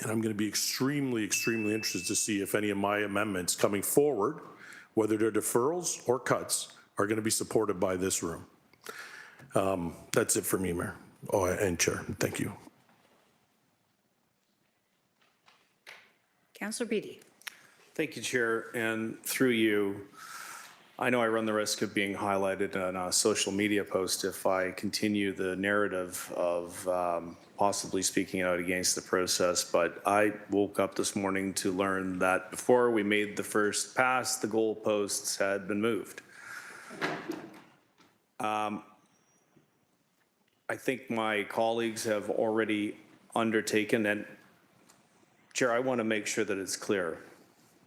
And I'm going to be extremely, extremely interested to see if any of my amendments coming forward, whether they're deferrals or cuts, are going to be supported by this room. That's it for me, Mayor. Oh, and Chair. Thank you. Councillor Beattie. Thank you, Chair. And through you, I know I run the risk of being highlighted on a social media post if I continue the narrative of possibly speaking out against the process, but I woke up this morning to learn that before we made the first pass, the goalposts had been moved. I think my colleagues have already undertaken, and Chair, I want to make sure that it's clear.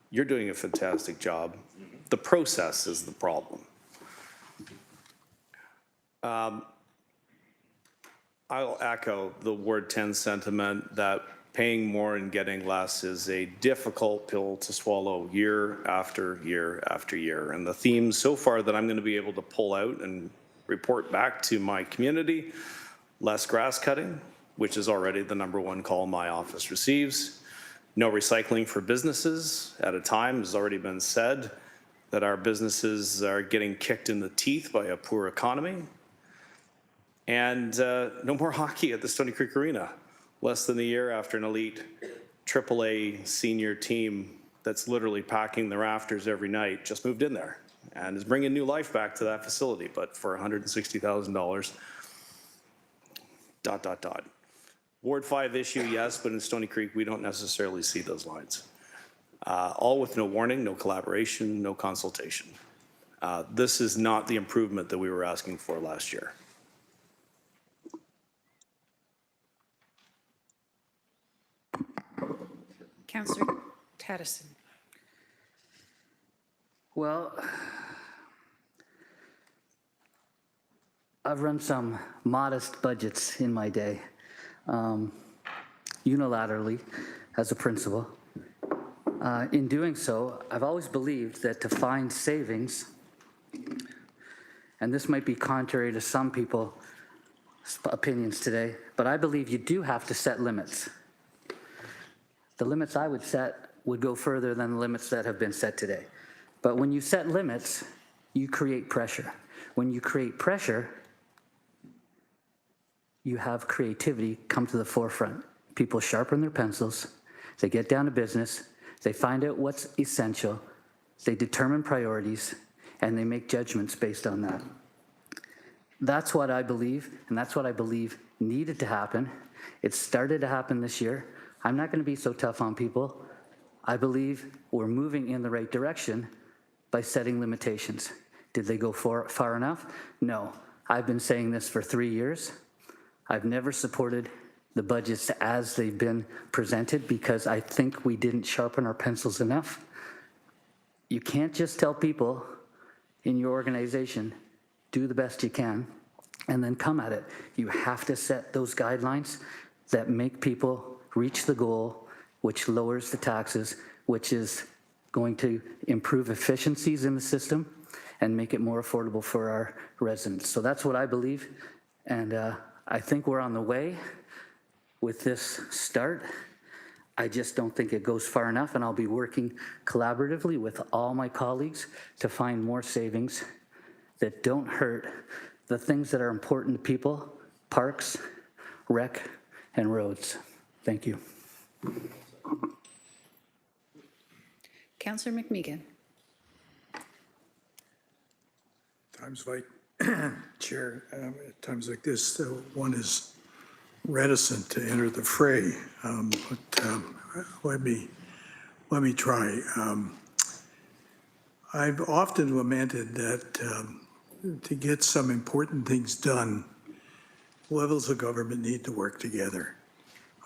You're doing a fantastic job. The process is the problem. I'll echo the Ward 10 sentiment that paying more and getting less is a difficult pill to swallow year after year after year. And the themes so far that I'm going to be able to pull out and report back to my community, less grass cutting, which is already the #1 call my office receives. No recycling for businesses at a time. Has already been said that our businesses are getting kicked in the teeth by a poor economy. And no more hockey at the Stony Creek Arena. Less than a year after an elite AAA senior team that's literally packing the rafters every night just moved in there and is bringing new life back to that facility, but for $160,000, ... Ward 5 issue, yes, but in Stony Creek, we don't necessarily see those lines. All with no warning, no collaboration, no consultation. This is not the improvement that we were asking for last year. Councillor Tattison. Well, I've run some modest budgets in my day, unilaterally as a principal. In doing so, I've always believed that to find savings, and this might be contrary to some people's opinions today, but I believe you do have to set limits. The limits I would set would go further than the limits that have been set today. But when you set limits, you create pressure. When you create pressure, you have creativity come to the forefront. People sharpen their pencils, they get down to business, they find out what's essential, they determine priorities, and they make judgments based on that. That's what I believe, and that's what I believe needed to happen. It started to happen this year. I'm not going to be so tough on people. I believe we're moving in the right direction by setting limitations. Did they go far enough? No. I've been saying this for 3 years. I've never supported the budgets as they've been presented because I think we didn't sharpen our pencils enough. You can't just tell people in your organization, do the best you can, and then come at it. You have to set those guidelines that make people reach the goal which lowers the taxes, which is going to improve efficiencies in the system and make it more affordable for our residents. So that's what I believe, and I think we're on the way with this start. I just don't think it goes far enough, and I'll be working collaboratively with all my colleagues to find more savings that don't hurt the things that are important to people: parks, rec, and roads. Thank you. Councillor McMeegan. Times like, Chair, at times like this, one is reticent to enter the fray, but let me try. I've often lamented that to get some important things done, levels of government need to work together.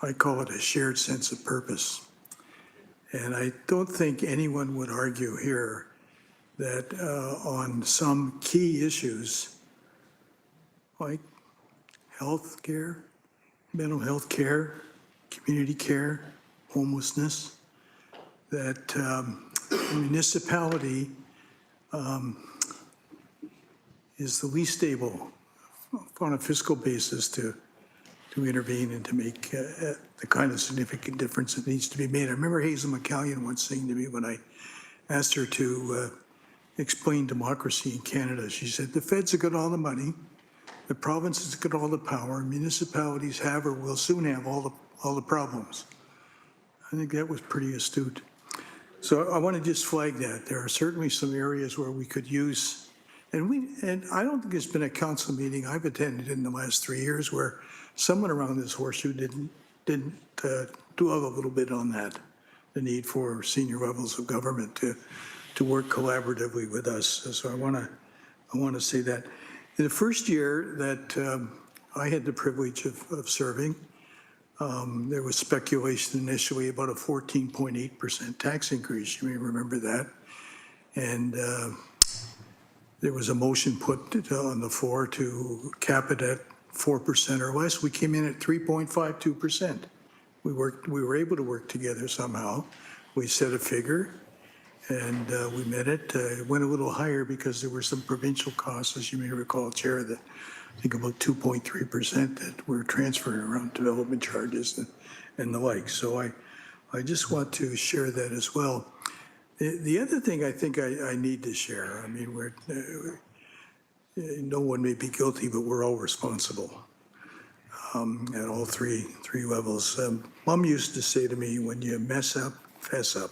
I call it a shared sense of purpose. And I don't think anyone would argue here that on some key issues like health care, mental health care, community care, homelessness, that the municipality is the least able on a fiscal basis to intervene and to make the kind of significant difference that needs to be made. I remember Hazel McCallion once saying to me when I asked her to explain democracy in Canada, she said, the feds have got all the money, the provinces have got all the power, municipalities have or will soon have all the problems. I think that was pretty astute. So I want to just flag that. There are certainly some areas where we could use, and I don't think there's been a council meeting I've attended in the last 3 years where someone around this horseshoe didn't dwell a little bit on that, the need for senior levels of government to work collaboratively with us. So I want to say that. In the first year that I had the privilege of serving, there was speculation initially about a 14.8% tax increase. You may remember that. And there was a motion put on the floor to cap it at 4% or less. We came in at 3.52%. We were able to work together somehow. We set a figure and we met it. It went a little higher because there were some provincial costs, as you may recall, Chair, that I think about 2.3% that were transferred around development charges and the like. So I just want to share that as well. The other thing I think I need to share, I mean, no one may be guilty, but we're all responsible at all three levels. Mom used to say to me, when you mess up, fess up.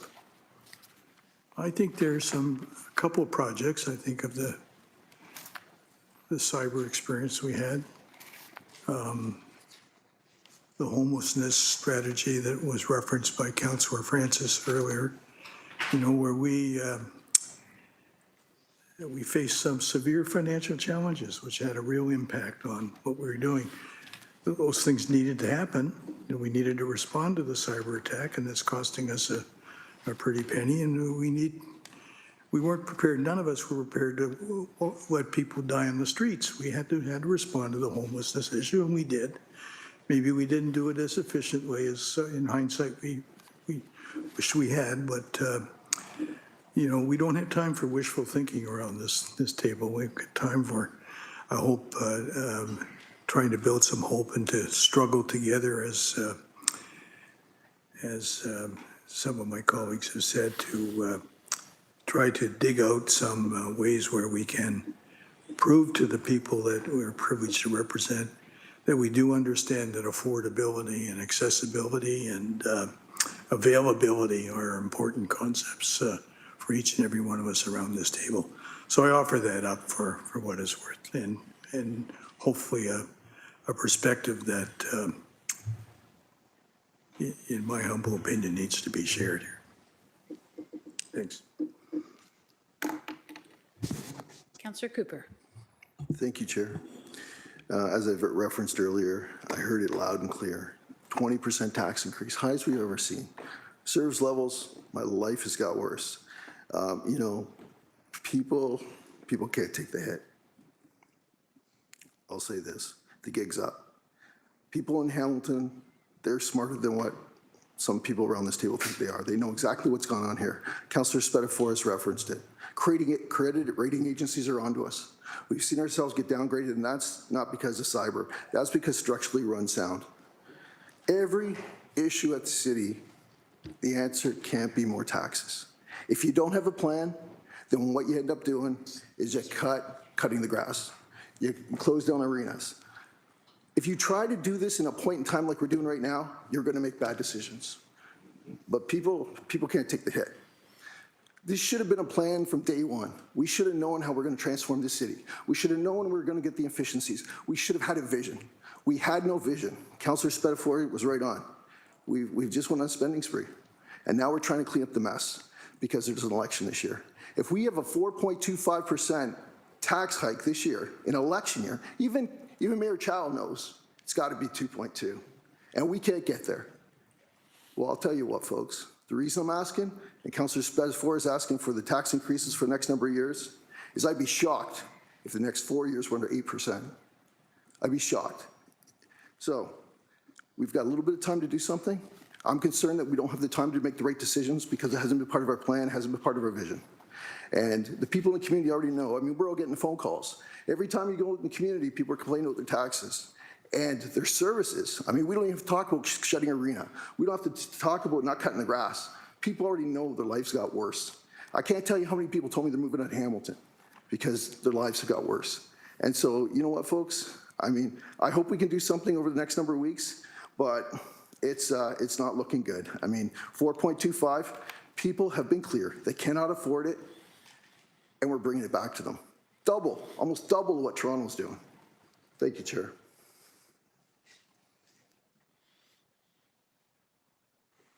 I think there's a couple of projects. I think of the cyber experience we had, the homelessness strategy that was referenced by Councillor Francis earlier, you know, where we faced some severe financial challenges, which had a real impact on what we were doing. Those things needed to happen, and we needed to respond to the cyber attack, and that's costing us a pretty penny, and we weren't prepared, none of us were prepared to let people die on the streets. We had to respond to the homelessness issue, and we did. Maybe we didn't do it as efficiently as, in hindsight, we wish we had, but you know, we don't have time for wishful thinking around this table. We've got time for, I hope, trying to build some hope and to struggle together as some of my colleagues have said, to try to dig out some ways where we can prove to the people that we're privileged to represent that we do understand that affordability and accessibility and availability are important concepts for each and every one of us around this table. So I offer that up for what it's worth, and hopefully a perspective that, in my humble opinion, needs to be shared here. Thanks. Councillor Cooper. Thank you, Chair. As I've referenced earlier, I heard it loud and clear. 20% tax increase, highest we've ever seen. Service levels, my life has got worse. You know, people can't take the hit. I'll say this, the gig's up. People in Hamilton, they're smarter than what some people around this table think they are. They know exactly what's going on here. Councillor Spetaforis referenced it. Credit rating agencies are onto us. We've seen ourselves get downgraded, and that's not because of cyber. That's because structurally run sound. Every issue at the city, the answer can't be more taxes. If you don't have a plan, then what you end up doing is you cutting the grass. You close down arenas. If you try to do this in a point in time like we're doing right now, you're going to make bad decisions. But people can't take the hit. This should have been a plan from day one. We should have known how we're going to transform this city. We should have known we were going to get the efficiencies. We should have had a vision. We had no vision. Councillor Spetafori was right on. We've just went on a spending spree. And now we're trying to clean up the mess because there's an election this year. If we have a 4.25% tax hike this year, in election year, even Mayor Chow knows it's got to be 2.2. And we can't get there. Well, I'll tell you what, folks. The reason I'm asking, and Councillor Spetafori is asking for the tax increases for the next number of years, is I'd be shocked if the next 4 years were under 8%. I'd be shocked. So we've got a little bit of time to do something. I'm concerned that we don't have the time to make the right decisions because it hasn't been part of our plan, hasn't been part of our vision. And the people in the community already know. I mean, we're all getting the phone calls. Every time you go in the community, people are complaining about their taxes and their services. I mean, we don't even have to talk about shutting arena. We don't have to talk about not cutting the grass. People already know their lives got worse. I can't tell you how many people told me they're moving out of Hamilton because their lives have got worse. And so, you know what, folks? I mean, I hope we can do something over the next number of weeks, but it's not looking good. I mean, 4.25, people have been clear. They cannot afford it, and we're bringing it back to them. Double, almost double what Toronto's doing. Thank you, Chair.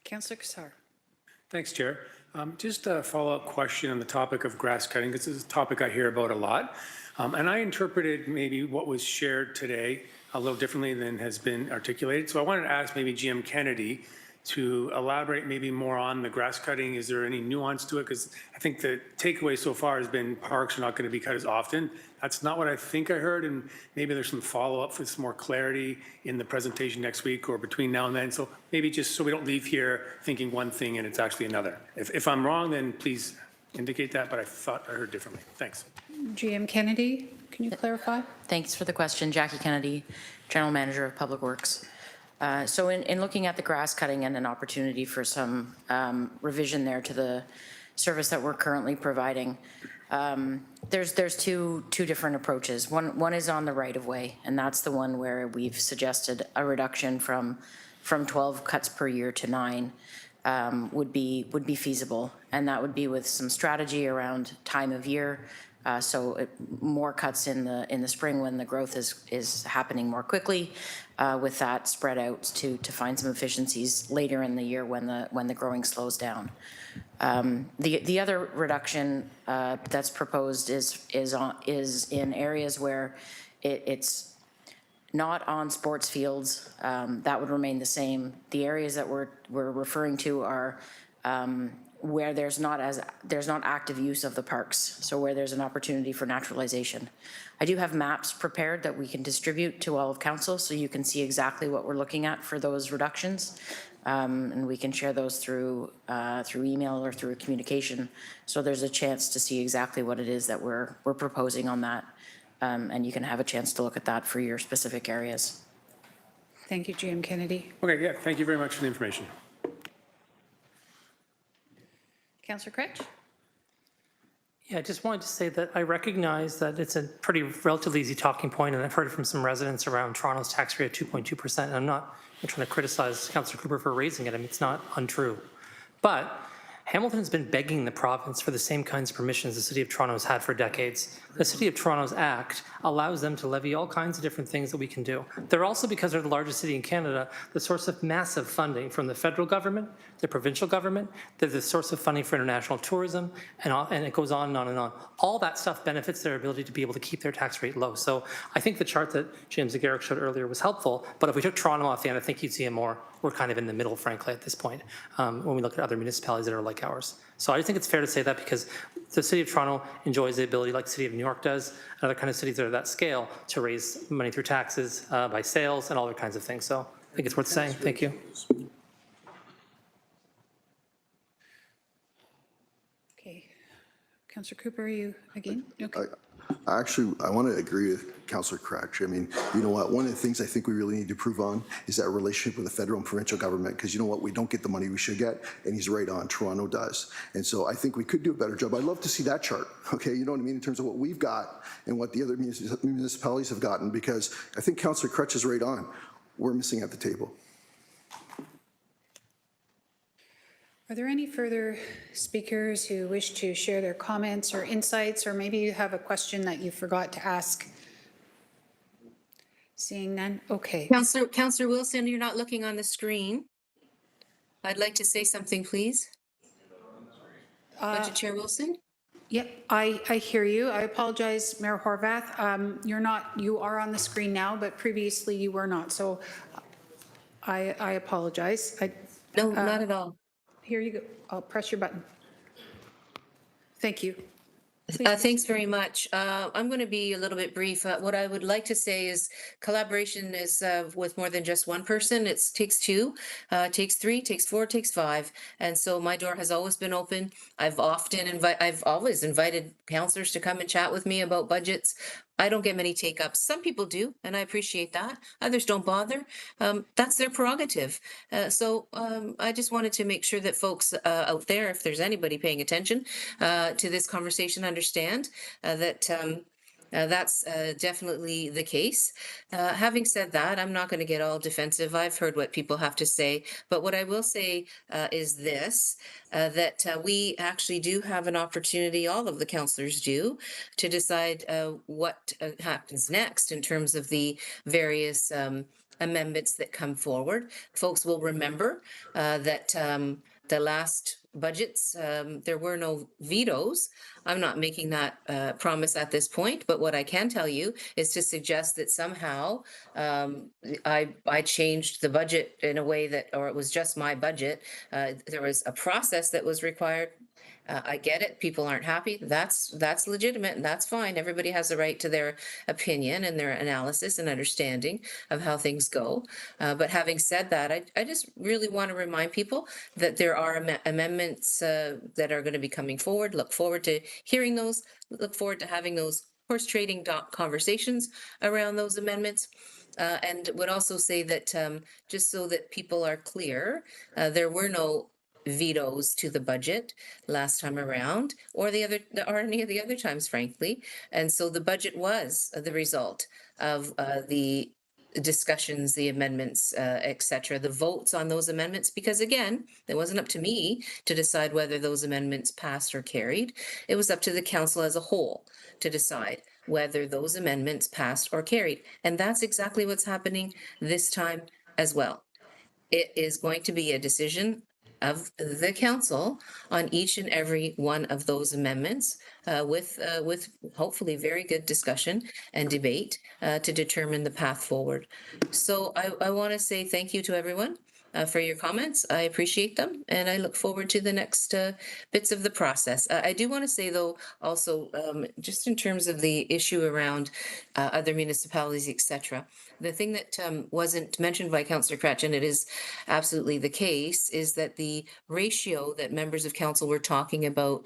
Councillor Kassar. Thanks, Chair. Just a follow-up question on the topic of grass cutting. This is a topic I hear about a lot. And I interpreted maybe what was shared today a little differently than has been articulated. So I wanted to ask maybe GM Kennedy to elaborate maybe more on the grass cutting. Is there any nuance to it? Because I think the takeaway so far has been parks are not going to be cut as often. That's not what I think I heard, and maybe there's some follow-up for some more clarity in the presentation next week or between now and then. So maybe just so we don't leave here thinking one thing and it's actually another. If I'm wrong, then please indicate that, but I thought I heard differently. Thanks. GM Kennedy, can you clarify? Thanks for the question. Jackie Kennedy, General Manager of Public Works. So in looking at the grass cutting and an opportunity for some revision there to the service that we're currently providing, there's two different approaches. One is on the right of way, and that's the one where we've suggested a reduction from 12 cuts per year to 9 would be feasible, and that would be with some strategy around time of year. More cuts in the spring when the growth is happening more quickly, with that spread out to find some efficiencies later in the year when the growing slows down. The other reduction that's proposed is in areas where it's not on sports fields. That would remain the same. The areas that we're referring to are where there's not active use of the parks, so where there's an opportunity for naturalization. I do have maps prepared that we can distribute to all of council, so you can see exactly what we're looking at for those reductions, and we can share those through email or through communication, so there's a chance to see exactly what it is that we're proposing on that, and you can have a chance to look at that for your specific areas. Thank you, GM Kennedy. Okay, yeah, thank you very much for the information. Councillor Cretch? Yeah, I just wanted to say that I recognize that it's a pretty relatively easy talking point, and I've heard it from some residents around Toronto's tax rate at 2.2%, and I'm not trying to criticize Councillor Cooper for raising it. I mean, it's not untrue. But Hamilton has been begging the province for the same kinds of permissions the City of Toronto has had for decades. The City of Toronto's Act allows them to levy all kinds of different things that we can do. They're also, because they're the largest city in Canada, the source of massive funding from the federal government, the provincial government. They're the source of funding for international tourism, and it goes on and on and on. All that stuff benefits their ability to be able to keep their tax rate low. So I think the chart that James Zagaric showed earlier was helpful, but if we took Toronto off the end, I think you'd see we're kind of in the middle, frankly, at this point, when we look at other municipalities that are like ours. So I think it's fair to say that because the City of Toronto enjoys the ability, like the City of New York does, and other kind of cities that are that scale, to raise money through taxes, by sales, and all other kinds of things. So I think it's worth saying. Thank you. Okay. Councillor Cooper, are you again? Okay. I want to agree with Councillor Cratch. I mean, you know what? One of the things I think we really need to improve on is that relationship with the federal and provincial government, because you know what? We don't get the money we should get, and he's right on. Toronto does. And so I think we could do a better job. I'd love to see that chart, okay? You know what I mean? In terms of what we've got and what the other municipalities have gotten, because I think Councillor Cratch is right on. We're missing at the table. Are there any further speakers who wish to share their comments or insights, or maybe you have a question that you forgot to ask? Seeing none? Okay. Councillor Wilson, you're not looking on the screen. I'd like to say something, please. Budget Chair Wilson? Yep, I hear you. I apologize, Mayor Horvath. You are on the screen now, but previously you were not. So I apologize. No, not at all. Here you go. I'll press your button. Thank you. Thanks very much. I'm going to be a little bit brief. What I would like to say is collaboration is with more than just one person. It takes two, takes three, takes four, takes five. And so my door has always been open. I've always invited councillors to come and chat with me about budgets. I don't get many take-ups. Some people do, and I appreciate that. Others don't bother. That's their prerogative. So I just wanted to make sure that folks out there, if there's anybody paying attention to this conversation, understand that that's definitely the case. Having said that, I'm not going to get all defensive. I've heard what people have to say, but what I will say is this, that we actually do have an opportunity, all of the councillors do, to decide what happens next in terms of the various amendments that come forward. Folks will remember that the last budgets, there were no vetoes. I'm not making that promise at this point, but what I can tell you is to suggest that somehow I changed the budget in a way that, or it was just my budget. There was a process that was required. I get it. People aren't happy. That's legitimate and that's fine. Everybody has the right to their opinion and their analysis and understanding of how things go. But having said that, I just really want to remind people that there are amendments that are going to be coming forward. Look forward to hearing those. Look forward to having those horse trading conversations around those amendments. And would also say that just so that people are clear, there were no vetoes to the budget last time around, or any of the other times, frankly. And so the budget was the result of the discussions, the amendments, et cetera, the votes on those amendments, because again, it wasn't up to me to decide whether those amendments passed or carried. It was up to the council as a whole to decide whether those amendments passed or carried. And that's exactly what's happening this time as well. It is going to be a decision of the council on each and every one of those amendments with hopefully very good discussion and debate to determine the path forward. So I want to say thank you to everyone for your comments. I appreciate them, and I look forward to the next bits of the process. I do want to say, though, also, just in terms of the issue around other municipalities, et cetera, the thing that wasn't mentioned by Councillor Cratch, and it is absolutely the case, is that the ratio that members of council were talking about,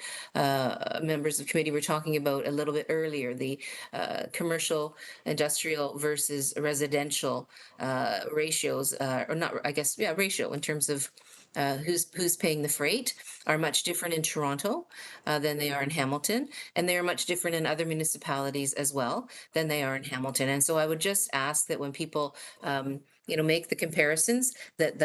members of committee were talking about a little bit earlier, the commercial, industrial versus residential ratios, or not, I guess, yeah, ratio in terms of who's paying the freight, are much different in Toronto than they are in Hamilton, and they are much different in other municipalities as well than they are in Hamilton. And so I would just ask that when people make the comparisons, that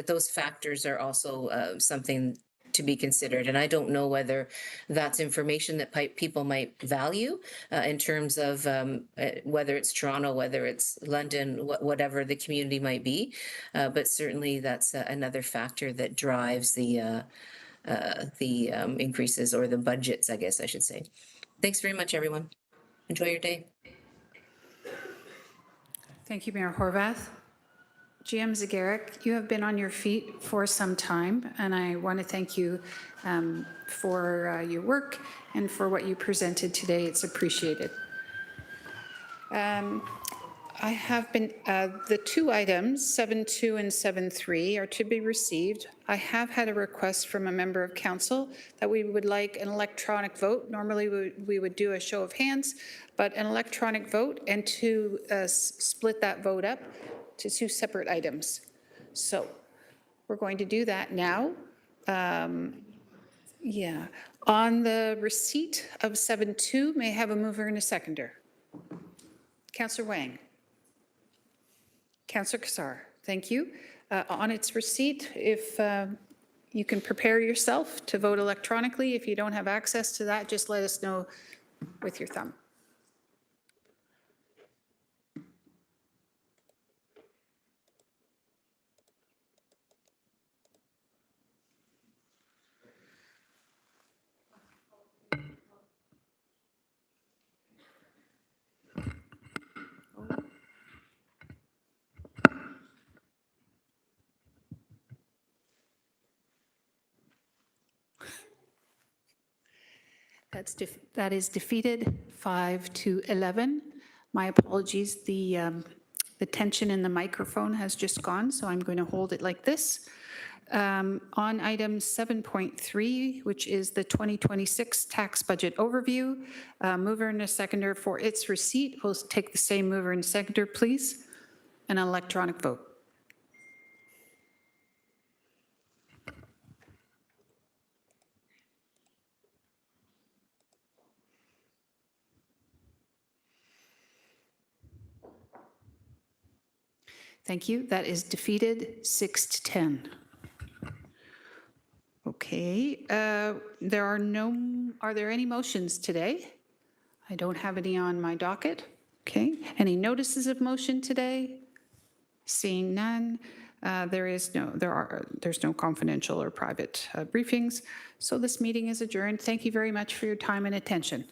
those factors are also something to be considered. And I don't know whether that's information that people might value in terms of whether it's Toronto, whether it's London, whatever the community might be. But certainly that's another factor that drives the increases, or the budgets, I guess I should say. Thanks very much, everyone. Enjoy your day. Thank you, Mayor Horvath. GM Zagaric, you have been on your feet for some time, and I want to thank you for your work and for what you presented today. It's appreciated. I have been, the two items, 7.2 and 7.3, are to be received. I have had a request from a member of council that we would like an electronic vote. Normally, we would do a show of hands, but an electronic vote, and to split that vote up to two separate items. So we're going to do that now. Yeah. On the receipt of 7.2, may I have a mover and a seconder? Councillor Wang. Councillor Kassar, thank you. On its receipt, if you can prepare yourself to vote electronically. If you don't have access to that, just let us know with your thumb. That is defeated, 5-11. My apologies, the tension in the microphone has just gone, so I'm going to hold it like this. On item 7.3, which is the 2026 tax budget overview, mover and a seconder for its receipt. We'll take the same mover and seconder, please, and an electronic vote. Thank you. That is defeated, 6-10. Okay. Are there any motions today? I don't have any on my docket. Okay. Any notices of motion today? Seeing none. There's no confidential or private briefings. So this meeting is adjourned. Thank you very much for your time and attention.